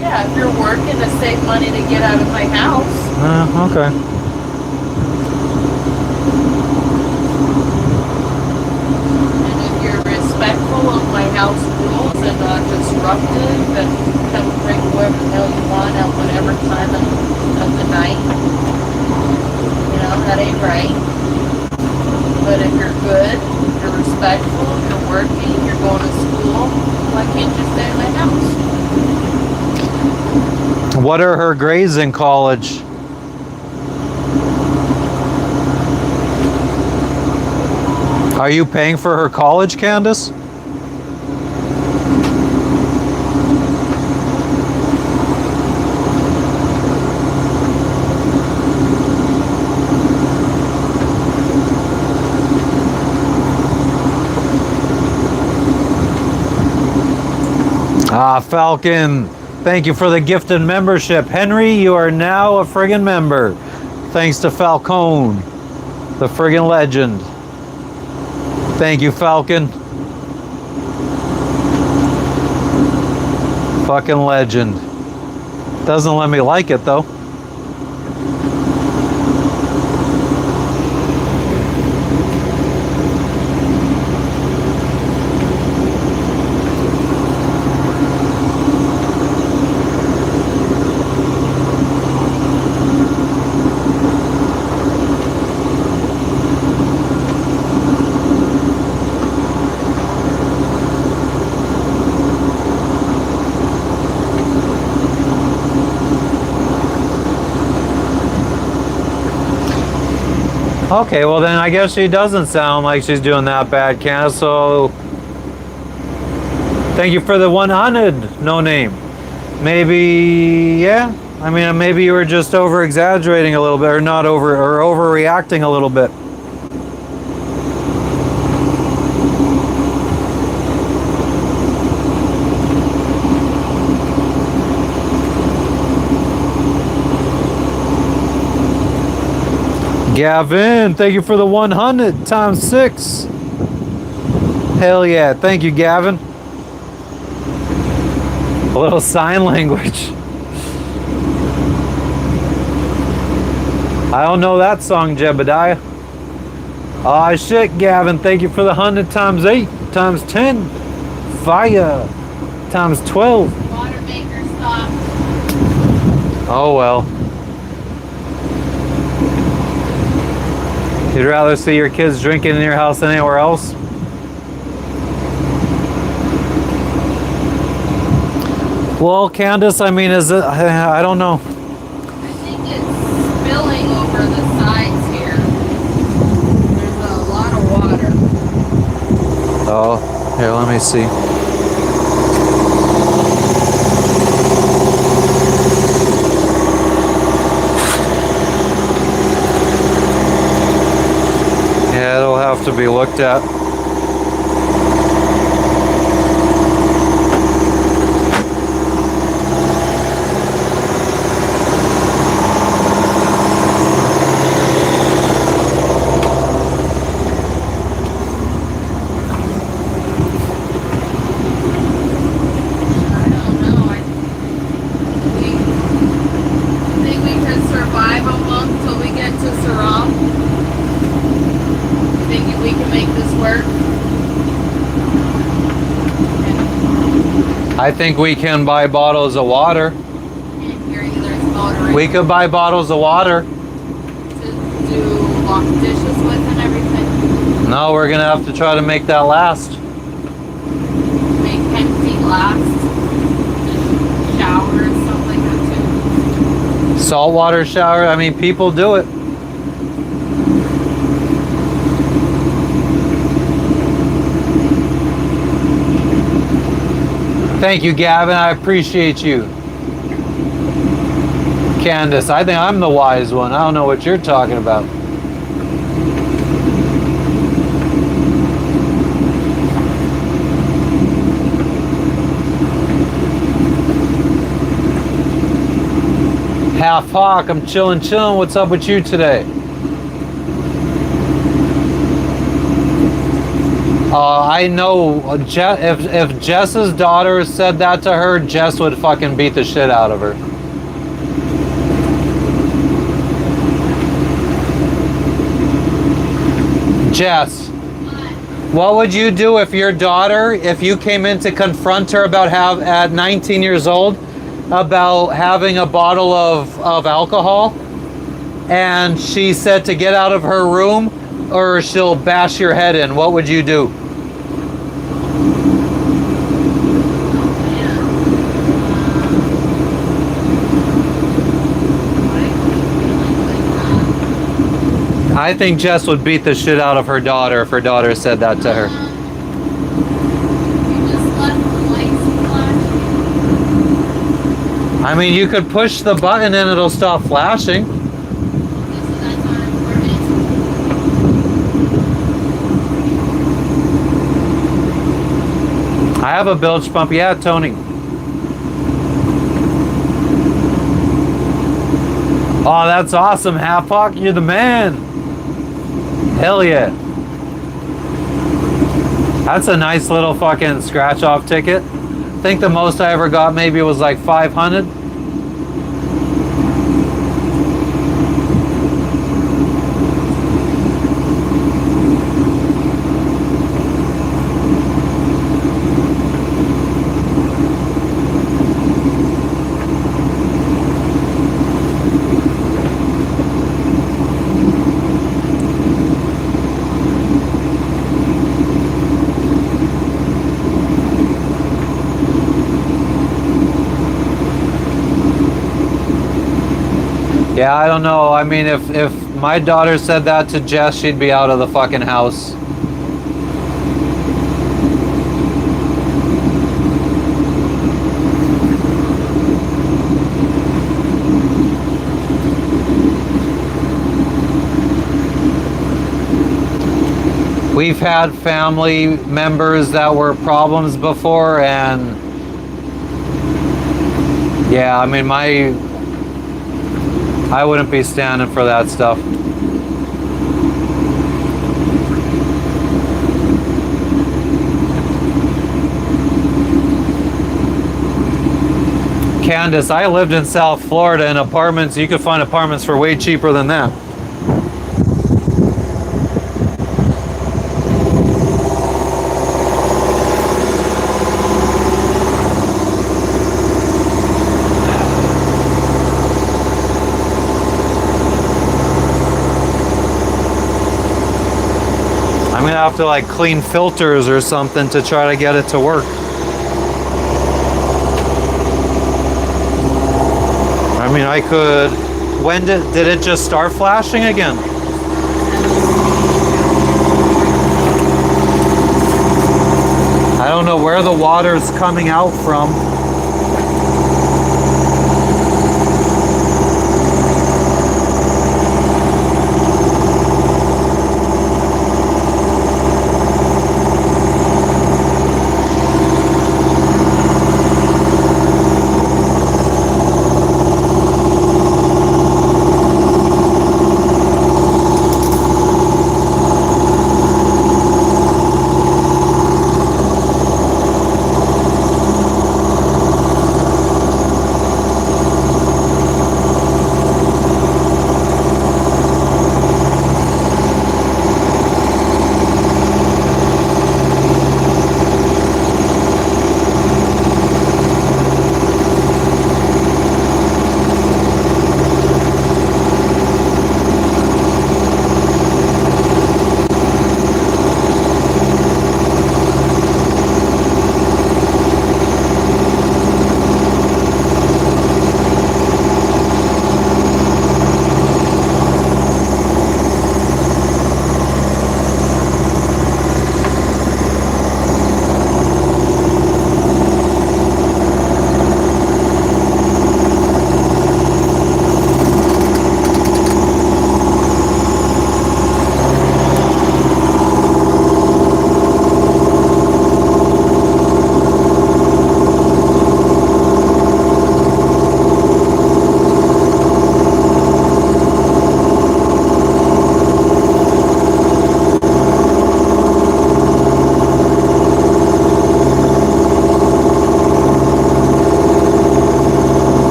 Yeah, if you're working to save money to get out of my house. Okay. And if you're respectful of my house rules and not disruptive and come bring whoever the hell you want at whatever time of the night, you know, that ain't right. But if you're good, you're respectful, you're working, you're going to school, why can't you stay in my house? What are her grades in college? Are you paying for her college, Candace? Ah, Falcon, thank you for the gifted membership. Henry, you are now a friggin' member. Thanks to Falcone, the friggin' legend. Thank you, Falcon. Fucking legend. Doesn't let me like it, though. Okay, well then I guess she doesn't sound like she's doing that bad, Candace, so thank you for the 100, no name. Maybe, yeah, I mean, maybe you were just over-exaggerating a little bit, or not over, or overreacting a little bit. Gavin, thank you for the 100 times 6. Hell yeah. Thank you, Gavin. A little sign language. I don't know that song, Jebediah. Aw, shit, Gavin. Thank you for the 100 times 8 times 10. Fire times 12. Water maker stopped. Oh, well. You'd rather see your kids drinking in your house than anywhere else? Well, Candace, I mean, is it... I don't know. I think it's spilling over the sides here. There's a lot of water. Oh, here, let me see. Yeah, it'll have to be looked at. I think we can buy bottles of water. We could buy bottles of water. To do wash dishes with and everything. No, we're gonna have to try to make that last. Make empty last. Shower and stuff like that too. Saltwater shower, I mean, people do it. Thank you, Gavin. I appreciate you. Candace, I think I'm the wise one. I don't know what you're talking about. Half Hawk, I'm chilling. What's up with you today? I know if Jess's daughter said that to her, Jess would fucking beat the shit out of her. Jess, what would you do if your daughter, if you came in to confront her about at 19 years old, about having a bottle of alcohol, and she said to get out of her room or she'll bash your head in? What would you do? I think Jess would beat the shit out of her daughter if her daughter said that to her. You just let the lights flash. I mean, you could push the button and it'll stop flashing. Okay, so that's not important. I have a bilge pump. Yeah, Tony. Oh, that's awesome, Half Hawk. You're the man. Hell yeah. That's a nice little fucking scratch off ticket. I think the most I ever got maybe was like 500. Yeah, I don't know. I mean, if my daughter said that to Jess, she'd be out of the fucking house. We've had family members that were problems before, and yeah, I mean, I wouldn't be standing for that stuff. Candace, I lived in South Florida in apartments. You could find apartments for way cheaper than that. I'm gonna have to like clean filters or something to try to get it to work. I mean, I could. When did it just start flashing again? I don't know where the water's coming out from.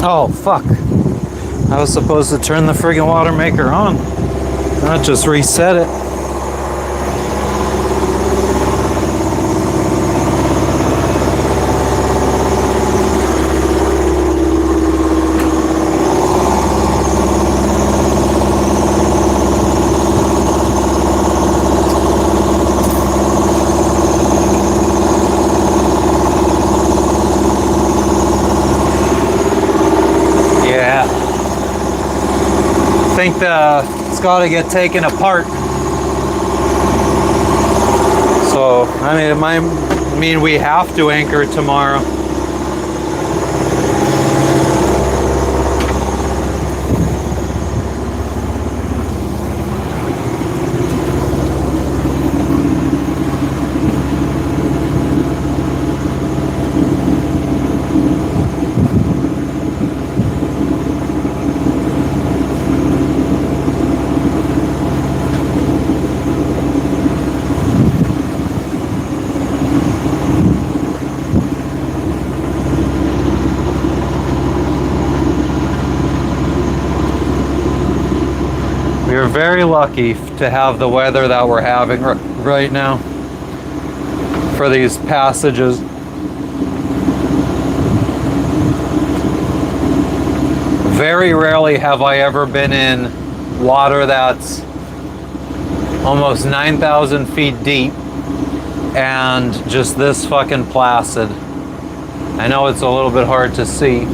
Oh, fuck. I was supposed to turn the friggin' water maker on, not just reset it. I think it's got to get taken apart. So, I mean, it might mean we have to anchor tomorrow. We're very lucky to have the weather that we're having right now for these passages. Very rarely have I ever been in water that's almost 9,000 feet deep and just this fucking placid. I know it's a little bit hard to see.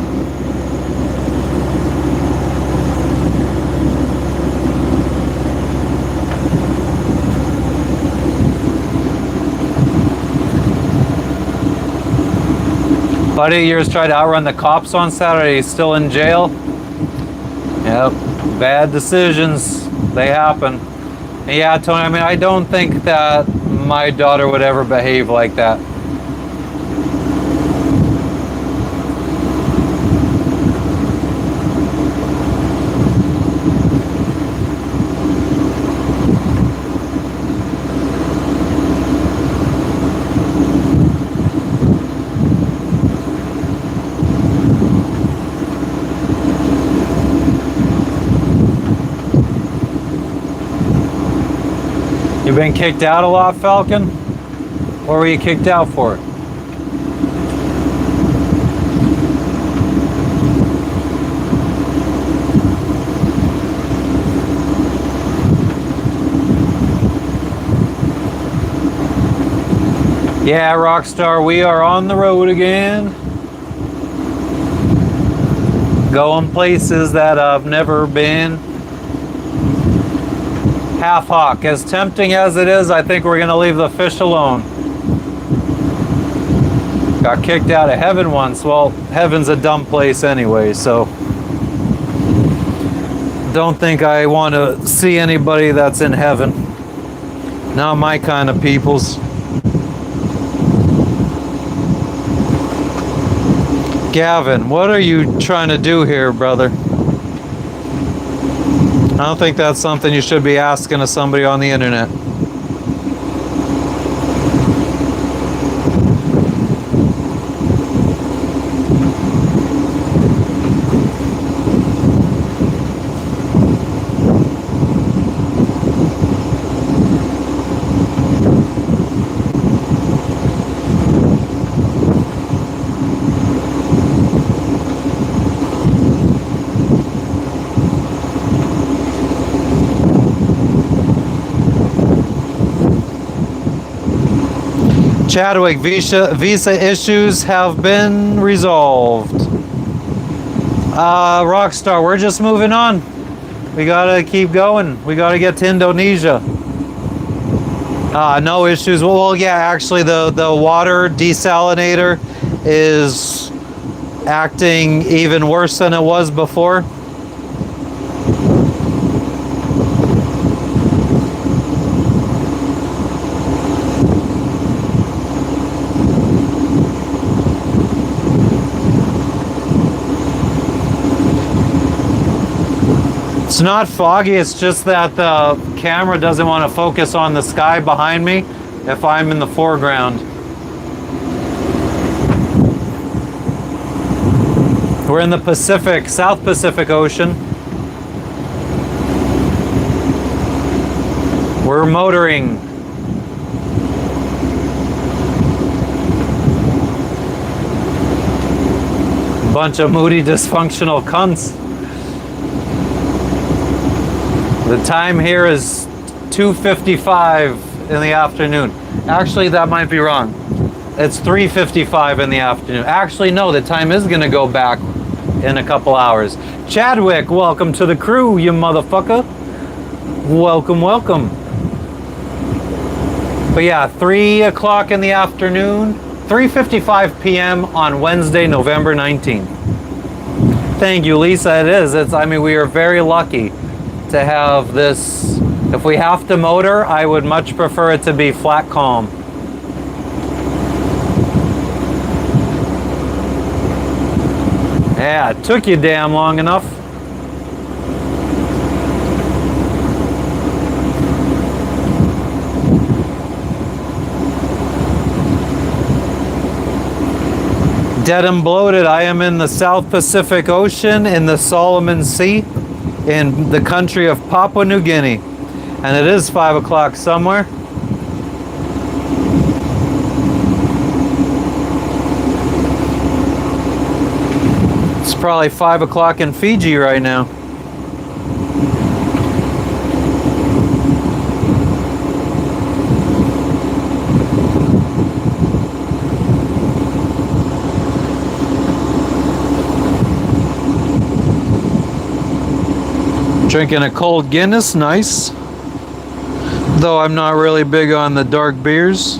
Buddy of yours tried to outrun the cops on Saturday. He's still in jail. Yep, bad decisions. They happen. And yeah, Tony, I mean, I don't think that my daughter would ever behave like that. You been kicked out a lot, Falcon? What were you kicked out for? Yeah, Rockstar, we are on the road again. Going places that I've never been. Half Hawk, as tempting as it is, I think we're gonna leave the fish alone. Got kicked out of heaven once. Well, heaven's a dumb place anyway, so don't think I want to see anybody that's in heaven. Not my kind of peoples. Gavin, what are you trying to do here, brother? I don't think that's something you should be asking of somebody on the internet. Chadwick, visa issues have been resolved. Rockstar, we're just moving on. We gotta keep going. We gotta get to Indonesia. No issues. Well, yeah, actually, the water desalinator is acting even worse than it was before. It's not foggy, it's just that the camera doesn't want to focus on the sky behind me if I'm in the foreground. We're in the Pacific, South Pacific Ocean. We're motoring. Bunch of moody, dysfunctional cunts. The time here is 2:55 in the afternoon. Actually, that might be wrong. It's 3:55 in the afternoon. Actually, no, the time is gonna go back in a couple hours. Chadwick, welcome to the crew, you motherfucker. Welcome, welcome. But yeah, 3 o'clock in the afternoon, 3:55 p.m. on Wednesday, November 19th. Thank you, Lisa. It is. I mean, we are very lucky to have this. If we have to motor, I would much prefer it to be flat calm. Yeah, it took you damn long enough. Dead and bloated, I am in the South Pacific Ocean in the Solomon Sea, in the country of Papua New Guinea, and it is 5 o'clock somewhere. It's probably 5 o'clock in Fiji right now. Drinking a cold Guinness, nice. Though I'm not really big on the dark beers.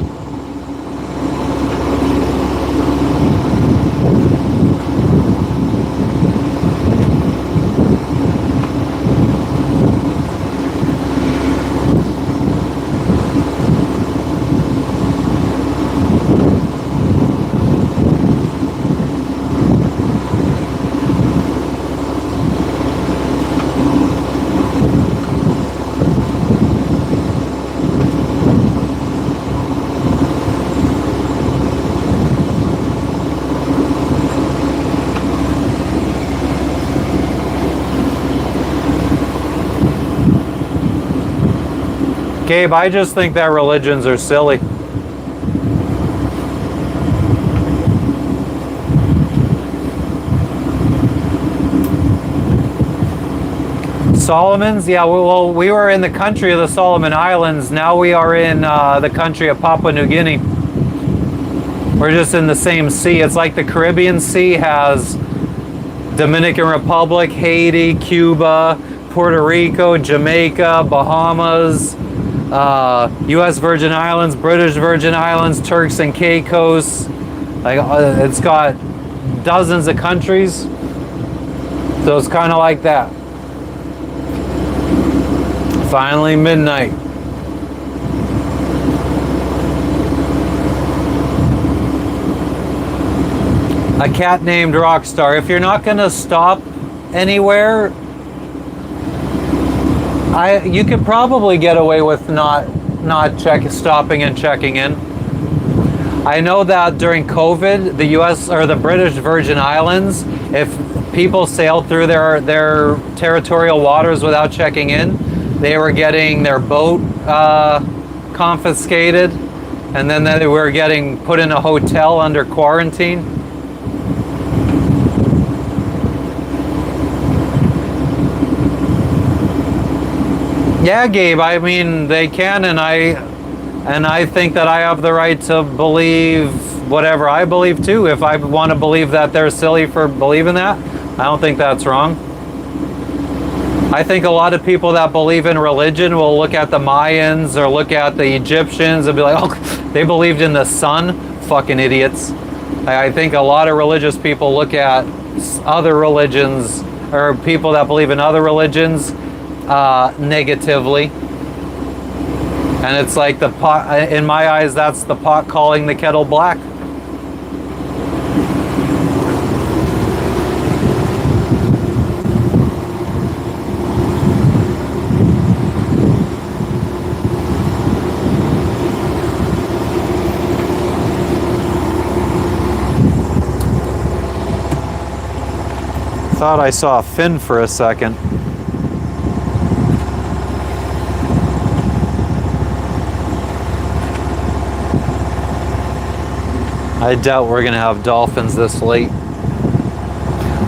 Gabe, I just think that religions are silly. Solomons? Yeah, well, we were in the country of the Solomon Islands. Now we are in the country of Papua New Guinea. We're just in the same sea. It's like the Caribbean Sea has Dominican Republic, Haiti, Cuba, Puerto Rico, Jamaica, Bahamas, U.S. Virgin Islands, British Virgin Islands, Turks and Caicos. Like it's got dozens of countries. So it's kind of like that. Finally, midnight. A cat named Rockstar. If you're not gonna stop anywhere, you could probably get away with not stopping and checking in. I know that during COVID, the U.S. or the British Virgin Islands, if people sailed through their territorial waters without checking in, they were getting their boat confiscated, and then they were getting put in a hotel under quarantine. Yeah, Gabe, I mean, they can, and I think that I have the right to believe whatever I believe too. If I want to believe that they're silly for believing that, I don't think that's wrong. I think a lot of people that believe in religion will look at the Mayans or look at the Egyptians and be like, oh, they believed in the sun? Fucking idiots. I think a lot of religious people look at other religions or people that believe in other religions negatively. And it's like the pot, in my eyes, that's the pot calling the kettle black. Thought I saw a fin for a second. I doubt we're gonna have dolphins this late.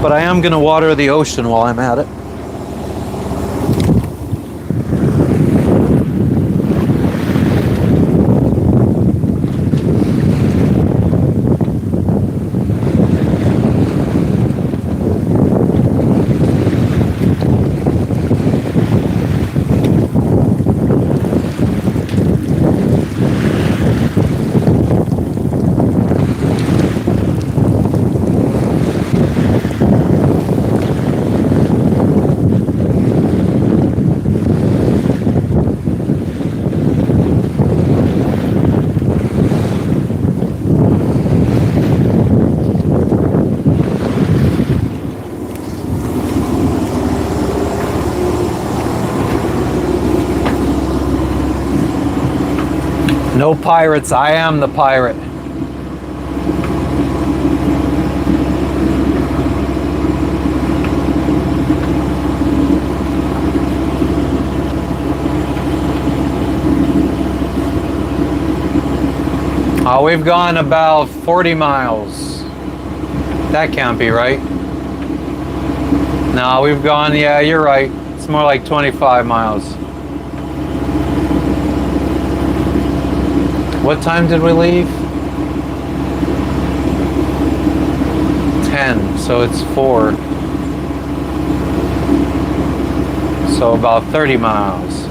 But I am gonna water the ocean while I'm at it. No pirates, I am the pirate. We've gone about 40 miles. That can't be right. No, we've gone, yeah, you're right. It's more like 25 miles. What time did we leave? 10, so it's 4. So about 30 miles.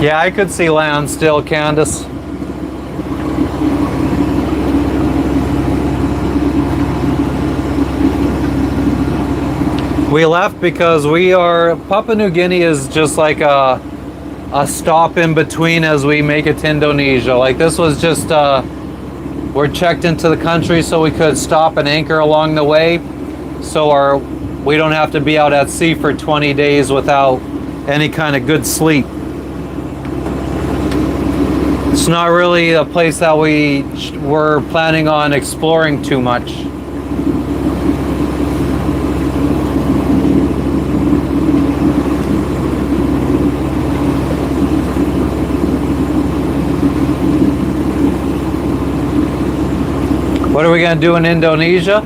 Yeah, I could see land still, Candace. We left because Papua New Guinea is just like a stop in between as we make it to Indonesia. Like this was just, we're checked into the country so we could stop and anchor along the way. So we don't have to be out at sea for 20 days without any kind of good sleep. It's not really a place that we were planning on exploring too much. What are we going to do in Indonesia?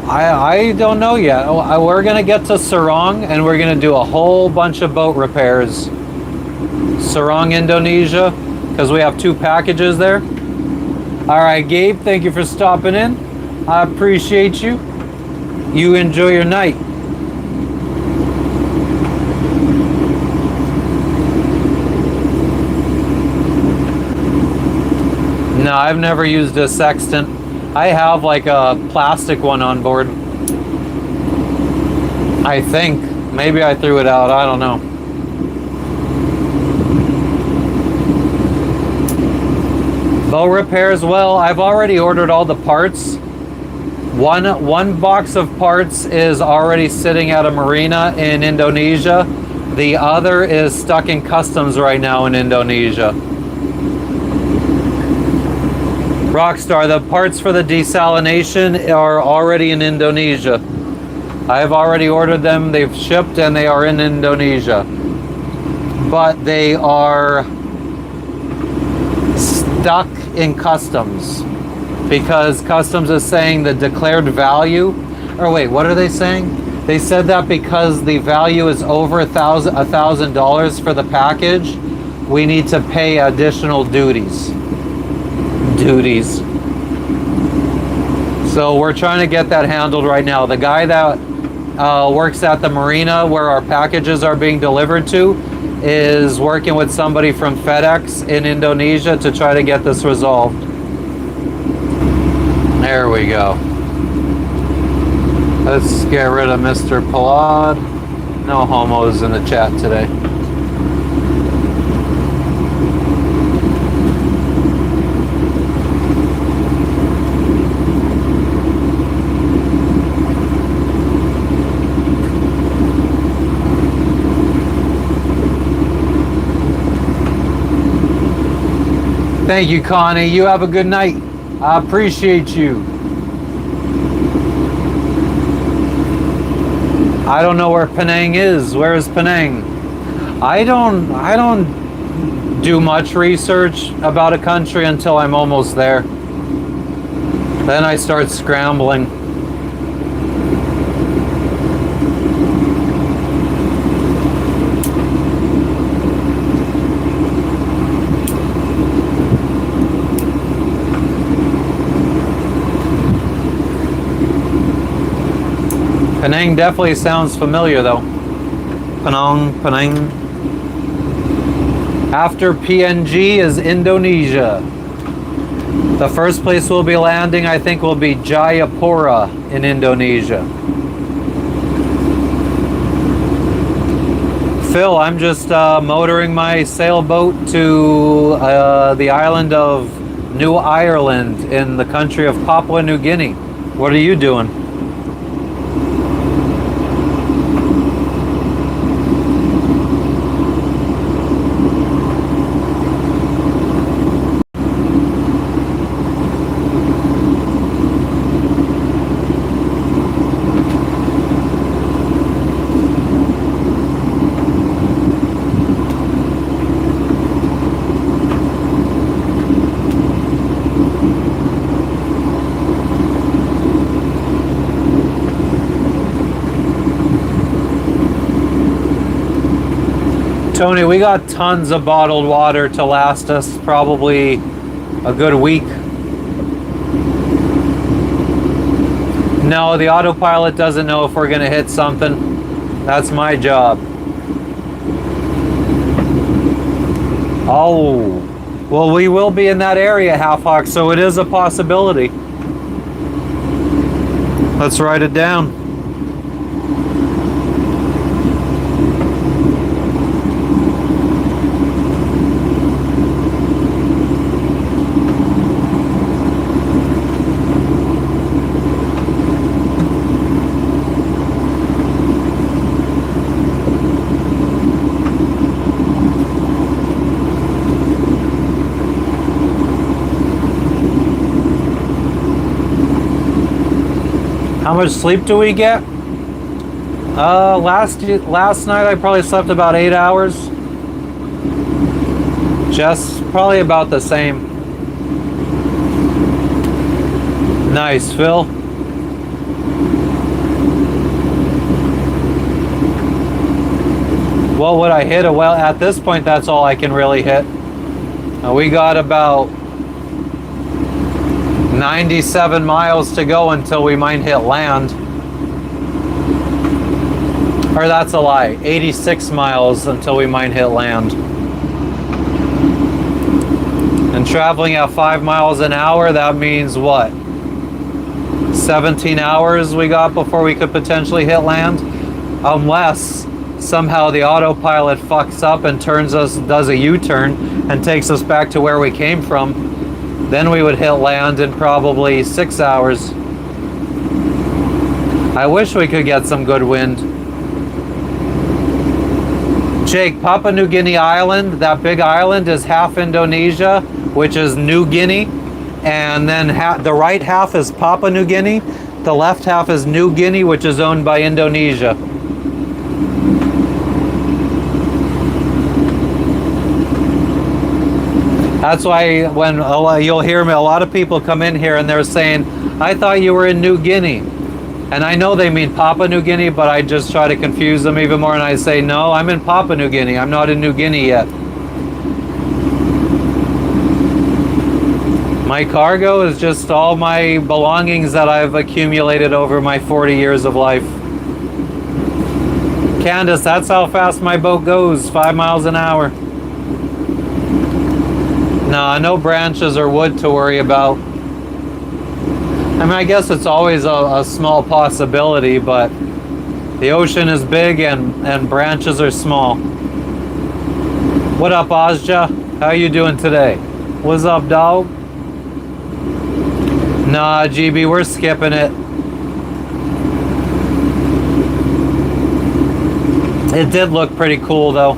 I don't know yet. We're going to get to Serang and we're going to do a whole bunch of boat repairs. Serang, Indonesia, because we have 2 packages there. All right, Gabe, thank you for stopping in. I appreciate you. You enjoy your night. No, I've never used a sextant. I have like a plastic one on board. I think. Maybe I threw it out. I don't know. Boat repairs, well, I've already ordered all the parts. One box of parts is already sitting at a marina in Indonesia. The other is stuck in customs right now in Indonesia. Rockstar, the parts for the desalination are already in Indonesia. I've already ordered them, they've shipped, and they are in Indonesia. But they are stuck in customs because customs is saying the declared value, or wait, what are they saying? They said that because the value is over $1,000 for the package, we need to pay additional duties. So we're trying to get that handled right now. The guy that works at the marina where our packages are being delivered to is working with somebody from FedEx in Indonesia to try to get this resolved. There we go. Let's get rid of Mr. Palad. No homos in the chat today. Thank you, Connie. You have a good night. I appreciate you. I don't know where Penang is. Where is Penang? I don't do much research about a country until I'm almost there. Then I start scrambling. Penang definitely sounds familiar though. Penang. After PNG is Indonesia. The first place we'll be landing, I think, will be Jayapura in Indonesia. Phil, I'm just motoring my sailboat to the island of New Ireland in the country of Papua New Guinea. What are you doing? Tony, we got tons of bottled water to last us probably a good week. No, the autopilot doesn't know if we're gonna hit something. That's my job. Oh, well, we will be in that area, Halfhawk, so it is a possibility. Let's write it down. How much sleep do we get? Last night I probably slept about 8 hours. Just probably about the same. Nice, Phil. What would I hit? Well, at this point, that's all I can really hit. We got about 97 miles to go until we might hit land. Or that's a lie. 86 miles until we might hit land. And traveling at 5 miles an hour, that means what? 17 hours we got before we could potentially hit land? Unless somehow the autopilot fucks up and does a U-turn and takes us back to where we came from. Then we would hit land in probably 6 hours. I wish we could get some good wind. Jake, Papua New Guinea Island, that big island is half Indonesia, which is New Guinea. And then the right half is Papua New Guinea. The left half is New Guinea, which is owned by Indonesia. That's why when you'll hear me, a lot of people come in here and they're saying, I thought you were in New Guinea. And I know they mean Papua New Guinea, but I just try to confuse them even more. And I say, no, I'm in Papua New Guinea. I'm not in New Guinea yet. My cargo is just all my belongings that I've accumulated over my 40 years of life. Candace, that's how fast my boat goes, 5 miles an hour. Nah, no branches or wood to worry about. I mean, I guess it's always a small possibility, but the ocean is big and branches are small. What up, Ozja? How you doing today? What's up, dog? Nah, GB, we're skipping it. It did look pretty cool, though.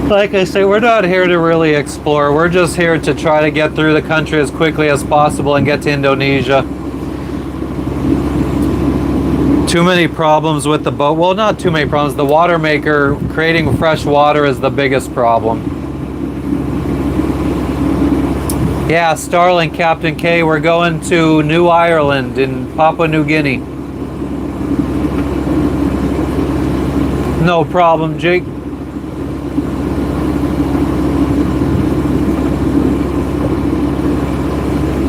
Like I say, we're not here to really explore. We're just here to try to get through the country as quickly as possible and get to Indonesia. Too many problems with the boat. Well, not too many problems. The water maker creating fresh water is the biggest problem. Yeah, Starlink, Captain K, we're going to New Ireland in Papua New Guinea. No problem, Jake.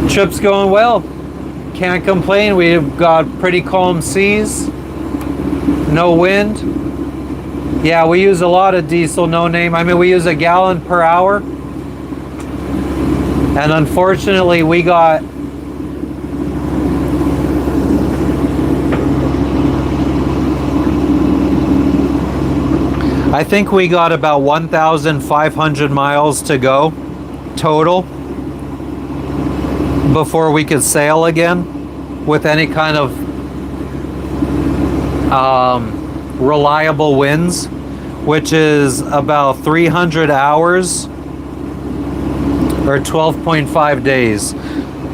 Trip's going well. Can't complain. We've got pretty calm seas. No wind. Yeah, we use a lot of diesel, no name. I mean, we use 1 gallon per hour. And unfortunately, we got I think we got about 1,500 miles to go total before we could sail again with any kind of reliable winds, which is about 300 hours or 12.5 days.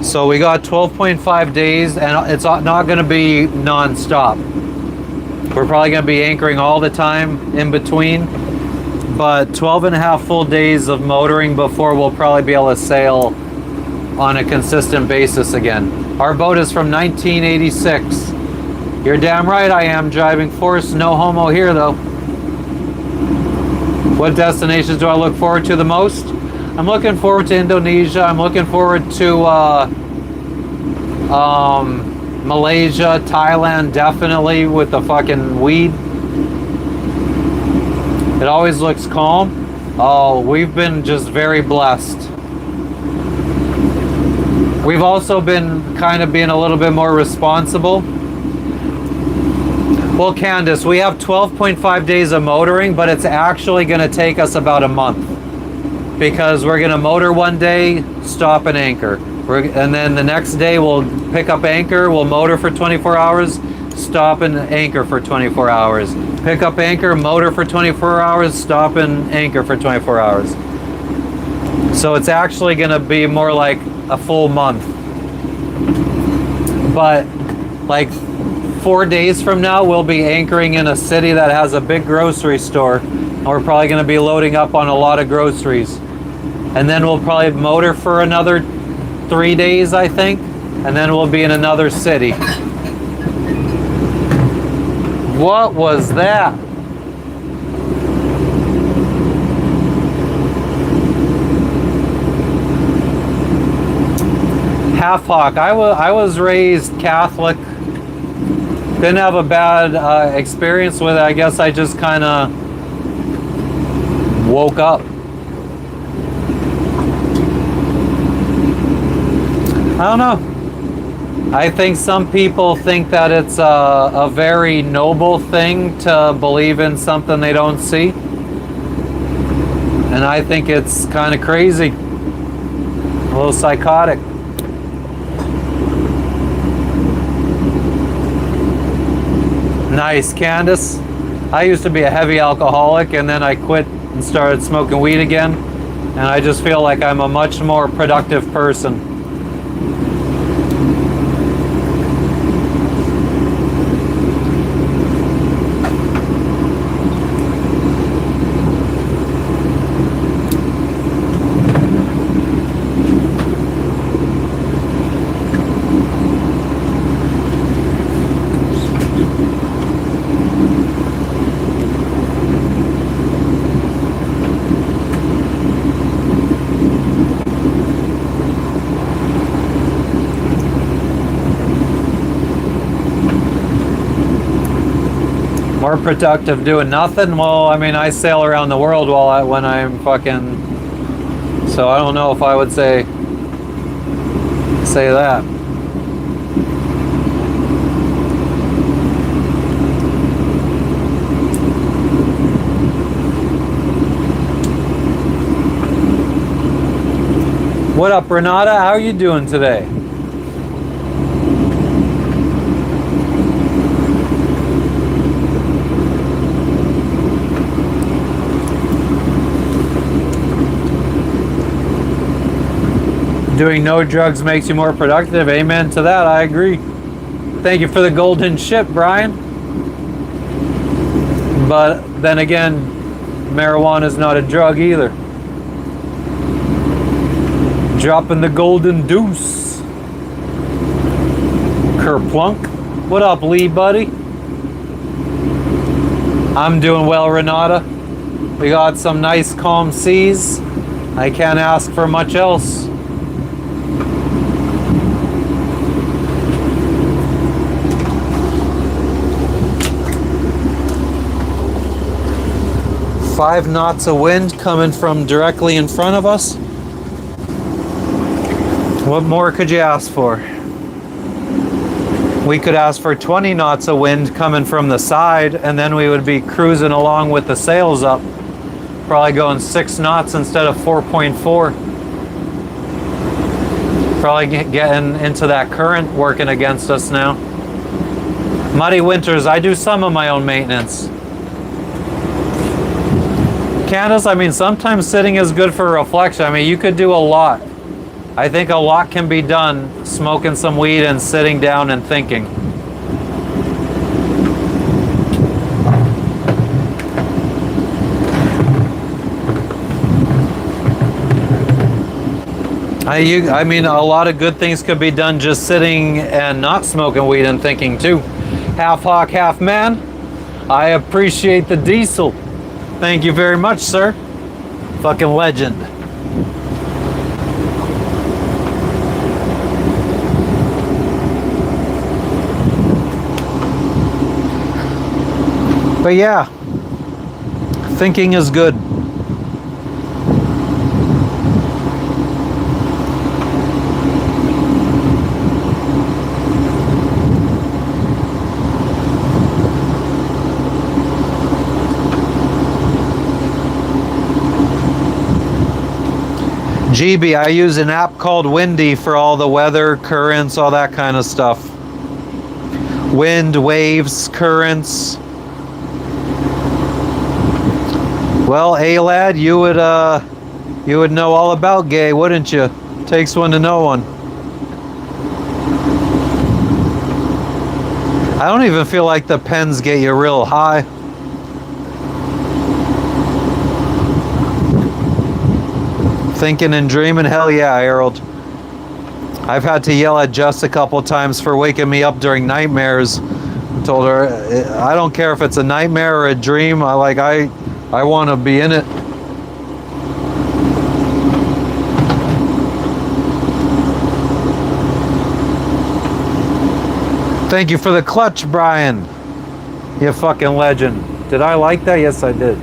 So we got 12.5 days, and it's not going to be non-stop. We're probably going to be anchoring all the time in between, but 12 and a half full days of motoring before we'll probably be able to sail on a consistent basis again. Our boat is from 1986. You're damn right I am. Driving force, no homo here though. What destinations do I look forward to the most? I'm looking forward to Indonesia. I'm looking forward to Malaysia, Thailand, definitely, with the fucking weed. It always looks calm. Oh, we've been just very blessed. We've also been kind of being a little bit more responsible. Well, Candace, we have 12.5 days of motoring, but it's actually going to take us about a month, because we're going to motor one day, stop and anchor. And then the next day we'll pick up anchor, we'll motor for 24 hours, stop and anchor for 24 hours. Pick up anchor, motor for 24 hours, stop and anchor for 24 hours. So it's actually going to be more like a full month. But like 4 days from now, we'll be anchoring in a city that has a big grocery store. And we're probably going to be loading up on a lot of groceries. And then we'll probably motor for another 3 days, I think. And then we'll be in another city. What was that? Half hawk. I was raised Catholic. Didn't have a bad experience with it. I guess I just kind of woke up. I don't know. I think some people think that it's a very noble thing to believe in something they don't see. And I think it's kind of crazy. A little psychotic. Nice, Candace. I used to be a heavy alcoholic and then I quit and started smoking weed again. And I just feel like I'm a much more productive person. More productive doing nothing? Well, I mean, I sail around the world when I'm fucking... So I don't know if I would say that. What up, Renata? How are you doing today? Doing no drugs makes you more productive. Amen to that. I agree. Thank you for the golden ship, Brian. But then again, marijuana is not a drug either. Dropping the golden deuce. Kerplunk. What up, Lee, buddy? I'm doing well, Renata. We got some nice calm seas. I can't ask for much else. Five knots of wind coming from directly in front of us. What more could you ask for? We could ask for 20 knots of wind coming from the side, and then we would be cruising along with the sails up. Probably going 6 knots instead of 4.4. Probably getting into that current working against us now. Muddy winters, I do some of my own maintenance. Candace, I mean, sometimes sitting is good for reflection. I mean, you could do a lot. I think a lot can be done smoking some weed and sitting down and thinking. I mean, a lot of good things could be done just sitting and not smoking weed and thinking too. Half hawk, half man. I appreciate the diesel. Thank you very much, sir. Fucking legend. But yeah, thinking is good. GB, I use an app called Windy for all the weather, currents, all that kind of stuff. Wind, waves, currents. Well, hey lad, you would know all about gay, wouldn't you? Takes one to know one. I don't even feel like the pens get you real high. Thinking and dreaming, hell yeah, Harold. I've had to yell at Jess a couple times for waking me up during nightmares. Told her, I don't care if it's a nightmare or a dream. I want to be in it. Thank you for the clutch, Brian. You fucking legend. Did I like that? Yes, I did.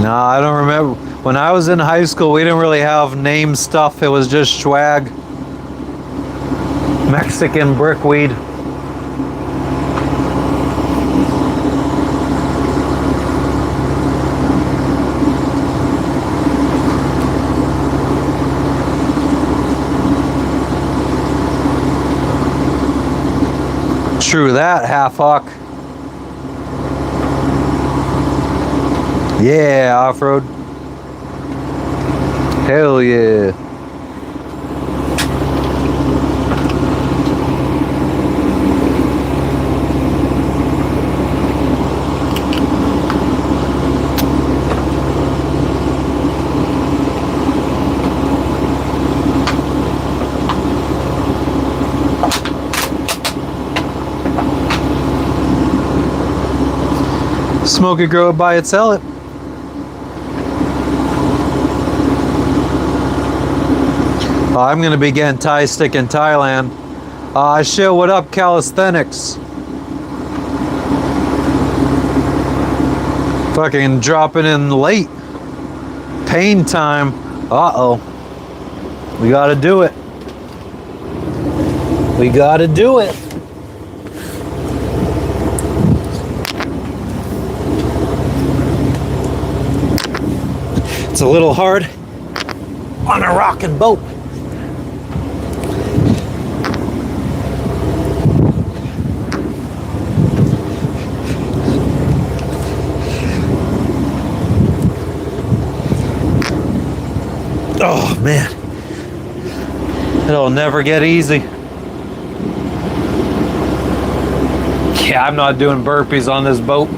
No, I don't remember. When I was in high school, we didn't really have name stuff. It was just swag. Mexican brickweed. True that, half-hawk. Yeah, off-road. Hell yeah. Smoke it, grow it, buy it, sell it. I'm gonna be getting Thai stick in Thailand. Shit, what up, calisthenics? Fucking dropping in late. Pain time. Uh-oh. We gotta do it. We gotta do it. It's a little hard on a rocking boat. Oh man, it'll never get easy. Yeah, I'm not doing burpees on this boat.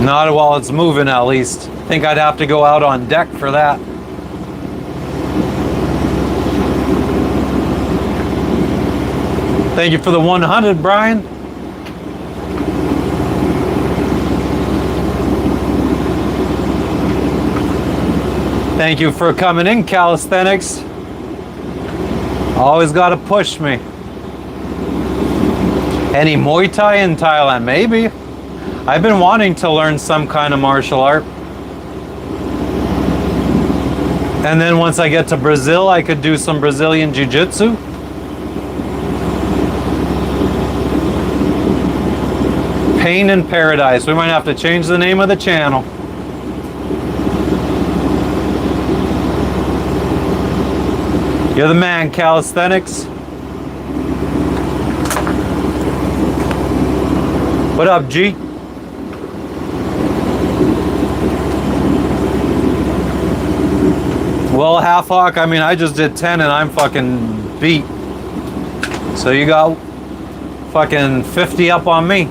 Not while it's moving, at least. I think I'd have to go out on deck for that. Thank you for the 100, Brian. Thank you for coming in, calisthenics. Always got to push me. Any Muay Thai in Thailand? Maybe. I've been wanting to learn some kind of martial art. And then once I get to Brazil, I could do some Brazilian Jiu-Jitsu. Pain in Paradise. We might have to change the name of the channel. You're the man, calisthenics. What up, G? Well, half hawk, I mean, I just did 10 and I'm fucking beat. So you got fucking 50 up on me.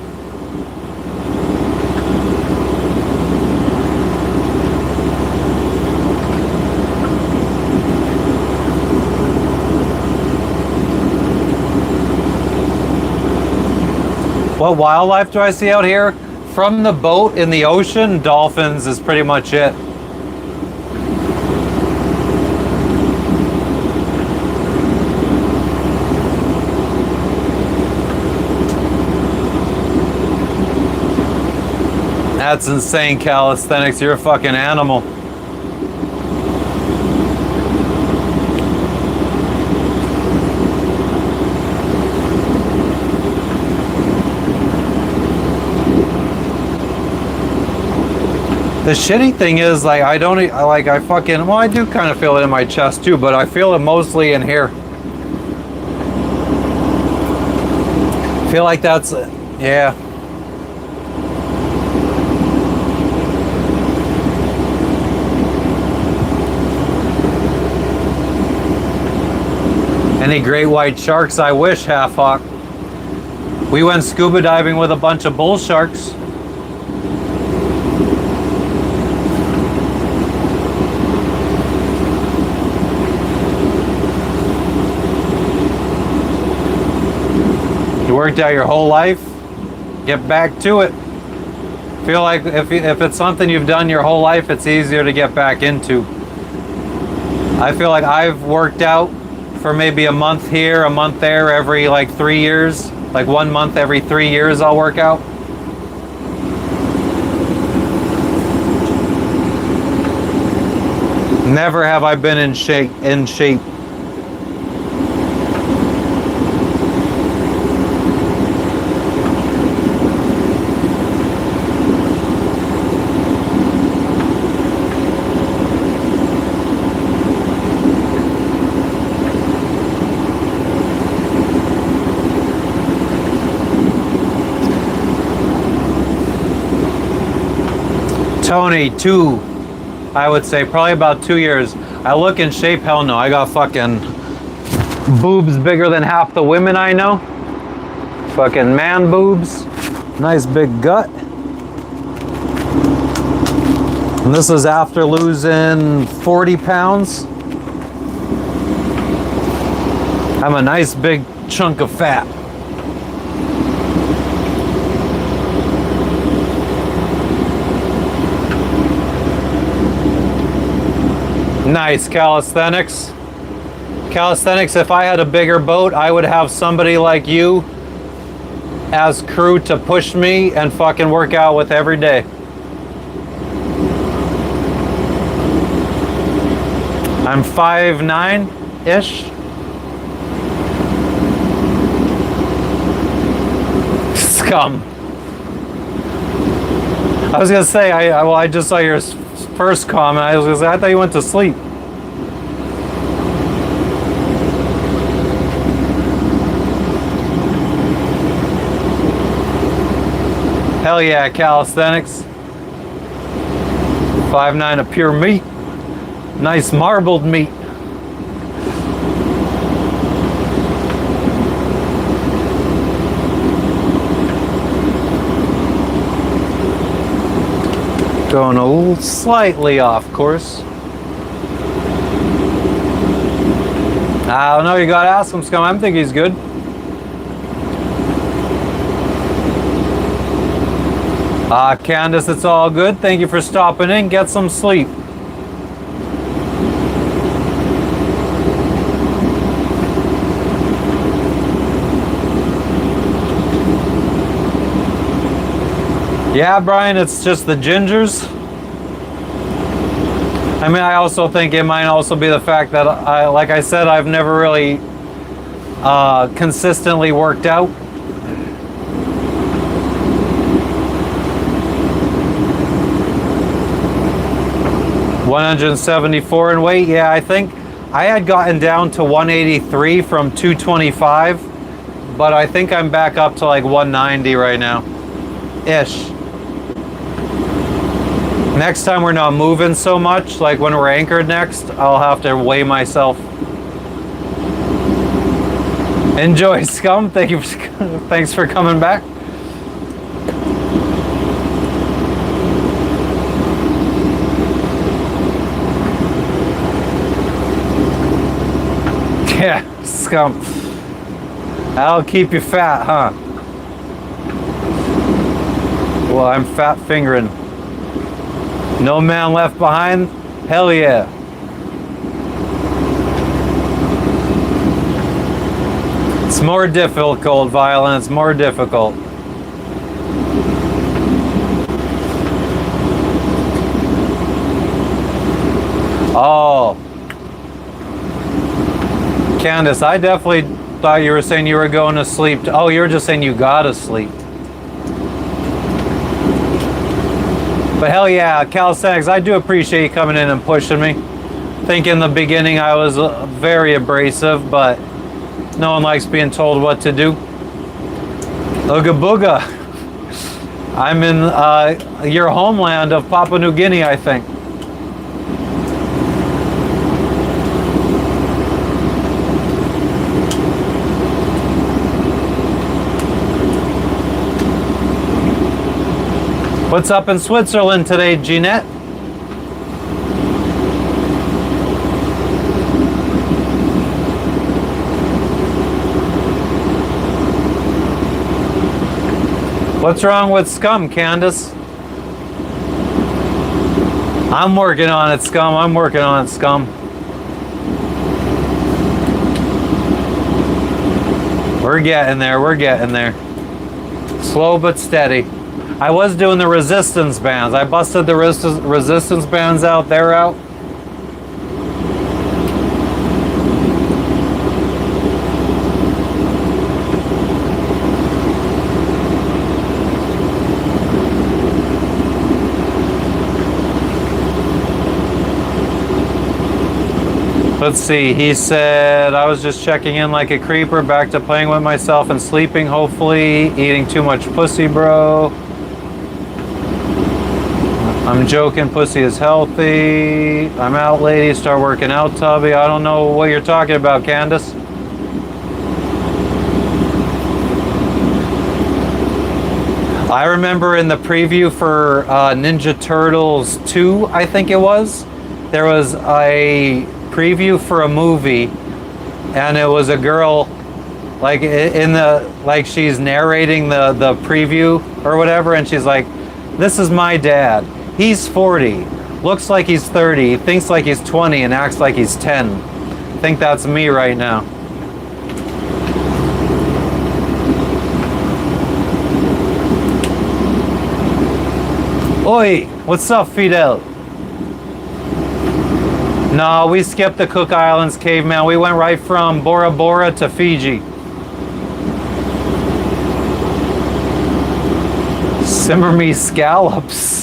What wildlife do I see out here? From the boat in the ocean, dolphins is pretty much it. That's insane, calisthenics. You're a fucking animal. The shitty thing is, like, I don't, like, I fucking, well, I do kind of feel it in my chest too, but I feel it mostly in here. I feel like that's, yeah. Any great white sharks? I wish, Half Hawk. We went scuba diving with a bunch of bull sharks. You worked out your whole life, get back to it. Feel like if it's something you've done your whole life, it's easier to get back into. I feel like I've worked out for maybe a month here, a month there, every like 3 years. Like 1 month every 3 years I'll work out. Never have I been in shape. Tony, I would say probably about 2 years. I look in shape, hell no. I got fucking boobs bigger than half the women I know. Fucking man boobs. Nice big gut. And this is after losing 40 pounds. I'm a nice big chunk of fat. Nice, calisthenics. Calisthenics, if I had a bigger boat, I would have somebody like you as crew to push me and fucking work out with every day. I'm 5'9"-ish. Scum. I was gonna say, I just saw your first comment. I was gonna say, I thought you went to sleep. Hell yeah, calisthenics. 5'9" of pure meat. Nice marbled meat. Going a little slightly off course. I don't know, you gotta ask him, Scum. I think he's good. Candace, it's all good. Thank you for stopping in. Get some sleep. Yeah, Brian, it's just the gingers. I mean, I also think it might also be the fact that, like I said, I've never really consistently worked out. $174 in weight. Yeah, I think I had gotten down to 183 from 225, but I think I'm back up to like 190 right now, ish. Next time we're not moving so much, like when we're anchored next, I'll have to weigh myself. Enjoy, Scum. Thank you. Thanks for coming back. Yeah, Scum. That'll keep you fat, huh? Well, I'm fat fingering. No man left behind? Hell yeah. It's more difficult, Violent. It's more difficult. Candace, I definitely thought you were saying you were going to sleep. Oh, you were just saying you gotta sleep. But hell yeah, calisthenics, I do appreciate you coming in and pushing me. I think in the beginning I was very abrasive, but no one likes being told what to do. Ooga booga. I'm in your homeland of Papua New Guinea, I think. What's up in Switzerland today, Jeanette? What's wrong with scum, Candace? I'm working on it, scum. I'm working on it, scum. We're getting there. We're getting there. Slow but steady. I was doing the resistance bands. I busted the resistance bands out. They're out. Let's see, he said, I was just checking in like a creeper, back to playing with myself and sleeping, hopefully. Eating too much pussy, bro. I'm joking, pussy is healthy. I'm out, lady, start working out, Tubby. I don't know what you're talking about, Candace. I remember in the preview for Ninja Turtles 2, I think it was, there was a preview for a movie, and it was a girl, like in the, like she's narrating the preview or whatever, and she's like, this is my dad. He's 40, looks like he's 30, thinks like he's 20, and acts like he's 10. I think that's me right now. Oi, what's up, Fidel? No, we skipped the Cook Islands, caveman. We went right from Bora Bora to Fiji. Simmer me scallops.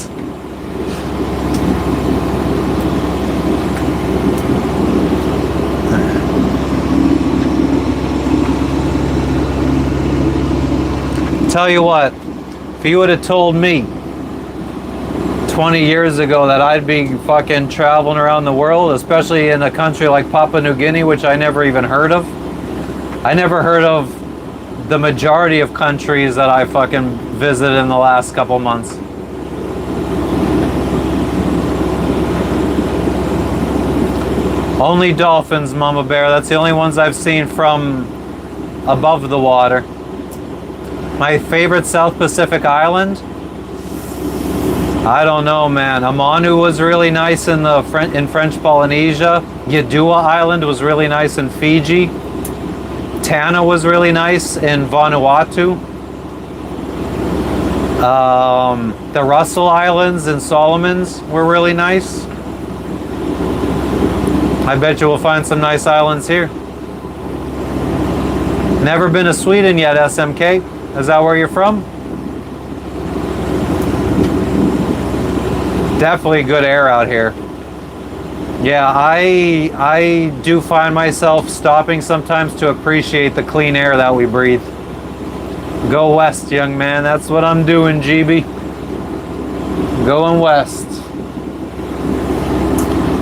Tell you what, if you would have told me 20 years ago that I'd be fucking traveling around the world, especially in a country like Papua New Guinea, which I never even heard of. I never heard of the majority of countries that I fucking visited in the last couple months. Only dolphins, Mama Bear. That's the only ones I've seen from above the water. My favorite South Pacific island? I don't know, man. Amanu was really nice in French Polynesia. Yadua Island was really nice in Fiji. Tana was really nice in Vanuatu. The Russell Islands in Solomons were really nice. I bet you we'll find some nice islands here. Never been to Sweden yet, SMK. Is that where you're from? Definitely good air out here. Yeah, I do find myself stopping sometimes to appreciate the clean air that we breathe. Go west, young man. That's what I'm doing, GB. Going west.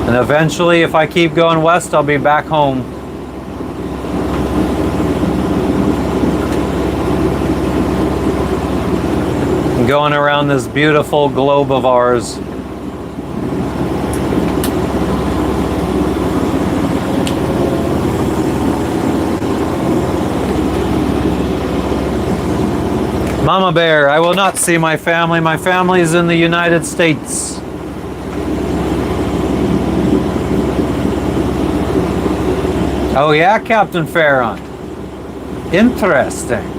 And eventually, if I keep going west, I'll be back home. Going around this beautiful globe of ours. Mama Bear, I will not see my family. My family is in the United States. Oh yeah, Captain Farron. Interesting.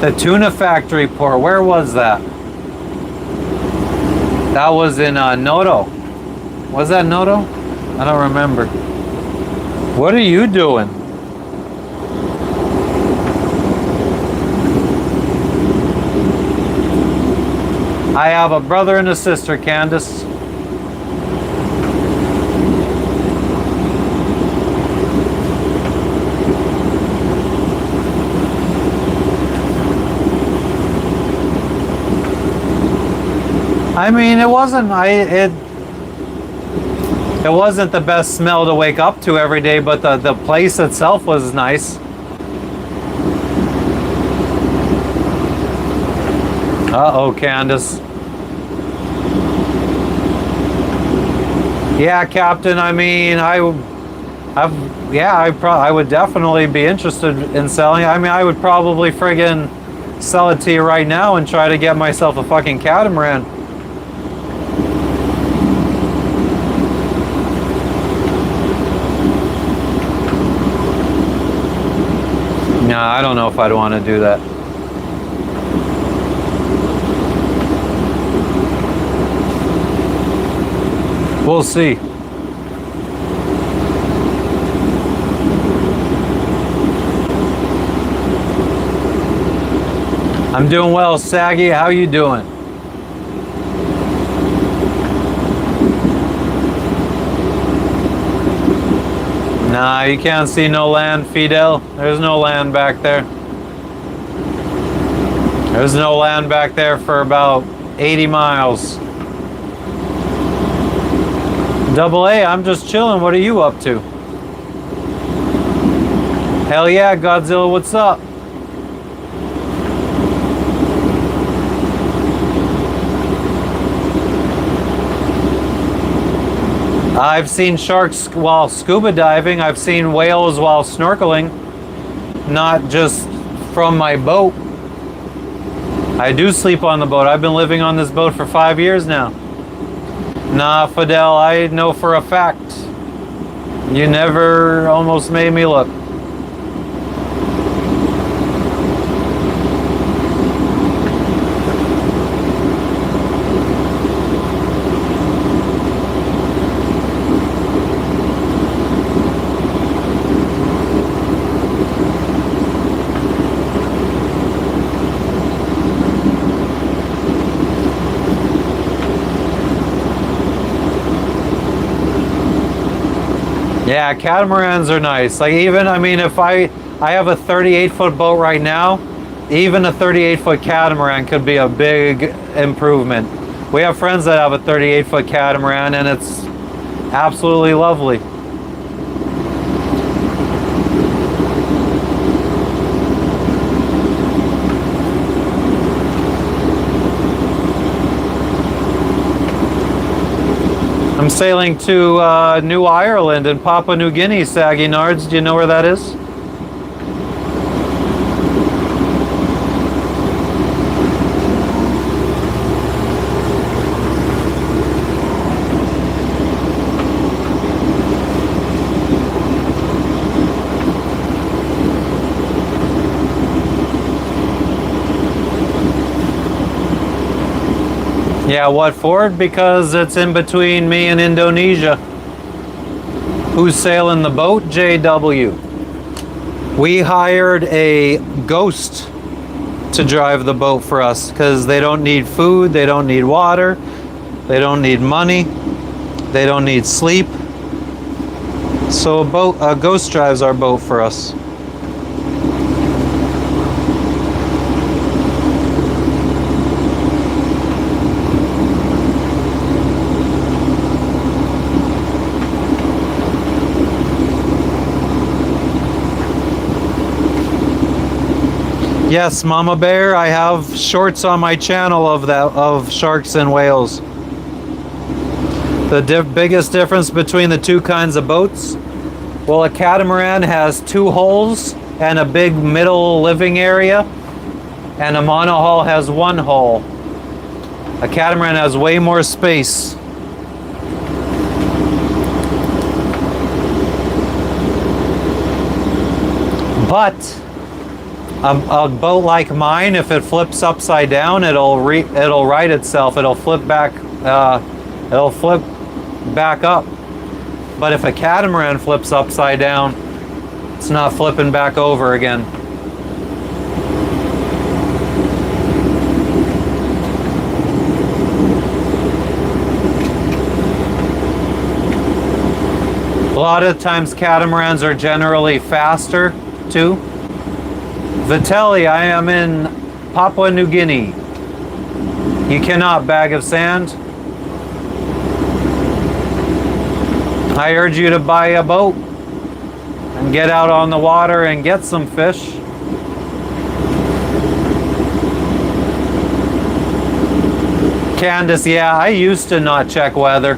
The tuna factory port, where was that? That was in Noto. Was that Noto? I don't remember. What are you doing? I have a brother and a sister, Candace. I mean, it wasn't it wasn't the best smell to wake up to every day, but the place itself was nice. Uh-oh, Candace. Yeah, Captain, I mean, I would definitely be interested in selling. I mean, I would probably friggin' sell it to you right now and try to get myself a fucking catamaran. Nah, I don't know if I'd want to do that. We'll see. I'm doing well, Saggy. How you doing? Nah, you can't see no land, Fidel. There's no land back there. There's no land back there for about 80 miles. Double A, I'm just chilling. What are you up to? Hell yeah, Godzilla, what's up? I've seen sharks while scuba diving. I've seen whales while snorkeling. Not just from my boat. I do sleep on the boat. I've been living on this boat for 5 years now. Nah, Fidel, I know for a fact. You never almost made me look. Yeah, catamarans are nice. Like even, I mean, if I have a 38-foot boat right now, even a 38-foot catamaran could be a big improvement. We have friends that have a 38-foot catamaran and it's absolutely lovely. I'm sailing to New Ireland in Papua New Guinea, Saggy Nards. Do you know where that is? Yeah, what for? Because it's in between me and Indonesia. Who's sailing the boat? JW. We hired a ghost to drive the boat for us because they don't need food, they don't need water, they don't need money, they don't need sleep. So a ghost drives our boat for us. Yes, Mama Bear, I have shorts on my channel of sharks and whales. The biggest difference between the two kinds of boats, well, a catamaran has 2 holes and a big middle living area, and a monohull has 1 hull. A catamaran has way more space. But a boat like mine, if it flips upside down, it'll right itself. It'll flip back it'll flip back up. But if a catamaran flips upside down, it's not flipping back over again. A lot of times catamarans are generally faster too. Vitelli, I am in Papua New Guinea. You cannot bag of sand. I urge you to buy a boat and get out on the water and get some fish. Candace, yeah, I used to not check weather.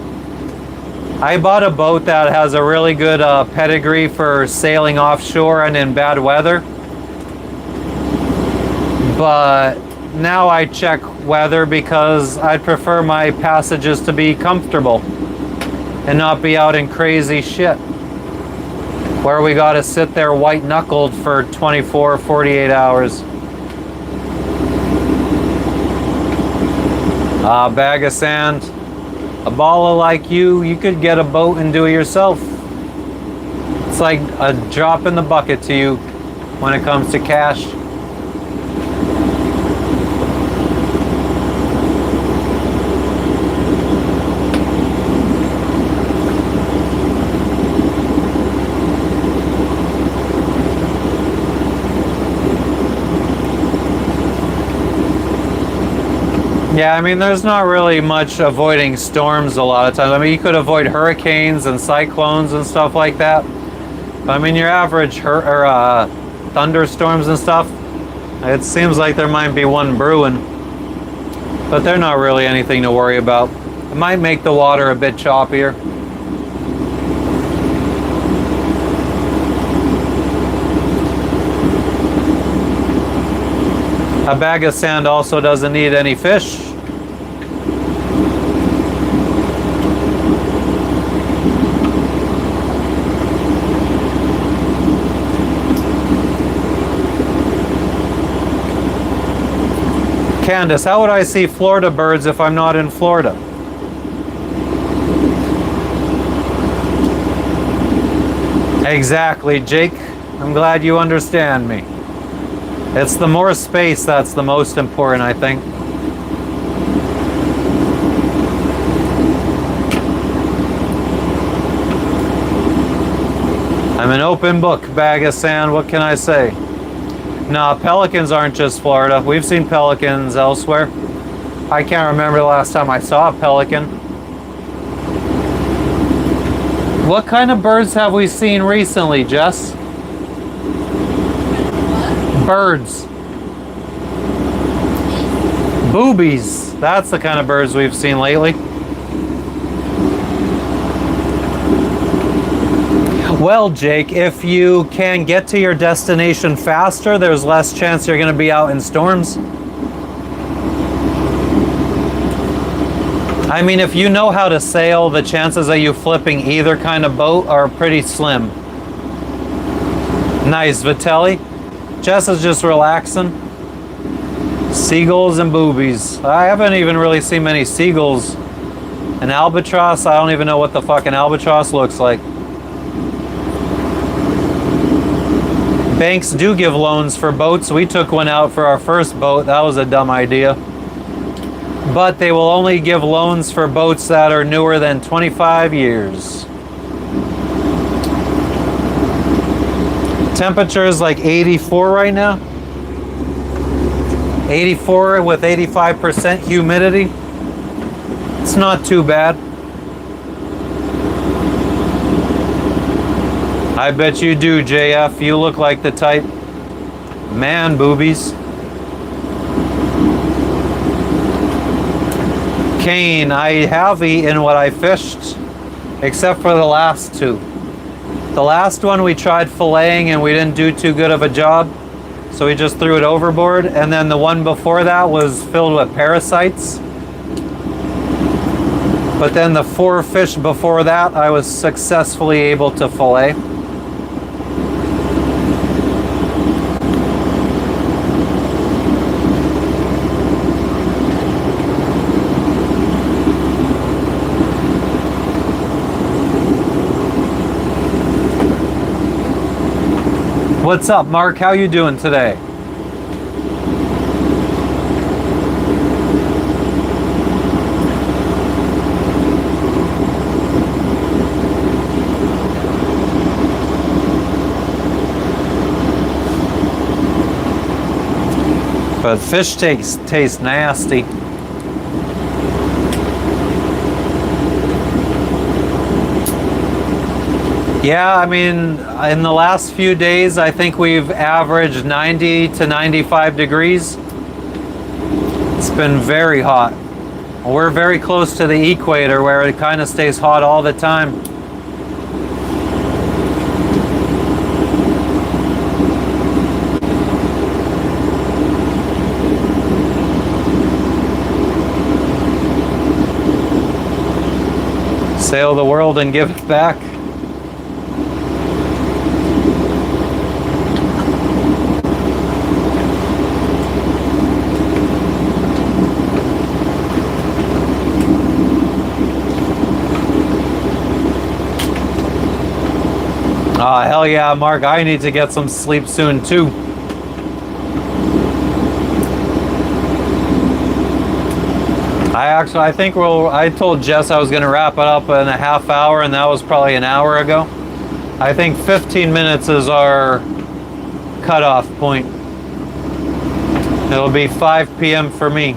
I bought a boat that has a really good pedigree for sailing offshore and in bad weather. But now I check weather because I'd prefer my passages to be comfortable and not be out in crazy shit where we gotta sit there white-knuckled for 24, 48 hours. A bag of sand. A baller like you could get a boat and do it yourself. It's like a drop in the bucket to you when it comes to cash. Yeah, I mean, there's not really much avoiding storms a lot of times. I mean, you could avoid hurricanes and cyclones and stuff like that. But I mean, your average thunderstorms and stuff, it seems like there might be one brewing. But they're not really anything to worry about. It might make the water a bit choppier. A bag of sand also doesn't need any fish. Candace, how would I see Florida birds if I'm not in Florida? Exactly, Jake. I'm glad you understand me. It's the more space that's the most important, I think. I'm an open book, bag of sand, what can I say? Nah, pelicans aren't just Florida. We've seen pelicans elsewhere. I can't remember the last time I saw a pelican. What kind of birds have we seen recently, Jess? Birds. Boobies. That's the kind of birds we've seen lately. Well, Jake, if you can get to your destination faster, there's less chance you're going to be out in storms. I mean, if you know how to sail, the chances of you flipping either kind of boat are pretty slim. Nice, Vitelli. Jess is just relaxing. Seagulls and boobies. I haven't even really seen many seagulls. An albatross, I don't even know what the fucking albatross looks like. Banks do give loans for boats. We took one out for our first boat. That was a dumb idea. But they will only give loans for boats that are newer than 25 years. Temperature is like 84 right now. 84 with 85% humidity. It's not too bad. I bet you do, JF. You look like the type. Man, boobies. Kane, I have eaten what I fished, except for the last two. The last one we tried filleting and we didn't do too good of a job, so we just threw it overboard. And then the one before that was filled with parasites. But then the 4 fish before that, I was successfully able to fillet. What's up, Mark? How you doing today? But fish taste nasty. Yeah, I mean, in the last few days, I think we've averaged 90 to 95 degrees. It's been very hot. We're very close to the equator where it kind of stays hot all the time. Sail the world and give it back. Hell yeah, Mark, I need to get some sleep soon too. I think I told Jess I was going to wrap it up in a half hour, and that was probably an hour ago. I think 15 minutes is our cutoff point. It'll be 5 p.m. for me.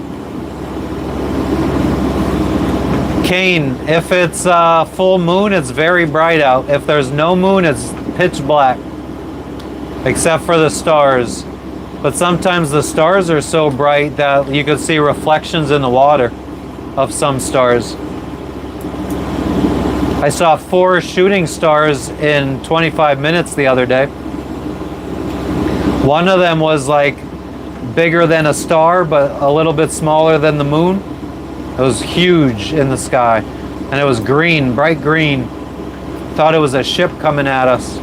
Kane, if it's full moon, it's very bright out. If there's no moon, it's pitch black, except for the stars. But sometimes the stars are so bright that you could see reflections in the water of some stars. I saw 4 shooting stars in 25 minutes the other day. One of them was like bigger than a star, but a little bit smaller than the moon. It was huge in the sky, and it was green, bright green. Thought it was a ship coming at us.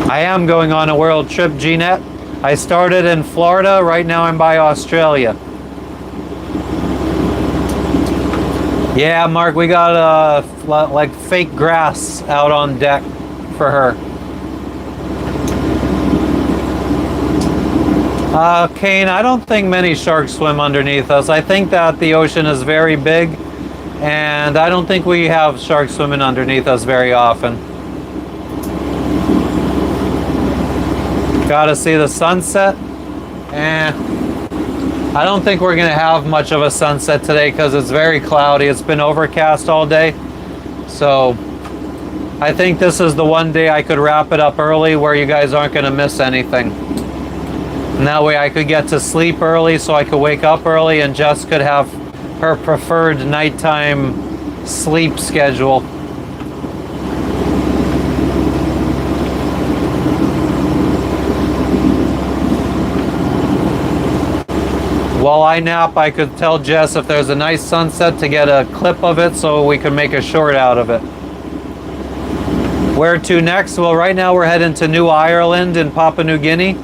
I am going on a world trip, Jeanette. I started in Florida. Right now I'm by Australia. Yeah, Mark, we got like fake grass out on deck for her. Kane, I don't think many sharks swim underneath us. I think that the ocean is very big, and I don't think we have sharks swimming underneath us very often. Gotta see the sunset. I don't think we're gonna have much of a sunset today because it's very cloudy. It's been overcast all day. So I think this is the one day I could wrap it up early where you guys aren't gonna miss anything. And that way I could get to sleep early so I could wake up early, and Jess could have her preferred nighttime sleep schedule. While I nap, I could tell Jess if there's a nice sunset to get a clip of it so we can make a short out of it. Where to next? Well, right now we're heading to New Ireland in Papua New Guinea.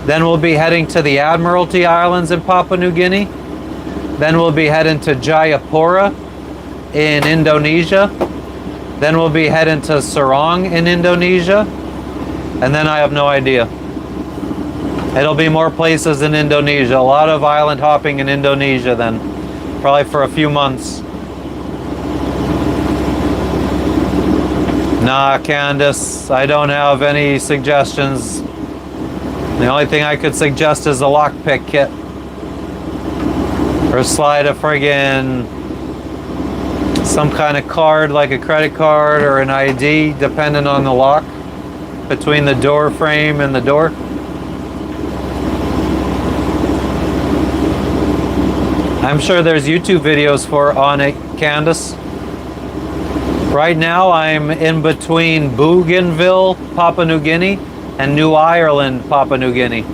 Then we'll be heading to the Admiralty Islands in Papua New Guinea. Then we'll be heading to Jayapura in Indonesia. Then we'll be heading to Sarong in Indonesia. And then I have no idea. It'll be more places in Indonesia. A lot of island hopping in Indonesia then. Probably for a few months. Nah, Candace, I don't have any suggestions. The only thing I could suggest is a lockpick kit. Or slide a friggin' some kind of card, like a credit card or an ID, depending on the lock between the door frame and the door. I'm sure there's YouTube videos on it, Candace. Right now I'm in between Bougainville, Papua New Guinea, and New Ireland, Papua New Guinea.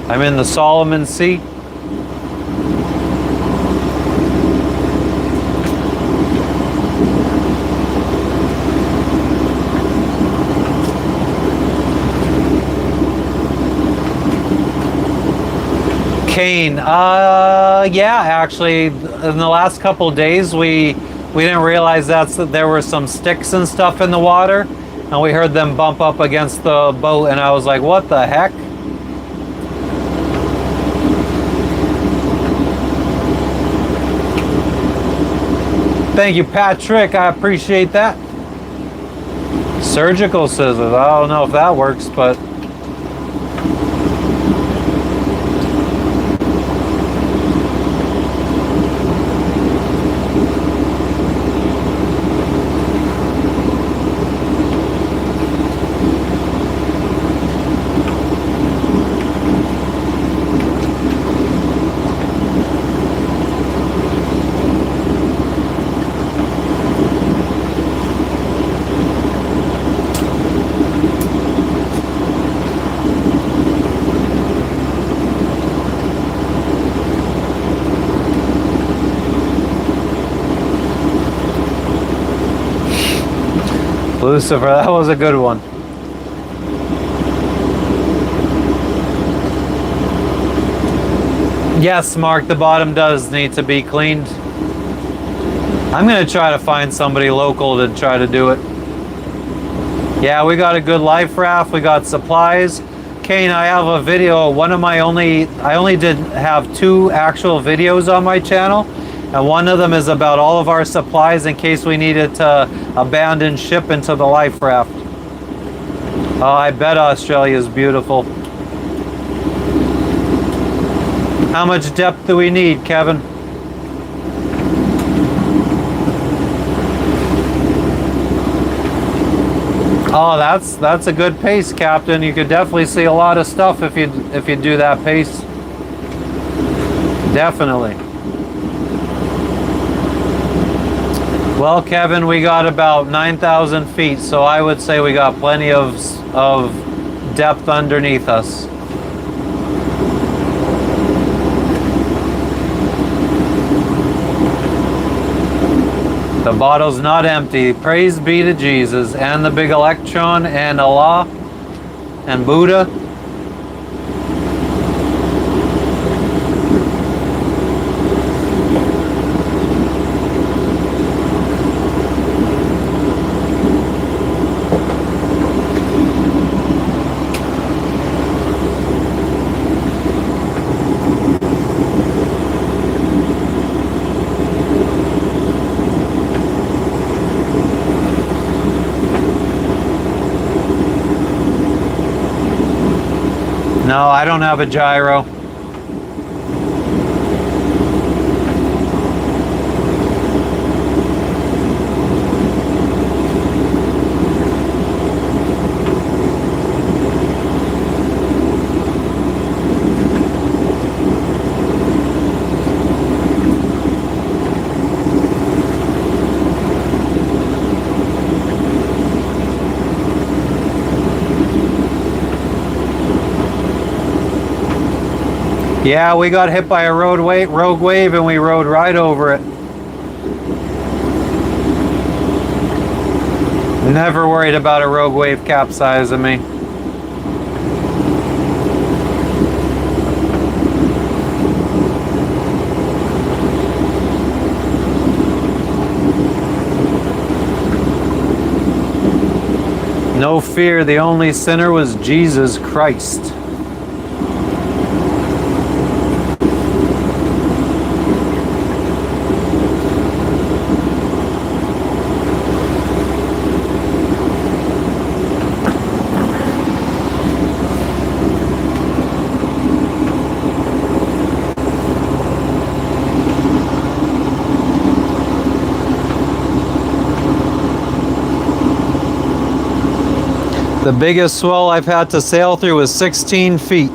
I'm in the Solomon Sea. Kane, yeah, actually, in the last couple of days, we didn't realize that there were some sticks and stuff in the water, and we heard them bump up against the boat, and I was like, what the heck? Thank you, Patrick. I appreciate that. Surgical scissors. I don't know if that works, but Lucifer, that was a good one. Yes, Mark, the bottom does need to be cleaned. I'm going to try to find somebody local to try to do it. Yeah, we got a good life raft. We got supplies. Kane, I have a video. I only did have 2 actual videos on my channel. And one of them is about all of our supplies in case we needed to abandon ship into the life raft. Oh, I bet Australia is beautiful. How much depth do we need, Kevin? Oh, that's a good pace, Captain. You could definitely see a lot of stuff if you do that pace. Definitely. Well, Kevin, we got about 9,000 feet, so I would say we got plenty of depth underneath us. The bottle's not empty. Praise be to Jesus and the big electron and Allah and Buddha. No, I don't have a gyro. Yeah, we got hit by a rogue wave and we rode right over it. Never worried about a rogue wave capsizing me. No fear, the only sinner was Jesus Christ. The biggest swell I've had to sail through was 16 feet.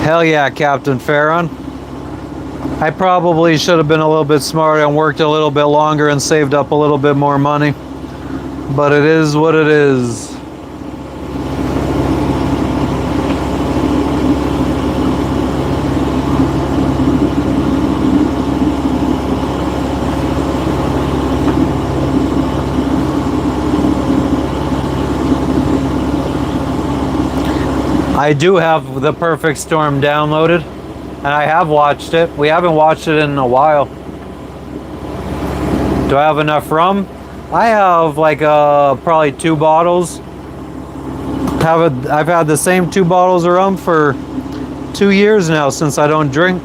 Hell yeah, Captain Farron. I probably should have been a little bit smarter and worked a little bit longer and saved up a little bit more money. But it is what it is. I do have The Perfect Storm downloaded, and I have watched it. We haven't watched it in a while. Do I have enough rum? I have like probably 2 bottles. I've had the same 2 bottles of rum for 2 years now since I don't drink.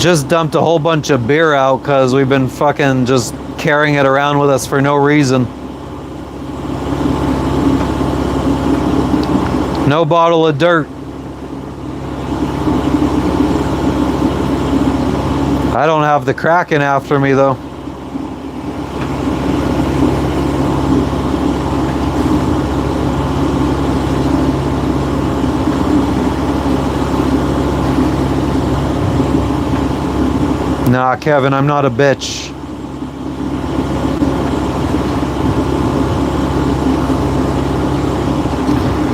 Just dumped a whole bunch of beer out because we've been fucking just carrying it around with us for no reason. No bottle of dirt. I don't have the Kraken after me though. Nah, Kevin, I'm not a bitch.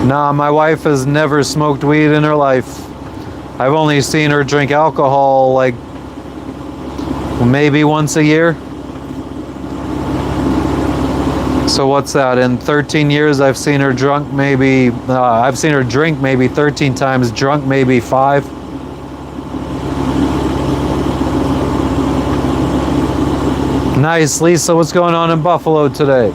Nah, my wife has never smoked weed in her life. I've only seen her drink alcohol like maybe once a year. So what's that? In 13 years, I've seen her drunk maybe. I've seen her drink maybe 13 times, drunk maybe 5. Nice, Lisa. What's going on in Buffalo today?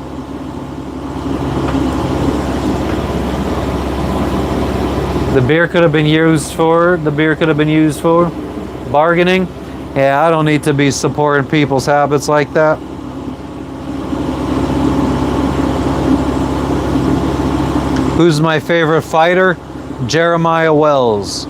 The beer could have been used for bargaining. Yeah, I don't need to be supporting people's habits like that. Who's my favorite fighter? Jeremiah Wells.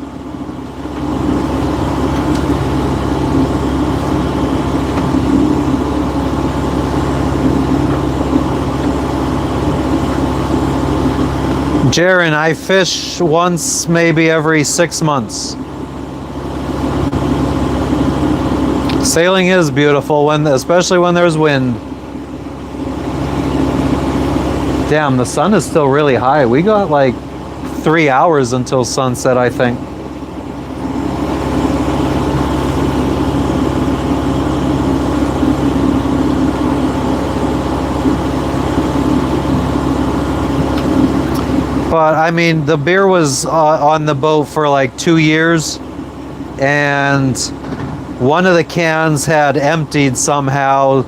Jaron, I fish once, maybe every 6 months. Sailing is beautiful, especially when there's wind. Damn, the sun is still really high. We got like 3 hours until sunset, I think. But I mean, the beer was on the boat for like 2 years, and one of the cans had emptied somehow.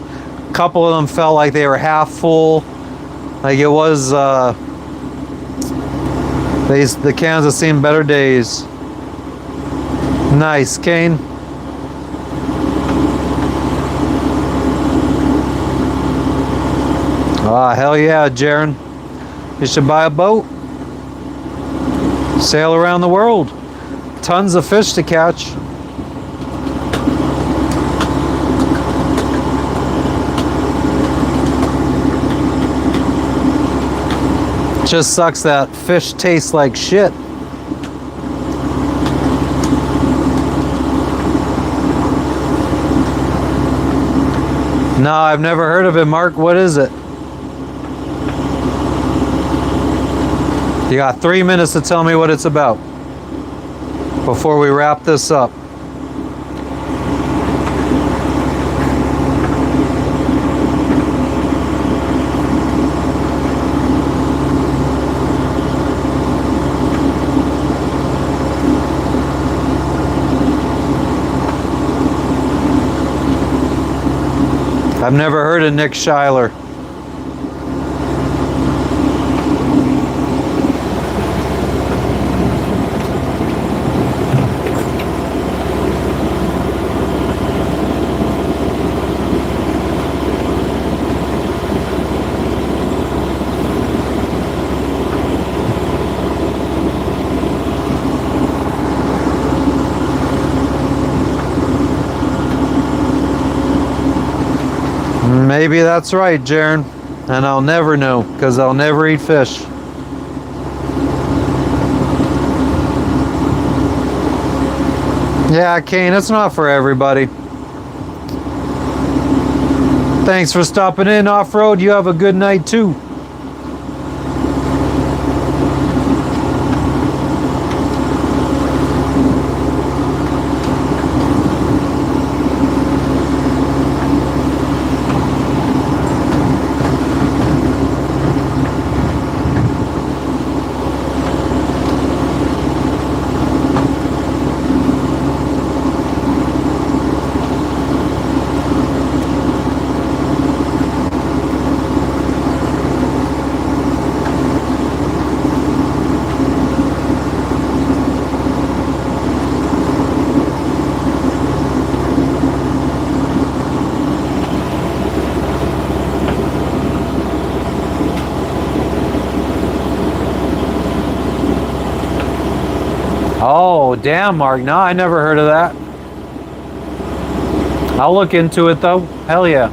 A couple of them felt like they were half full. Like it was, the cans have seen better days. Nice, Kane. Ah, hell yeah, Jaron. You should buy a boat. Sail around the world. Tons of fish to catch. Just sucks that fish tastes like shit. No, I've never heard of it, Mark. What is it? You got 3 minutes to tell me what it's about before we wrap this up. I've never heard of Nick Schuyler. Maybe that's right, Jaron. And I'll never know, because I'll never eat fish. Yeah, Kane, it's not for everybody. Thanks for stopping in, Off-Road. You have a good night, too. Oh, damn, Mark. No, I never heard of that. I'll look into it, though. Hell yeah.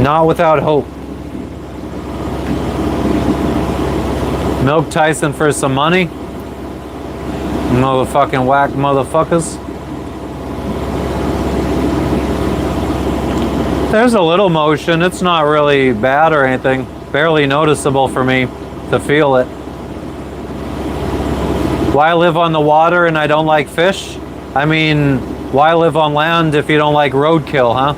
Not without hope. Milk Tyson for some money. Motherfucking whack motherfuckers. There's a little motion. It's not really bad or anything. Barely noticeable for me to feel it. Why live on the water and I don't like fish? I mean, why live on land if you don't like roadkill, huh?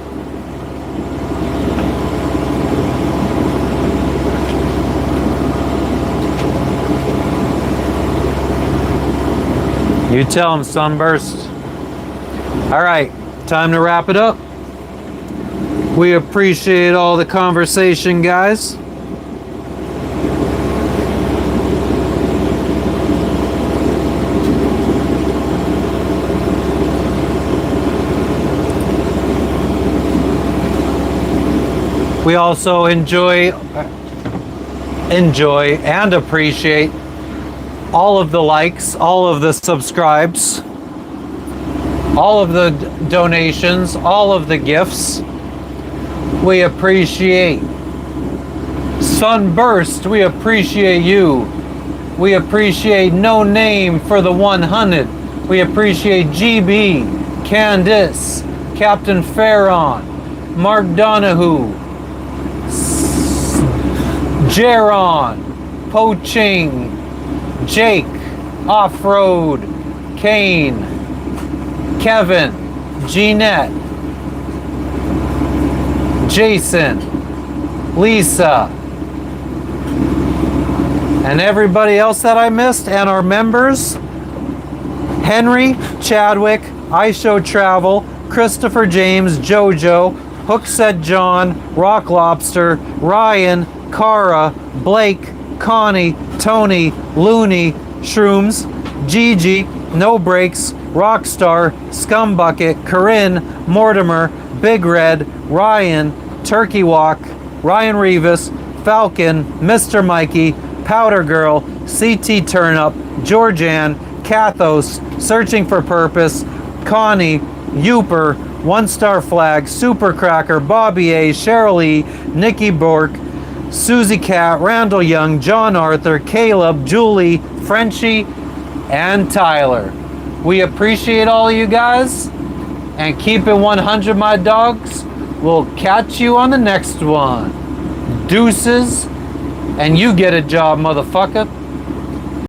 You tell him, Sunburst. All right, time to wrap it up. We appreciate all the conversation, guys. We also enjoy and appreciate all of the likes, all of the subscribes, all of the donations, all of the gifts. We appreciate Sunburst. We appreciate you. We appreciate No Name for the 100. We appreciate GB, Candice, Captain Farron, Mark Donahue, Jaron, Poaching, Jake, Off-Road, Kane, Kevin, Jeanette, Jason, Lisa, and everybody else that I missed, and our members, Henry, Chadwick, iShow Travel, Christopher James, Jojo, Hook Said John, Rock Lobster, Ryan, Cara, Blake, Connie, Tony, Looney, Shrooms, Gigi, No Breaks, Rockstar, Scumbucket, Corinne, Mortimer, Big Red, Ryan, Turkey Walk, Ryan Rivas, Falcon, Mr. Mikey, Powder Girl, CT Turnup, Georgianne, Cathos, Searching for Purpose, Connie, Youper, One Star Flag, Super Cracker, Bobby A, Cheryl E, Nikki Bork, Susie Cat, Randall Young, John Arthur, Caleb, Julie, Frenchie, and Tyler. We appreciate all of you guys, and keep it 100, my dogs. We'll catch you on the next one. Deuces, and you get a job, motherfucker.